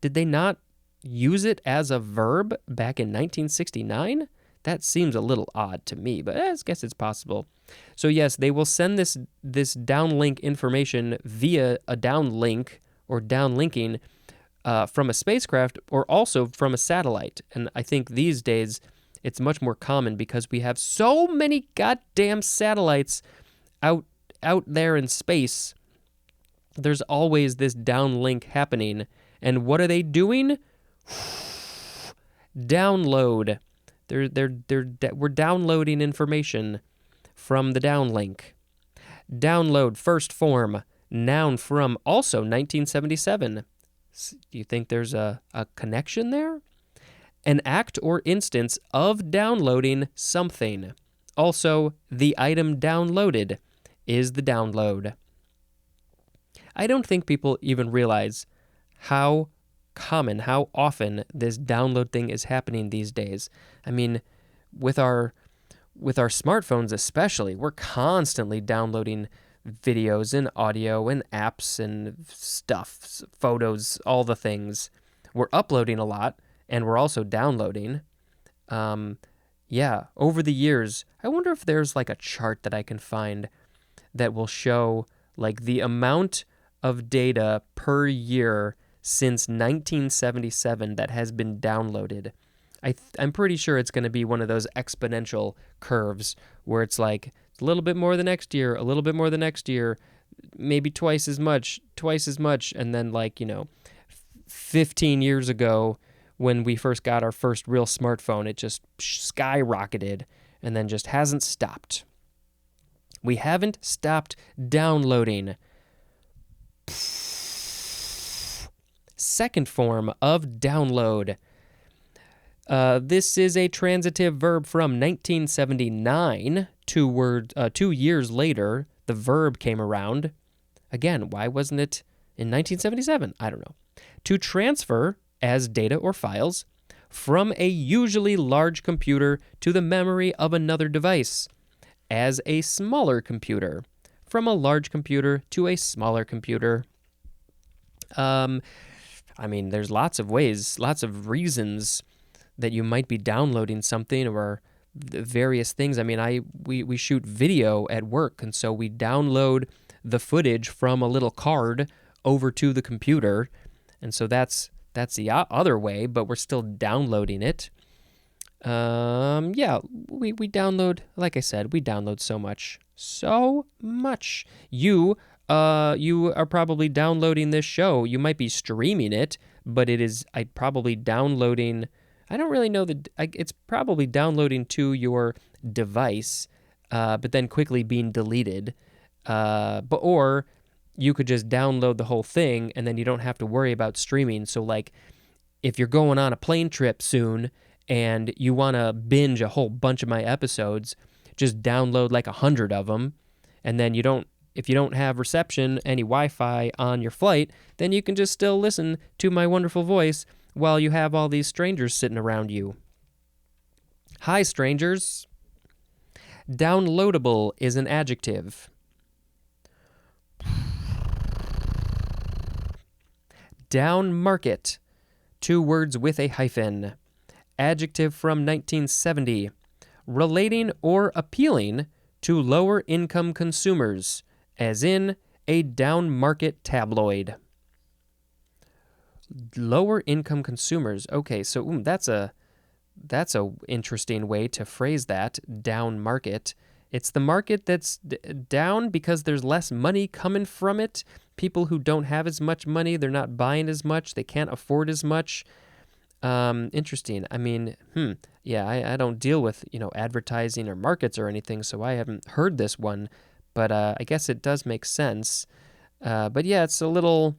Did they not use it as a verb back in 1969? That seems a little odd to me, but I guess it's possible. So yes, they will send this downlink information via a downlink or downlinking from a spacecraft or also from a satellite. And I think these days it's much more common because we have so many goddamn satellites out there in space. There's always this downlink happening. And what are they doing? Download. We're downloading information from the downlink. Download, first form, noun from also 1977. Do you think there's a connection there? An act or instance of downloading something. Also, the item downloaded is the download. I don't think people even realize how common, how often this download thing is happening these days. I mean, with our smartphones especially, we're constantly downloading videos and audio and apps and stuff, photos, all the things. We're uploading a lot and we're also downloading. Over the years, I wonder if there's like a chart that I can find that will show like the amount of data per year since 1977 that has been downloaded. I'm pretty sure it's going to be one of those exponential curves where it's like a little bit more the next year, a little bit more the next year, maybe twice as much, and then 15 years ago when we first got our first real smartphone, it just skyrocketed and then just hasn't stopped. We haven't stopped downloading. Second form of download. This is a transitive verb from 1979. 2 years later, the verb came around. Again, why wasn't it in 1977? I don't know. To transfer as data or files from a usually large computer to the memory of another device as a smaller computer. From a large computer to a smaller computer. There's lots of ways, lots of reasons that you might be downloading something or various things. We shoot video at work, and so we download the footage from a little card over to the computer, and so that's the other way, but we're still downloading it. We download, like I said, we download so much. You are probably downloading this show. You might be streaming it, but I'm probably downloading. I don't really know it's probably downloading to your device, but then quickly being deleted. Or you could just download the whole thing and then you don't have to worry about streaming. So like if you're going on a plane trip soon and you want to binge a whole bunch of my episodes, just download like 100 of them. And then if you don't have reception, any Wi-Fi on your flight, then you can just still listen to my wonderful voice while you have all these strangers sitting around you. Hi, strangers. Downloadable is an adjective. Down market. 2 words with a hyphen. Adjective from 1970. Relating or appealing to lower income consumers, as in a down market tabloid. Lower income consumers. Okay, so that's a interesting way to phrase that. Down market. It's the market that's down because there's less money coming from it. People who don't have as much money, they're not buying as much. They can't afford as much. Interesting. I mean, yeah, I don't deal with, advertising or markets or anything, so I haven't heard this one, but I guess it does make sense. But yeah, it's the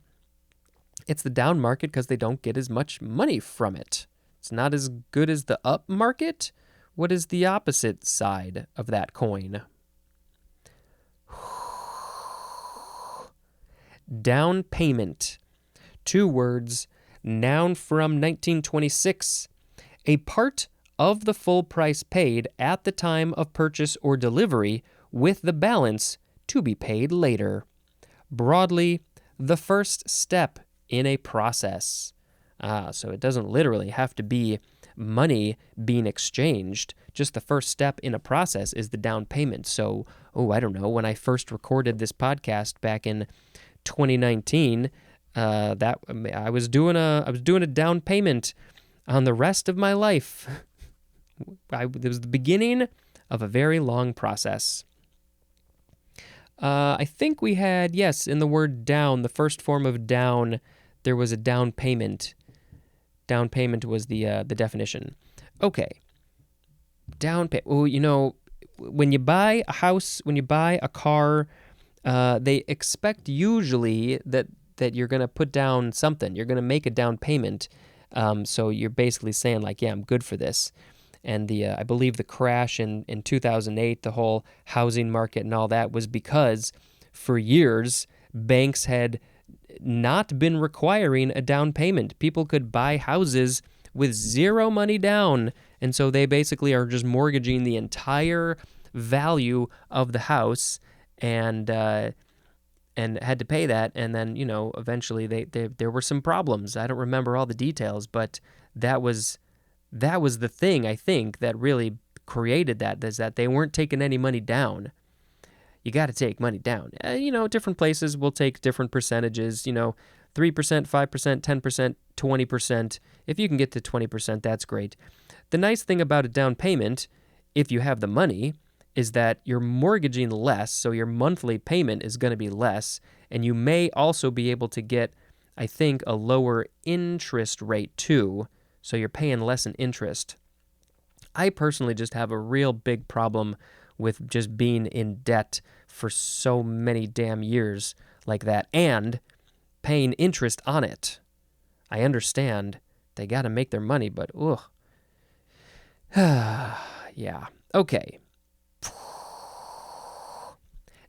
down market because they don't get as much money from it. It's not as good as the up market. What is the opposite side of that coin? Down payment. 2 words, noun from 1926. A part of the full price paid at the time of purchase or delivery with the balance to be paid later. Broadly, the first step in a process. So it doesn't literally have to be money being exchanged. Just the first step in a process is the down payment. So, I don't know, when I first recorded this podcast back in 2019, that I was doing a down payment on the rest of my life. It was the beginning of a very long process. I think we had, yes, in the word down, the first form of down, there was a down payment. Down payment was the definition. Okay. Down payment. Well, when you buy a house, when you buy a car, they expect usually that you're going to put down something. You're going to make a down payment. So you're basically saying like, yeah, I'm good for this. And I believe the crash in 2008, the whole housing market and all that was because for years, banks had not been requiring a down payment. People could buy houses with zero money down. And so they basically are just mortgaging the entire value of the house and had to pay that. And then, eventually there were some problems. I don't remember all the details, but that was the thing, I think, that really created that, is that they weren't taking any money down. You got to take money down. Different places will take different percentages, 3%, 5%, 10%, 20%. If you can get to 20%, that's great. The nice thing about a down payment, if you have the money, is that you're mortgaging less, so your monthly payment is going to be less, and you may also be able to get, I think, a lower interest rate too, so you're paying less in interest. I personally just have a real big problem with just being in debt for so many damn years like that and paying interest on it. I understand they got to make their money, but ugh. Yeah. Okay.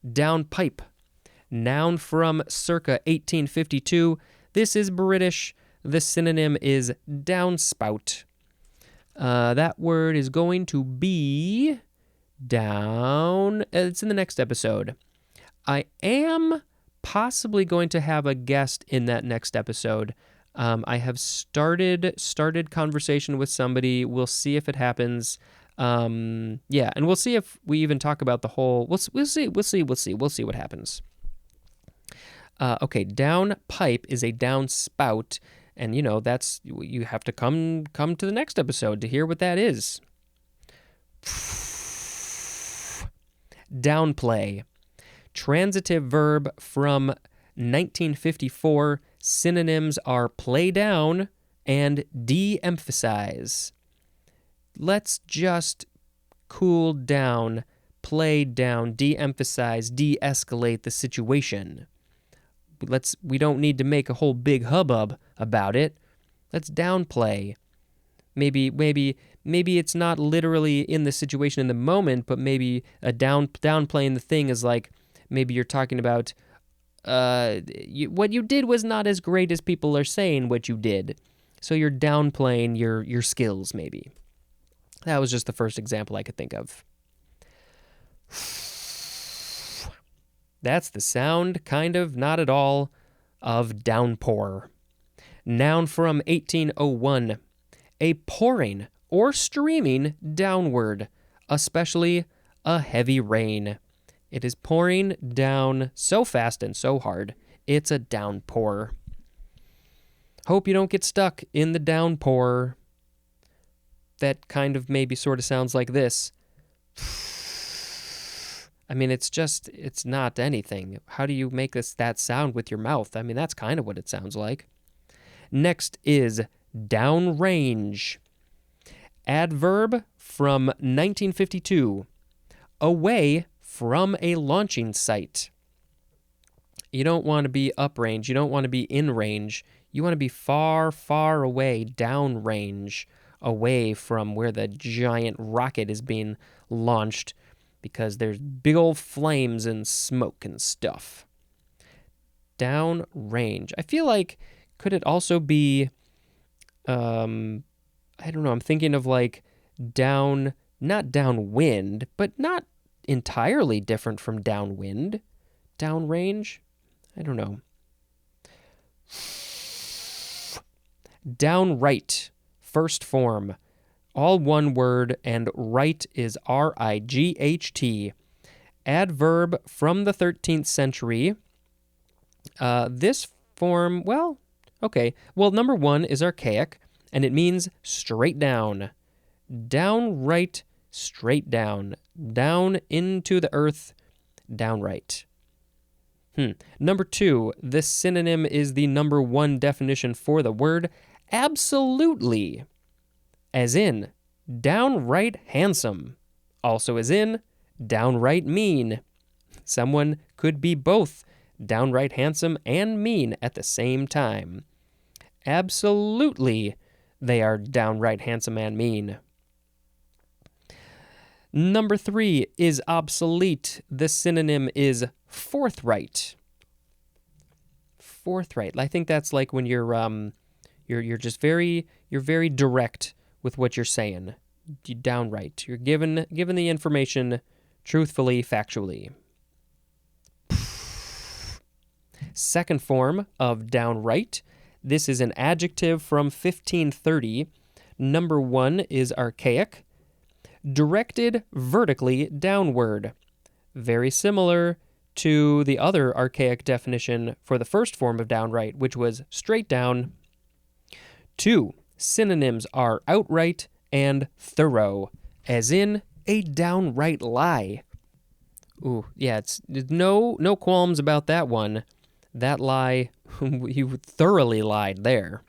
Downpipe. Noun from circa 1852. This is British. The synonym is downspout. That word is going to be down. It's in the next episode. I am possibly going to have a guest in that next episode. I have started conversation with somebody. We'll see if it happens. And we'll see if we even talk about the whole. We'll see what happens. Okay, down pipe is a down spout, and that's, you have to come to the next episode to hear what that is. Downplay. Transitive verb from 1954. Synonyms are play down and de-emphasize. Let's just cool down, play down, de-emphasize, de-escalate the situation. We don't need to make a whole big hubbub about it. Let's downplay. Maybe it's not literally in the situation in the moment, but maybe downplaying the thing is like maybe you're talking about what you did was not as great as people are saying what you did. So you're downplaying your skills, maybe. That was just the first example I could think of. That's the sound, kind of, not at all, of downpour. Noun from 1801. A pouring or streaming downward, especially a heavy rain. It is pouring down so fast and so hard, it's a downpour. Hope you don't get stuck in the downpour. That kind of maybe sort of sounds like this. I mean, it's not anything. How do you make that sound with your mouth? I mean, that's kind of what it sounds like. Next is downrange. Adverb from 1952. Away from a launching site. You don't want to be uprange. You don't want to be in range. You want to be far, far away, downrange, away from where the giant rocket is being launched because there's big old flames and smoke and stuff. Downrange. I feel like, could it also be, I don't know, I'm thinking of like not downwind, but not entirely different from downwind. Downrange? I don't know. Downright. First form. All one word, and right is R-I-G-H-T. Adverb from the 13th century. This form, well, okay. Well, number one is archaic, and it means straight down. Downright, straight down. Down into the earth, downright. Number two, this synonym is the number one definition for the word absolutely. As in, downright handsome. Also as in, downright mean. Someone could be both downright handsome and mean at the same time. Absolutely, they are downright handsome and mean. Number three is obsolete. The synonym is forthright. Forthright. I think that's like when you're just very direct with what you're saying. You downright. You're given the information truthfully, factually. Second form of downright. This is an adjective from 1530. Number one is archaic. Directed vertically downward. Very similar to the other archaic definition for the first form of downright, which was straight down. Two synonyms are outright and thorough, as in a downright lie. Ooh, yeah, it's no qualms about that one. That lie, you thoroughly lied there.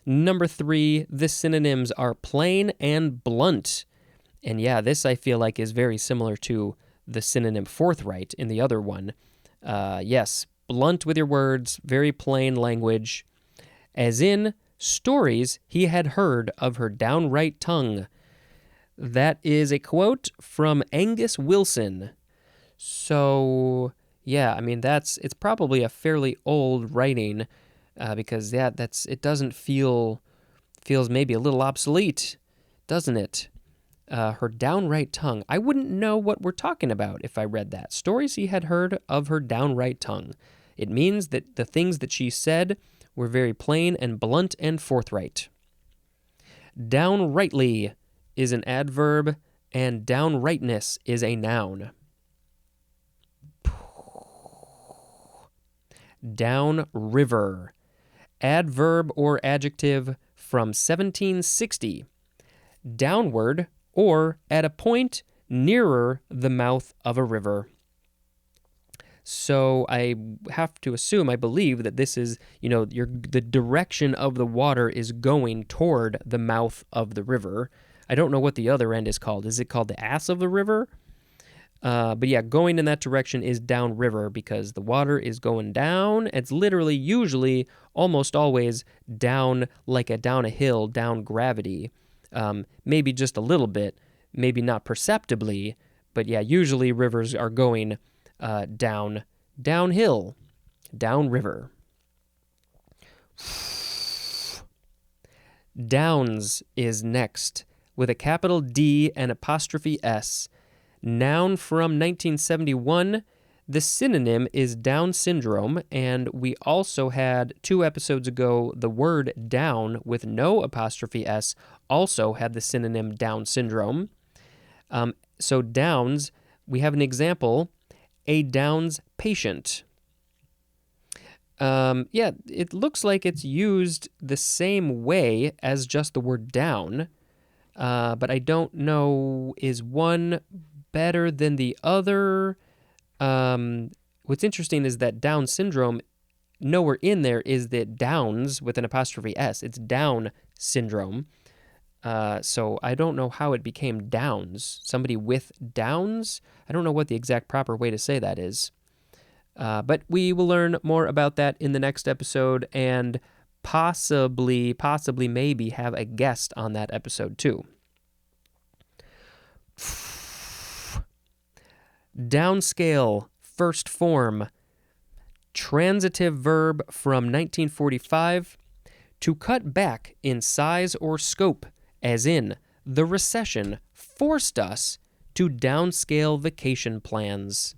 Number three, the synonyms are plain and blunt. And yeah, this I feel like is very similar to the synonym forthright in the other one. Yes, blunt with your words, very plain language. As in, stories he had heard of her downright tongue. That is a quote from Angus Wilson. So, yeah, I mean, it's probably a fairly old writing because it doesn't feels maybe a little obsolete, doesn't it? Her downright tongue. I wouldn't know what we're talking about if I read that. Stories he had heard of her downright tongue. It means that the things that she said were very plain and blunt and forthright. Downrightly is an adverb, and downrightness is a noun. Downriver. Adverb or adjective from 1760. Downward or at a point nearer the mouth of a river. So I have to assume, I believe that this is, the direction of the water is going toward the mouth of the river. I don't know what the other end is called. Is it called the ass of the river? But yeah, going in that direction is downriver because the water is going down. It's literally, usually, almost always down, like down a hill, down gravity. Maybe just a little bit, maybe not perceptibly, but yeah, usually rivers are going downhill, downriver. Downs is next, with a capital D and apostrophe S. Noun from 1971. The synonym is Down syndrome, and we also had 2 episodes ago the word down with no apostrophe S also had the synonym Down syndrome. So Downs, we have an example, a Downs patient. Yeah, it looks like it's used the same way as just the word down, but I don't know, is one better than the other? What's interesting is that Down syndrome, nowhere in there is that Downs with an apostrophe S. It's Down syndrome. So I don't know how it became Downs. Somebody with Downs? I don't know what the exact proper way to say that is. But we will learn more about that in the next episode and possibly maybe have a guest on that episode too. Downscale, first form, transitive verb from 1945, to cut back in size or scope, as in, the recession forced us to downscale vacation plans.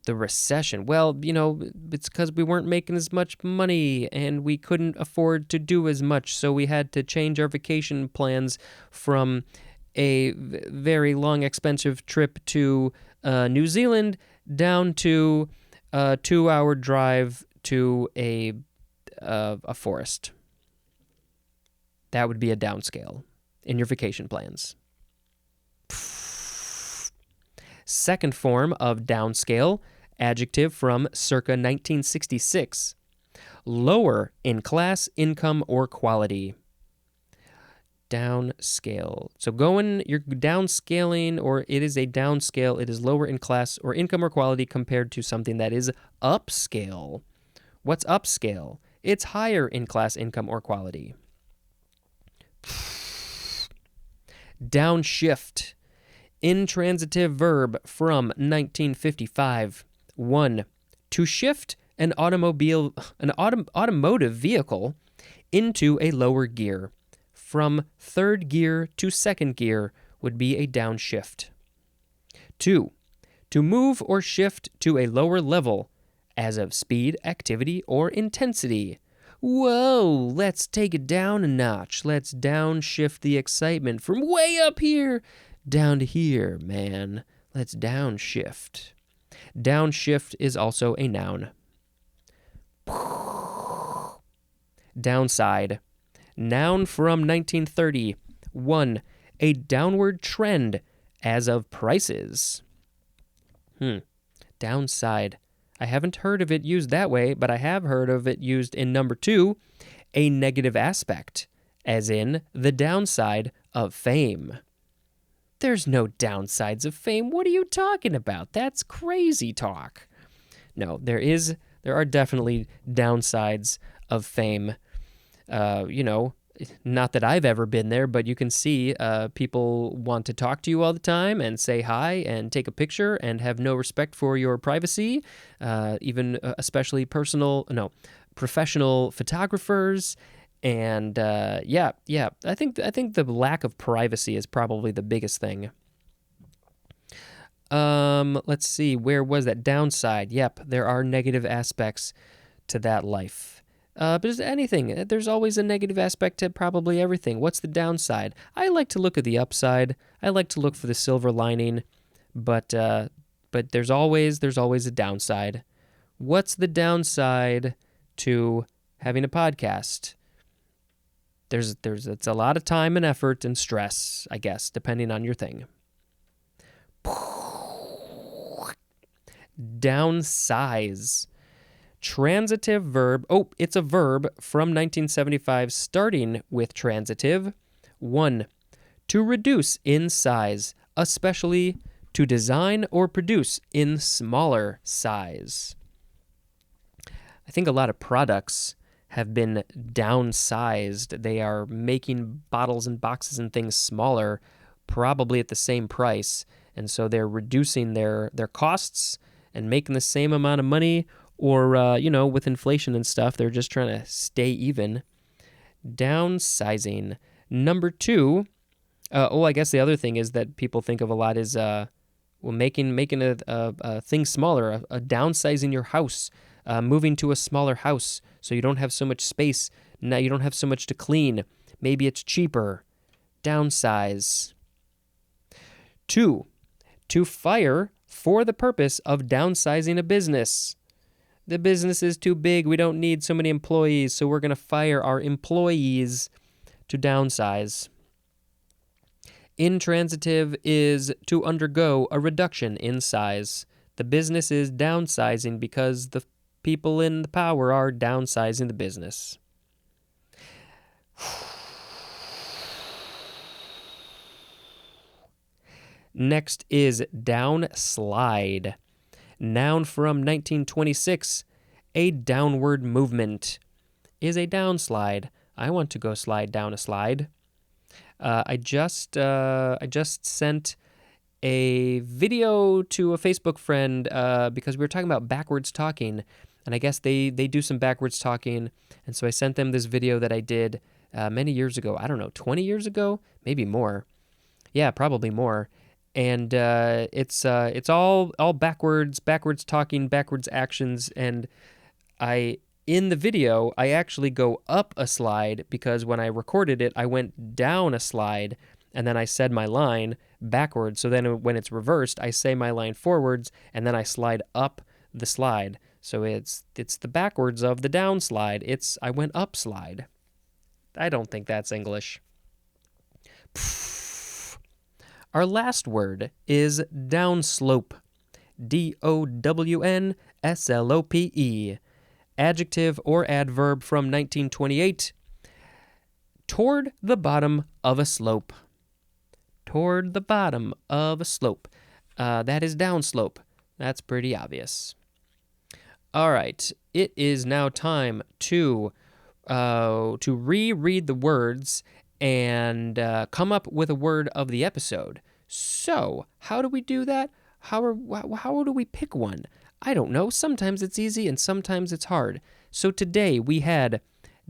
The recession, well, it's because we weren't making as much money and we couldn't afford to do as much, so we had to change our vacation plans from a very long, expensive trip to New Zealand down to a 2-hour drive to a forest. That would be a downscale in your vacation plans. Second form of downscale, adjective from circa 1966. Lower in class, income, or quality. Downscale. So you're downscaling, or it is a downscale. It is lower in class or income or quality compared to something that is upscale. What's upscale? It's higher in class, income, or quality. Downshift. Intransitive verb from 1955. 1. To shift an automotive vehicle into a lower gear. From third gear to second gear would be a downshift. 2. To move or shift to a lower level, as of speed, activity, or intensity. Whoa, let's take it down a notch. Let's downshift the excitement from way up here down to here, man. Let's downshift. Downshift is also a noun. Downside. Noun from 1930. 1. A downward trend, as of prices. Downside. I haven't heard of it used that way, but I have heard of it used in number 2, a negative aspect, as in the downside of fame. There's no downsides of fame. What are you talking about? That's crazy talk. No, there are definitely downsides of fame. Not that I've ever been there, but you can see people want to talk to you all the time and say hi and take a picture and have no respect for your privacy, especially professional photographers. And I think the lack of privacy is probably the biggest thing. Let's see, where was that downside? Yep, there are negative aspects to that life. But there's always a negative aspect to probably everything. What's the downside? I like to look at the upside. I like to look for the silver lining, but there's always a downside. What's the downside to having a podcast? It's a lot of time and effort and stress, I guess, depending on your thing. Downsize. Transitive verb. Oh, it's a verb from 1975 starting with transitive. 1. To reduce in size, especially to design or produce in smaller size. I think a lot of products have been downsized. They are making bottles and boxes and things smaller, probably at the same price. And so they're reducing their costs and making the same amount of money, or, with inflation and stuff, they're just trying to stay even. Downsizing. Number 2, I guess the other thing is that people think of a lot is making a thing smaller, a downsizing your house, moving to a smaller house so you don't have so much space. Now you don't have so much to clean. Maybe it's cheaper. Downsize. 2, to fire for the purpose of downsizing a business. The business is too big. We don't need so many employees, so we're going to fire our employees to downsize. Intransitive is to undergo a reduction in size. The business is downsizing because the people in the power are downsizing the business. Next is downslide. Noun from 1926. A downward movement is a downslide. I want to go slide down a slide. I just sent a video to a Facebook friend because we were talking about backwards talking, and I guess they do some backwards talking, and so I sent them this video that I did many years ago. I don't know, 20 years ago, maybe more. Yeah, probably more. And it's all backwards talking, backwards actions, and in the video, I actually go up a slide because when I recorded it, I went down a slide, and then I said my line backwards. So then when it's reversed, I say my line forwards, and then I slide up the slide. So it's the backwards of the down slide. I went up slide. I don't think that's English. Our last word is downslope. DOWNSLOPE. Adjective or adverb from 1928. Toward the bottom of a slope. Toward the bottom of a slope. That is downslope. That's pretty obvious. All right. It is now time to reread the words and come up with a word of the episode. So, how do we do that? How do we pick one? I don't know. Sometimes it's easy and sometimes it's hard. So today we had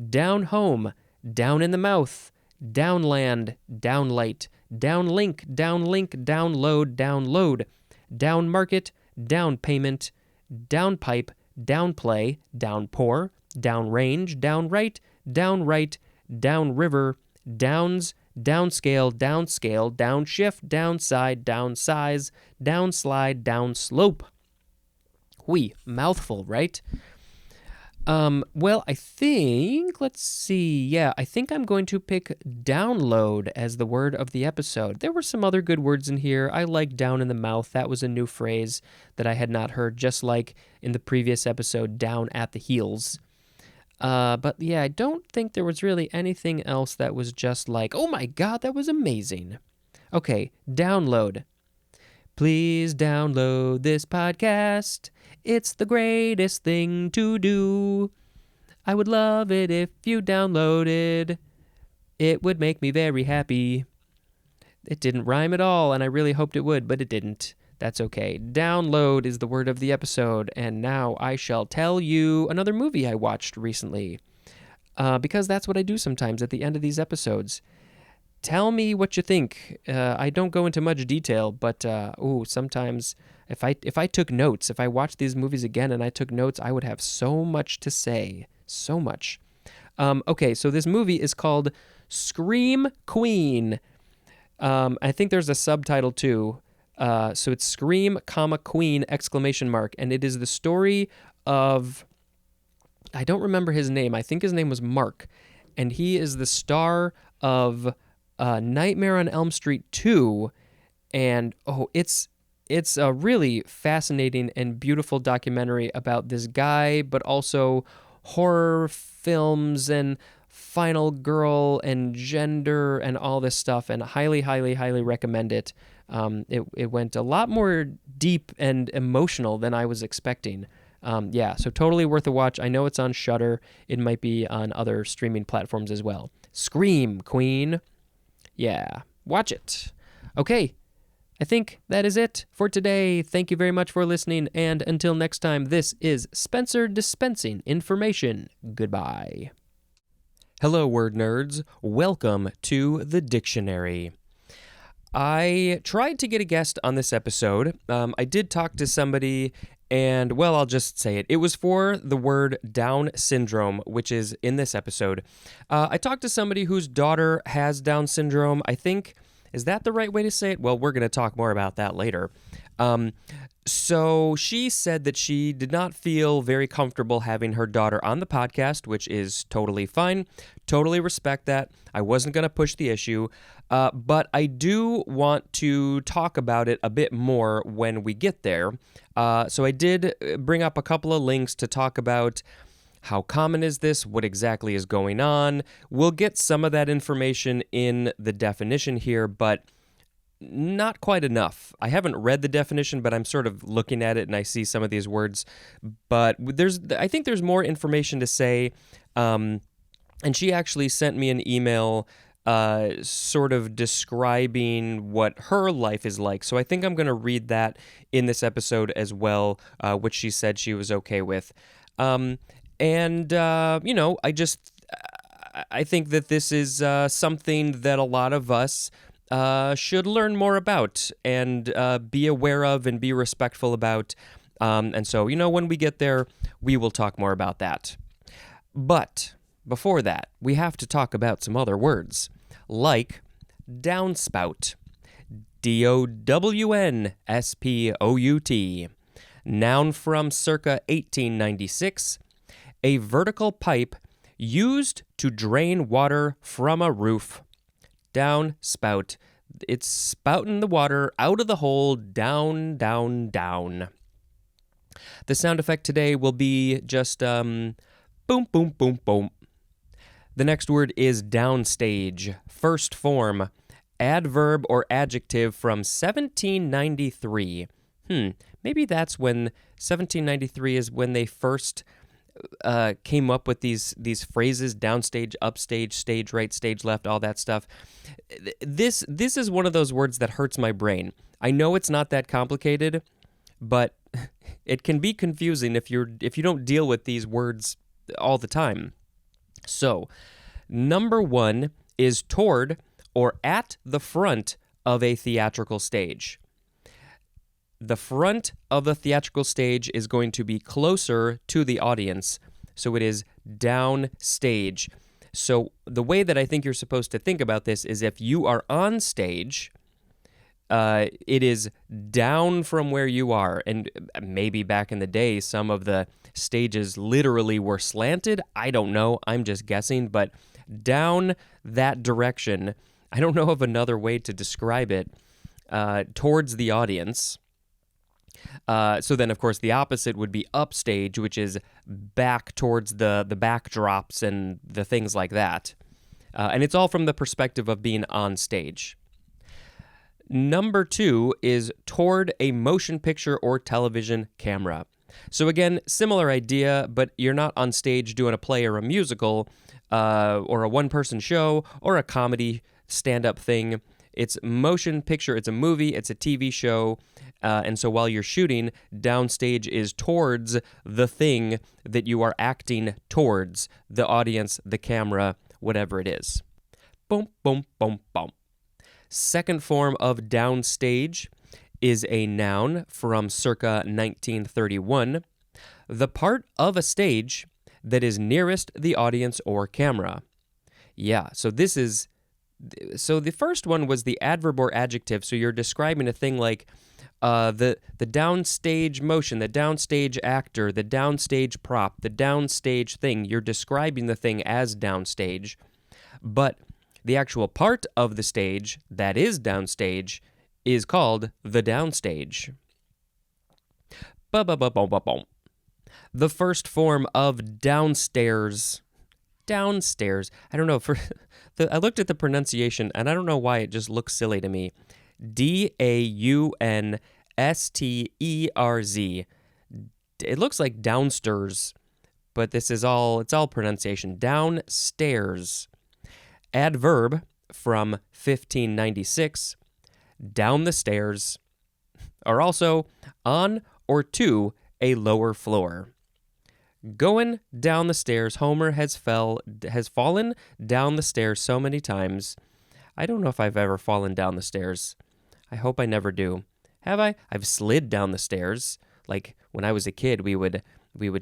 down home, down in the mouth, downland, downlight, downlink, download, down market, down payment, downpipe, downplay, downpour, downrange, downright, downriver, downs, downscale, downshift, downside, downsize, downslide, downslope. Mouthful, right? Well, I think, let's see. Yeah, I think I'm going to pick download as the word of the episode. There were some other good words in here. I like down in the mouth. That was a new phrase that I had not heard, just like in the previous episode, down at the heels. But yeah, I don't think there was really anything else that was just like, oh my God, that was amazing. Okay, download. Please download this podcast. It's the greatest thing to do. I would love it if you downloaded. It would make me very happy. It didn't rhyme at all, and I really hoped it would, but it didn't. That's okay. Download is the word of the episode, and now I shall tell you another movie I watched recently, because that's what I do sometimes at the end of these episodes. Tell me what you think. I don't go into much detail, but sometimes if I took notes, if I watched these movies again and I took notes, I would have so much to say. So much. Okay, so this movie is called Scream Queen. I think there's a subtitle too. So it's Scream, Queen, ! And it is the story of, I don't remember his name. I think his name was Mark. And he is the star of Nightmare on Elm Street 2. And, it's a really fascinating and beautiful documentary about this guy, but also horror films and final girl and gender and all this stuff, and highly, highly, highly recommend it. It went a lot more deep and emotional than I was expecting. So totally worth a watch. I know it's on Shudder. It might be on other streaming platforms as well. Scream Queen. Yeah, watch it. Okay, I think that is it for today. Thank you very much for listening, and until next time, this is Spencer dispensing information. Goodbye. Hello, word nerds. Welcome to the dictionary. I tried to get a guest on this episode. I did talk to somebody, and, well, I'll just say it. It was for the word Down syndrome, which is in this episode. I talked to somebody whose daughter has Down syndrome. I think, is that the right way to say it? Well, we're going to talk more about that later. So she said that she did not feel very comfortable having her daughter on the podcast, which is totally fine. Totally respect that. I wasn't going to push the issue, but I do want to talk about it a bit more when we get there. So I did bring up a couple of links to talk about how common is this, what exactly is going on. We'll get some of that information in the definition here, but not quite enough. I haven't read the definition, but I'm sort of looking at it and I see some of these words. But I think there's more information to say. And she actually sent me an email sort of describing what her life is like. So I think I'm going to read that in this episode as well, which she said she was okay with. I think that this is something that a lot of us should learn more about and be aware of and be respectful about. And so, when we get there, we will talk more about that. But before that, we have to talk about some other words, like downspout, DOWNSPOUT, noun from circa 1896, a vertical pipe used to drain water from a roof. Downspout. It's spouting the water out of the hole, down, down, down. The sound effect today will be just boom, boom, boom, boom. The next word is downstage. First form, adverb or adjective from 1793. Maybe that's when 1793 is when they first came up with these phrases: downstage, upstage, stage right, stage left, all that stuff. This is one of those words that hurts my brain. I know it's not that complicated, but it can be confusing if you don't deal with these words all the time. So, number one is toward or at the front of a theatrical stage. The front of the theatrical stage is going to be closer to the audience, so it is down stage. So the way that I think you're supposed to think about this is if you are on stage, it is down from where you are. And maybe back in the day, some of the stages literally were slanted. I don't know. I'm just guessing. But down that direction, I don't know of another way to describe it, towards the audience. So then, of course, the opposite would be upstage, which is back towards the backdrops and the things like that. And it's all from the perspective of being on stage. Number two is toward a motion picture or television camera. So again, similar idea, but you're not on stage doing a play or a musical or a one-person show or a comedy stand-up thing. It's motion picture, it's a movie, it's a TV show, and so while you're shooting, downstage is towards the thing that you are acting towards, the audience, the camera, whatever it is. Boom, boom, boom, boom. Second form of downstage is a noun from circa 1931, the part of a stage that is nearest the audience or camera. Yeah, so the first one was the adverb or adjective, so you're describing a thing like the downstage motion, the downstage actor, the downstage prop, the downstage thing. You're describing the thing as downstage, but the actual part of the stage that is downstage is called the downstage. The first form of downstairs. Downstairs. I don't know. I looked at the pronunciation, and I don't know why it just looks silly to me. Daunsterz. It looks like downstairs, but it's all pronunciation. Downstairs. Adverb from 1596. Down the stairs. Or also on or to a lower floor. Going down the stairs, Homer has fallen down the stairs so many times. I don't know if I've ever fallen down the stairs. I hope I never do. Have I? I've slid down the stairs. Like when I was a kid, we would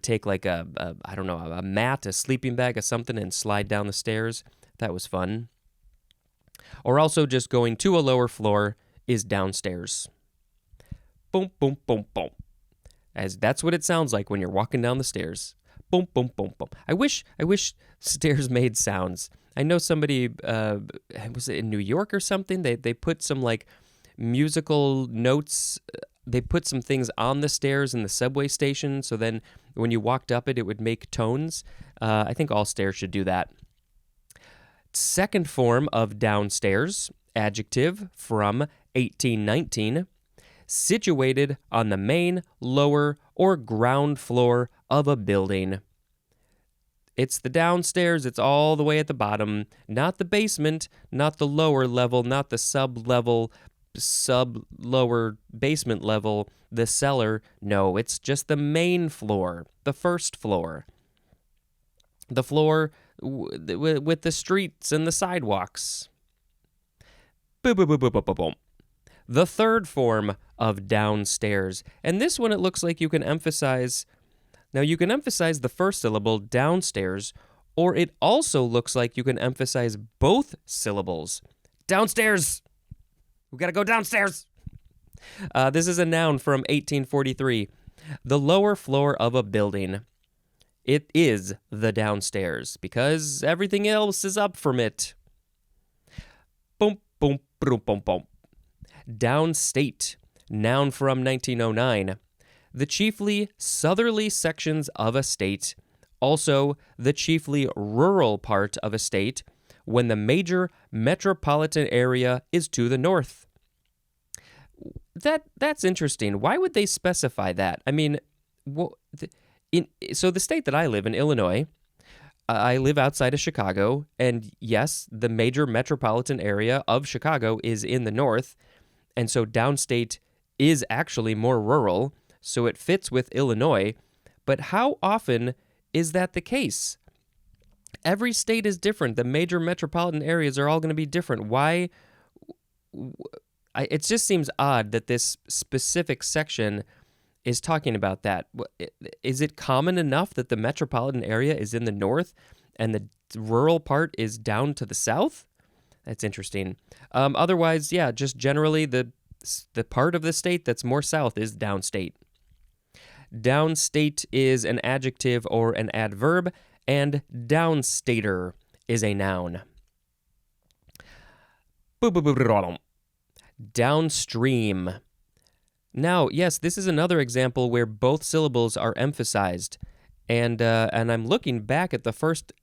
take like a mat, a sleeping bag, or something, and slide down the stairs. That was fun. Or also just going to a lower floor is downstairs. Boom, boom, boom, boom. As that's what it sounds like when you're walking down the stairs. Boom, boom, boom, boom. I wish stairs made sounds. I know somebody, was it in New York or something? They put some like musical notes. They put some things on the stairs in the subway station, so then when you walked up it would make tones. I think all stairs should do that. Second form of downstairs, adjective from 1819. Situated on the main, lower, or ground floor of a building. It's the downstairs, it's all the way at the bottom, not the basement, not the lower level, not the sub-lower basement level, the cellar. No, it's just the main floor, the first floor. The floor with the streets and the sidewalks. Boom, boom, boom, boom, boom, boom, boom. The third form of downstairs. And this one, it looks like you can emphasize. Now, you can emphasize the first syllable, downstairs, or it also looks like you can emphasize both syllables. Downstairs! We gotta go downstairs! This is a noun from 1843. The lower floor of a building. It is the downstairs, because everything else is up from it. Boom, boom, boom, boom, boom. Downstate, noun from 1909. The chiefly southerly sections of a state, also the chiefly rural part of a state, when the major metropolitan area is to the north. That's interesting. Why would they specify that? I mean, so the state that I live in, Illinois, I live outside of Chicago, and yes, the major metropolitan area of Chicago is in the north. And so downstate is actually more rural, so it fits with Illinois. But how often is that the case? Every state is different. The major metropolitan areas are all going to be different. Why? It just seems odd that this specific section is talking about that. Is it common enough that the metropolitan area is in the north and the rural part is down to the south? That's interesting. Otherwise, yeah, just generally the part of the state that's more south is downstate. Downstate is an adjective or an adverb, and downstater is a noun. Downstream. Now, yes, this is another example where both syllables are emphasized, and I'm looking back at the first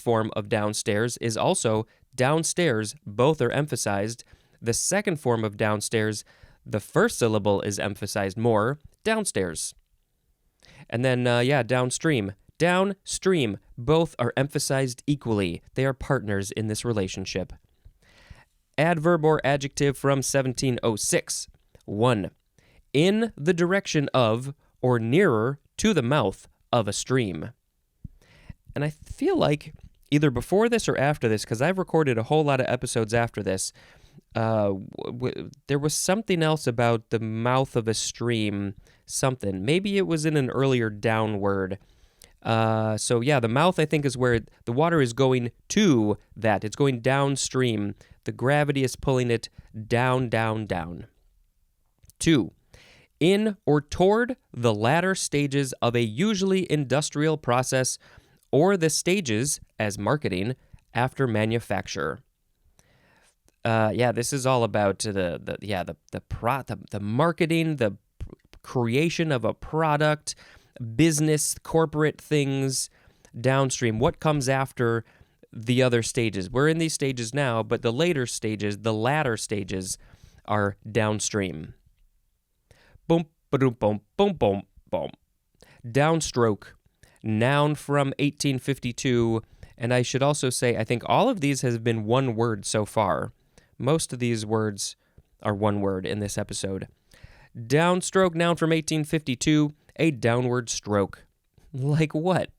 form of downstairs is also downstairs. Both are emphasized. The second form of downstairs, the first syllable is emphasized more, downstairs. And then, downstream. Downstream. Both are emphasized equally. They are partners in this relationship. Adverb or adjective from 1706. 1. In the direction of or nearer to the mouth of a stream. And I feel like either before this or after this, because I've recorded a whole lot of episodes after this, there was something else about the mouth of a stream, something. Maybe it was in an earlier down word. The mouth, I think, is where the water is going to that. It's going downstream. The gravity is pulling it down, down, down. 2. In or toward the latter stages of a usually industrial process or the stages, as marketing, after manufacture. This is all about the marketing, the creation of a product, business, corporate things. downstream. What comes after the other stages? We're in these stages now, but the later stages, the latter stages, are downstream. Boom, ba-doom, boom, boom, boom, boom. Downstroke, noun from 1852. And I should also say, I think all of these have been one word so far. Most of these words are one word in this episode. Downstroke, noun from 1852, a downward stroke. Like what?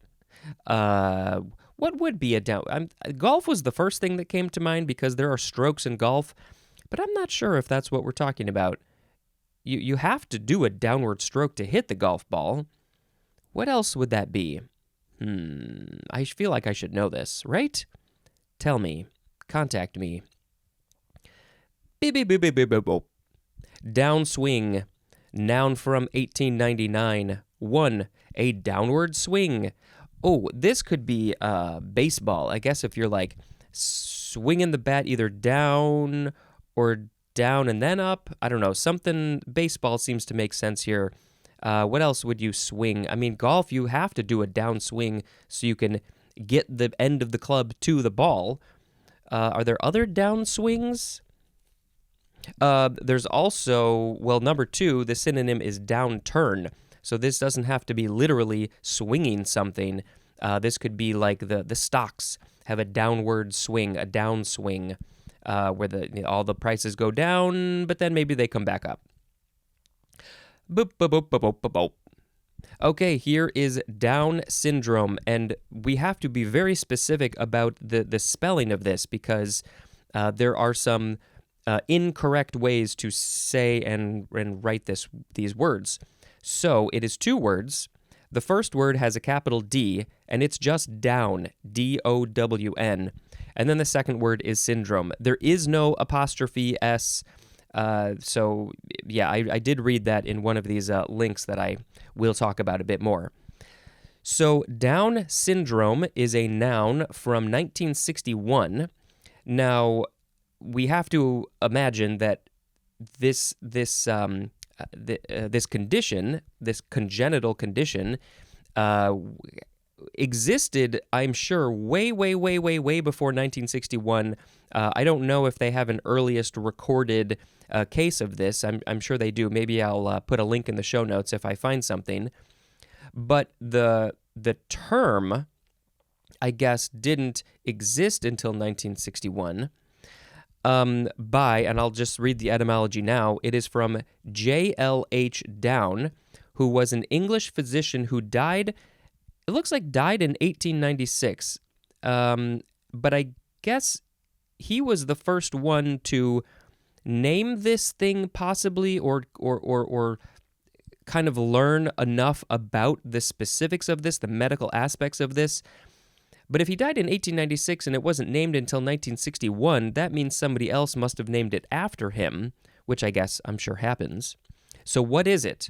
What would be a down? Golf was the first thing that came to mind because there are strokes in golf, but I'm not sure if that's what we're talking about. You have to do a downward stroke to hit the golf ball. What else would that be? I feel like I should know this, right? Tell me. Contact me. Beep, beep, beep, beep, beep, beep, beep. Downswing. Noun from 1899. 1. A downward swing. Oh, this could be baseball. I guess if you're like swinging the bat either down or down and then up. I don't know. Something, baseball seems to make sense here. What else would you swing? I mean, golf, you have to do a downswing so you can get the end of the club to the ball. Are there other downswings? There's also, well, number 2, the synonym is downturn. So this doesn't have to be literally swinging something. This could be like the stocks have a downward swing, a downswing, where all the prices go down, but then maybe they come back up. Boop, boop, boop, boop, boop, boop, boop. Okay, here is Down syndrome, and we have to be very specific about the spelling of this because there are some incorrect ways to say and write these words. So it is 2 words. The first word has a capital D, and it's just down, D-O-W-N. And then the second word is syndrome. There is no apostrophe S. So, yeah, I did read that in one of these links that I will talk about a bit more. So, Down syndrome is a noun from 1961. Now, we have to imagine that this condition, this congenital condition, existed, I'm sure, way before 1961. I don't know if they have an earliest recorded case of this. I'm sure they do. Maybe I'll put a link in the show notes if I find something. But the term, I guess, didn't exist until 1961. And I'll just read the etymology now. It is from J.L.H. Down, who was an English physician who died, it looks like died in 1896. But I guess he was the first one to name this thing possibly or kind of learn enough about the specifics of this, the medical aspects of this. But if he died in 1896 and it wasn't named until 1961, that means somebody else must have named it after him, which I guess I'm sure happens. So what is it?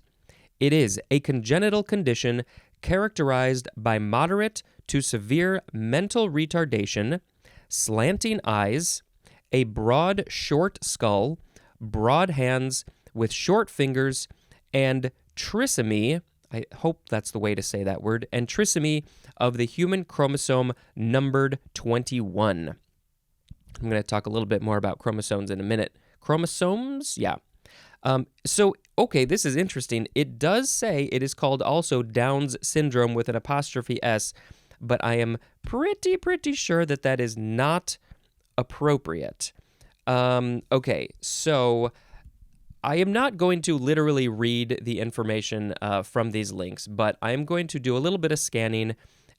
It is a congenital condition characterized by moderate to severe mental retardation, slanting eyes, a broad, short skull, broad hands with short fingers, and trisomy, I hope that's the way to say that word, and trisomy of the human chromosome numbered 21. I'm going to talk a little bit more about chromosomes in a minute. Chromosomes? Yeah. Okay, this is interesting. It does say it is called also Down's syndrome with an apostrophe S, but I am pretty sure that is not appropriate. Okay, so I am not going to literally read the information from these links, but I am going to do a little bit of scanning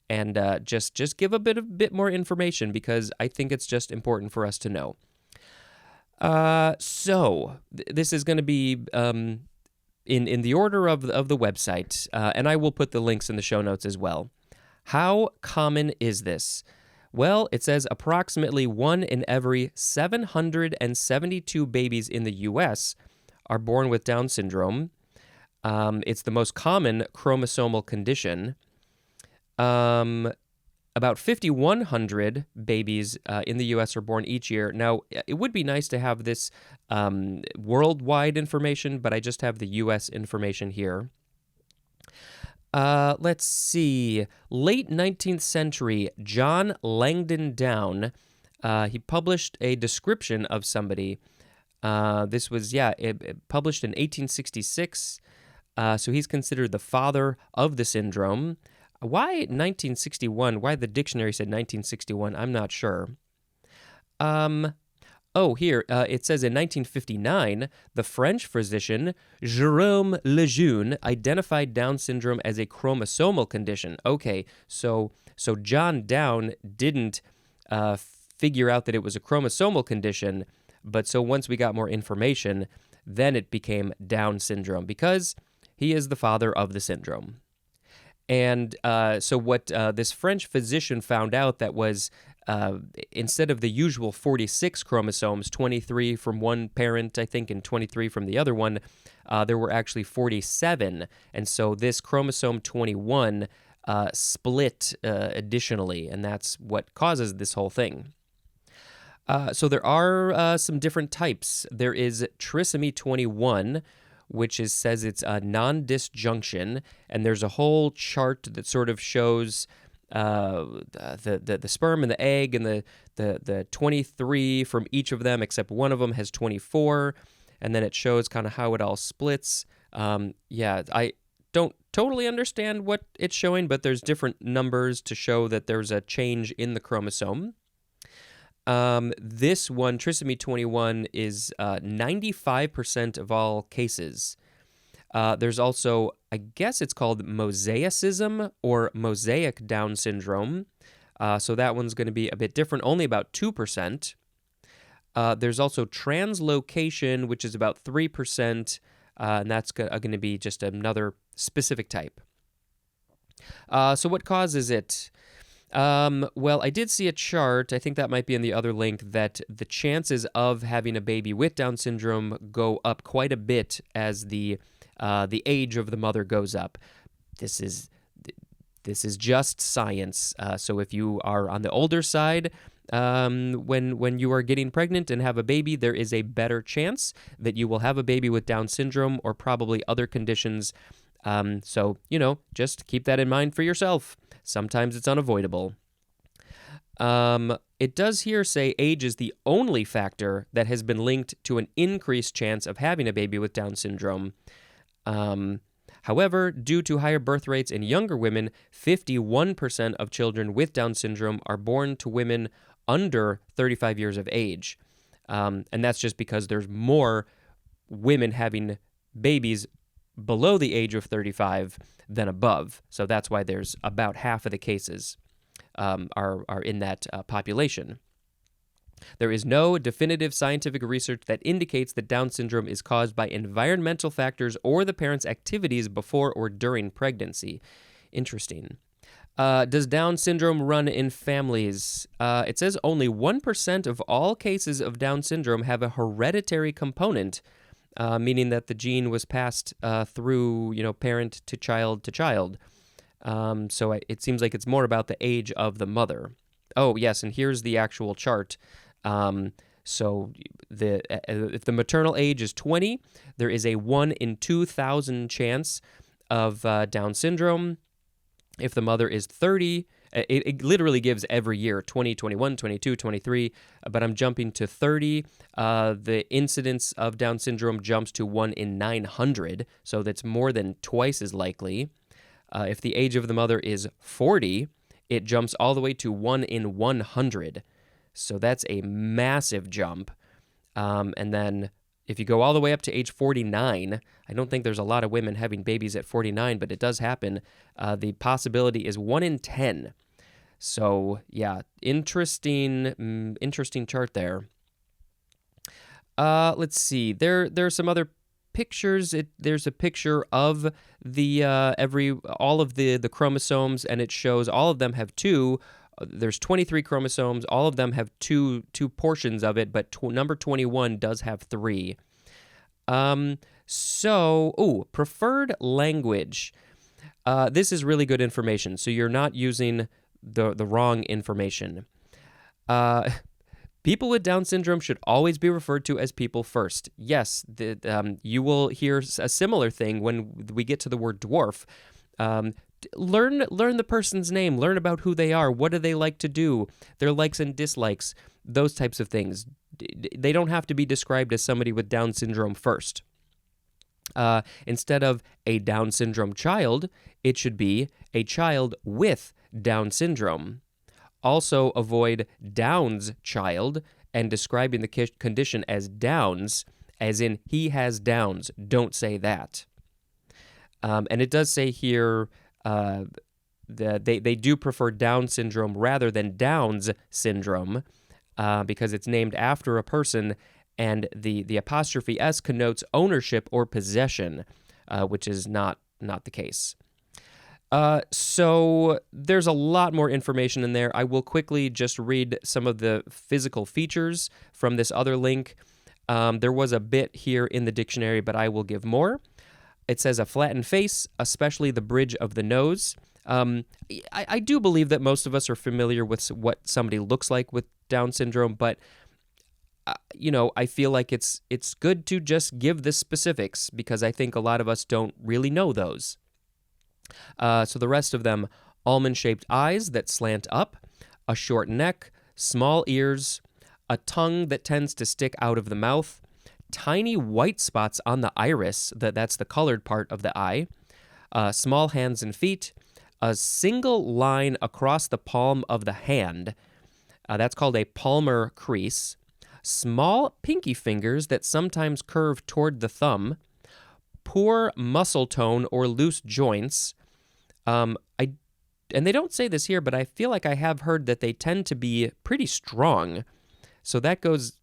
and just give a bit more information because I think it's just important for us to know. So this is going to be in the order of the website, and I will put the links in the show notes as well. How common is this? Well, it says approximately 1 in every 772 babies in the U.S. are born with Down syndrome. It's the most common chromosomal condition. About 5,100 babies in the U.S. are born each year. Now, it would be nice to have this worldwide information, but I just have the U.S. information here. Let's see. Late 19th century, John Langdon Down, he published a description of somebody. This was, published in 1866. So he's considered the father of the syndrome. Why 1961? Why the dictionary said 1961? I'm not sure. Here, it says in 1959, the French physician Jérôme Lejeune identified Down syndrome as a chromosomal condition. Okay, so John Down didn't figure out that it was a chromosomal condition, but so once we got more information, then it became Down syndrome because he is the father of the syndrome. And so what this French physician found out that was instead of the usual 46 chromosomes, 23 from one parent, I think, and 23 from the other one, there were actually 47. And so this chromosome 21 split additionally, and that's what causes this whole thing. So there are some different types. There is trisomy 21, which says it's a non-disjunction, and there's a whole chart that sort of shows the sperm and the egg and the 23 from each of them, except one of them has 24, and then it shows kind of how it all splits. I don't totally understand what it's showing, but there's different numbers to show that there's a change in the chromosome. This one, trisomy 21, is 95% of all cases. There's also, I guess it's called mosaicism or mosaic Down syndrome. So that one's going to be a bit different, only about 2%. There's also translocation, which is about 3%, and that's going to be just another specific type. So what causes it? Well, I did see a chart, I think that might be in the other link, that the chances of having a baby with Down syndrome go up quite a bit as the age of the mother goes up. This is just science. So if you are on the older side, when you are getting pregnant and have a baby, there is a better chance that you will have a baby with Down syndrome or probably other conditions. So, just keep that in mind for yourself. Sometimes it's unavoidable. It does here say age is the only factor that has been linked to an increased chance of having a baby with Down syndrome. However, due to higher birth rates in younger women, 51% of children with Down syndrome are born to women under 35 years of age. And that's just because there's more women having babies below the age of 35 than above. So that's why there's about half of the cases are in that population. There is no definitive scientific research that indicates that Down syndrome is caused by environmental factors or the parent's activities before or during pregnancy. Interesting. Does Down syndrome run in families? It says only 1% of all cases of Down syndrome have a hereditary component, meaning that the gene was passed through, parent to child to child. So it seems like it's more about the age of the mother. Oh, yes, and here's the actual chart. So if the maternal age is 20, there is a 1 in 2,000 chance of Down syndrome. If the mother is 30, it literally gives every year, 20, 21, 22, 23, but I'm jumping to 30. The incidence of Down syndrome jumps to 1 in 900, so that's more than twice as likely. If the age of the mother is 40, it jumps all the way to 1 in 100. So that's a massive jump. And then if you go all the way up to age 49, I don't think there's a lot of women having babies at 49, but it does happen. The possibility is 1 in 10. So yeah, interesting chart there. Let's see. There are some other pictures. There's a picture of all of the chromosomes, and it shows all of them have 2. There's 23 chromosomes. All of them have two portions of it, but number 21 does have 3. Preferred language. This is really good information. So you're not using the wrong information. People with Down syndrome should always be referred to as people first. Yes, you will hear a similar thing when we get to the word dwarf. Learn the person's name. Learn about who they are. What do they like to do? Their likes and dislikes. Those types of things. They don't have to be described as somebody with Down syndrome first. Instead of a Down syndrome child, it should be a child with Down syndrome. Also avoid Down's child and describing the condition as Downs, as in he has Downs. Don't say that. And it does say here that they do prefer Down syndrome rather than Downs syndrome because it's named after a person, and the apostrophe S connotes ownership or possession, which is not the case. So there's a lot more information in there. I will quickly just read some of the physical features from this other link. There was a bit here in the dictionary, but I will give more. It says a flattened face, especially the bridge of the nose. I do believe that most of us are familiar with what somebody looks like with Down syndrome, but I feel like it's good to just give the specifics because I think a lot of us don't really know those. So the rest of them: almond-shaped eyes that slant up, a short neck, small ears, a tongue that tends to stick out of the mouth, tiny white spots on the iris, that's the colored part of the eye, small hands and feet, a single line across the palm of the hand, that's called a palmar crease, small pinky fingers that sometimes curve toward the thumb, poor muscle tone or loose joints. And they don't say this here, but I feel like I have heard that they tend to be pretty strong. So that goes...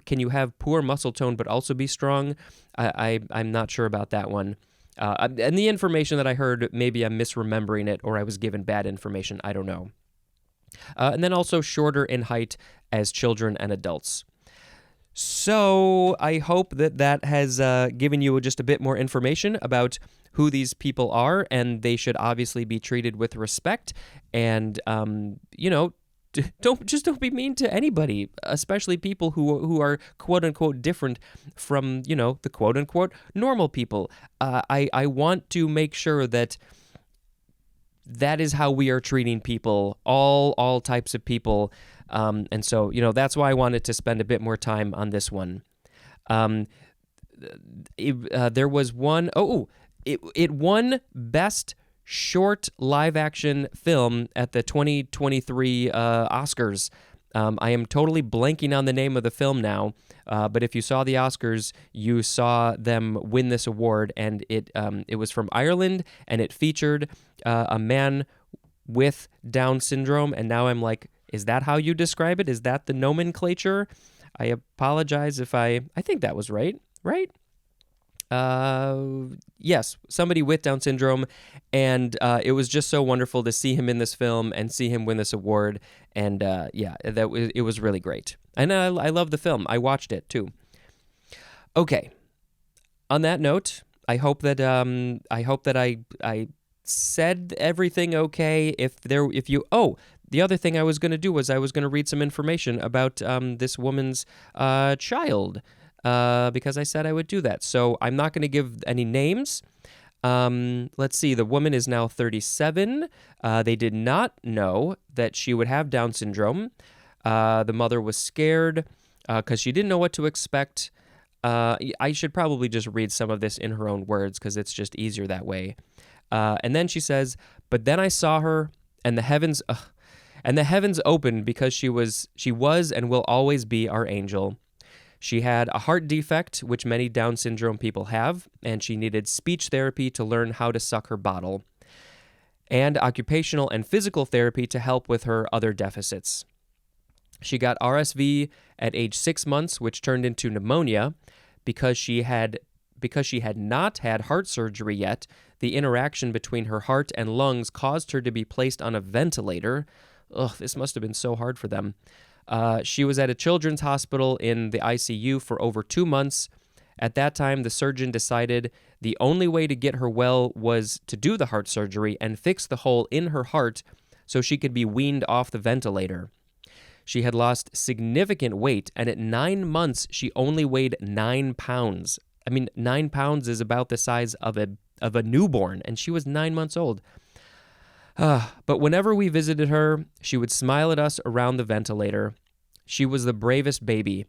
Can you have poor muscle tone but also be strong? I'm not sure about that one. And the information that I heard, maybe I'm misremembering it or I was given bad information. I don't know. And then also shorter in height as children and adults. So I hope that has given you just a bit more information about who these people are, and they should obviously be treated with respect. And, don't be mean to anybody, especially people who are quote unquote different from, the quote unquote normal people. I want to make sure that is how we are treating people, all types of people. And so, that's why I wanted to spend a bit more time on this one. There was one, it won Best Short Live Action Film at the 2023 Oscars. I am totally blanking on the name of the film now, but if you saw the Oscars, you saw them win this award, and it was from Ireland, and it featured a man with Down syndrome, and now I'm like, is that how you describe it? Is that the nomenclature? I apologize if I think that was right? Yes, somebody with Down syndrome, and it was just so wonderful to see him in this film and see him win this award, and it was really great. And I love the film. I watched it too. Okay. On that note, I hope that I said everything okay. The other thing I was going to do was I was going to read some information about this woman's child. Because I said I would do that. So I'm not going to give any names. Let's see. The woman is now 37. They did not know that she would have Down syndrome. The mother was scared because she didn't know what to expect. I should probably just read some of this in her own words because it's just easier that way. And then she says, "But then I saw her, and the heavens opened because she was and will always be our angel. She had a heart defect, which many Down syndrome people have, and she needed speech therapy to learn how to suck her bottle, and occupational and physical therapy to help with her other deficits. She got RSV at age 6 months, which turned into pneumonia. Because she had not had heart surgery yet, the interaction between her heart and lungs caused her to be placed on a ventilator. Ugh, this must have been so hard for them. She was at a children's hospital in the ICU for over 2 months. At that time, the surgeon decided the only way to get her well was to do the heart surgery and fix the hole in her heart so she could be weaned off the ventilator. She had lost significant weight, and at 9 months, she only weighed 9 pounds. I mean, 9 pounds is about the size of a of a newborn, and she was 9 months old. But whenever we visited her, she would smile at us around the ventilator. She was the bravest baby.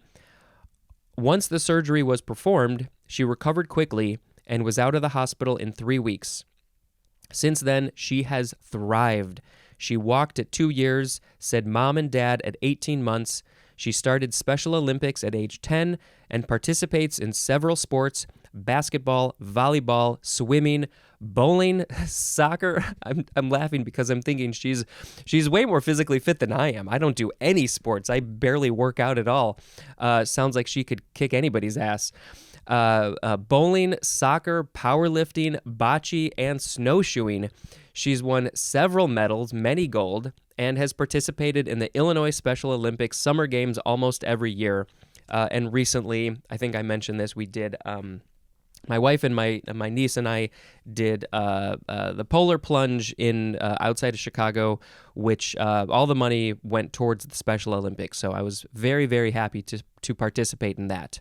Once the surgery was performed, she recovered quickly and was out of the hospital in 3 weeks. Since then, she has thrived. She walked at 2 years, said mom and dad at 18 months. She started Special Olympics at age 10 and participates in several sports: basketball, volleyball, swimming, bowling, soccer. I'm laughing because I'm thinking she's way more physically fit than I am. I don't do any sports. I barely work out at all. Sounds like she could kick anybody's ass. Bowling, soccer, powerlifting, bocce, and snowshoeing. She's won several medals, many gold, and has participated in the Illinois Special Olympics Summer Games almost every year. And recently, I think I mentioned this, we did, my wife and my niece and I did the polar plunge in outside of Chicago, which all the money went towards the Special Olympics. So I was very, very happy to participate in that.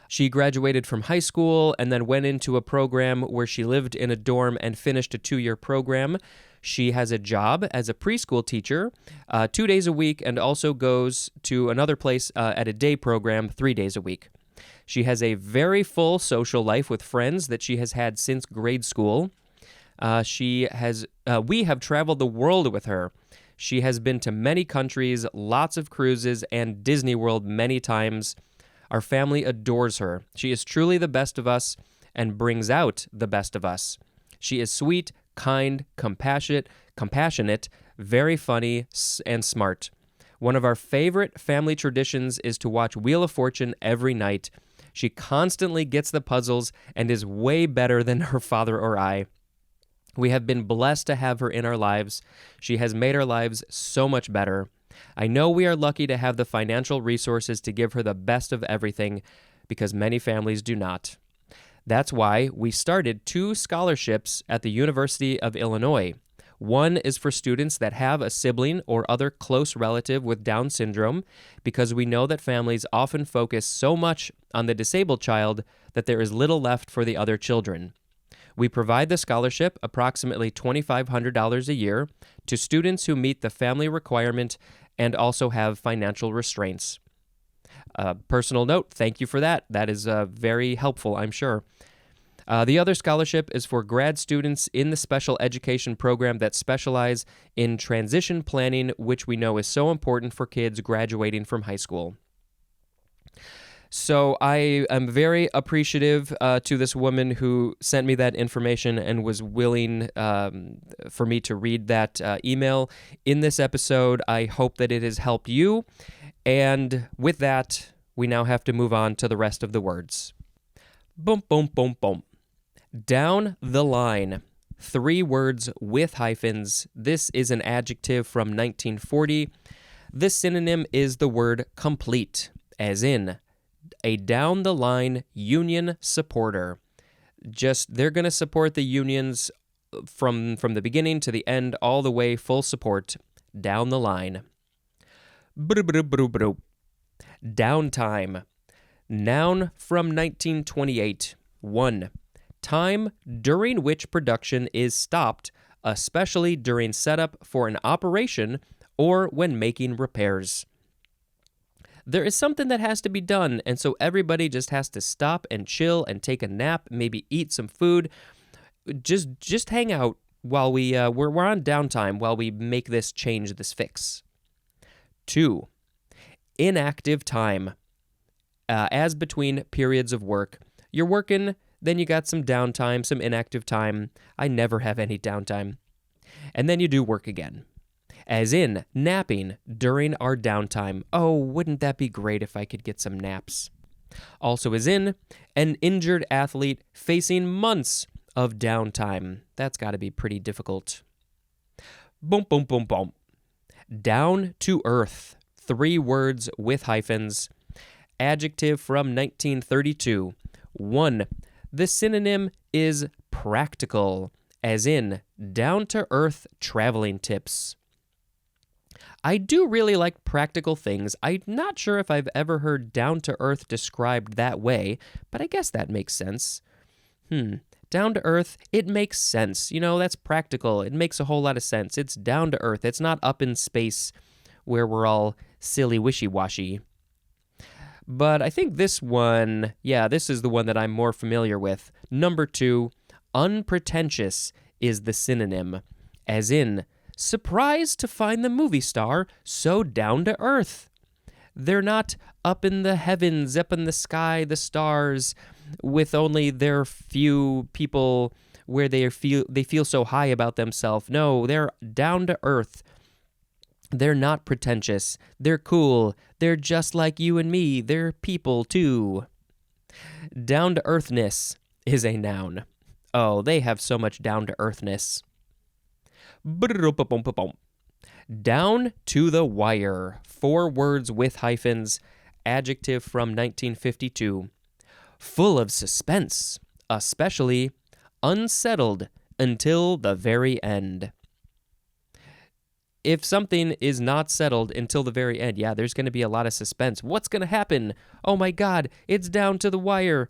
She graduated from high school and then went into a program where she lived in a dorm and finished a 2-year program. She has a job as a preschool teacher 2 days a week and also goes to another place at a day program 3 days a week. She has a very full social life with friends that she has had since grade school. We have traveled the world with her. She has been to many countries, lots of cruises, and Disney World many times. Our family adores her. She is truly the best of us and brings out the best of us. She is sweet, kind, compassionate, very funny, and smart. One of our favorite family traditions is to watch Wheel of Fortune every night. She constantly gets the puzzles and is way better than her father or I. We have been blessed to have her in our lives. She has made our lives so much better. I know we are lucky to have the financial resources to give her the best of everything, because many families do not. That's why we started 2 scholarships at the University of Illinois. One is for students that have a sibling or other close relative with Down syndrome, because we know that families often focus so much on the disabled child that there is little left for the other children. We provide the scholarship, approximately $2,500 a year, to students who meet the family requirement and also have financial restraints. Personal note, thank you for that. That is very helpful, I'm sure. The other scholarship is for grad students in the special education program that specialize in transition planning, which we know is so important for kids graduating from high school. So I am very appreciative to this woman who sent me that information and was willing for me to read that email in this episode. I hope that it has helped you. And with that, we now have to move on to the rest of the words. Boom, boom, boom, boom. Down the line. 3 words with hyphens. This is an adjective from 1940. This synonym is the word complete, as in a down-the-line union supporter. They're going to support the unions from the beginning to the end, all the way, full support, down the line. Downtime. Noun from 1928. 1. Time during which production is stopped, especially during setup for an operation or when making repairs. There is something that has to be done, and so everybody just has to stop and chill and take a nap, maybe eat some food, just hang out while we're on downtime while we make this change, this fix. 2. Inactive time. As between periods of work. You're working, then you got some downtime, some inactive time. I never have any downtime. And then you do work again. As in, napping during our downtime. Oh, wouldn't that be great if I could get some naps? Also as in, an injured athlete facing months of downtime. That's got to be pretty difficult. Boom, boom, boom, boom. Down to earth. 3 words with hyphens. Adjective from 1932. 1. The synonym is practical, as in down-to-earth traveling tips. I do really like practical things. I'm not sure if I've ever heard down-to-earth described that way, but I guess that makes sense. Down to earth, it makes sense. That's practical. It makes a whole lot of sense. It's down to earth. It's not up in space where we're all silly wishy-washy. But I think this one, this is the one that I'm more familiar with. Number 2, unpretentious is the synonym, as in, surprised to find the movie star so down to earth. They're not up in the heavens, up in the sky, the stars, with only their few people where they feel so high about themselves. No, they're down to earth. They're not pretentious. They're cool. They're just like you and me. They're people too. Down to earthness is a noun. Oh, they have so much down to earthness. Down to the wire. 4 words with hyphens. Adjective from 1952. Full of suspense, especially unsettled until the very end. If something is not settled until the very end, there's going to be a lot of suspense. What's going to happen? Oh my God, it's down to the wire.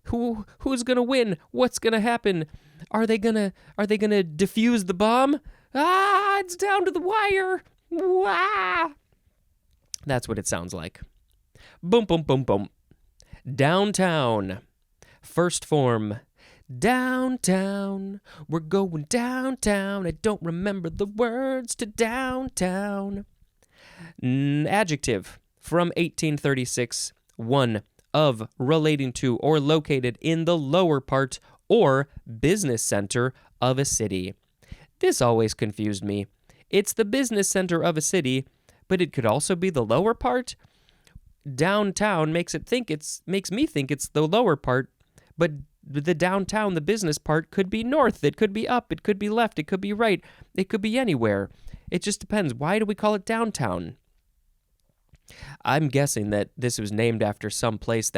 Who's going to win? What's going to happen? Are they going to defuse the bomb? It's down to the wire. Wah! That's what it sounds like. Boom, boom, boom, boom. Downtown. First form. Downtown, we're going downtown. I don't remember the words to downtown. Adjective from 1836. 1. Of, relating to, or located in the lower part or business center of a city. This always confused me. It's the business center of a city, but it could also be the lower part. Downtown makes me think it's the lower part, but the downtown, the business part, could be north, it could be up, it could be left, it could be right, it could be anywhere. It just depends. Why do we call it downtown? I'm guessing that this was named after some place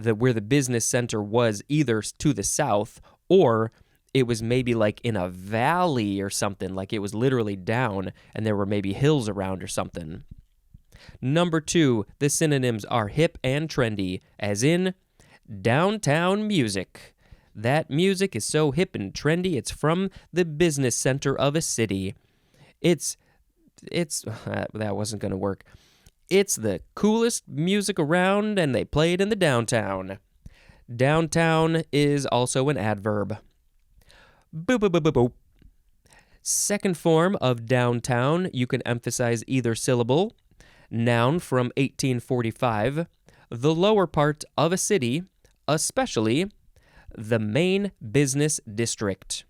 where the business center was either to the south, or it was maybe like in a valley or something, like it was literally down and there were maybe hills around or something. Number 2, the synonyms are hip and trendy, as in downtown music. That music is so hip and trendy, it's from the business center of a city. It's that wasn't going to work. It's the coolest music around, and they play it in the downtown. Downtown is also an adverb. Boop, boop, boop, boop, boop. Second form of downtown, you can emphasize either syllable. Noun from 1845. The lower part of a city, especially the main business district.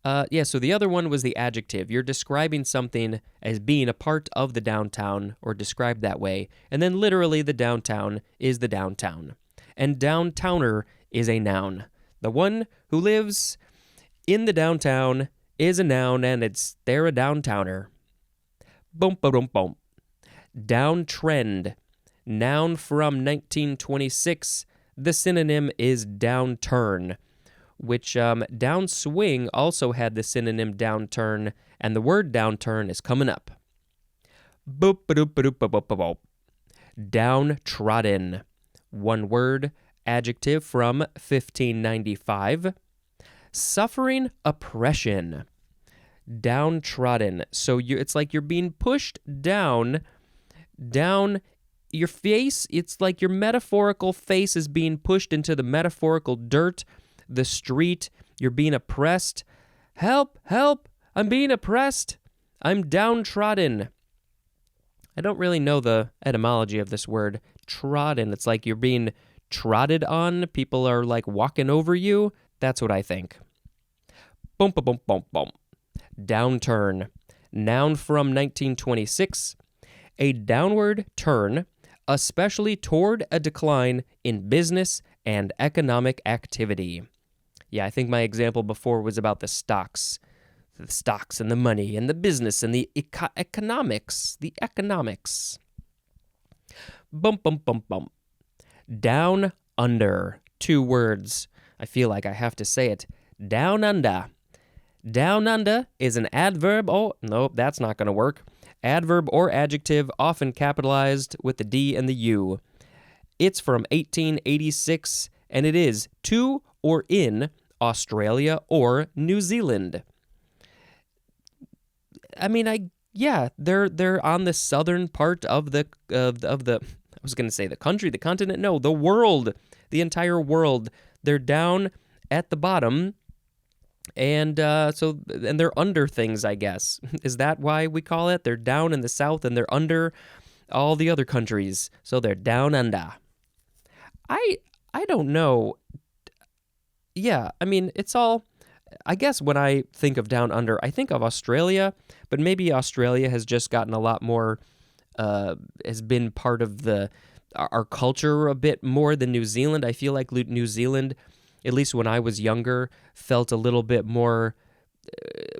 So the other one was the adjective. You're describing something as being a part of the downtown or described that way. And then literally the downtown is the downtown. And downtowner is a noun. The one who lives in the downtown is a noun, and they're a downtowner. Boom, boom, boom, boom. Downtrend. Noun from 1926. The synonym is downturn, which downswing also had the synonym downturn, and the word downturn is coming up. Boop, boop, boop, boop, boop, boop. Downtrodden. One word, adjective from 1595. Suffering oppression. Downtrodden. So it's like you're being pushed down your face. It's like your metaphorical face is being pushed into the metaphorical dirt, the street. You're being oppressed. Help, help, I'm being oppressed. I'm downtrodden. I don't really know the etymology of this word, trodden. It's like you're being trotted on. People are like walking over you. That's what I think. Boom, boom, boom, boom, boom. Downturn. Noun from 1926. A downward turn, especially toward a decline in business and economic activity. Yeah, I think my example before was about the stocks and the money and the business and the economics. The economics. Bump, bump, bump, bump. Down under. 2 words. I feel like I have to say it. Down under. Down under is an adverb. Oh, nope, that's not going to work. Adverb or adjective, often capitalized with the D and the U. It's from 1886, and it is to or in Australia or New Zealand? I mean, they're on the southern part of the I was going to say the country, the continent, no, the world, the entire world. They're down at the bottom, and they're under things, I guess. Is that why we call it? They're down in the south and they're under all the other countries, so they're down under. I don't know. Yeah, I mean, it's all. I guess when I think of down under, I think of Australia, but maybe Australia has just gotten a lot more, has been part of our culture a bit more than New Zealand. I feel like New Zealand, at least when I was younger, felt a little bit more,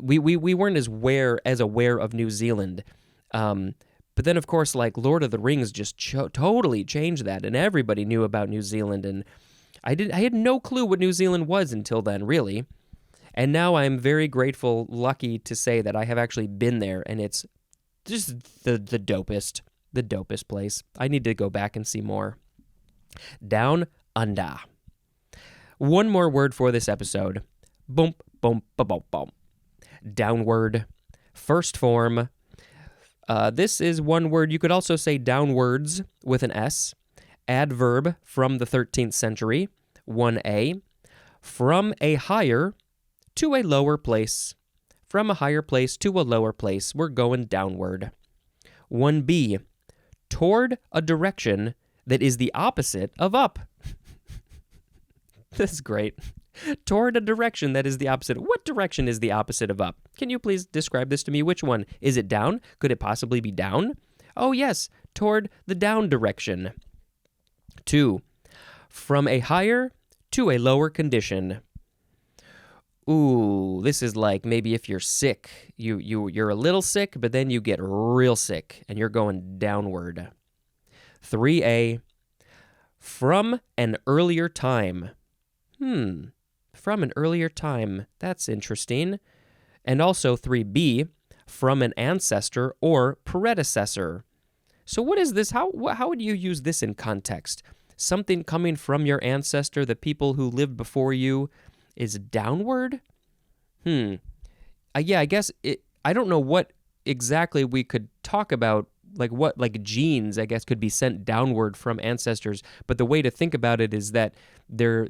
we weren't as aware of New Zealand. But then, of course, like Lord of the Rings just totally changed that, and everybody knew about New Zealand, and I had no clue what New Zealand was until then, really. And now I'm very grateful, lucky to say that I have actually been there, and it's just the dopest place. I need to go back and see more. Down under. One more word for this episode. Bump, bump, bump, bump. Downward. First form. This is one word. You could also say downwards with an S. Adverb from the 13th century. 1A. From a higher to a lower place. From a higher place to a lower place. We're going downward. 1B. Toward a direction that is the opposite of up. This is great. Toward a direction that is the opposite. What direction is the opposite of up? Can you please describe this to me? Which one? Is it down? Could it possibly be down? Oh, yes. Toward the down direction. 2. From a higher to a lower condition. Ooh, this is like maybe if you're sick, you're a little sick, but then you get real sick, and you're going downward. 3A, from an earlier time. From an earlier time. That's interesting. And also 3B, from an ancestor or predecessor. So what is this? How would you use this in context? Something coming from your ancestor, the people who lived before you, is downward? Yeah, I guess I don't know what exactly we could talk about, like genes, I guess, could be sent downward from ancestors, but the way to think about it is that the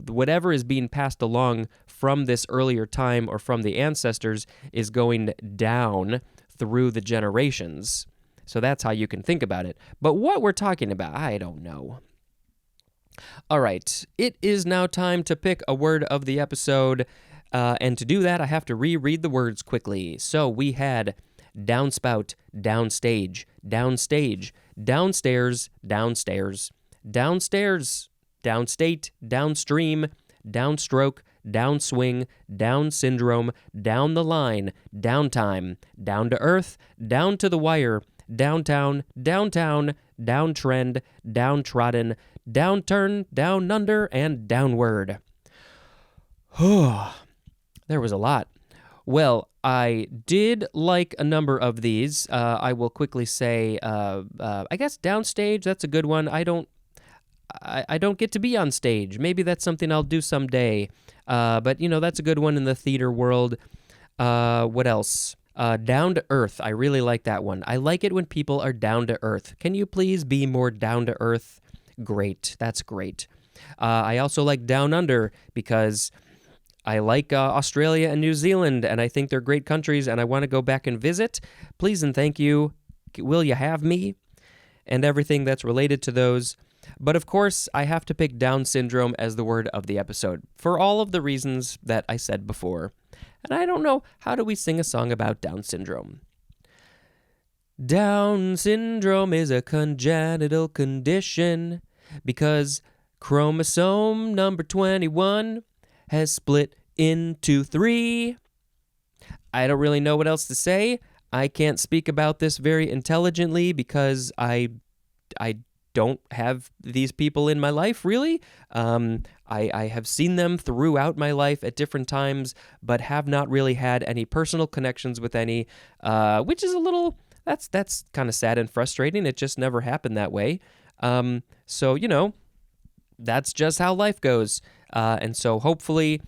whatever is being passed along from this earlier time or from the ancestors is going down through the generations. So that's how you can think about it. But what we're talking about, I don't know. All right, it is now time to pick a word of the episode, and to do that, I have to reread the words quickly. So we had downspout, downstage, downstage, downstairs, downstairs, downstairs, downstate, downstream, downstroke, downswing, down syndrome, down the line, downtime, down to earth, down to the wire, downtown, downtown, downtrend, downtrodden, downturn, down under, and downward. There was a lot. Well, I did like a number of these. I will quickly say, I guess downstage, that's a good one. I don't get to be on stage. Maybe that's something I'll do someday. But, that's a good one in the theater world. What else? Down to earth. I really like that one. I like it when people are down to earth. Can you please be more down to earth? Great. That's great. I also like down under because I like Australia and New Zealand, and I think they're great countries, and I want to go back and visit. Please and thank you. Will you have me? And everything that's related to those. But of course, I have to pick Down syndrome as the word of the episode for all of the reasons that I said before. And I don't know, how do we sing a song about Down syndrome? Down syndrome is a congenital condition because chromosome number 21 has split into 3. I don't really know what else to say. I can't speak about this very intelligently because I don't have these people in my life, really. I have seen them throughout my life at different times, but have not really had any personal connections with any, which is a little, that's kind of sad and frustrating. It just never happened that way. So, that's just how life goes. And so hopefully,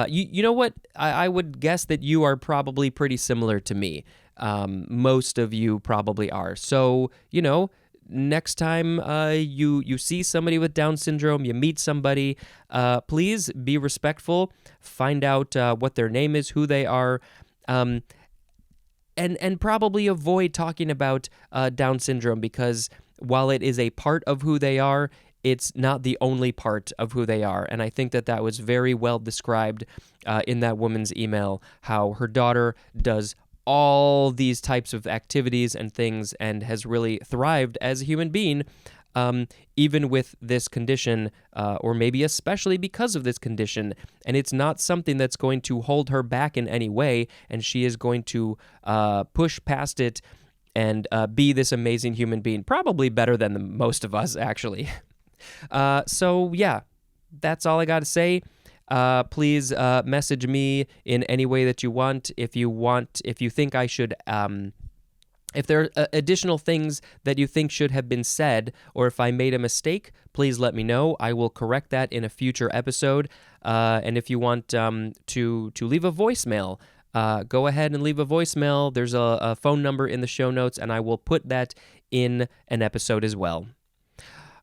you know what? I would guess that you are probably pretty similar to me. Most of you probably are. So, next time you see somebody with Down syndrome, you meet somebody, please be respectful. Find out what their name is, who they are, and probably avoid talking about Down syndrome, because while it is a part of who they are, it's not the only part of who they are. And I think that was very well described in that woman's email, how her daughter does all these types of activities and things and has really thrived as a human being, even with this condition, or maybe especially because of this condition. And it's not something that's going to hold her back in any way, and she is going to push past it and be this amazing human being, probably better than most of us, actually. So yeah, that's all I got to say. Please message me in any way that you want. If you think I should, if there are additional things that you think should have been said, or if I made a mistake, please let me know. I will correct that in a future episode. And if you want to leave a voicemail, go ahead and leave a voicemail. There's a phone number in the show notes, and I will put that in an episode as well.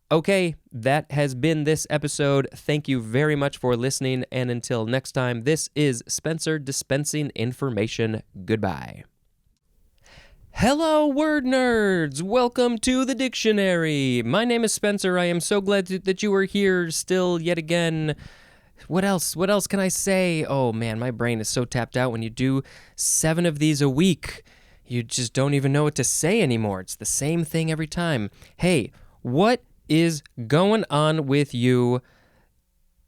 Okay, that has been this episode. Thank you very much for listening, and until next time, this is Spencer dispensing information. Goodbye. Hello, word nerds! Welcome to the dictionary. My name is Spencer. I am so glad that you are here still yet again. What else can I say? Oh man, my brain is so tapped out when you do 7 of these a week. You just don't even know what to say anymore. It's the same thing every time. Hey, what is going on with you?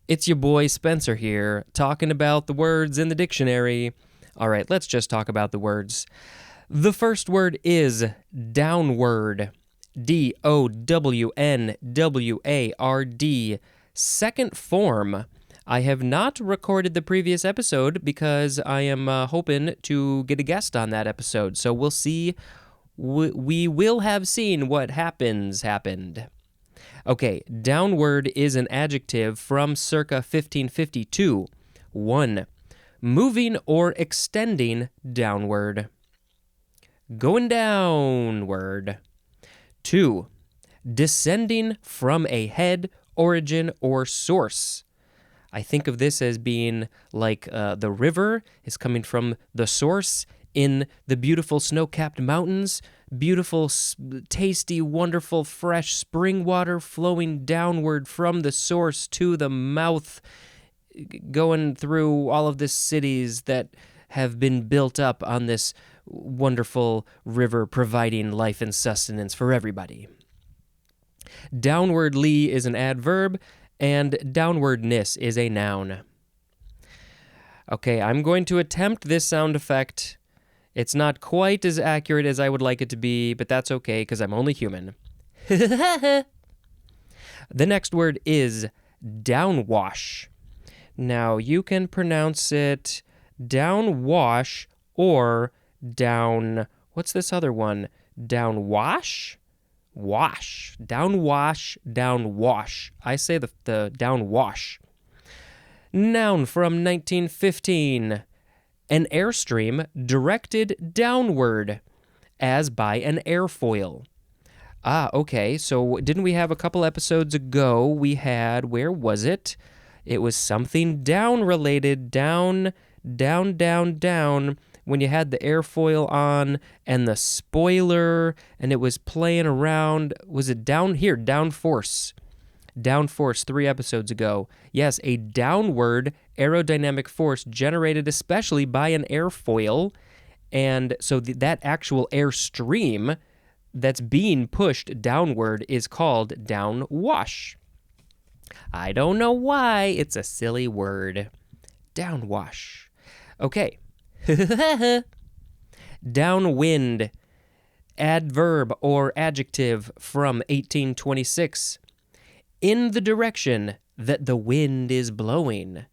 It's your boy Spencer here, talking about the words in the dictionary. All right, let's just talk about the words. The first word is downward. DOWNWARD. Second form. I have not recorded the previous episode because I am hoping to get a guest on that episode. So we'll see. We will have seen what happened. Okay, downward is an adjective from circa 1552. 1. Moving or extending downward. Going downward. 2. Descending from a head, origin, or source. I think of this as being like the river is coming from the source in the beautiful snow-capped mountains. Beautiful, tasty, wonderful, fresh spring water flowing downward from the source to the mouth, going through all of the cities that have been built up on this wonderful river, providing life and sustenance for everybody. Downwardly is an adverb, and downwardness is a noun. Okay, I'm going to attempt this sound effect. It's not quite as accurate as I would like it to be, but that's okay because I'm only human. The next word is downwash. Now, you can pronounce it downwash or down... What's this other one? Downwash? Wash. Downwash, downwash. I say the downwash. Noun from 1915. An airstream directed downward, as by an airfoil. Okay, so didn't we have a couple episodes ago, we had, where was it? It was something down-related, down, when you had the airfoil on and the spoiler, and it was playing around. Was it down here? Downforce. Downforce 3 episodes ago. Yes, a downward aerodynamic force generated especially by an airfoil, and so that actual airstream that's being pushed downward is called downwash. I don't know why, it's a silly word. Downwash. Okay. Downwind. Adverb or adjective from 1826. In the direction that the wind is blowing.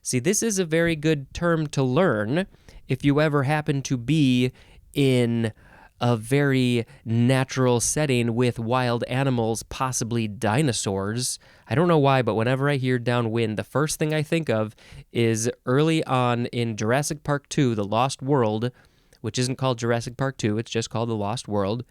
See, this is a very good term to learn if you ever happen to be in a very natural setting with wild animals, possibly dinosaurs. I don't know why, but whenever I hear downwind, the first thing I think of is early on in Jurassic Park 2, The Lost World, which isn't called Jurassic Park 2, it's just called The Lost World.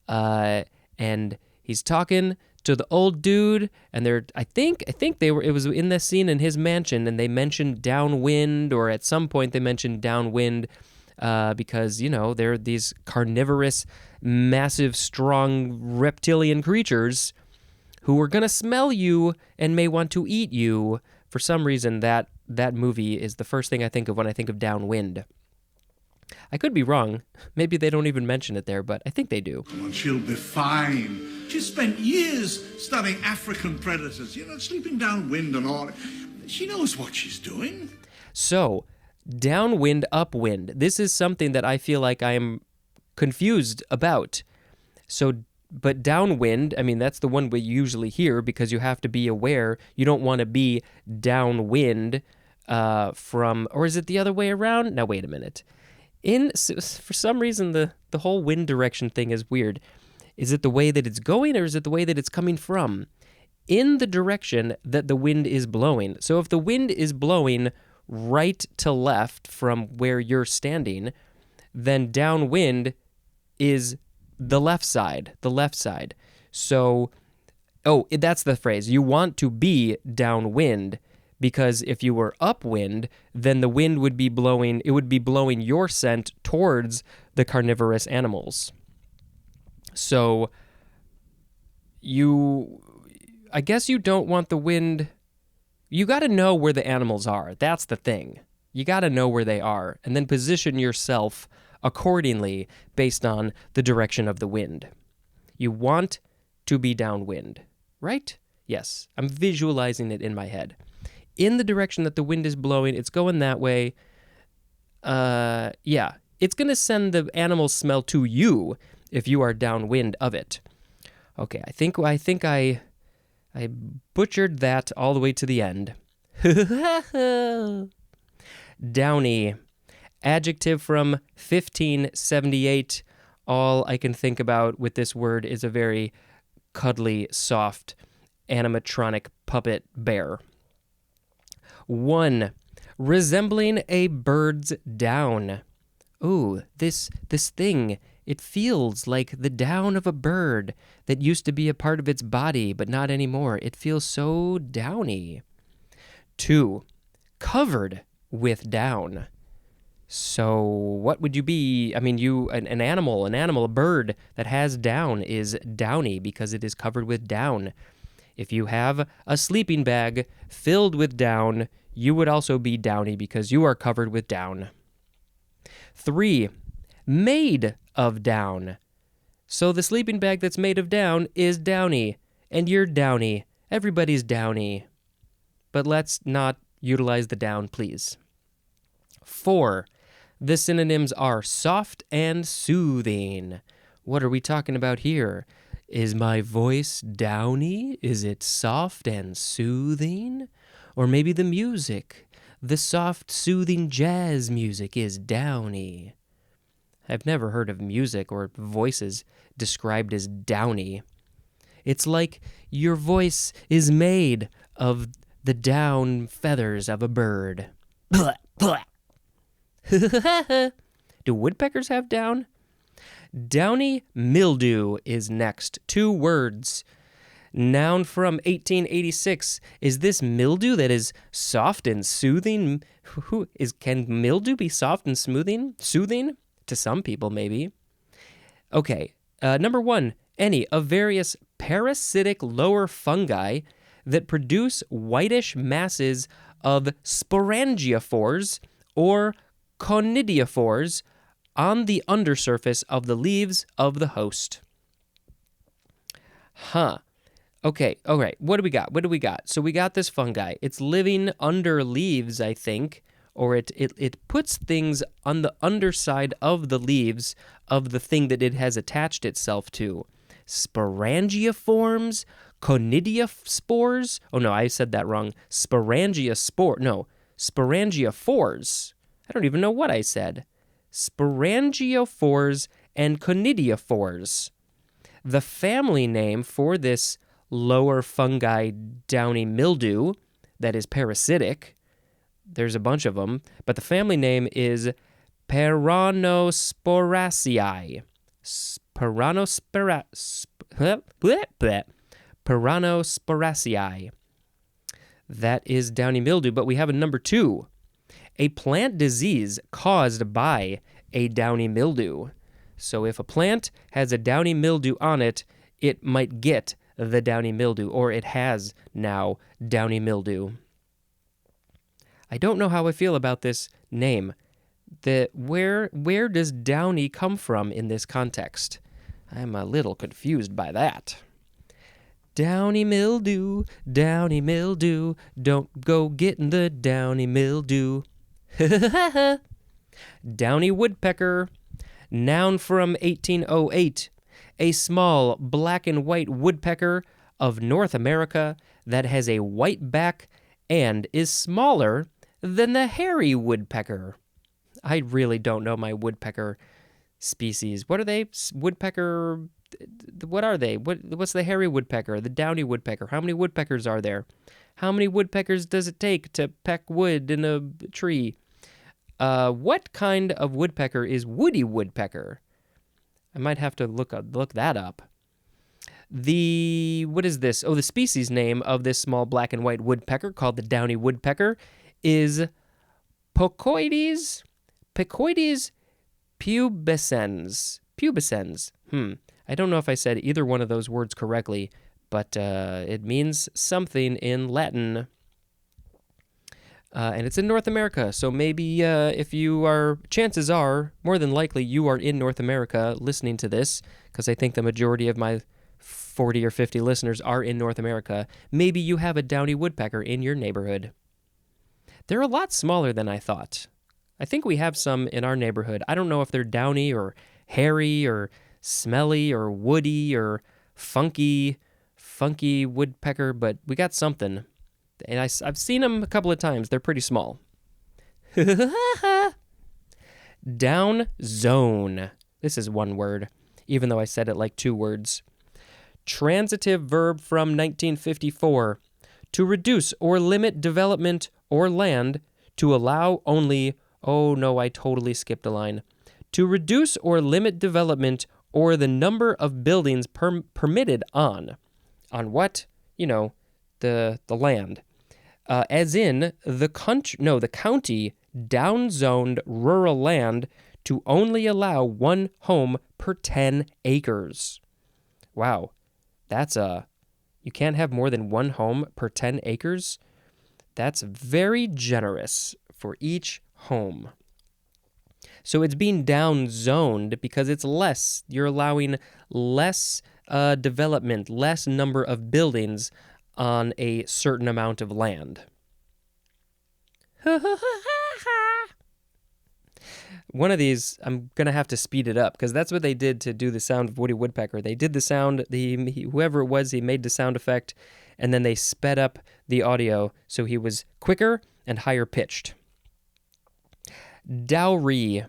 And he's talking to the old dude, and I think it was in this scene in his mansion, and they mentioned downwind, or at some point they mentioned downwind, because, they're these carnivorous, massive, strong reptilian creatures who are going to smell you and may want to eat you. For some reason, that movie is the first thing I think of when I think of downwind. I could be wrong. Maybe they don't even mention it there, but I think they do. Well, she'll be fine. She spent years studying African predators, sleeping downwind and all. She knows what she's doing. So, downwind, upwind. This is something that I feel like I am confused about. So, but downwind, I mean, that's the one we usually hear because you have to be aware. You don't want to be downwind from, or is it the other way around? Now, wait a minute. For some reason, the whole wind direction thing is weird. Is it the way that it's going, or is it the way that it's coming from? In the direction that the wind is blowing. So if the wind is blowing right to left from where you're standing, then downwind is the left side. So, that's the phrase. You want to be downwind, because if you were upwind, then the wind would be blowing your scent towards the carnivorous animals. So I guess you don't want the wind. You got to know where the animals are. That's the thing. You got to know where they are, and then position yourself accordingly based on the direction of the wind. You want to be downwind, right? Yes, I'm visualizing it in my head. In the direction that the wind is blowing, it's going that way. It's going to send the animal smell to you if you are downwind of it. Okay, I think I butchered that all the way to the end. Downy, adjective from 1578. All I can think about with this word is a very cuddly, soft, animatronic puppet bear. 1. Resembling a bird's down. Ooh, this thing, it feels like the down of a bird that used to be a part of its body, but not anymore. It feels so downy. 2. Covered with down. So what would you be? I mean, an animal, a bird that has down is downy because it is covered with down. If you have a sleeping bag filled with down, you would also be downy because you are covered with down. 3. Made of down. So the sleeping bag that's made of down is downy, and you're downy. Everybody's downy. But let's not utilize the down, please. 4. The synonyms are soft and soothing. What are we talking about here? Is my voice downy? Is it soft and soothing? Or maybe the music, the soft, soothing jazz music is downy. I've never heard of music or voices described as downy. It's like your voice is made of the down feathers of a bird. Do woodpeckers have down? Downy mildew is next. 2 words. Noun from 1886. Is this mildew that is soft and soothing? Can mildew be soft and smoothing? Soothing? To some people, maybe. Okay. Number 1. Any of various parasitic lower fungi that produce whitish masses of sporangiophores or conidiophores on the undersurface of the leaves of the host. Okay, all right. What do we got? So we got this fungi. It's living under leaves, I think, or it puts things on the underside of the leaves of the thing that it has attached itself to. Sporangioforms, conidiospores. Oh no, I said that wrong. Sporangiophores. I don't even know what I said. Sporangiophores and conidiophores. The family name for this lower fungi downy mildew that is parasitic, there's a bunch of them, but the family name is Peronosporaceae. Peronosporaceae. That is downy mildew, but we have a number 2. A plant disease caused by a downy mildew. So if a plant has a downy mildew on it, it might get the downy mildew, or it has now downy mildew. I don't know how I feel about this name. Where does downy come from in this context? I'm a little confused by that. Downy mildew, don't go getting the downy mildew. Downy woodpecker, noun from 1808, a small black and white woodpecker of North America that has a white back and is smaller than the hairy woodpecker. I really don't know my woodpecker species. What are they? Woodpecker, what are they? What's the hairy woodpecker? The downy woodpecker? How many woodpeckers are there? How many woodpeckers does it take to peck wood in a tree? What kind of woodpecker is woody woodpecker? I might have to look that up. What is this? Oh, the species name of this small black and white woodpecker called the downy woodpecker is Picoides pubescens. I don't know if I said either one of those words correctly, but it means something in Latin. And it's in North America, so maybe if you are, chances are, more than likely, you are in North America listening to this, because I think the majority of my 40 or 50 listeners are in North America. Maybe you have a downy woodpecker in your neighborhood. They're a lot smaller than I thought. I think we have some in our neighborhood. I don't know if they're downy or hairy or smelly or woody or funky woodpecker, but we got something. And I've seen them a couple of times. They're pretty small. Down zone. This is one word, even though I said it like 2 words. Transitive verb from 1954. To reduce or limit development or land, to allow only... Oh no, I totally skipped a line. To reduce or limit development or the number of buildings permitted on. On what? You know, the land. As in the county downzoned rural land to only allow 1 home per 10 acres. Wow, you can't have more than 1 home per 10 acres? That's very generous for each home. So it's being downzoned because it's less. You're allowing less development, less number of buildings on a certain amount of land. One of these, I'm going to have to speed it up because that's what they did to do the sound of Woody Woodpecker. They did the sound, whoever it was, he made the sound effect, and then they sped up the audio so he was quicker and higher pitched. Dowry.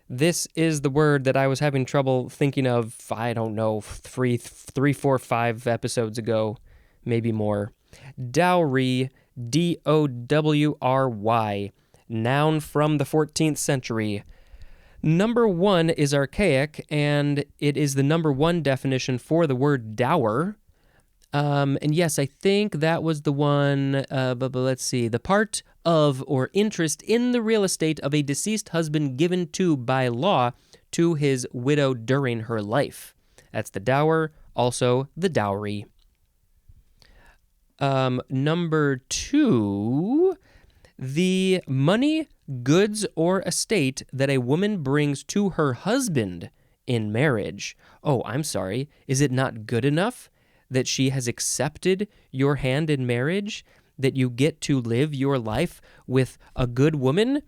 This is the word that I was having trouble thinking of, I don't know, 3, 4, 5 episodes ago, maybe more. Dowry, D-O-W-R-Y, noun from the 14th century. Number 1 is archaic, and it is the number 1 definition for the word dower. And yes, I think that was the one, but let's see, the part of or interest in the real estate of a deceased husband given to by law to his widow during her life. That's the dower, also the dowry. Number 2, the money, goods, or estate that a woman brings to her husband in marriage. Oh, I'm sorry. Is it not good enough that she has accepted your hand in marriage, that you get to live your life with a good woman?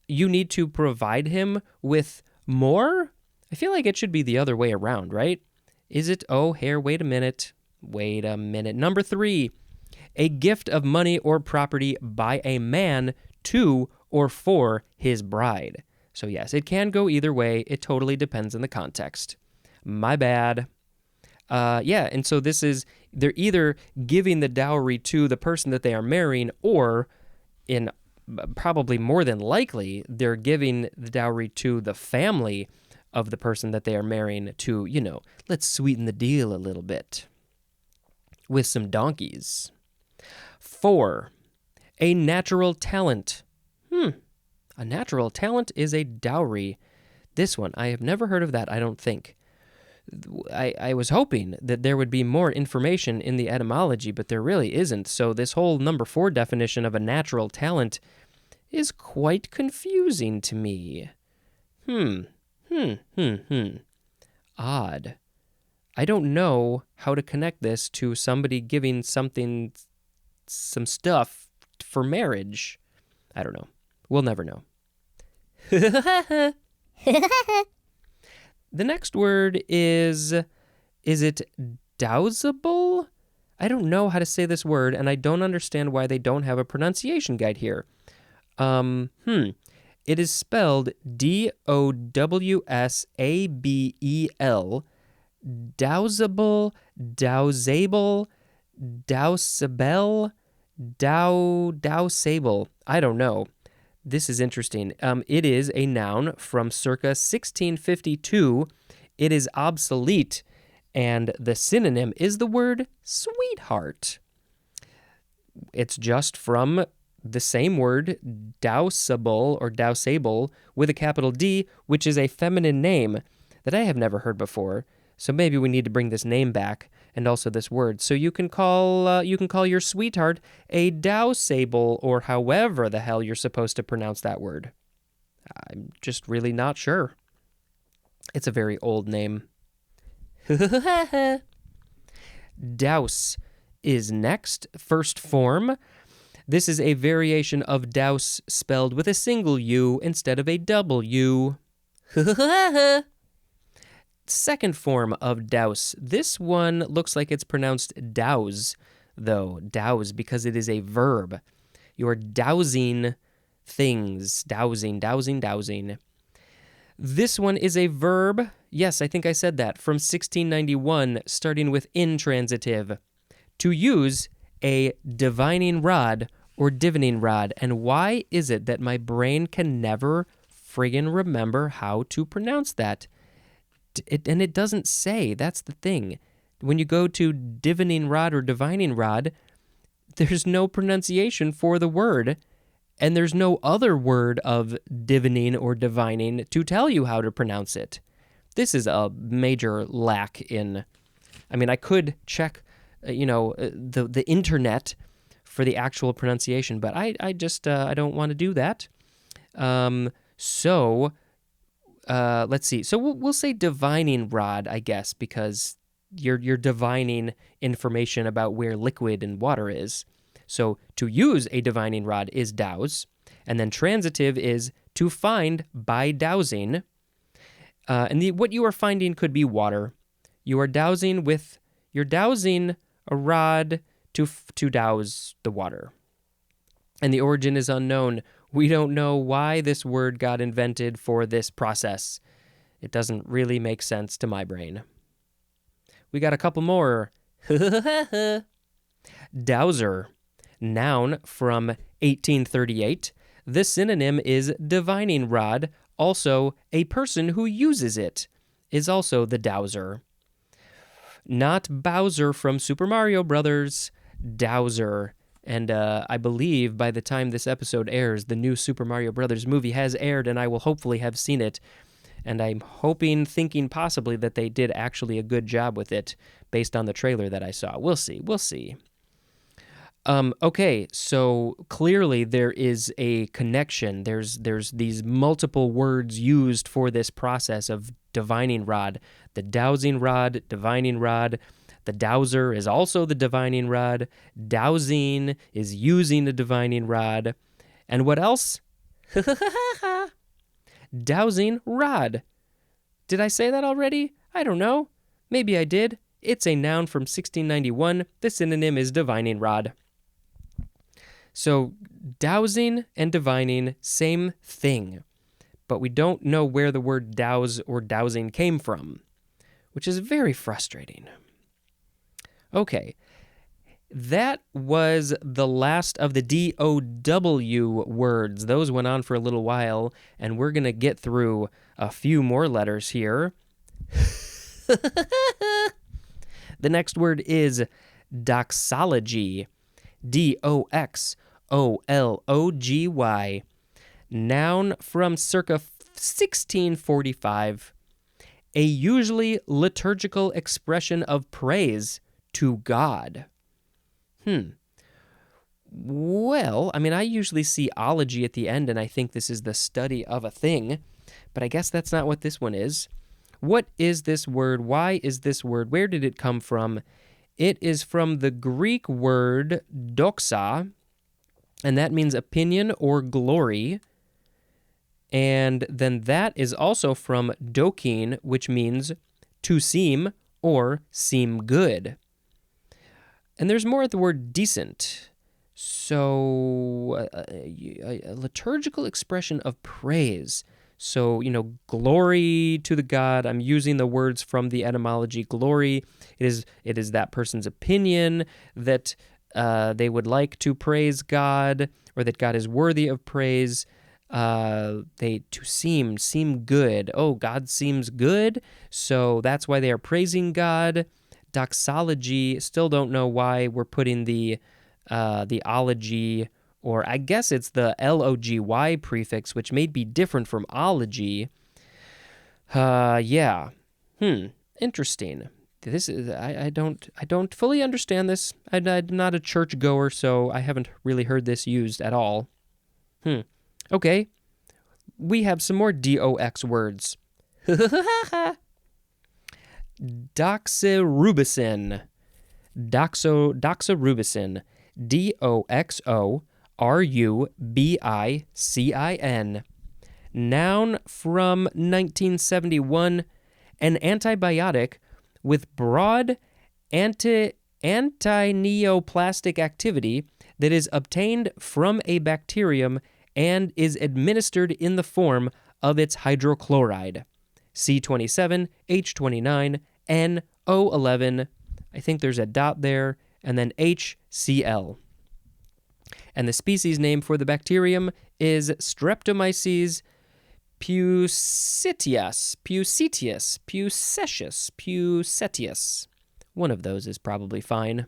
You need to provide him with more? I feel like it should be the other way around, right? Is it? Oh, here, wait a minute. Number 3, a gift of money or property by a man to or for his bride. So yes, it can go either way. It totally depends on the context. My bad. Yeah, and so they're either giving the dowry to the person that they are marrying, or in probably more than likely, they're giving the dowry to the family of the person that they are marrying to, let's sweeten the deal a little bit with some donkeys. 4, a natural talent. A natural talent is a dowry. This one, I have never heard of that, I don't think. I was hoping that there would be more information in the etymology, but there really isn't. So this whole number 4 definition of a natural talent is quite confusing to me. Odd. I don't know how to connect this to somebody giving some stuff for marriage. I don't know. We'll never know. The next word is it douseable? I don't know how to say this word, and I don't understand why they don't have a pronunciation guide here. It is spelled D-O-W-S-A-B-E-L, douseable, douseable, douseable, douseable. I don't know. This is interesting. It is a noun from circa 1652. It is obsolete, and the synonym is the word sweetheart. It's just from the same word, douseable or douseable, with a capital D, which is a feminine name that I have never heard before. So maybe we need to bring this name back and also this word. So you can call your sweetheart a douseable, or however the hell you're supposed to pronounce that word. I'm just really not sure. It's a very old name. Douce is next, first form. This is a variation of douce spelled with a single U instead of a double U. Second form of douce. This one looks like it's pronounced douse, though. Douse, because it is a verb. You're dousing things. Dousing. This one is a verb. Yes, I think I said that. From 1691, starting with intransitive. To use a divining rod or divining rod. And why is it that my brain can never friggin' remember how to pronounce that? And it doesn't say. That's the thing. When you go to divining rod or divining rod, there's no pronunciation for the word, and there's no other word of divining or divining to tell you how to pronounce it. This is a major lack in... I mean, I could check, the internet for the actual pronunciation, but I don't want to do that. Let's see. So we'll say divining rod, I guess, because you're divining information about where liquid and water is. So to use a divining rod is douse, and then transitive is to find by dowsing. What you are finding could be water. You're dowsing a rod to douse the water. And the origin is unknown. We don't know why this word got invented for this process. It doesn't really make sense to my brain. We got a couple more. Dowser. Noun from 1838. The synonym is divining rod. Also, a person who uses it is also the dowser. Not Bowser from Super Mario Brothers. Dowser. And I believe by the time this episode airs, the new Super Mario Brothers movie has aired, and I will hopefully have seen it. And I'm thinking possibly that they did actually a good job with it based on the trailer that I saw. We'll see. Okay, so clearly there is a connection. There's these multiple words used for this process of divining rod. The dowsing rod, divining rod. The dowser is also the divining rod. Dowsing is using the divining rod. And what else? Dowsing rod. Did I say that already? I don't know. Maybe I did. It's a noun from 1691. The synonym is divining rod. So dowsing and divining, same thing. but we don't know where the word douse or dowsing came from, which is very frustrating. Okay, that was the last of the DOW words. Those went on for a little while, and we're going to get through a few more letters here. The next word is doxology. DOXOLOGY. Noun from circa 1645. A usually liturgical expression of praise to God. Well, I mean, I usually see ology at the end, and I think this is the study of a thing, but I guess that's not what this one is. What is this word? Why is this word? Where did it come from? It is from the Greek word doxa, and that means opinion or glory. And then that is also from dokein, which means to seem or seem good. And there's more at the word decent. So a liturgical expression of praise. So, glory to the God. I'm using the words from the etymology. Glory, it is that person's opinion that they would like to praise God, or that God is worthy of praise. Seem good. Oh, God seems good, so that's why they are praising God. Doxology, still don't know why we're putting the ology, or I guess it's the logy prefix, which may be different from ology. Yeah. Interesting. This is I don't fully understand this. I'm not a church goer, so I haven't really heard this used at all. Okay. We have some more DOX words. Doxorubicin. Doxorubicin. DOXORUBICIN. Noun from 1971. An antibiotic with broad antineoplastic activity that is obtained from a bacterium and is administered in the form of its hydrochloride. C27, H29, NO11. I think there's a dot there, and then HCl. And the species name for the bacterium is Streptomyces pucetius. One of those is probably fine.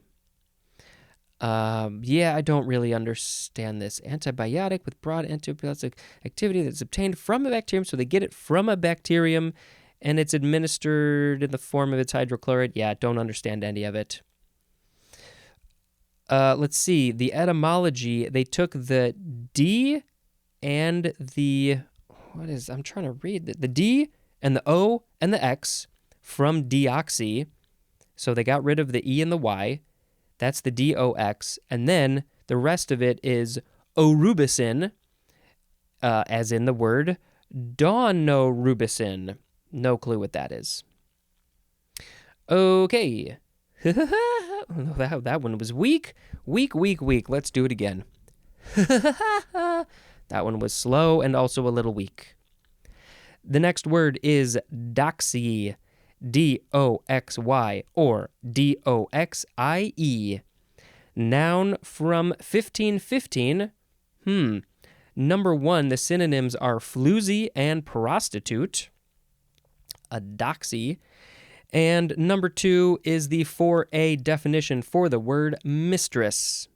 I don't really understand this. Antibiotic with broad antibiotic activity that's obtained from a bacterium. So they get it from a bacterium, and it's administered in the form of its hydrochloride. Yeah, don't understand any of it. Let's see. The etymology, they took the D and the... I'm trying to read the D and the O and the X from deoxy. So they got rid of the E and the Y. That's the DOX. And then the rest of it is orubicin, as in the word donorubicin. No clue what that is. Okay. That one was weak. Weak. Let's do it again. That one was slow and also a little weak. The next word is doxy. DOXY or DOXIE. Noun from 1515. Number 1, the synonyms are floozy and prostitute. A doxy. And number 2 is the 4A definition for the word mistress.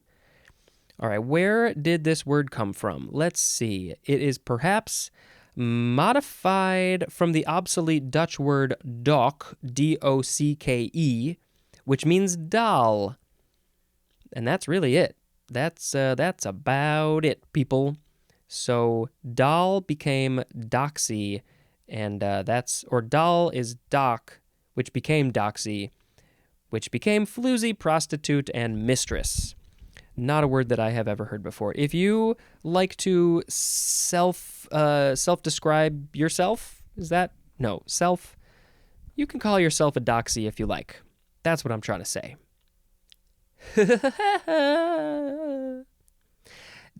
All right, where did this word come from? Let's see. It is perhaps modified from the obsolete Dutch word dock, D-O-C-K-E, which means doll. And that's really it. That's about it, people. So doll became doxy, and doll is dock, which became doxy, which became floozy, prostitute, and mistress. Not a word that I have ever heard before. If you like to self-describe yourself, you can call yourself a doxy if you like. That's what I'm trying to say.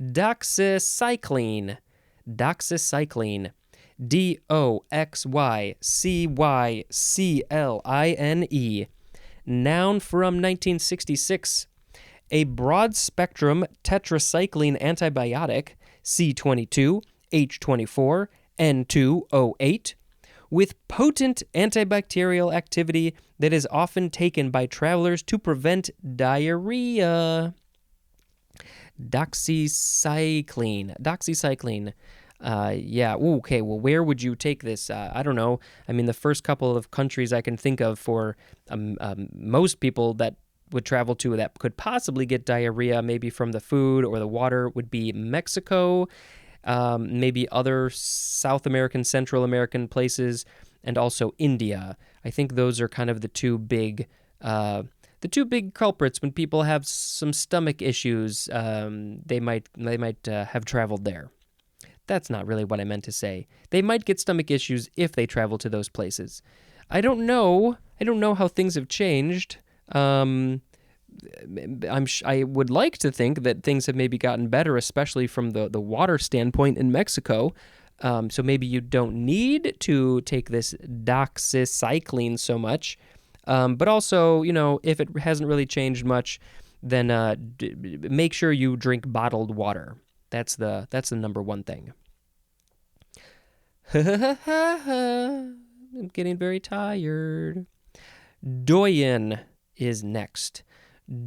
Doxycycline. DOXYCYCLINE. Noun from 1966. A broad-spectrum tetracycline antibiotic, C22, H24, N208, with potent antibacterial activity that is often taken by travelers to prevent diarrhea. Doxycycline. Yeah. Ooh, okay. Well, where would you take this? I don't know. I mean, the first couple of countries I can think of for most people that would travel to that could possibly get diarrhea, maybe from the food or the water, would be Mexico, maybe other South American, Central American places, and also India. I think those are kind of the two big culprits when people have some stomach issues. They might have traveled there. That's not really what I meant to say. They might get stomach issues if they travel to those places. I don't know how things have changed. I would like to think that things have maybe gotten better, especially from the water standpoint in Mexico. So maybe you don't need to take this doxycycline so much. But also, if it hasn't really changed much, then make sure you drink bottled water. That's the number one thing. I'm getting very tired. Doyen is next.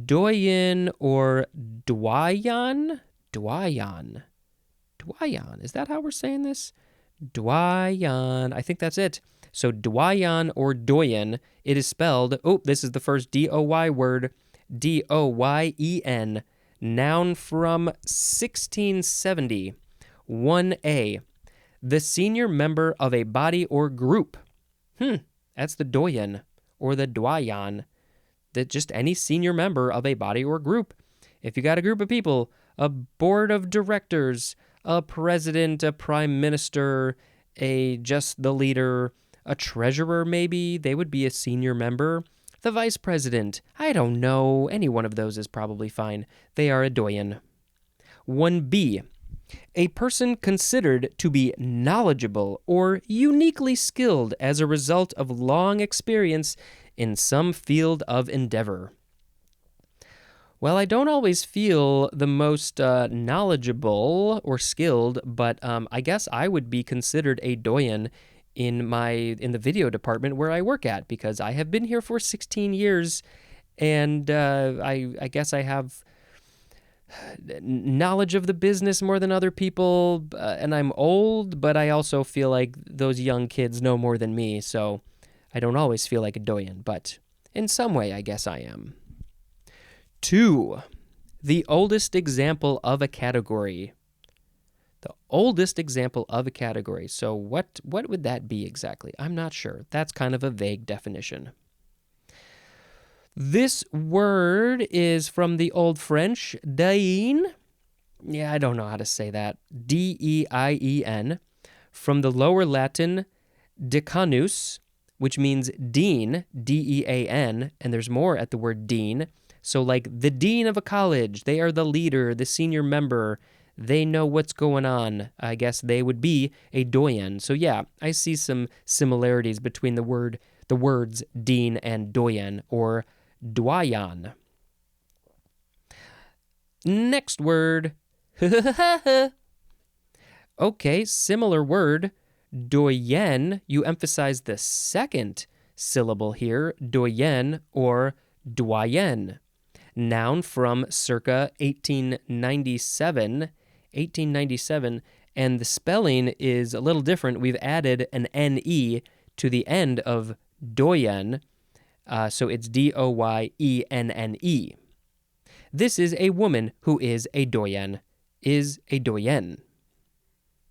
Doyen or doyen? Doyen. Is that how we're saying this? Doyen. I think that's it. So doyen or doyen, it is spelled, this is the first D-O-Y word, D-O-Y-E-N, noun from 1670. 1A, the senior member of a body or group. That's the doyen or the doyen. That just any senior member of a body or group. If you got a group of people, a board of directors, a president, a prime minister, just the leader, a treasurer maybe, they would be a senior member. The vice president, I don't know, any one of those is probably fine. They are a doyen. 1B, a person considered to be knowledgeable or uniquely skilled as a result of long experience in some field of endeavor. Well, I don't always feel the most knowledgeable or skilled, but I guess I would be considered a doyen in the video department where I work at, because I have been here for 16 years, and I guess I have knowledge of the business more than other people, and I'm old, but I also feel like those young kids know more than me, so I don't always feel like a doyen, but in some way I guess I am. 2, the oldest example of a category. The oldest example of a category. So what would that be exactly? I'm not sure. That's kind of a vague definition. This word is from the Old French, dein. Yeah, I don't know how to say that. D-E-I-E-N. From the Lower Latin, decanus, which means dean, D-E-A-N, and there's more at the word dean. So like the dean of a college, they are the leader, the senior member. They know what's going on. I guess they would be a doyen. So yeah, I see some similarities between the words dean and doyen or doyen. Next word. Okay, similar word. Doyen. You emphasize the second syllable here. Doyen or doyen. Noun from circa 1897, and the spelling is a little different. We've added an N-E to the end of doyen, so it's D-O-Y-E-N-N-E. This is a woman who is a doyen,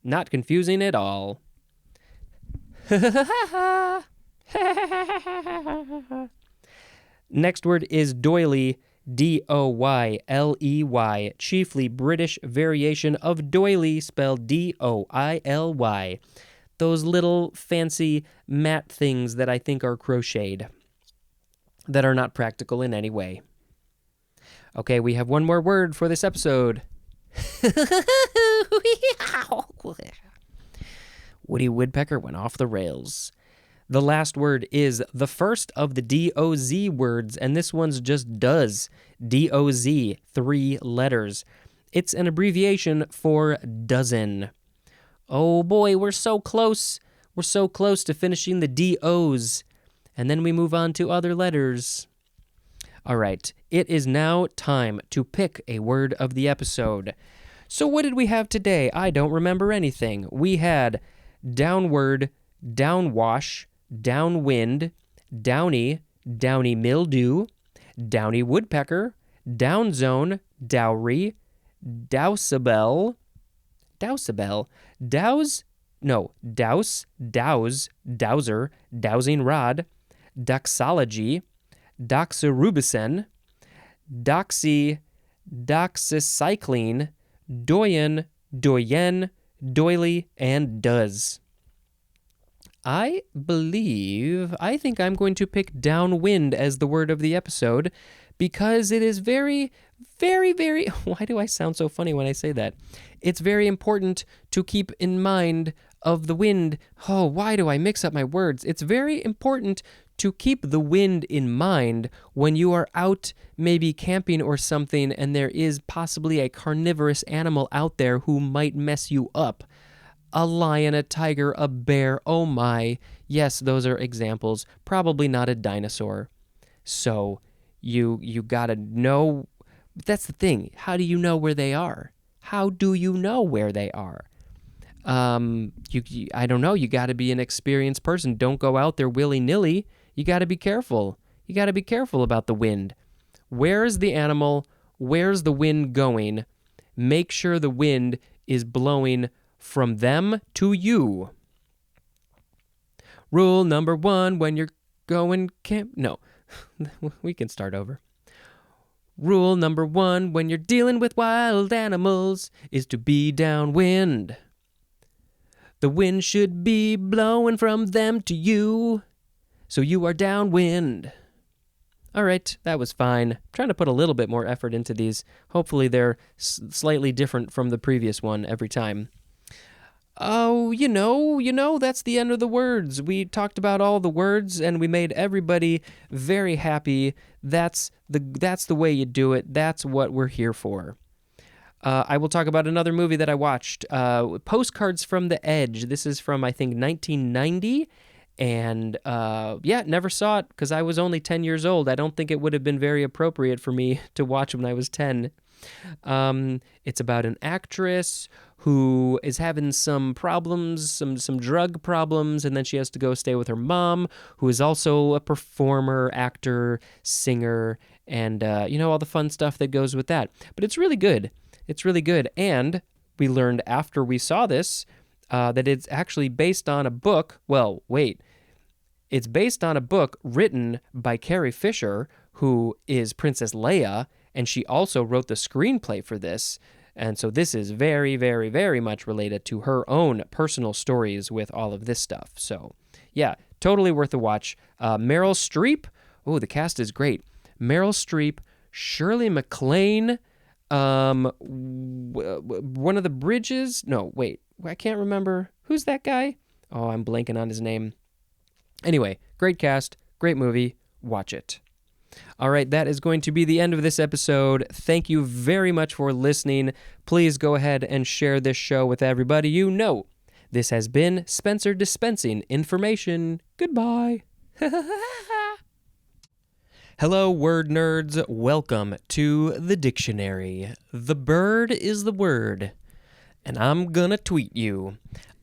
Not confusing at all. Next word is doily, D-O-Y-L-E-Y, chiefly British variation of doily, spelled D-O-I-L-Y. Those little fancy mat things that I think are crocheted, that are not practical in any way. Okay, we have one more word for this episode. Woody Woodpecker went off the rails. The last word is the first of the D-O-Z words, and this one's just does. D-O-Z, 3 letters. It's an abbreviation for dozen. Oh boy, we're so close. We're so close to finishing the D-O's. And then we move on to other letters. All right, it is now time to pick a word of the episode. So what did we have today? I don't remember anything. We had downward, downwash, downwind, downy, downy mildew, downy woodpecker, downzone, dowry, dousabel, douse, dowser, dowsing rod, doxology, doxorubicin, doxycycline, doyen, doily, and does. I think I'm going to pick downwind as the word of the episode because it is very, very, very, why do I sound so funny when I say that? It's very important to keep in mind of the wind. Oh, why do I mix up my words? It's very important to keep the wind in mind when you are out maybe camping or something and there is possibly a carnivorous animal out there who might mess you up. A lion, a tiger, a bear, oh my. Yes, those are examples. Probably not a dinosaur. So you gotta know. That's the thing. How do you know where they are? How do you know where they are? I don't know. You gotta be an experienced person. Don't go out there willy-nilly. You gotta be careful. You gotta be careful about the wind. Where's the animal? Where's the wind going? Make sure the wind is blowing from them to you. Rule number 1 when you're going camp. No, we can start over. Rule number 1 when you're dealing with wild animals is to be downwind. The wind should be blowing from them to you, so you are downwind. All right, that was fine. I'm trying to put a little bit more effort into these. Hopefully they're slightly different from the previous one every time. Oh, you know, that's the end of the words. We talked about all the words and we made everybody very happy. That's the way you do it. That's what we're here for. I will talk about another movie that I watched, Postcards from the Edge. This is from, I think, 1990. And never saw it because I was only 10 years old. I don't think it would have been very appropriate for me to watch when I was 10. It's about an actress who is having some problems, some drug problems, and then she has to go stay with her mom, who is also a performer, actor, singer, and, all the fun stuff that goes with that. But it's really good. It's really good. And we learned after we saw this that it's actually based on a book. Well, wait. It's based on a book written by Carrie Fisher, who is Princess Leia, and she also wrote the screenplay for this. And so this is very, very, very much related to her own personal stories with all of this stuff. So, yeah, totally worth a watch. Meryl Streep. Oh, the cast is great. Meryl Streep, Shirley MacLaine, one of the Bridges. No, wait. I can't remember. Who's that guy? Oh, I'm blanking on his name. Anyway, great cast, great movie. Watch it. All right, that is going to be the end of this episode. Thank you very much for listening. Please go ahead and share this show with everybody you know. This has been Spencer dispensing information. Goodbye. Hello, word nerds. Welcome to the dictionary. The bird is the word, and I'm gonna tweet you.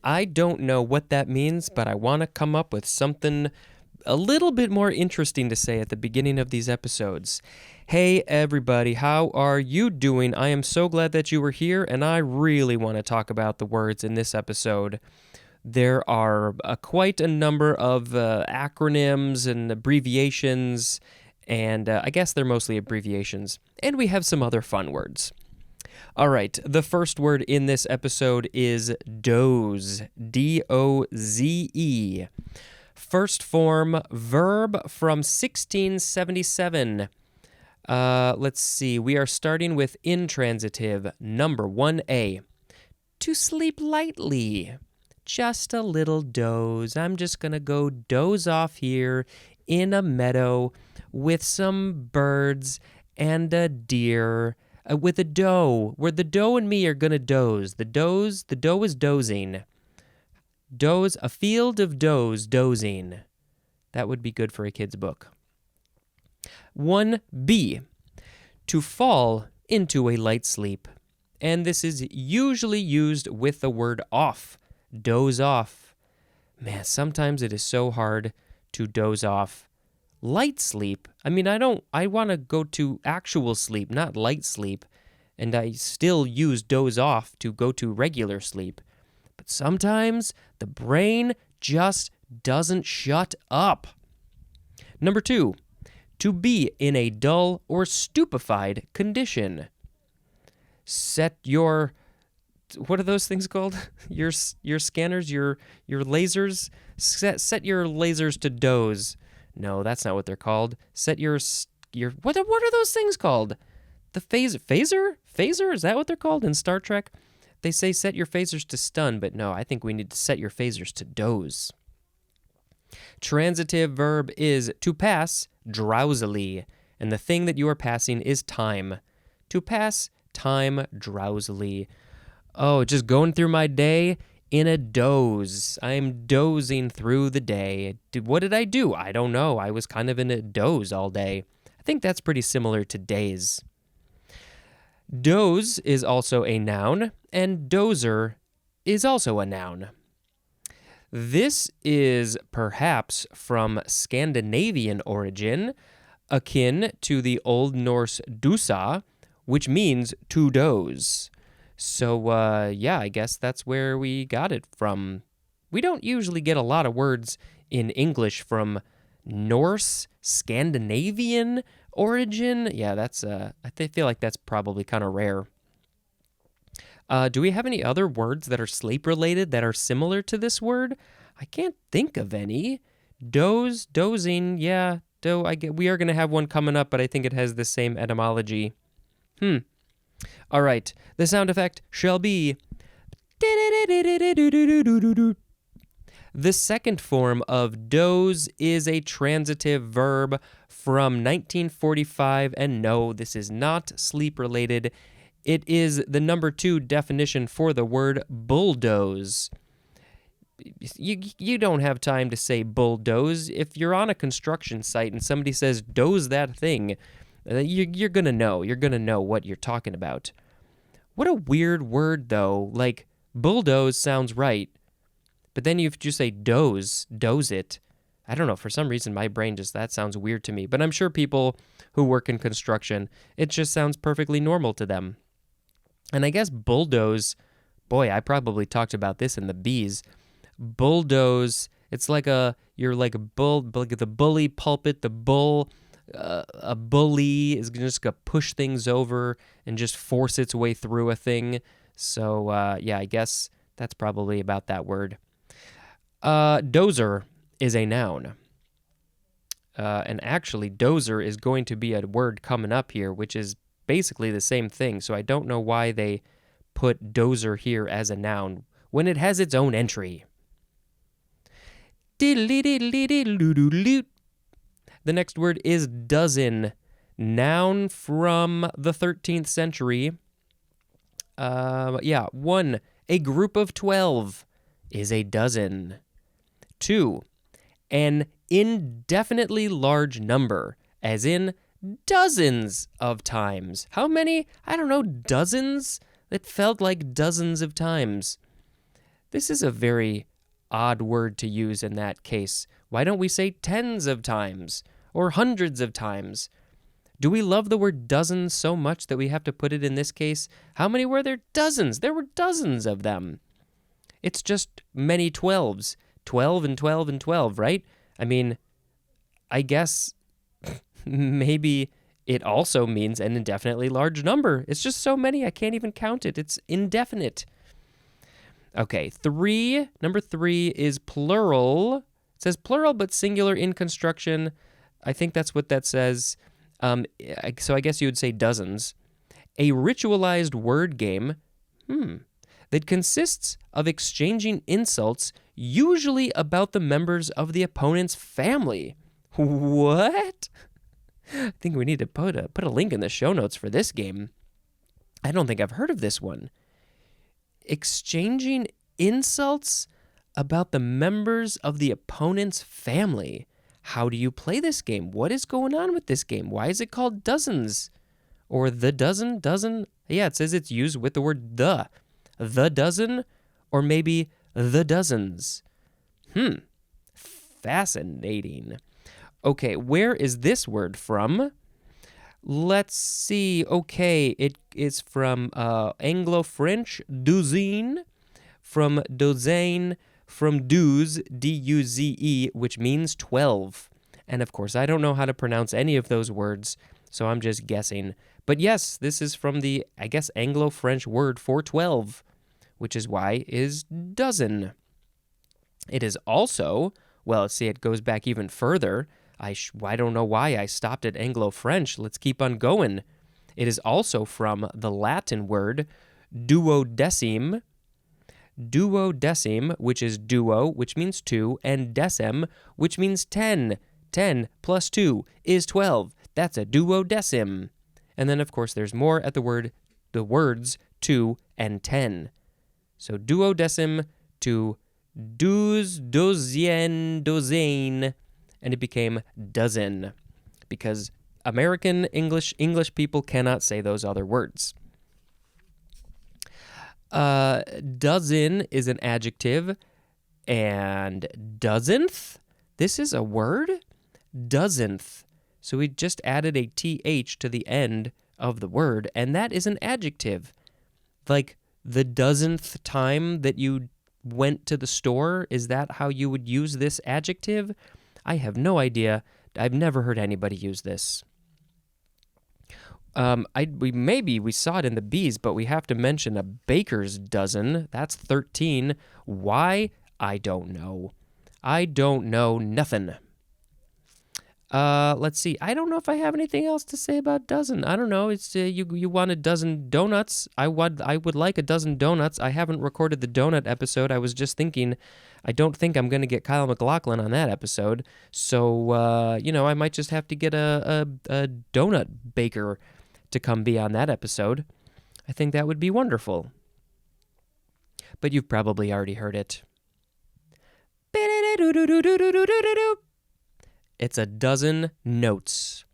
I don't know what that means, but I want to come up with something a little bit more interesting to say at the beginning of these episodes. Hey everybody, how are you doing? I am so glad that you were here, and I really want to talk about the words in this episode. There are quite a number of acronyms and abbreviations, and I guess they're mostly abbreviations. And we have some other fun words. All right, the first word in this episode is doze, D-O-Z-E. First form verb from 1677. Let's see, we are starting with intransitive, number 1A. To sleep lightly, just a little doze. I'm just going to go doze off here in a meadow with some birds and a deer, with a doe, where the doe and me are going to doze. The doe is dozing. Doze, a field of does dozing. That would be good for a kid's book. 1B, to fall into a light sleep. And this is usually used with the word off. Doze off. Man, sometimes it is so hard to doze off. Light sleep. I mean, I want to go to actual sleep, not light sleep. And I still use doze off to go to regular sleep. But sometimes the brain just doesn't shut up. Number 2, to be in a dull or stupefied condition. Set your, what are those things called? Your scanners, your lasers? Set your lasers to doze. No, that's not what they're called. Set your what are those things called? The phaser? Phaser? Is that what they're called in Star Trek? They say set your phasers to stun, but no, I think we need to set your phasers to doze. Transitive verb is to pass drowsily, and the thing that you are passing is time. To pass time drowsily. Oh, just going through my day in a doze. I'm dozing through the day. What did I do? I don't know. I was kind of in a doze all day. I think that's pretty similar to daze. Doze is also a noun, and dozer is also a noun. This is perhaps from Scandinavian origin, akin to the Old Norse douce, which means to doze. So, yeah, I guess that's where we got it from. We don't usually get a lot of words in English from Norse, Scandinavian origin. Yeah, that's, I feel like that's probably kind of rare. Do we have any other words that are sleep-related that are similar to this word? I can't think of any. Doze, dozing, yeah. We are going to have one coming up, but I think it has the same etymology. All right, the sound effect shall be... The second form of doze is a transitive verb from 1945, and no, this is not sleep-related. It is the number 2 definition for the word bulldoze. You don't have time to say bulldoze. If you're on a construction site and somebody says doze that thing, you're going to know. You're going to know what you're talking about. What a weird word, though. Like, bulldoze sounds right, but then you just say doze it. I don't know. For some reason, my brain that sounds weird to me. But I'm sure people who work in construction, it just sounds perfectly normal to them. And I guess bulldoze, boy, I probably talked about this in the B's. Bulldoze, it's like you're like a bull, like the bully pulpit, the bull, a bully is just going to push things over and just force its way through a thing. So, yeah, I guess that's probably about that word. Dozer is a noun. And actually, dozer is going to be a word coming up here, which is basically the same thing. So I don't know why they put dozer here as a noun when it has its own entry. The next word is dozen. Noun from the 13th century. 1, a group of 12 is a dozen. 2, an indefinitely large number, as in dozens of times. How many? I don't know, dozens? It felt like dozens of times. This is a very odd word to use in that case. Why don't we say tens of times or hundreds of times? Do we love the word dozens so much that we have to put it in this case? How many were there? Dozens. There were dozens of them. It's just many 12s. 12 and 12 and 12, right? I mean, I guess maybe it also means an indefinitely large number. It's just so many, I can't even count it. It's indefinite. Okay, number 3 is plural. It says plural but singular in construction. I think that's what that says. So I guess you would say dozens. A ritualized word game. that consists of exchanging insults, usually about the members of the opponent's family. What? I think we need to put a link in the show notes for this game. I don't think I've heard of this one. Exchanging insults about the members of the opponent's family. How do you play this game? What is going on with this game? Why is it called Dozens? Or the dozen? Yeah, it says it's used with the word the. The dozen? Or maybe the dozens. Fascinating. Okay, where is this word from? Let's see. Okay, it is from Anglo-French, douzaine, from douzaine, from douze, D-U-Z-E, which means 12. And of course, I don't know how to pronounce any of those words, so I'm just guessing. But yes, this is from the, I guess, Anglo-French word for 12, which is why is dozen. It is also, well, see, it goes back even further. I don't know why I stopped at Anglo-French. Let's keep on going. It is also from the Latin word duodecim, which is duo, which means 2, and decim, which means 10. 10 plus 2 is 12. That's a duodecim. And then, of course, there's more at the words 2 and 10. So duodecim to douze, douzième, douzaine, and it became dozen because American English people cannot say those other words. Dozen is an adjective, and dozenth, this is a word? Dozenth. So we just added a th to the end of the word, and that is an adjective. Like the dozenth time that you went to the store, is that how you would use this adjective? I have no idea. I've never heard anybody use this. We saw it in the B's, but we have to mention a baker's dozen. That's 13. Why? I don't know. I don't know nothing. Let's see. I don't know if I have anything else to say about dozen. I don't know. It's you want a dozen donuts. I would like a dozen donuts. I haven't recorded the donut episode. I was just thinking, I don't think I'm going to get Kyle MacLachlan on that episode. So, I might just have to get a donut baker to come be on that episode. I think that would be wonderful. But you've probably already heard it. It's a dozen notes.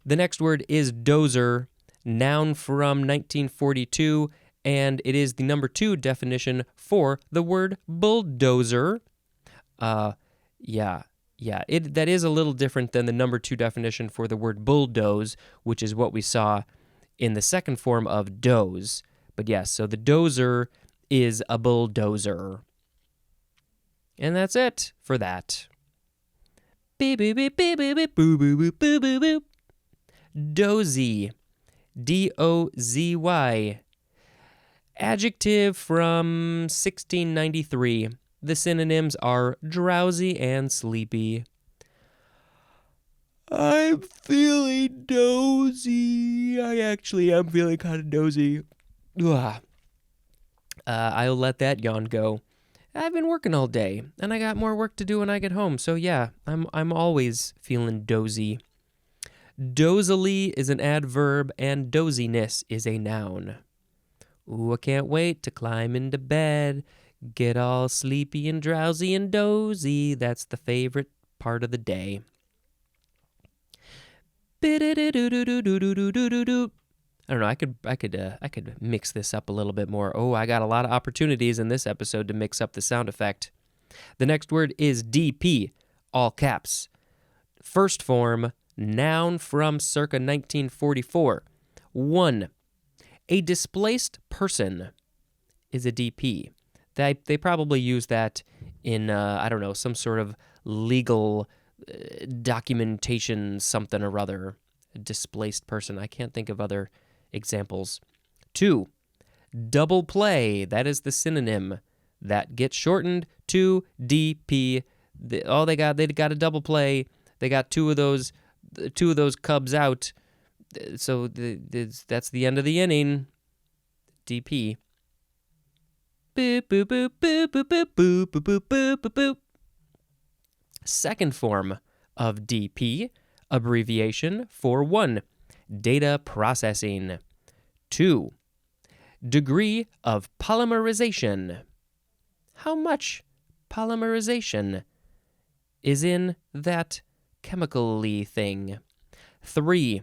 The next word is dozer, noun from 1942, and it is the number 2 definition for the word bulldozer. That is a little different than the number 2 definition for the word bulldoze, which is what we saw in the second form of doze. But yes, so the dozer is a bulldozer. And that's it for that. Dozy. D-O-Z-Y. Adjective from 1693. The synonyms are drowsy and sleepy. I'm feeling dozy. I actually am feeling kind of dozy. I'll let that yawn go. I've been working all day, and I got more work to do when I get home. So yeah, I'm always feeling dozy. Dozily is an adverb, and doziness is a noun. Ooh, I can't wait to climb into bed, get all sleepy and drowsy and dozy. That's the favorite part of the day. I don't know. I could mix this up a little bit more. Oh, I got a lot of opportunities in this episode to mix up the sound effect. The next word is DP, all caps. First form, noun from circa 1944. 1. A displaced person is a DP. They probably use that in, some sort of legal documentation, something or other. A displaced person. I can't think of other examples. 2. Double play. That is the synonym. That gets shortened to DP. They got a double play. They got two of those Cubs out. So that's the end of the inning. DP. Boop, boop, boop, boop, boop, boop, boop, boop, boop, boop, boop, boop. Second form of DP, abbreviation for 1. Data processing. 2. Degree of polymerization. How much polymerization is in that chemical-y thing? 3.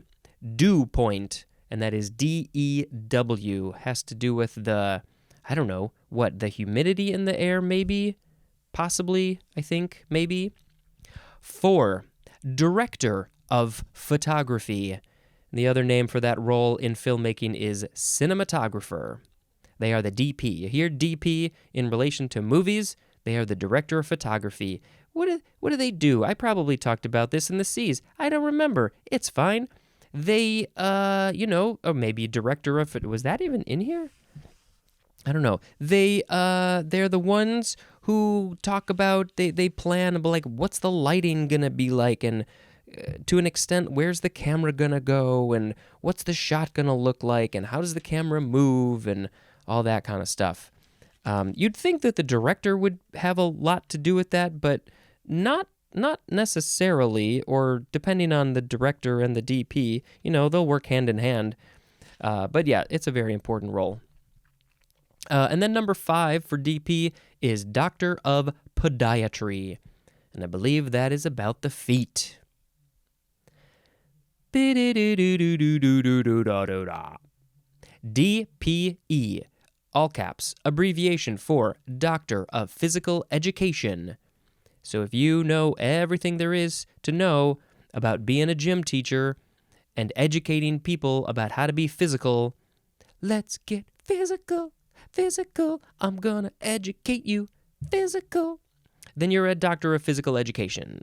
Dew point, and that is DEW. Has to do with the, I don't know, what, the humidity in the air, maybe? Possibly, I think, maybe. 4. Director of photography. The other name for that role in filmmaking is cinematographer. They are the DP. You hear DP in relation to movies? They are the director of photography. What do they do? I probably talked about this in the C's. I don't remember. It's fine. They, or maybe director of... Was that even in here? I don't know. They're the ones who talk about, they plan, like, what's the lighting gonna be like, and to an extent, where's the camera gonna go, and what's the shot gonna look like, and how does the camera move, and all that kind of stuff. You'd think that the director would have a lot to do with that, but not necessarily, or depending on the director and the DP, they'll work hand in hand. But yeah, it's a very important role. And then number 5 for DP is Doctor of Podiatry. And I believe that is about the feet. DPE, all caps, abbreviation for Doctor of Physical Education. So if you know everything there is to know about being a gym teacher and educating people about how to be physical, let's get physical. Physical, I'm gonna educate you. Physical. Then you're a Doctor of Physical Education.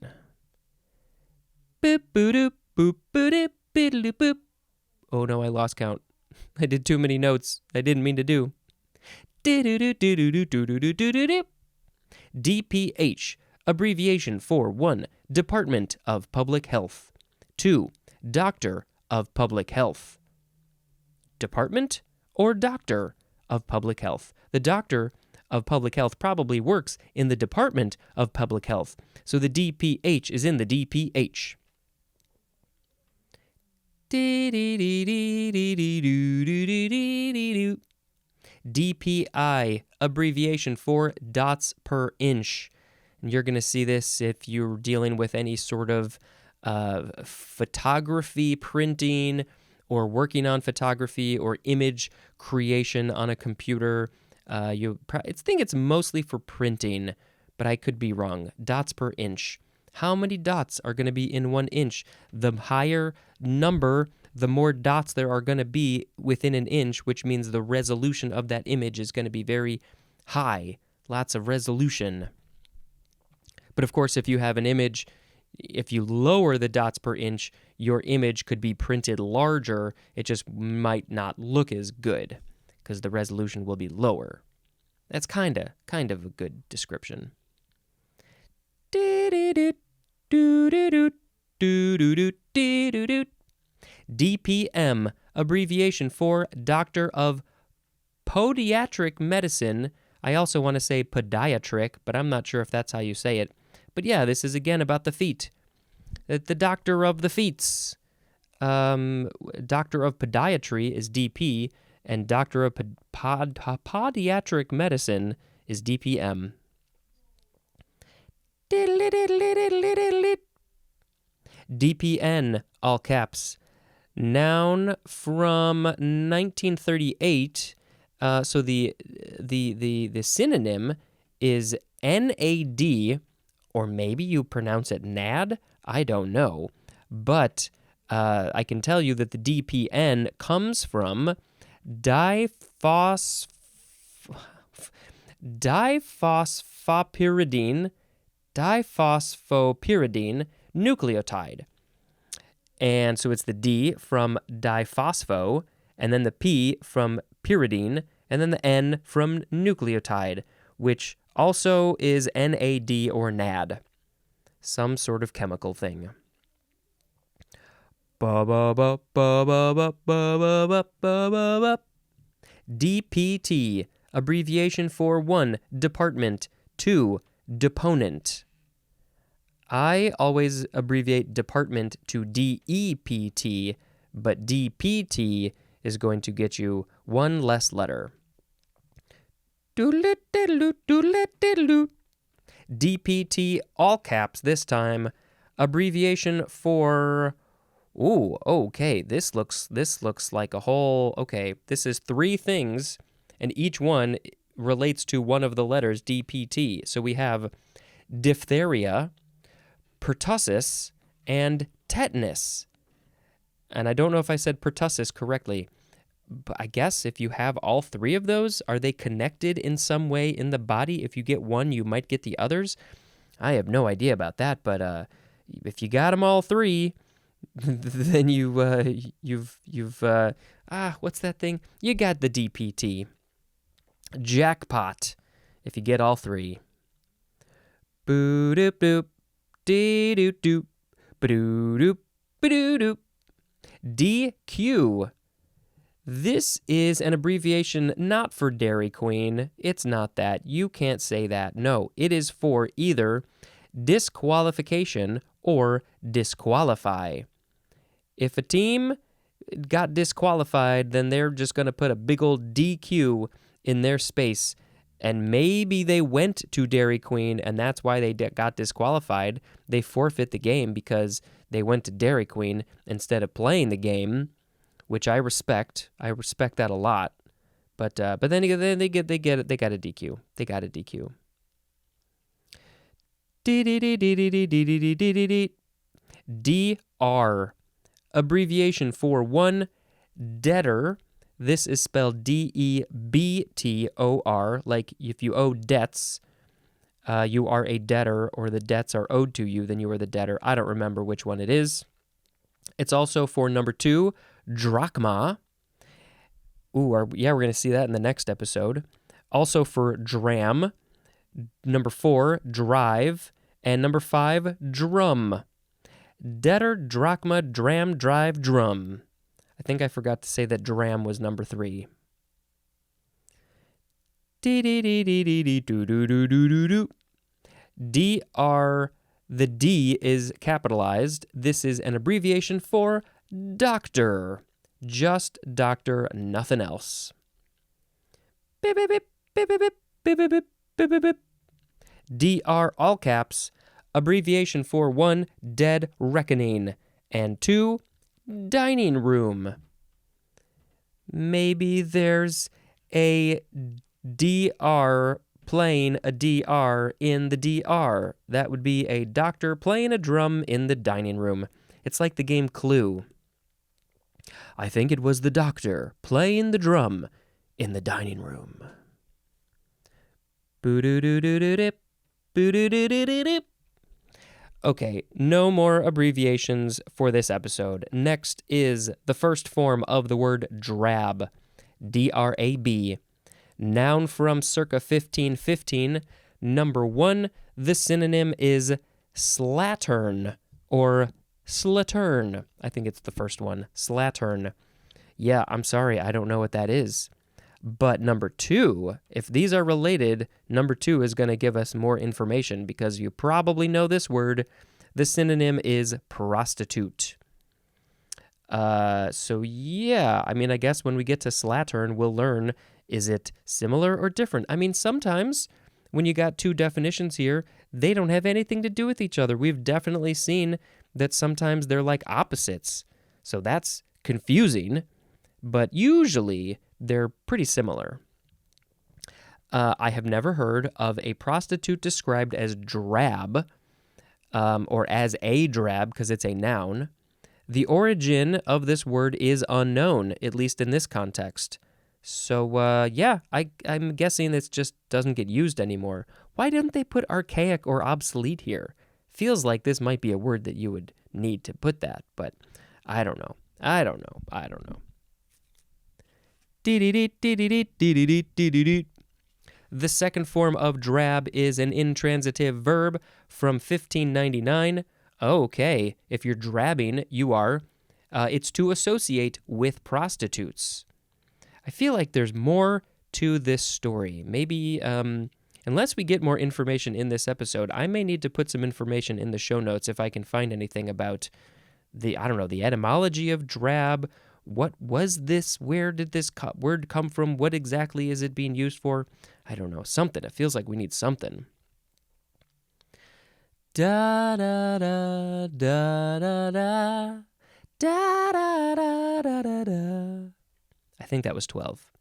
Boop, boop, doop, boop, boop, doop, boop. Oh no, I lost count. I did too many notes I didn't mean to do. DPH, abbreviation for 1. Department of Public Health. 2. Doctor of Public Health. Department or Doctor of Public Health? The Doctor of Public Health probably works in the Department of Public Health, so the DPH is in the DPH. DPI, abbreviation for dots per inch. And you're going to see this if you're dealing with any sort of photography, printing, or working on photography or image creation on a computer. I think it's mostly for printing, but I could be wrong. Dots per inch. How many dots are going to be in 1 inch? The higher number, the more dots there are going to be within an inch, which means the resolution of that image is going to be very high. Lots of resolution. But of course, if you have an image, if you lower the dots per inch, your image could be printed larger. It just might not look as good because the resolution will be lower. That's kind of a good description. DPM, abbreviation for Doctor of Podiatric Medicine. I also want to say podiatric, but I'm not sure if that's how you say it. But yeah, this is again about the feet. The doctor of the feets. Doctor of Podiatry is DP, and Doctor of Podiatric Medicine is DPM. DPN, all caps. Noun from 1938. So the synonym is NAD, or maybe you pronounce it NAD. I don't know. But I can tell you that the DPN comes from diphosphopiridine nucleotide. And so it's the D from diphospho, and then the P from pyridine, and then the N from nucleotide, which also is NAD or NAD. Some sort of chemical thing. DPT, Abbreviation for 1, department. 2, deponent. I always abbreviate department to DEPT, but DPT is going to get you one less letter. DPT, all caps this time. Abbreviation for... Ooh, okay, this looks like a whole... Okay, this is 3 things, and each one relates to one of the letters DPT. So we have diphtheria, pertussis, and tetanus. And I don't know if I said pertussis correctly, but I guess if you have all 3 of those, are they connected in some way in the body? If you get one, you might get the others. I have no idea about that, but if you got them all 3, then you've what's that thing? You got the DPT. Jackpot, if you get all 3. Boo doop doop, dee doop doop, ba doo doop, ba doo doop. DQ. This is an abbreviation not for Dairy Queen. It's not that. You can't say that. No, it is for either disqualification or disqualify. If a team got disqualified, then they're just going to put a big old DQ in their space, and maybe they went to Dairy Queen, and that's why they got disqualified. They forfeit the game because they went to Dairy Queen instead of playing the game, which I respect. I respect that a lot. But then they got a DQ. They got a DQ. DR. Abbreviation for 1, debtor. This is spelled DEBTOR, like if you owe debts, you are a debtor, or the debts are owed to you, then you are the debtor. I don't remember which one it is. It's also for number 2, drachma. Ooh, we're going to see that in the next episode. Also for dram. Number 4, drive. And number 5, drum. Debtor, drachma, dram, drive, drum. I think I forgot to say that dram was number 3. DR, the D is capitalized. This is an abbreviation for doctor. Just doctor, nothing else. DR, all caps. Abbreviation for 1, dead reckoning, and 2, dining room. Maybe there's a DR playing a DR in the DR. That would be a doctor playing a drum in the dining room. It's like the game Clue. I think it was the doctor playing the drum in the dining room. Boo-doo-doo-doo-doo-dip, boo-doo-doo-doo-doo-dip. Okay, no more abbreviations for this episode. Next is the first form of the word drab, D-R-A-B. Noun from circa 1515. Number 1, the synonym is slattern or slattern. I think it's the first one, slattern. Yeah, I'm sorry, I don't know what that is. But number 2, if these are related, number 2 is going to give us more information because you probably know this word. The synonym is prostitute. So yeah, I mean, I guess when we get to slattern, we'll learn, is it similar or different? I mean, sometimes when you got 2 definitions here, they don't have anything to do with each other. We've definitely seen that sometimes they're like opposites. So that's confusing, but usually they're pretty similar. I have never heard of a prostitute described as drab, or as a drab because it's a noun. The origin of this word is unknown, at least in this context. So, yeah, I'm guessing this just doesn't get used anymore. Why didn't they put archaic or obsolete here? Feels like this might be a word that you would need to put that, but I don't know. The second form of drab is an intransitive verb from 1599. Okay, if you're drabbing, you are. It's to associate with prostitutes. I feel like there's more to this story. Maybe, unless we get more information in this episode, I may need to put some information in the show notes if I can find anything about the etymology of drab. What was this? Where did this word come from? What exactly is it being used for? I don't know. Something. It feels like we need something. Da da da da da da da da da da da da. I think that was 12.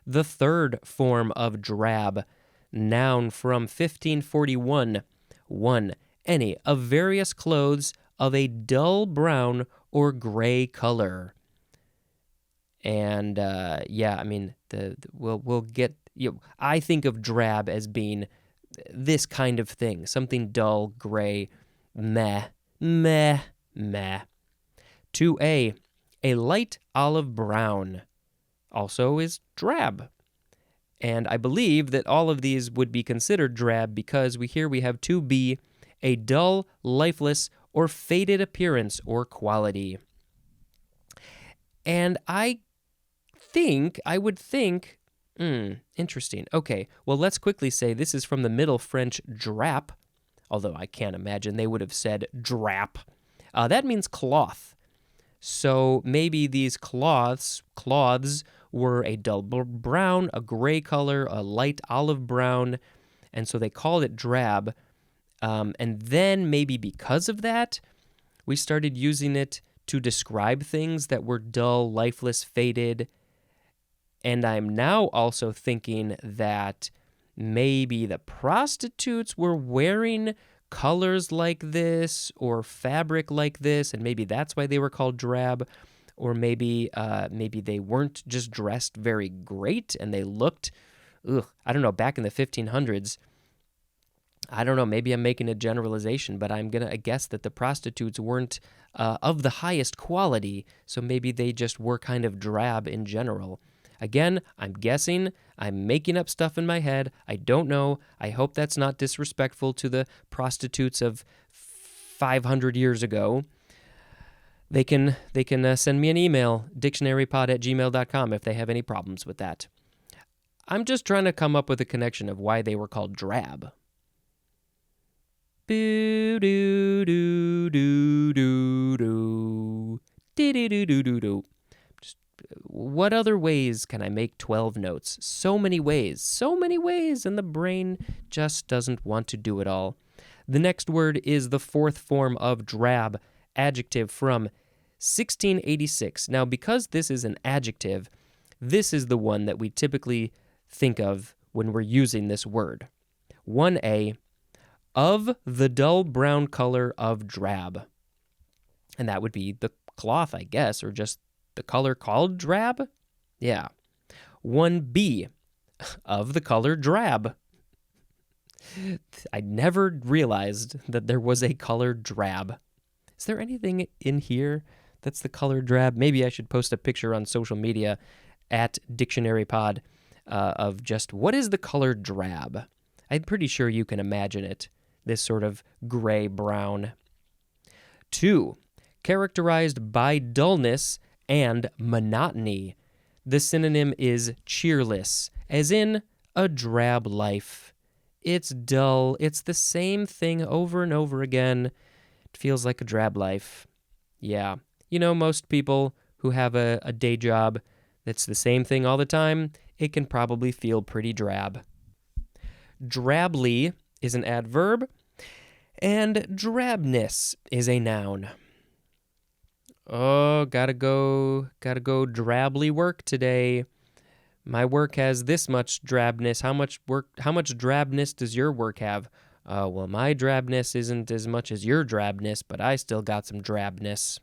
The third form of drab, noun from 1541. 1. Any of various clothes of a dull brown or gray color. And we'll get. I think of drab as being this kind of thing, something dull, gray, meh. 2a, a light olive brown, also is drab. And I believe that all of these would be considered drab because we have 2b, a dull, lifeless, or faded appearance or quality. And I would think, interesting. Okay, well, let's quickly say this is from the Middle French drap, although I can't imagine they would have said drap. That means cloth. So maybe these cloths were a dull brown, a gray color, a light olive brown, and so they called it drab. And then maybe because of that, we started using it to describe things that were dull, lifeless, faded. And I'm now also thinking that maybe the prostitutes were wearing colors like this or fabric like this, and maybe that's why they were called drab. Or maybe they weren't just dressed very great and they looked, I don't know, back in the 1500s. I don't know, maybe I'm making a generalization, but I'm going to guess that the prostitutes weren't of the highest quality, so maybe they just were kind of drab in general. Again, I'm guessing, I'm making up stuff in my head, I don't know, I hope that's not disrespectful to the prostitutes of 500 years ago. They can send me an email, dictionarypod@gmail.com, if they have any problems with that. I'm just trying to come up with a connection of why they were called drab. Boo doo doo doo doo doo doo doo doo doo doo. What other ways can I make 12 notes? So many ways, and the brain just doesn't want to do it all. The next word is the fourth form of drab, adjective from 1686. Now, because this is an adjective, this is the one that we typically think of when we're using this word. 1a, of the dull brown color of drab. And that would be the cloth, I guess, or just the color called drab? Yeah. 1b, of the color drab. I never realized that there was a color drab. Is there anything in here that's the color drab? Maybe I should post a picture on social media at dictionarypod of just what is the color drab? I'm pretty sure you can imagine it. This sort of gray-brown. 2, characterized by dullness and monotony. The synonym is cheerless, as in a drab life. It's dull. It's the same thing over and over again. It feels like a drab life. Yeah. You know, most people who have a day job that's the same thing all the time, it can probably feel pretty drab. Drably is an adverb, and drabness is a noun. Oh, gotta go drably work today. My work has this much drabness. How much drabness does your work have? Well, my drabness isn't as much as your drabness, but I still got some drabness.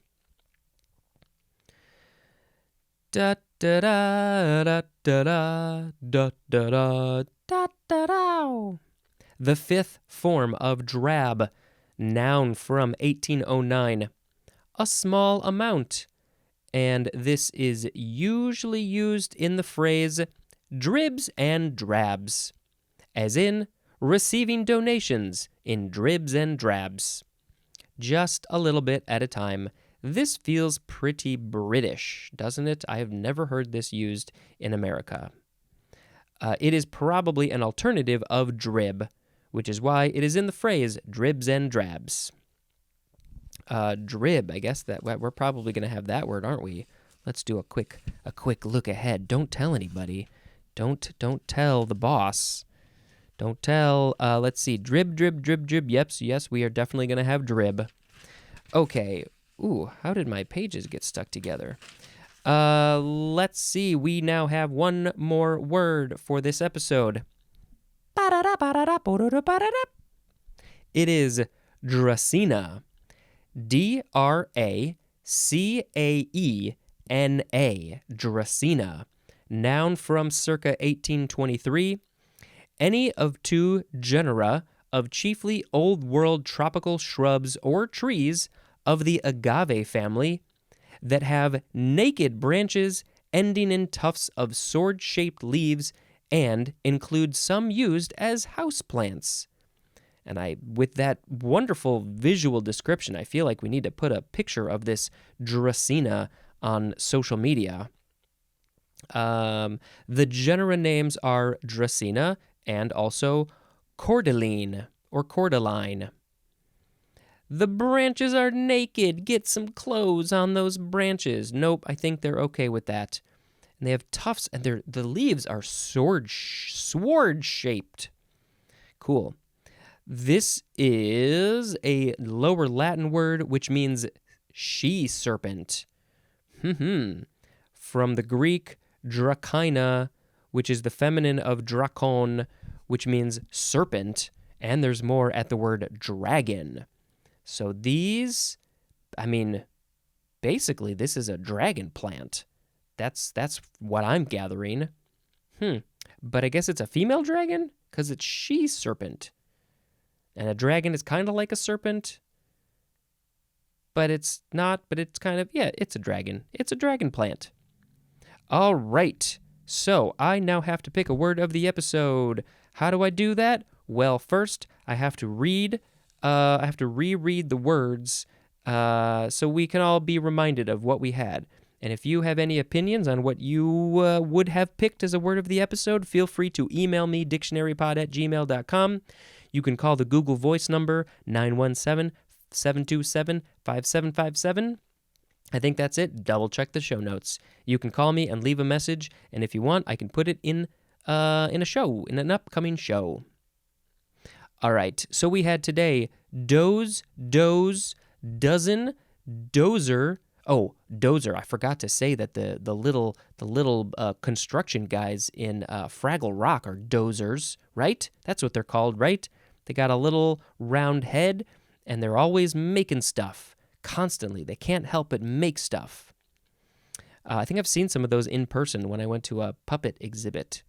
Da da da da da da da da da da da. The fifth form of drab, noun from 1809. A small amount, and this is usually used in the phrase dribs and drabs, as in receiving donations in dribs and drabs. Just a little bit at a time. This feels pretty British, doesn't it? I have never heard this used in America. It is probably an alternative of drib, which is why it is in the phrase dribs and drabs. Drib, I guess that we're probably going to have that word, aren't we? Let's do a quick look ahead. Don't tell anybody. Don't tell the boss. Don't tell. Let's see. Drib, drib, drib, drib. Yep, so yes, we are definitely going to have drib. Okay. Ooh, how did my pages get stuck together? Let's see. We now have one more word for this episode. It is Dracena. Dracaena. Dracena. Noun from circa 1823. Any of two genera of chiefly Old World tropical shrubs or trees of the agave family that have naked branches ending in tufts of sword-shaped leaves and include some used as houseplants. And with that wonderful visual description, I feel like we need to put a picture of this Dracena on social media. The genera names are Dracena and also cordyline or cordyline. The branches are naked. Get some clothes on those branches. Nope, I think they're okay with that. And they have tufts, and the leaves are sword-shaped. Cool. This is a lower Latin word which means she-serpent. From the Greek, dracaina, which is the feminine of drakon, which means serpent, and there's more at the word dragon. So these, basically this is a dragon plant. That's what I'm gathering. But I guess it's a female dragon because it's she-serpent. And a dragon is kind of like a serpent. But it's not, but it's kind of, yeah, it's a dragon. It's a dragon plant. All right. So I now have to pick a word of the episode. How do I do that? Well, first I have to reread the words so we can all be reminded of what we had. And if you have any opinions on what you would have picked as a word of the episode, feel free to email me, dictionarypod@gmail.com. You can call the Google Voice number, 917-727-5757. I think that's it. Double check the show notes. You can call me and leave a message, and if you want, I can put it in an upcoming show. All right, so we had today doze, dozen, dozer. Oh, dozer. I forgot to say that the little construction guys in Fraggle Rock are dozers, right? That's what they're called, right? They got a little round head, and they're always making stuff constantly. They can't help but make stuff. I think I've seen some of those in person when I went to a puppet exhibit.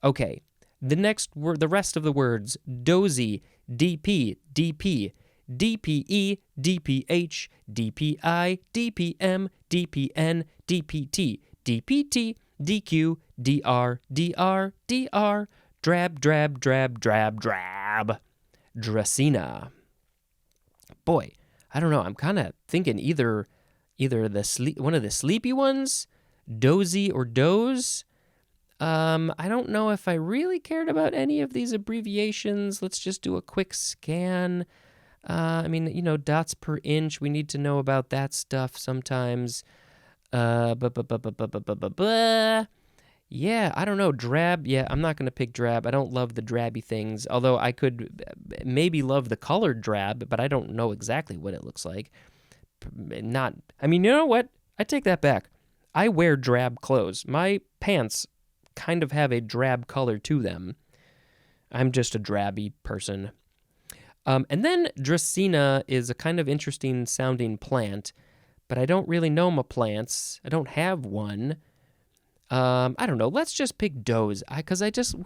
Okay. The next word, the rest of the words, dozy, DP, DP, DPE, DPH, DPI, DPM, DPN, DPT, DPT, DQ, DR, DR, DR, drab, drab, drab, drab, drab, Dracena. Boy, I don't know. I'm kind of thinking either one of the sleepy ones, dozy or doze. I don't know if I really cared about any of these abbreviations. Let's just do a quick scan. Dots per inch. We need to know about that stuff sometimes. Yeah, I don't know. Drab. Yeah, I'm not going to pick drab. I don't love the drabby things. Although I could maybe love the colored drab, but I don't know exactly what it looks like. You know what? I take that back. I wear drab clothes. My pants kind of have a drab color to them. I'm just a drabby person. And then Dracena is a kind of interesting sounding plant, but I don't really know my plants. I don't have one. I don't know. Let's just pick doze.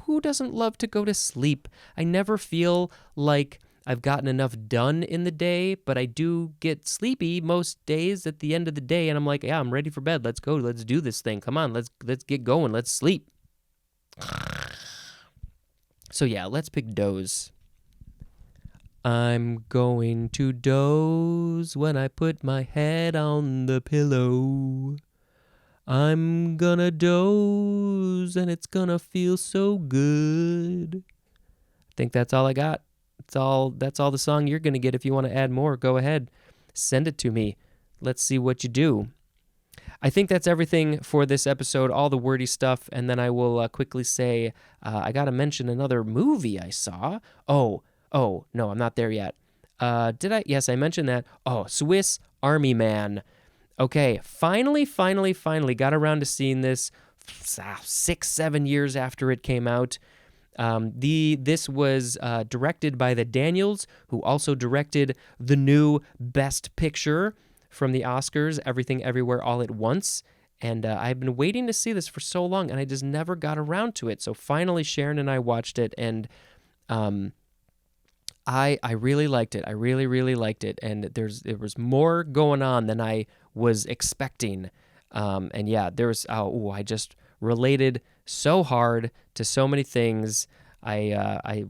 Who doesn't love to go to sleep? I never feel like I've gotten enough done in the day, but I do get sleepy most days at the end of the day, and I'm like, yeah, I'm ready for bed. Let's go. Let's do this thing. Come on. Let's get going. Let's sleep. So yeah, let's pick doze. I'm going to doze when I put my head on the pillow. I'm gonna doze blues and it's gonna feel so good. I think that's all I got. That's all the song you're gonna get. If you want to add more, go ahead. Send it to me. Let's see what you do. I think that's everything for this episode, all the wordy stuff, and then I will quickly say I got to mention another movie I saw. Oh, no, I'm not there yet. Did I? Yes, I mentioned that. Oh, Swiss Army Man. Okay, finally got around to seeing this 6-7 years after it came out. This was directed by the Daniels, who also directed the new Best Picture from the Oscars, Everything Everywhere All at Once. And I've been waiting to see this for so long, and I just never got around to it. So finally, Sharon and I watched it, and I really liked it. I really liked it. And there was more going on than I was expecting. And yeah, I just related so hard to so many things. I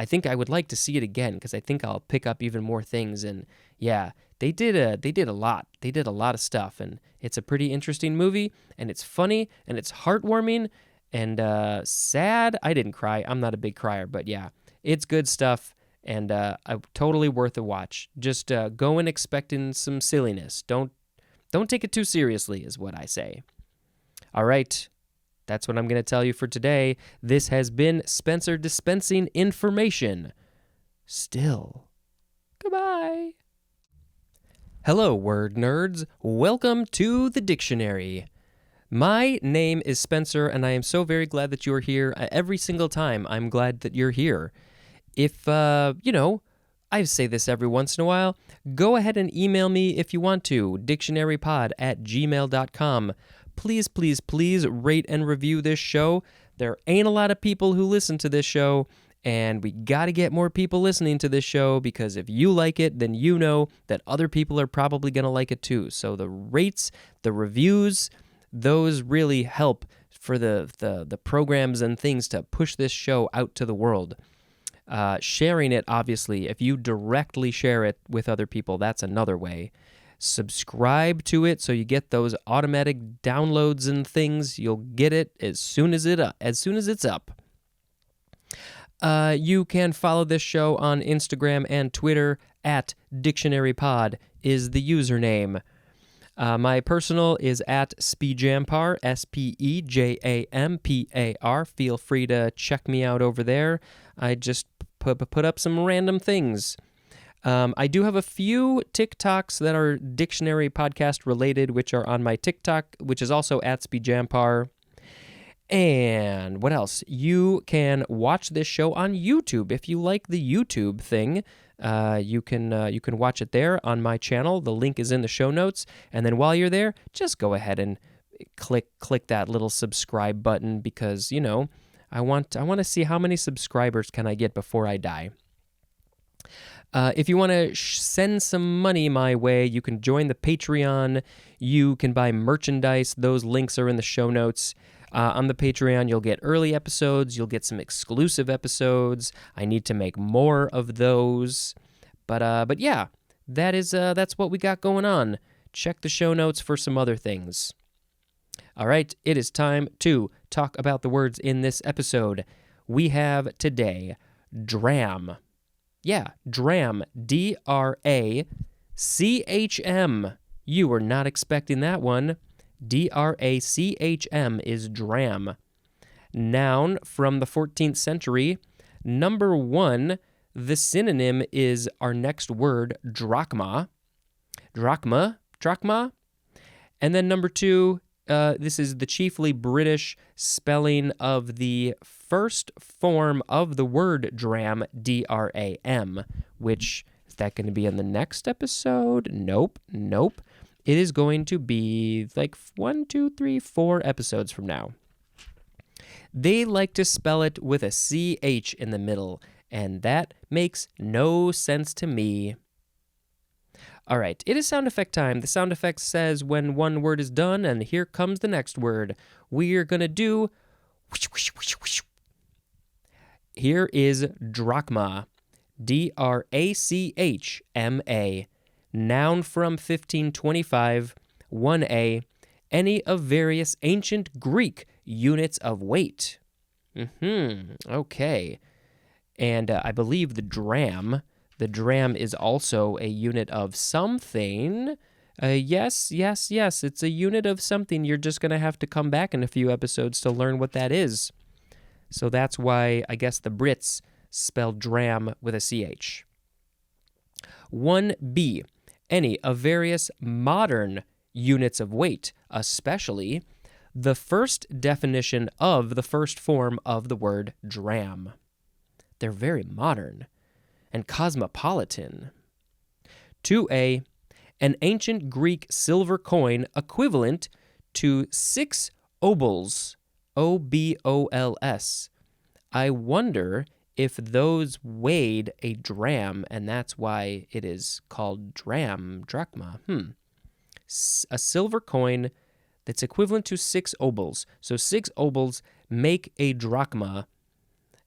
think I would like to see it again because I think I'll pick up even more things. And yeah, they did a lot. They did a lot of stuff, and it's a pretty interesting movie, and it's funny, and it's heartwarming, and sad. I didn't cry. I'm not a big crier, but yeah, it's good stuff, and totally worth a watch. Just go in expecting some silliness. Don't take it too seriously, is what I say. All right. That's what I'm going to tell you for today. This has been Spencer dispensing information. Still. Goodbye. Hello, word nerds. Welcome to the dictionary. My name is Spencer, and I am so very glad that you're here. Every single time, I'm glad that you're here. If, I say this every once in a while, go ahead and email me if you want to, dictionarypod@gmail.com. Please, please, please rate and review this show. There ain't a lot of people who listen to this show, and we got to get more people listening to this show, because if you like it, then you know that other people are probably going to like it too. So the rates, the reviews, those really help for the programs and things to push this show out to the world. Sharing it, obviously, if you directly share it with other people, that's another way. Subscribe to it so you get those automatic downloads and things. You'll get it as soon as it's up. You can follow this show on Instagram and Twitter @dictionarypod is the username. My personal is @speejampar, SPEJAMPAR. Feel free to check me out over there. I just put up some random things. I do have a few TikToks that are dictionary podcast related, which are on my TikTok, which is also @speejampar. And what else? You can watch this show on YouTube. If you like the YouTube thing, you can watch it there on my channel. The link is in the show notes. And then while you're there, just go ahead and click that little subscribe button, because I want to see how many subscribers can I get before I die. If you want to send some money my way, you can join the Patreon. You can buy merchandise. Those links are in the show notes. On the Patreon, you'll get early episodes. You'll get some exclusive episodes. I need to make more of those. But yeah, that's what we got going on. Check the show notes for some other things. All right, it is time to talk about the words in this episode. We have today dram. Yeah, dram. DRACHM. You were not expecting that one. DRACHM is dram. Noun from the 14th century. Number 1, the synonym is our next word, drachma. Drachma. And then number 2, this is the chiefly British spelling of the first form of the word dram, DRAM, which, is that going to be in the next episode? Nope. It is going to be like 1, 2, 3, 4 episodes from now. They like to spell it with a CH in the middle, and that makes no sense to me. All right, it is sound effect time. The sound effect says when one word is done, and here comes the next word. We're going to do whoosh, whoosh, whoosh, whoosh. Here is drachma. DRACHMA. Noun from 1525. 1A. Any of various ancient Greek, units of weight. Okay. And I believe the dram is also a unit of something. Yes, it's a unit of something. You're just going to have to come back in a few episodes to learn what that is. So that's why I guess the Brits spelled dram with a CH. 1B, any of various modern units of weight, especially the first definition of the first form of the word dram. They're very modern and cosmopolitan. 2A, an ancient Greek silver coin equivalent to 6 obols, O-B-O-L-S. I wonder if those weighed a dram, and that's why it is called drachma. A silver coin that's equivalent to 6 obols. So 6 obols make a drachma,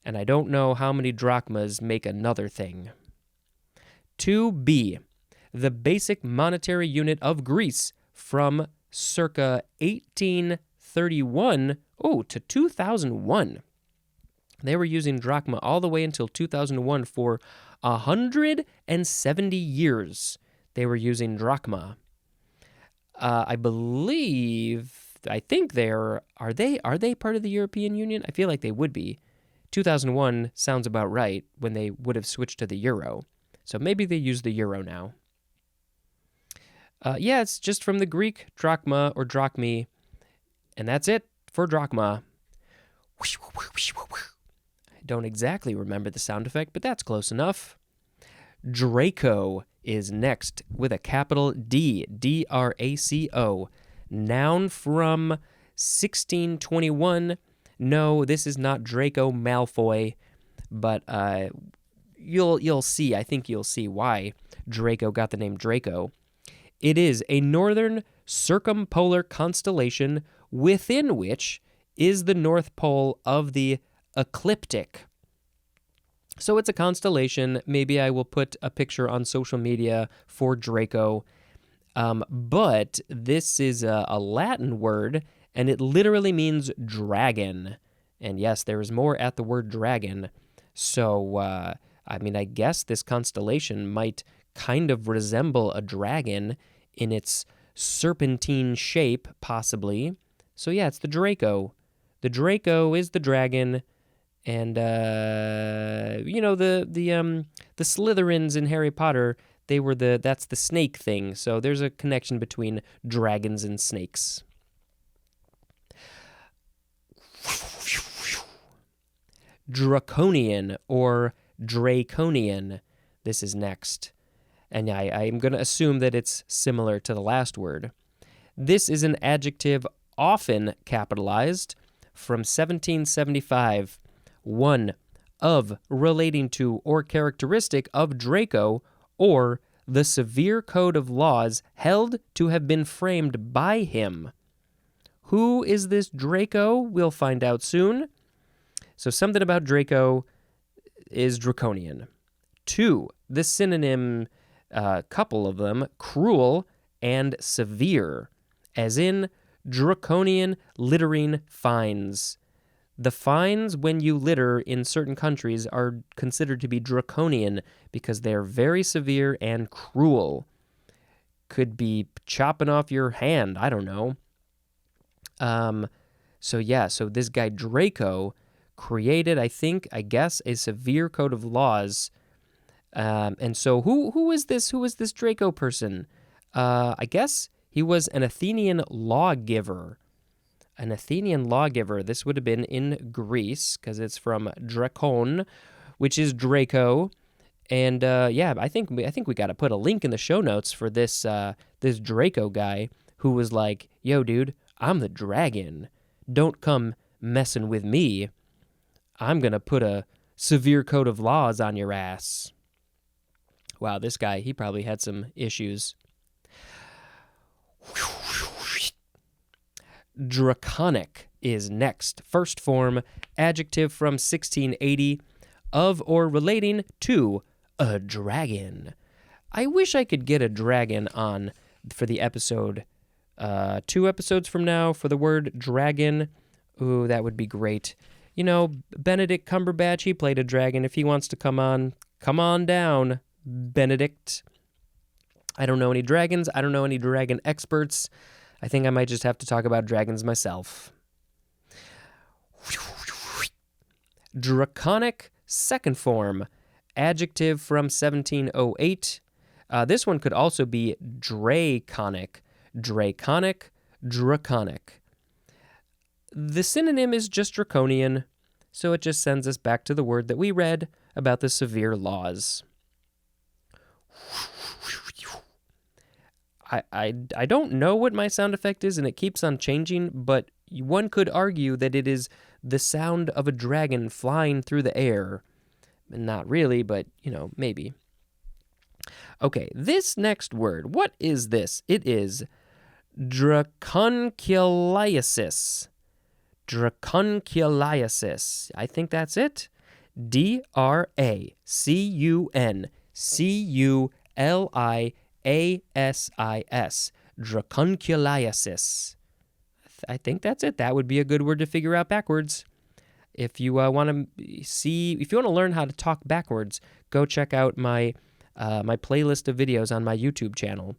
and I don't know how many drachmas make another thing. 2B, the basic monetary unit of Greece from circa 1831 to 2001. They were using drachma all the way until 2001 for 170 years. They were using drachma. I think are they part of the European Union? I feel like they would be. 2001 sounds about right when they would have switched to the euro. So maybe they use the euro now. It's just from the Greek drachma or drachmi, and that's it for drachma. I don't exactly remember the sound effect, but that's close enough. Draco is next with a capital D, D-R-A-C-O. Noun from 1621. No, this is not Draco Malfoy, but you'll see. I think you'll see why Draco got the name Draco. It is a northern circumpolar constellation within which is the North Pole of the ecliptic. So it's a constellation. Maybe I will put a picture on social media for Draco. But this is a Latin word, and it literally means dragon. And yes, there is more at the word dragon. So, I guess this constellation might kind of resemble a dragon in its serpentine shape, possibly. So yeah, it's the Draco. The Draco is the dragon, and the Slytherins in Harry Potter, that's the snake thing. So there's a connection between dragons and snakes. Draconian or Draconian. This is next. And I'm going to assume that it's similar to the last word. This is an adjective often capitalized from 1775. 1. Of, relating to, or characteristic of Draco, or the severe code of laws held to have been framed by him. Who is this Draco? We'll find out soon. So something about Draco is draconian. 2. The synonym, couple of them, cruel and severe, as in draconian littering fines. The fines when you litter in certain countries are considered to be draconian because they are very severe and cruel. Could be chopping off your hand, I don't know. So this guy Draco created, I guess, a severe code of laws. And so who is this? Who is this Draco person? I guess he was an Athenian lawgiver. An Athenian lawgiver. This would have been in Greece because it's from Drakon, which is Draco. And I think we got to put a link in the show notes for this this Draco guy who was like, "Yo, dude, I'm the dragon. Don't come messing with me. I'm gonna put a severe code of laws on your ass." Wow, this guy, he probably had some issues. Draconic is next. First form, adjective from 1680, of or relating to a dragon. I wish I could get a dragon on for the episode 2 episodes from now for the word dragon, Ooh, that would be great. You know, Benedict Cumberbatch, he played a dragon. If he wants to come on down, Benedict. I don't know any dragons. I don't know any dragon experts. I think I might just have to talk about dragons myself. Draconic second form, adjective from 1708. This one could also be draconic, draconic, draconic. The synonym is just draconian, so it just sends us back to the word that we read about the severe laws. I don't know what my sound effect is, and it keeps on changing, but one could argue that it is the sound of a dragon flying through the air. Not really, but, maybe. Okay, this next word, what is this? It is dracunculiasis. Dracunculiasis. I think that's it. Dracunculiasis. Dracunculiasis. I think that's it. That would be a good word to figure out backwards. If you want to learn how to talk backwards, go check out my playlist of videos on my YouTube channel.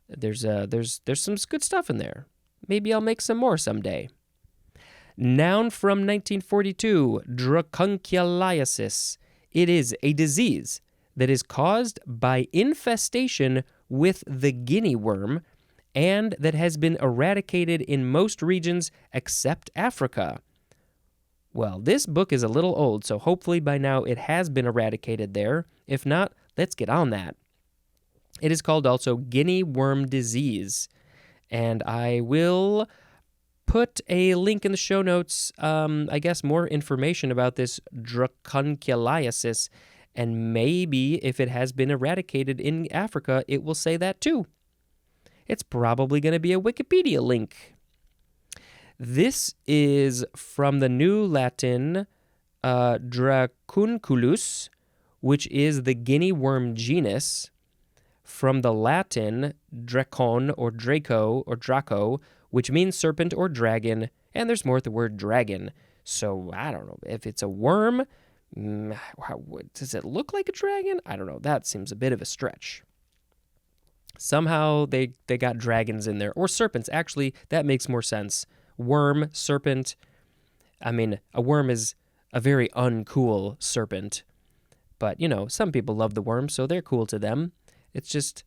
There's some good stuff in there. Maybe I'll make some more someday. Noun from 1942, dracunculiasis. It is a disease that is caused by infestation with the guinea worm and that has been eradicated in most regions except Africa. Well, this book is a little old, so hopefully by now it has been eradicated there. If not, let's get on that. It is called also guinea worm disease, and I will put a link in the show notes, I guess more information about this dracunculiasis, and maybe if it has been eradicated in Africa, it will say that too. It's probably going to be a Wikipedia link. This is from the New Latin Dracunculus, which is the guinea worm genus, from the Latin dracon or draco or draco, which means serpent or dragon, and there's more at the word dragon. So I don't know if it's a worm. Does it look like a dragon? I don't know. That seems a bit of a stretch. Somehow they got dragons in there, or serpents. Actually, that makes more sense. Worm, serpent. I mean, a worm is a very uncool serpent. But, some people love the worm, so they're cool to them. It's just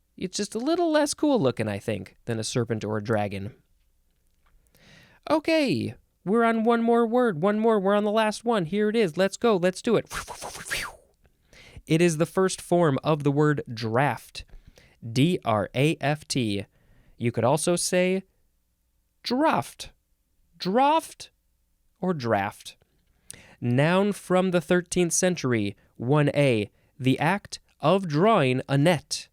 a little less cool looking, I think, than a serpent or a dragon. Okay, we're on one more word. One more. We're on the last one. Here it is. Let's go. Let's do it. It is the first form of the word draft. D-R-A-F-T. You could also say draft. Draft or draft. Noun from the 13th century. 1A. The act of drawing a net.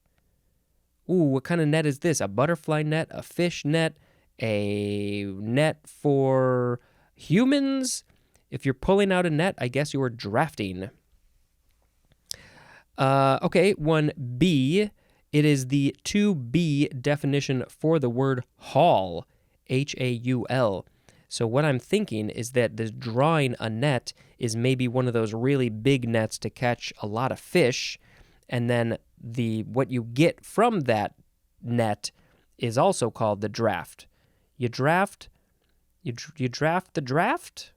Ooh, what kind of net is this? A butterfly net? A fish net? A net for humans? If you're pulling out a net, I guess you are drafting. Okay, 1B. It is the 2B definition for the word haul. H-A-U-L. So what I'm thinking is that this drawing a net is maybe one of those really big nets to catch a lot of fish, and then what you get from that net is also called the draft. You draft the draft.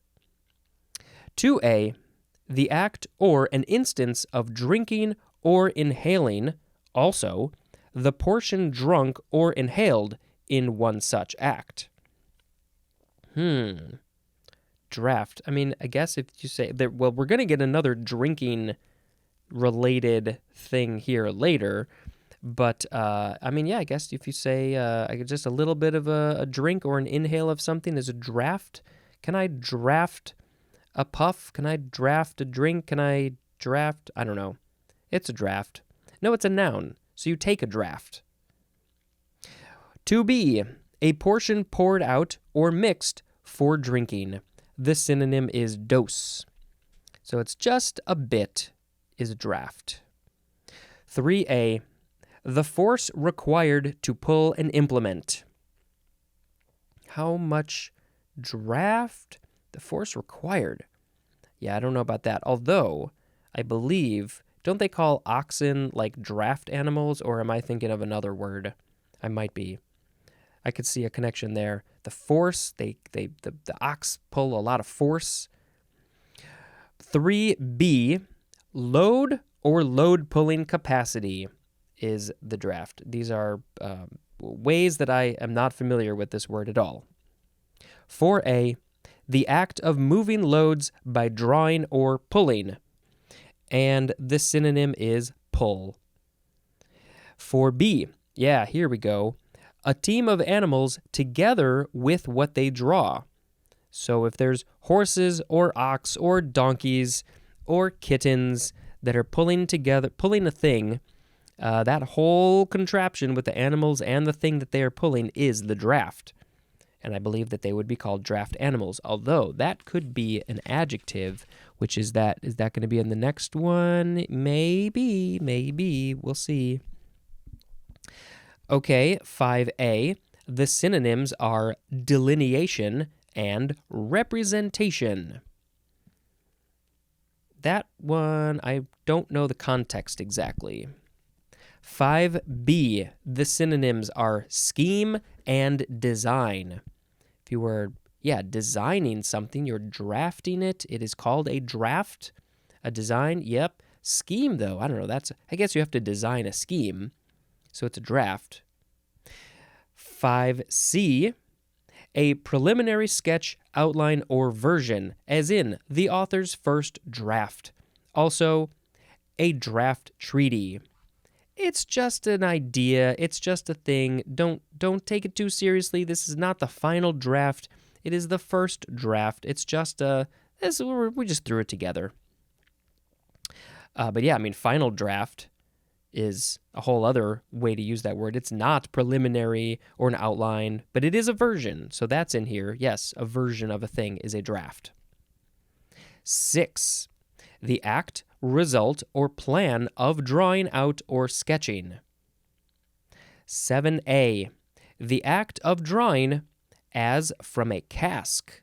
2A, the act or an instance of drinking or inhaling, also the portion drunk or inhaled in one such act. Draft. I mean, I guess if you say that, well, we're going to get another drinking related thing here later. But, I mean, yeah, I guess if you say just a little bit of a drink or an inhale of something is a draft. Can I draft a puff? Can I draft a drink? Can I draft? I don't know. It's a draft. No, it's a noun. So you take a draft. 2B, a portion poured out or mixed for drinking. The synonym is douce. So it's just a bit is a draft. 3A, the force required to pull an implement. How much Draft, the force required. Yeah, I don't know about that. Although, I believe, don't they call oxen like draft animals, or am I thinking of another word? I might be. I could see a connection there. The force, the ox pull a lot of force. 3B, load or load pulling capacity is the draft. These are ways that I am not familiar with this word at all. 4A, the act of moving loads by drawing or pulling. And the synonym is pull. 4B, yeah, here we go. A team of animals together with what they draw. So if there's horses or ox or donkeys or kittens that are pulling together, pulling a thing, that whole contraption with the animals and the thing that they are pulling is the draft. And I believe that they would be called draft animals, although that could be an adjective, which is that going to be in the next one? Maybe. We'll see. Okay, 5A. The synonyms are delineation and representation. That one, I don't know the context exactly. 5B. The synonyms are scheme and design. If you were, designing something, you're drafting it. It is called a draft. A design, yep. Scheme, though, I don't know. I guess you have to design a scheme. So it's a draft. 5C, a preliminary sketch, outline, or version, as in the author's first draft. Also, a draft treaty. It's just an idea. It's just a thing. Don't take it too seriously. This is not the final draft. It is the first draft. It's just we just threw it together. But yeah, I mean, final draft is a whole other way to use that word. It's not preliminary or an outline, but it is a version. So that's in here. Yes, a version of a thing is a draft. 6. The act, result, or plan of drawing out or sketching. 7A. The act of drawing as from a cask.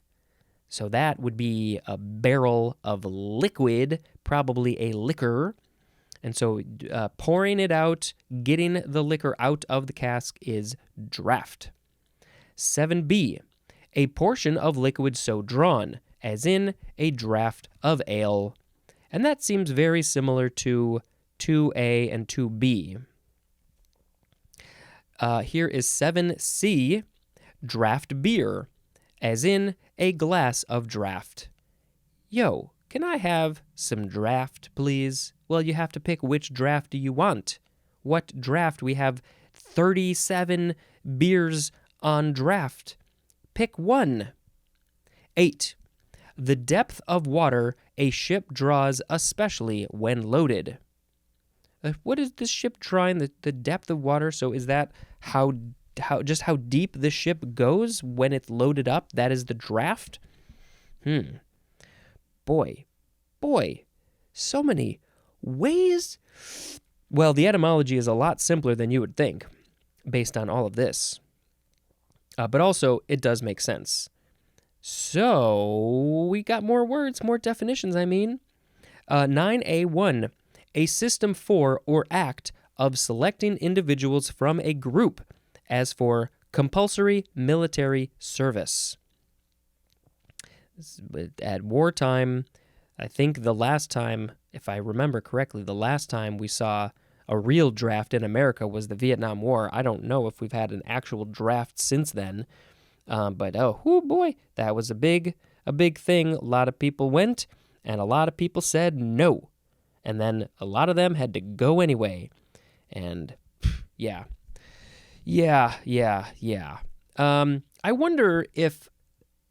So that would be a barrel of liquid, probably a liquor. And so pouring it out, getting the liquor out of the cask is draft. 7B. A portion of liquid so drawn, as in a draught of ale. And that seems very similar to 2A and 2B. Here is 7C, draft beer, as in a glass of draft. Yo, can I have some draft, please? Well, you have to pick which draft do you want. What draft? We have 37 beers on draft. Pick one. 8. The depth of water a ship draws, especially when loaded. What is this ship drawing? The depth of water? So is that how deep the ship goes when it's loaded up? That is the draft? Boy, so many ways. Well, the etymology is a lot simpler than you would think, based on all of this. But also, it does make sense. So, we got more words, more definitions, 9A1, a system for or act of selecting individuals from a group, as for compulsory military service. At wartime, I think the last time, if I remember correctly, the last time we saw a real draft in America was the Vietnam War. I don't know if we've had an actual draft since then. But boy, that was a big thing. A lot of people went, and a lot of people said no. And then a lot of them had to go anyway. And yeah. I wonder if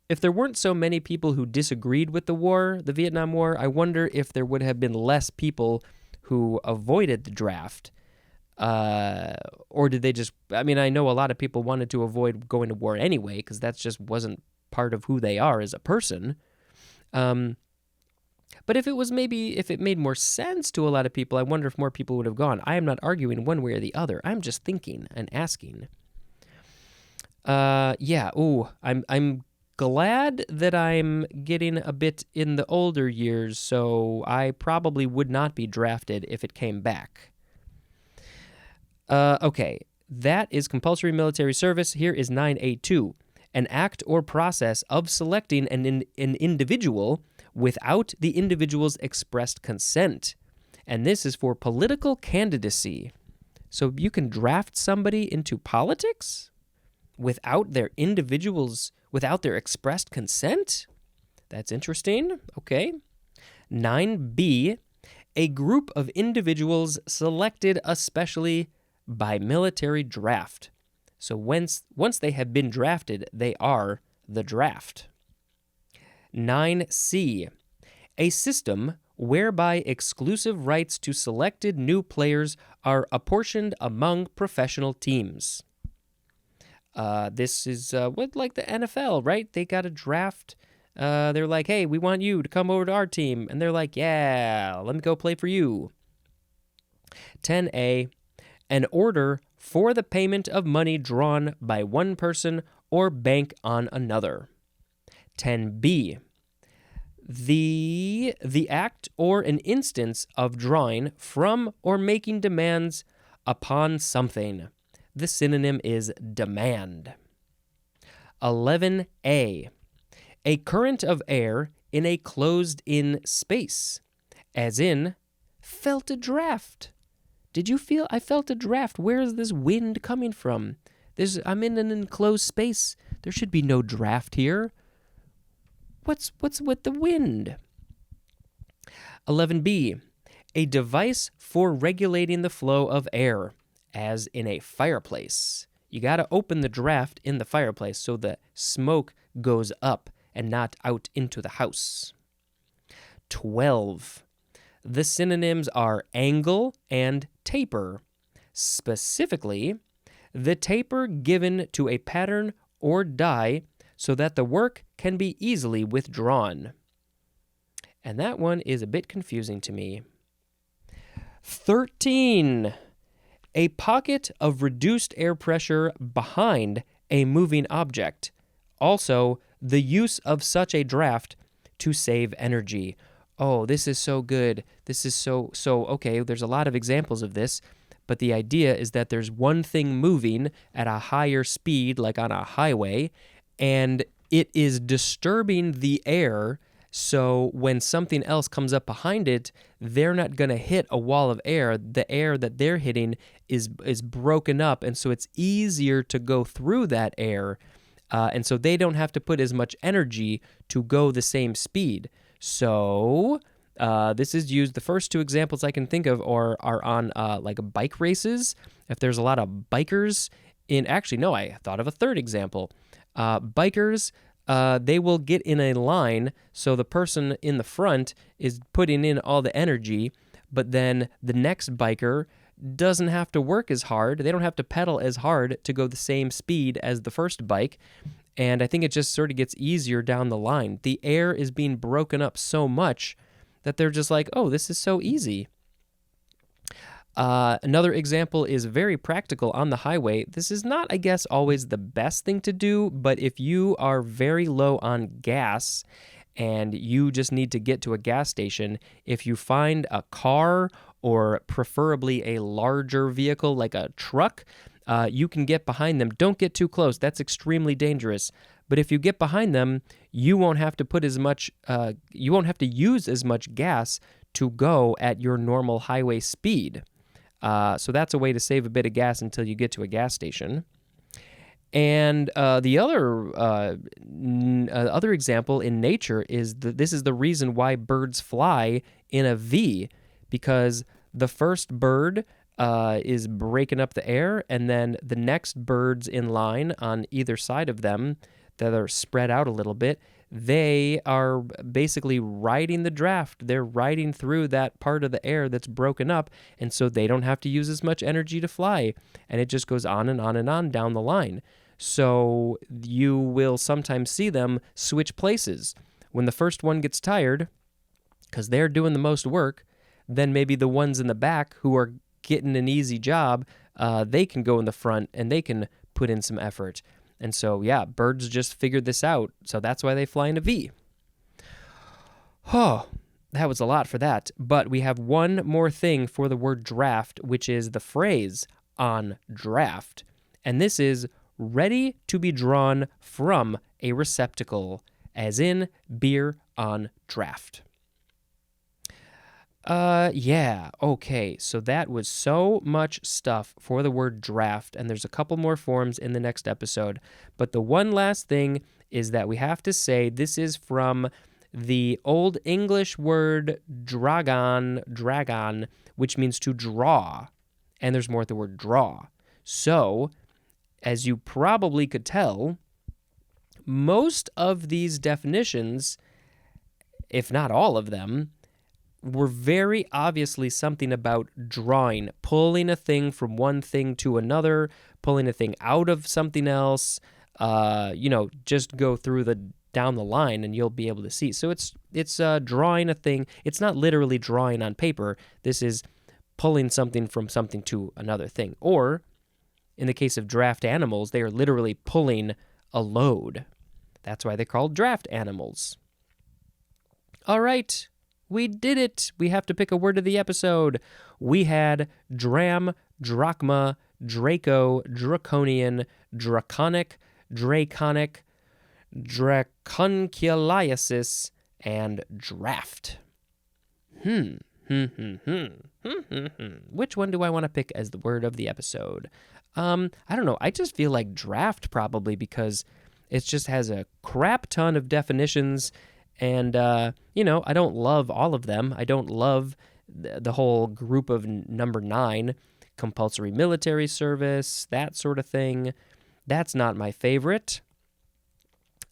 there weren't so many people who disagreed with the war, the Vietnam War, I wonder if there would have been less people who avoided the draft. Or did they just, I know a lot of people wanted to avoid going to war anyway, because that just wasn't part of who they are as a person. But if it made more sense to a lot of people, I wonder if more people would have gone. I am not arguing one way or the other. I'm just thinking and asking. I'm glad that I'm getting a bit in the older years, so I probably would not be drafted if it came back. Okay, that is compulsory military service. Here is 9A2. An act or process of selecting an individual without the individual's expressed consent. And this is for political candidacy. So you can draft somebody into politics without their expressed consent? That's interesting. Okay. 9B, a group of individuals selected especially by military draft. So once they have been drafted, they are the draft. 9C, a system whereby exclusive rights to selected new players are apportioned among professional teams. This is like the NFL, right? They got a draft. They're like, hey, we want you to come over to our team. And they're like, yeah, let me go play for you. 10A, an order for the payment of money drawn by one person or bank on another. 10B, the act or an instance of drawing from or making demands upon something. The synonym is demand. 11A, a current of air in a closed-in space, as in, felt a draft. Did you feel? I felt a draft. Where is this wind coming from? I'm in an enclosed space. There should be no draft here. What's with the wind? 11B, a device for regulating the flow of air, as in a fireplace. You got to open the draft in the fireplace so the smoke goes up and not out into the house. 12. The synonyms are angle and taper. Specifically, the taper given to a pattern or die so that the work can be easily withdrawn. And that one is a bit confusing to me. 13. A pocket of reduced air pressure behind a moving object. Also, the use of such a draft to save energy. Oh, this is so good. This is so okay. There's a lot of examples of this, but the idea is that there's one thing moving at a higher speed, like on a highway, and it is disturbing the air. So when something else comes up behind it, they're not going to hit a wall of air. The air that they're hitting is broken up, and so it's easier to go through that air. And so they don't have to put as much energy to go the same speed. So this is used, the first two examples I can think of are on like bike races. If there's a lot of bikers I thought of a third example. Bikers, they will get in a line, so the person in the front is putting in all the energy, but then the next biker doesn't have to work as hard. They don't have to pedal as hard to go the same speed as the first bike. And I think it just sort of gets easier down the line. The air is being broken up so much that they're just like, oh, this is so easy. Another example is very practical on the highway. This is not, I guess, always the best thing to do, but if you are very low on gas and you just need to get to a gas station, if you find a car or preferably a larger vehicle like a truck, you can get behind them. Don't get too close. That's extremely dangerous. But if you get behind them, you won't have to you won't have to use as much gas to go at your normal highway speed. So that's a way to save a bit of gas until you get to a gas station. And the other example in nature is this is the reason why birds fly in a V, because the first bird is breaking up the air, and then the next birds in line on either side of them that are spread out a little bit, they are basically riding the draft. They're riding through that part of the air that's broken up, and so they don't have to use as much energy to fly, and it just goes on and on and on down the line. So you will sometimes see them switch places. When the first one gets tired, because they're doing the most work, then maybe the ones in the back who are getting an easy job, they can go in the front and they can put in some effort. And so, yeah, birds just figured this out. So that's why they fly in a V. Oh, that was a lot for that. But we have one more thing for the word draft, which is the phrase on draft. And this is ready to be drawn from a receptacle, as in beer on draft. Yeah, okay. So that was so much stuff for the word draft, and there's a couple more forms in the next episode. But the one last thing is that we have to say this is from the Old English word dragon, which means to draw. And there's more at the word draw. So, as you probably could tell, most of these definitions, if not all of them, were very obviously something about drawing, pulling a thing from one thing to another, pulling a thing out of something else. Just go through down the line and you'll be able to see. So it's drawing a thing. It's not literally drawing on paper. This is pulling something from something to another thing. Or in the case of draft animals, they are literally pulling a load. That's why they're called draft animals. All right. We did it. We have to pick a word of the episode. We had dram, drachma, Draco, draconian, draconic, draconculiasis, and draft. Which one do I want to pick as the word of the episode? I don't know. I just feel like draft probably because it just has a crap ton of definitions. And, I don't love all of them. I don't love the whole group of number 9, compulsory military service, that sort of thing. That's not my favorite.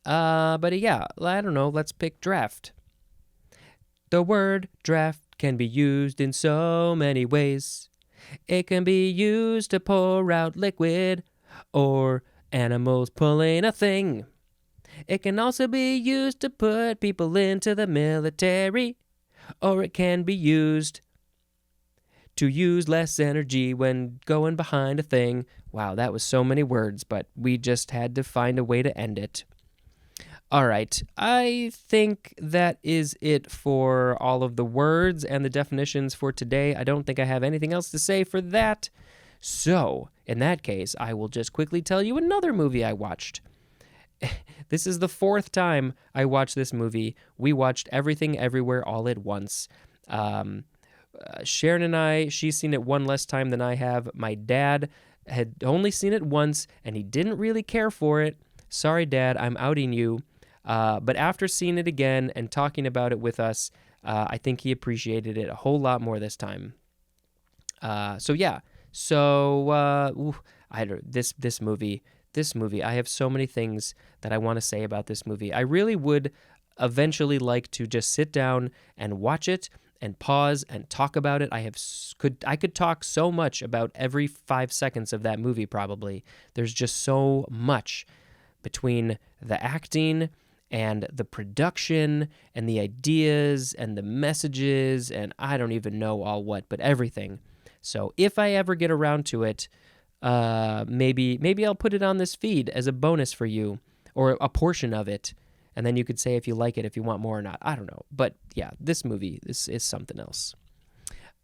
But yeah, I don't know. Let's pick draft. The word draft can be used in so many ways. It can be used to pour out liquid or animals pulling a thing. It can also be used to put people into the military, or it can be used to use less energy when going behind a thing. Wow, that was so many words, but we just had to find a way to end it. All right, I think that is it for all of the words and the definitions for today. I don't think I have anything else to say for that. So, in that case, I will just quickly tell you another movie I watched. This is the 4th time I watched this movie. We watched Everything Everywhere All at Once. Sharon and I, she's seen it one less time than I have. My dad had only seen it once, and he didn't really care for it. Sorry, Dad, I'm outing you. But after seeing it again and talking about it with us, I think he appreciated it a whole lot more this time. This movie, I have so many things that I want to say about this movie. I really would eventually like to just sit down and watch it and pause and talk about it. I could talk so much about every 5 seconds of that movie probably. There's just so much between the acting and the production and the ideas and the messages and I don't even know all what, but everything. So if I ever get around to it, maybe I'll put it on this feed as a bonus for you, or a portion of it, and then you could say if you like it, if you want more or not. I don't know, but yeah, this movie is something else.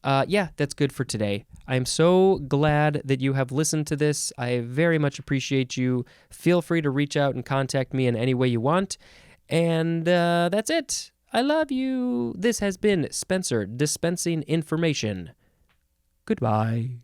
That's good for today. I'm so glad that you have listened to this. I very much appreciate you. Feel free to reach out and contact me in any way you want, and that's it. I love you. This has been Spencer dispensing information. Goodbye.